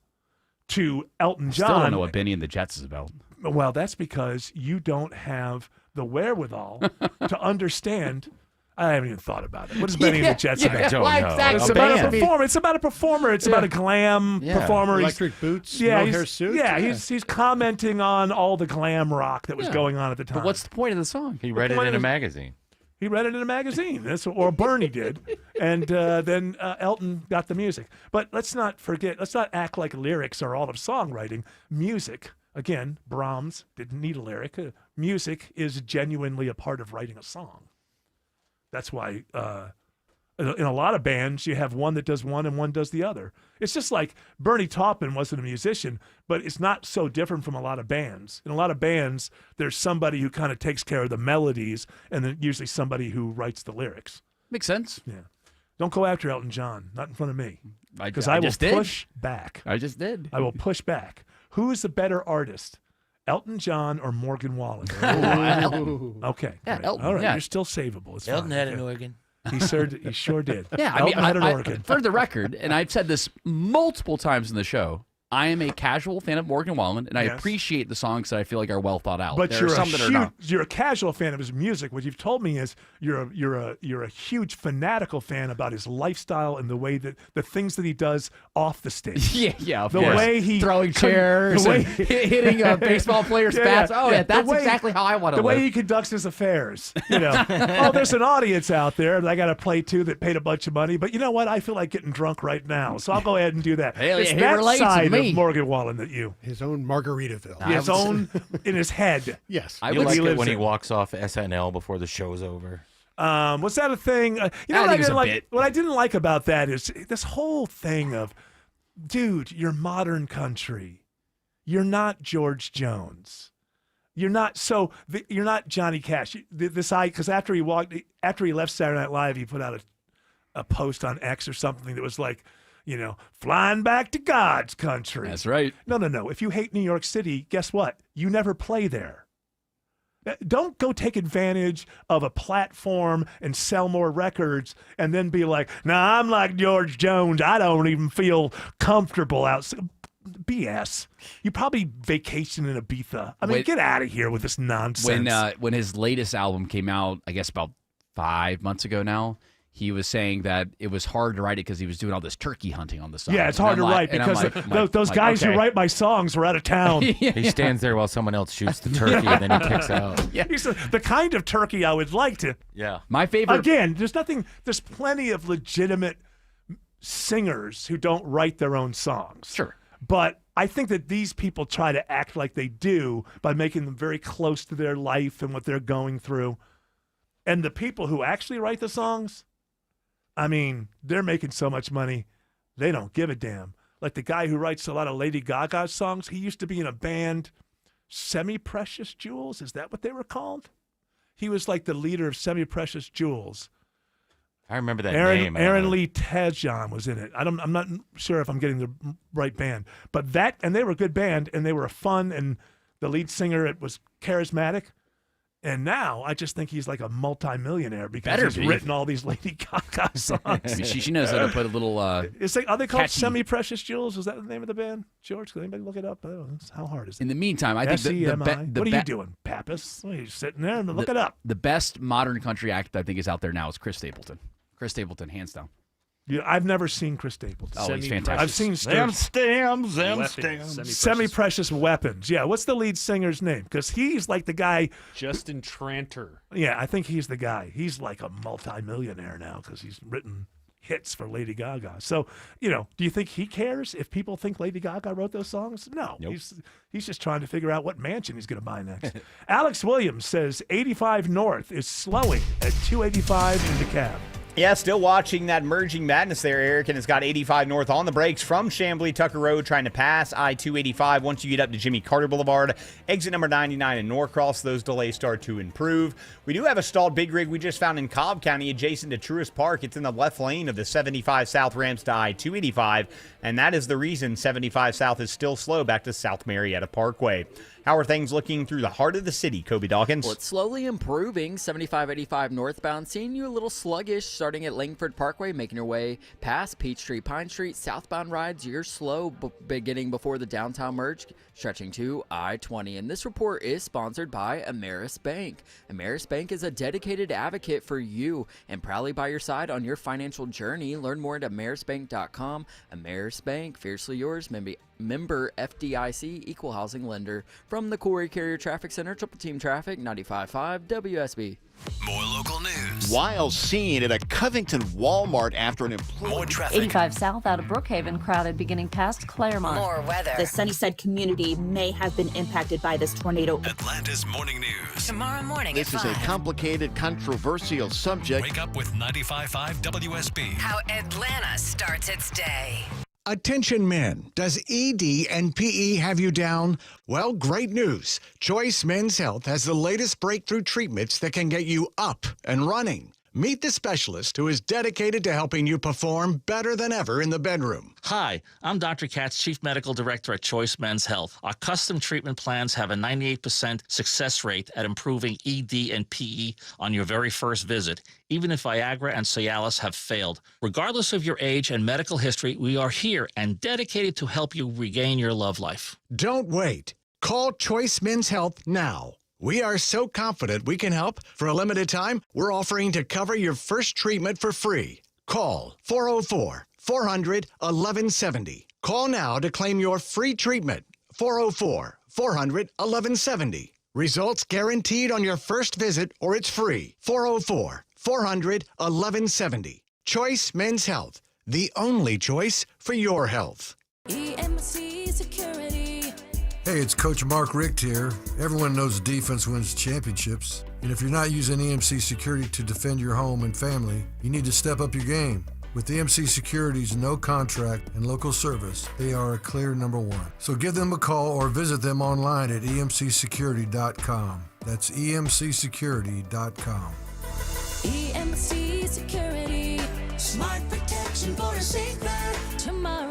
to Elton John. Still don't know what Benny and the Jets is about. Well, that's because you don't have the wherewithal to understand. I haven't even thought about it. What is Benny and the Jets about? Why exactly? It's about a performer. It's about a performer. It's about a glam performer. Electric boots, Yeah, mohair suits. Yeah, he's commenting on all the glam rock that was going on at the time. But what's the point of the song? He read it in a magazine. He read it in a magazine. Or Bernie did. And then Elton got the music. But let's not forget, let's not act like lyrics are all of songwriting. Music, again, Brahms didn't need a lyric. Music is genuinely a part of writing a song. That's why in a lot of bands, you have one that does one and one does the other. It's just like Bernie Taupin wasn't a musician, but it's not so different from a lot of bands. In a lot of bands, there's somebody who kind of takes care of the melodies and then usually somebody who writes the lyrics. Makes sense. Yeah. Don't go after Elton John, not in front of me. Because I I will just did. push back. I just did. I will push back. Who is the better artist? Elton John or Morgan Wallen? Elton. Okay. Yeah, great. Elton, All right, yeah. you're still savable. It's Elton fine. had Okay. an organ. He sure did. Yeah, Elton had an organ. For the record, and I've said this multiple times in the show, I am a casual fan of Morgan Wallen, and I Yes. appreciate the songs that I feel like are well thought out. But there you're are some that are not. you're a casual fan of his music. What you've told me is you're a huge fanatical fan about his lifestyle and the way that the things that he does off the stage. Yeah, of the course. way he throwing chairs, the way, and hitting baseball players' bats. Oh, yeah, that's exactly how I want to The way live. he conducts his affairs. You know, oh, there's an audience out there that I got to play to that paid a bunch of money. But you know what? I feel like getting drunk right now, so I'll go ahead and do that. Hell It's yeah, he that relates to side me. of Morgan Wallen that his own Margaritaville. his own in his head. Yes. I like it when he walks off SNL before the show's over. Was that a thing? You know what I didn't like? What I didn't like about that is this whole thing of, dude, you're modern country. You're not George Jones. You're not you're not Johnny Cash. Because after he left Saturday Night Live, he put out a post on X or something that was like, you know, flying back to God's country. That's right. No. If you hate New York City, guess what? You never play there. Don't go take advantage of a platform and sell more records and then be like, nah, I'm like George Jones. I don't even feel comfortable outside. BS. You probably vacation in Ibiza. I mean, get out of here with this nonsense. When his latest album came out, I guess about 5 months ago now, he was saying that it was hard to write it because he was doing all this turkey hunting on the side. Yeah, it's hard to write because those guys who write my songs were out of town. He stands there while someone else shoots the turkey and then he kicks out. Yeah, he's the kind of turkey I would like to. Yeah. My favorite. Again, there's plenty of legitimate singers who don't write their own songs. Sure. But I think that these people try to act like they do by making them very close to their life and what they're going through. And the people who actually write the songs, I mean, they're making so much money, they don't give a damn. Like the guy who writes a lot of Lady Gaga songs, he used to be in a band, Semi Precious Jewels. Is that what they were called? He was like the leader of Semi Precious Jewels. I remember that name. Aaron Lee Tejan was in it. I'm not sure if I'm getting the right band, but and they were a good band, and they were fun, and the lead singer was charismatic. And now I just think he's like a multimillionaire because he's written all these Lady Gaga songs. she knows how to put a little. Are they called catchy. Semi Precious Jewels? Is that the name of the band? George, can anybody look it up? How hard is it? In the meantime, I think what are you doing, Pappas? What are you sitting there and look it up? The best modern country act I think is out there now is Chris Stapleton. Chris Stapleton, hands down. Yeah, I've never seen Chris Stapleton. Oh, he's fantastic. I've seen them stems. Semi-Precious Weapons. Yeah, what's the lead singer's name? Because he's like the guy. Justin Tranter. Yeah, I think he's the guy. He's like a multimillionaire now because he's written hits for Lady Gaga. So, do you think he cares if people think Lady Gaga wrote those songs? No. Nope. He's just trying to figure out what mansion he's going to buy next. Alex Williams says 85 North is slowing at 285 in DeKalb. Yeah, still watching that merging madness there, Eric, and it's got 85 North on the brakes from Chamblee Tucker Road, trying to pass I-285 once you get up to Jimmy Carter Boulevard. Exit number 99 in Norcross, those delays start to improve. We do have a stalled big rig we just found in Cobb County adjacent to Truist Park. It's in the left lane of the 75 South ramps to I-285, and that is the reason 75 South is still slow back to South Marietta Parkway. How are things looking through the heart of the city, Kobe Dawkins? Well, it's slowly improving. 75-85 northbound, seeing you a little sluggish starting at Langford Parkway, making your way past Peachtree, Pine Street. Southbound rides, you're slow beginning before the downtown merge, stretching to I-20. And this report is sponsored by Ameris Bank. Ameris Bank is a dedicated advocate for you and proudly by your side on your financial journey. Learn more at amerisbank.com. Ameris Bank, fiercely yours, member FDIC, equal housing lender. From the Corey Carrier Traffic Center, Triple Team Traffic, 95.5 WSB. More local news. While seen at a Covington Walmart after an employee. More traffic. 85 South out of Brookhaven, crowded beginning past Claremont. More weather. The Sunnyside community may have been impacted by this tornado. Atlanta's morning news. Tomorrow morning This at is 5. a complicated, controversial subject. Wake up with 95.5 WSB. How Atlanta starts its day. Attention men, does ED and PE have you down? Well, great news. Choice Men's Health has the latest breakthrough treatments that can get you up and running. Meet the specialist who is dedicated to helping you perform better than ever in the bedroom. Hi, I'm Dr. Katz, Chief Medical Director at Choice Men's Health. Our custom treatment plans have a 98% success rate at improving ED and PE on your very first visit, even if Viagra and Cialis have failed. Regardless of your age and medical history, we are here and dedicated to help you regain your love life. Don't wait. Call Choice Men's Health now. We are so confident we can help. For a limited time, we're offering to cover your first treatment for free. Call 404-400-1170. Call now to claim your free treatment. 404-400-1170. Results guaranteed on your first visit or it's free. 404-400-1170. Choice Men's Health, the only choice for your health. EMC Security. Hey, it's Coach Mark Richt here. Everyone knows defense wins championships. And if you're not using EMC Security to defend your home and family, you need to step up your game. With EMC Security's no contract and local service, they are a clear number one. So give them a call or visit them online at emcsecurity.com. That's emcsecurity.com. EMC Security. Smart protection for a safer tomorrow.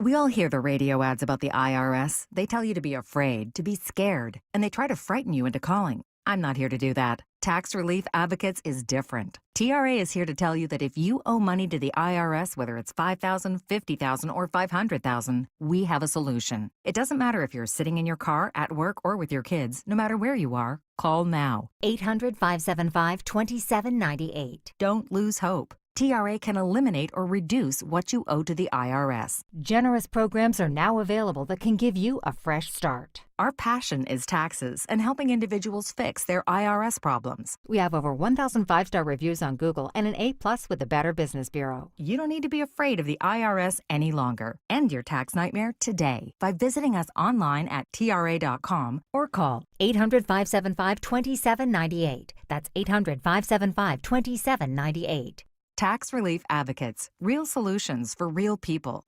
We all hear the radio ads about the IRS. They tell you to be afraid, to be scared, and they try to frighten you into calling. I'm not here to do that. Tax Relief Advocates is different. TRA is here to tell you that if you owe money to the IRS, whether it's $5,000, $50,000, or $500,000, we have a solution. It doesn't matter if you're sitting in your car, at work, or with your kids. No matter where you are, call now. 800-575-2798. Don't lose hope. TRA can eliminate or reduce what you owe to the IRS. Generous programs are now available that can give you a fresh start. Our passion is taxes and helping individuals fix their IRS problems. We have over 1,000 5-star reviews on Google and an A+ with the Better Business Bureau. You don't need to be afraid of the IRS any longer. End your tax nightmare today by visiting us online at TRA.com or call 800-575-2798. That's 800-575-2798. Tax Relief Advocates. Real solutions for real people.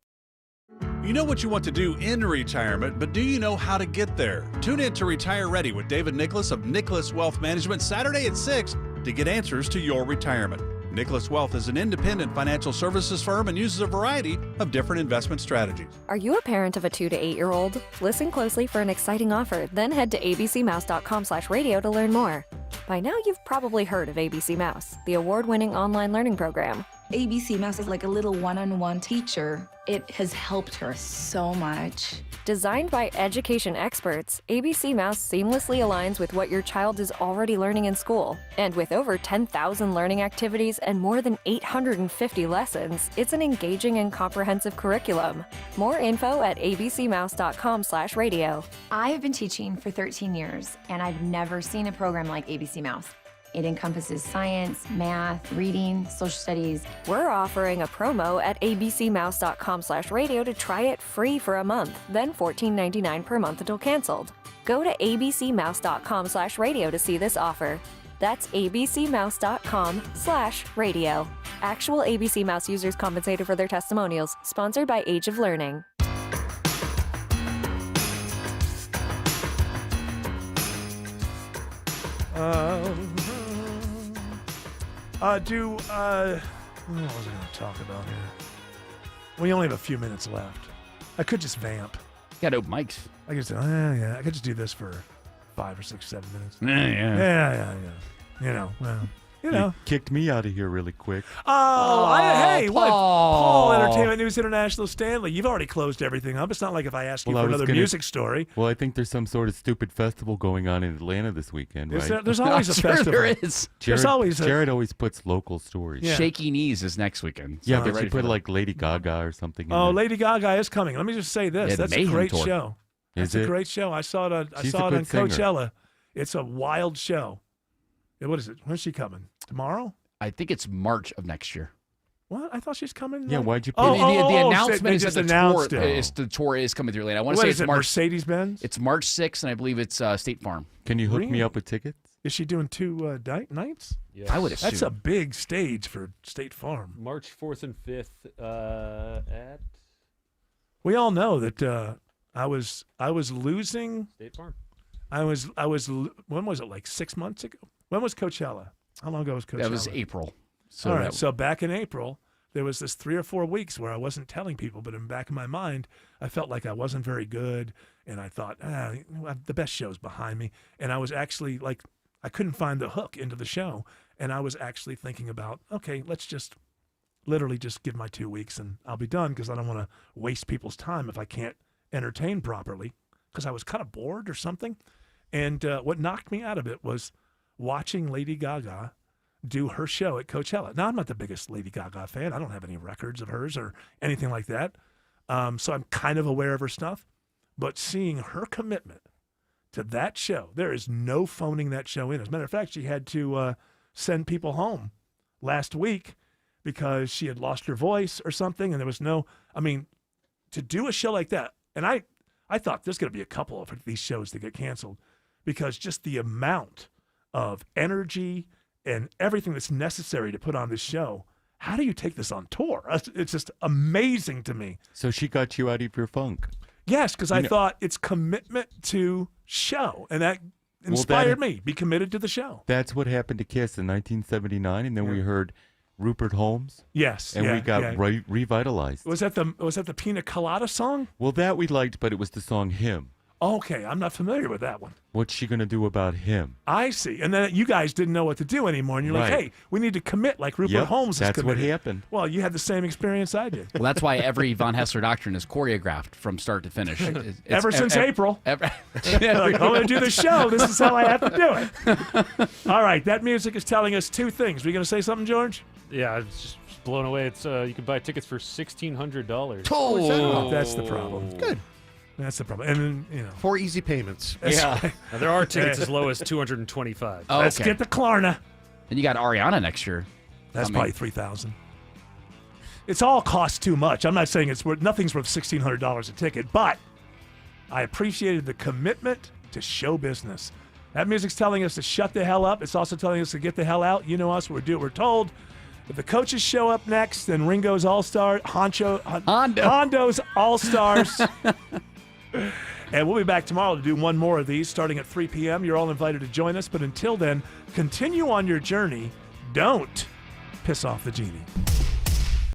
You know what you want to do in retirement, but do you know how to get there? Tune in to Retire Ready with David Nicholas of Nicholas Wealth Management Saturday at 6 to get answers to your retirement. Nicholas Wealth is an independent financial services firm and uses a variety of different investment strategies. Are you a parent of a 2 to 8-year-old? Listen closely for an exciting offer, then head to abcmouse.com/radio to learn more. By now, you've probably heard of ABC Mouse, the award-winning online learning program. ABC Mouse is like a little one-on-one teacher. It has helped her so much. Designed by education experts, ABC Mouse seamlessly aligns with what your child is already learning in school. And with over 10,000 learning activities and more than 850 lessons, it's an engaging and comprehensive curriculum. More info at abcmouse.com/radio. I have been teaching for 13 years, and I've never seen a program like ABC Mouse. It encompasses science, math, reading, social studies. We're offering a promo at abcmouse.com/radio to try it free for a month, then $14.99 per month until canceled. Go to abcmouse.com/radio to see this offer. That's abcmouse.com/radio. Actual ABC Mouse users compensated for their testimonials. Sponsored by Age of Learning. What was I going to talk about here? We only have a few minutes left. I could just vamp. Got open mics. I could just do this for 5 or 6, 7 minutes. Yeah. You know. You kicked me out of here really quick. Hey, what? Paul. Paul, Entertainment News International Stanley. You've already closed everything up. It's not like if I asked you for another music story. Well, I think there's some sort of stupid festival going on in Atlanta this weekend, right? There's always a festival. There is. Jared always puts local stories. Yeah. Shaky Knees is next weekend. So but you put like Lady Gaga or something in there. Lady Gaga is coming. Let me just say this. That's a great show. That's a great show. I saw it on Coachella. It's a wild show. What is it? When's she coming? Tomorrow? I think it's March of next year. What? I thought she's coming. Yeah, why'd you put the announcement is just that announced the tour is coming through late. I want to What say is it's it, March. Mercedes-Benz? It's March 6th, and I believe it's State Farm. Can you hook me up with tickets? Is she doing 2 nights? Yes. I would assume. That's a big stage for State Farm. March 4th and 5th at... We all know that I was losing... State Farm. I was when was it, like 6 months ago? When was Coachella? How long ago was Coachella? That was April. So all right. So back in April, there was this 3 or 4 weeks where I wasn't telling people, but in the back of my mind, I felt like I wasn't very good. And I thought, the best show's behind me. And I was actually like, I couldn't find the hook into the show. And I was actually thinking about, okay, let's just literally just give my 2 weeks and I'll be done, because I don't want to waste people's time if I can't entertain properly, because I was kind of bored or something. And what knocked me out of it was watching Lady Gaga do her show at Coachella. Now, I'm not the biggest Lady Gaga fan. I don't have any records of hers or anything like that. So I'm kind of aware of her stuff. But seeing her commitment to that show, there is no phoning that show in. As a matter of fact, she had to send people home last week because she had lost her voice or something, and there was no, to do a show like that, and I thought there's going to be a couple of these shows that get canceled, because just the amount of energy and everything that's necessary to put on this show. How do you take this on tour? It's just amazing to me. So she got you out of your funk. Yes, because I thought it's commitment to show, and that inspired me. Be committed to the show. That's what happened to Kiss in 1979, and then we heard Rupert Holmes. Yes, and we got revitalized. Was that the Pina Colada song? Well, that we liked, but it was the song "Him." Okay, I'm not familiar with that one. What's she going to do about him? I see. And then you guys didn't know what to do anymore, and you're like, hey, we need to commit like Rupert Holmes is committed. That's what happened. Well, you had the same experience I did. Well, that's why every Von Hessler doctrine is choreographed from start to finish. Ever since April. Like, I'm going to do the show. This is how I have to do it. All right, that music is telling us two things. Were you going to say something, George? Yeah, I was just blown away. It's you can buy tickets for $1,600. Oh, that's the problem. Good. That's the problem. And then, 4 easy payments. Yeah. Now, there are tickets as low as $225. Oh, Let's get the Klarna. And you got Ariana next year. That's probably $3,000. It's all cost too much. I'm not saying it's worth, nothing's worth $1,600 a ticket, but I appreciated the commitment to show business. That music's telling us to shut the hell up. It's also telling us to get the hell out. You know us. We're told. If the coaches show up next, then Ringo's All-Star, Hondo's All-Stars. And we'll be back tomorrow to do one more of these starting at 3 p.m. You're all invited to join us. But until then, continue on your journey. Don't piss off the genie.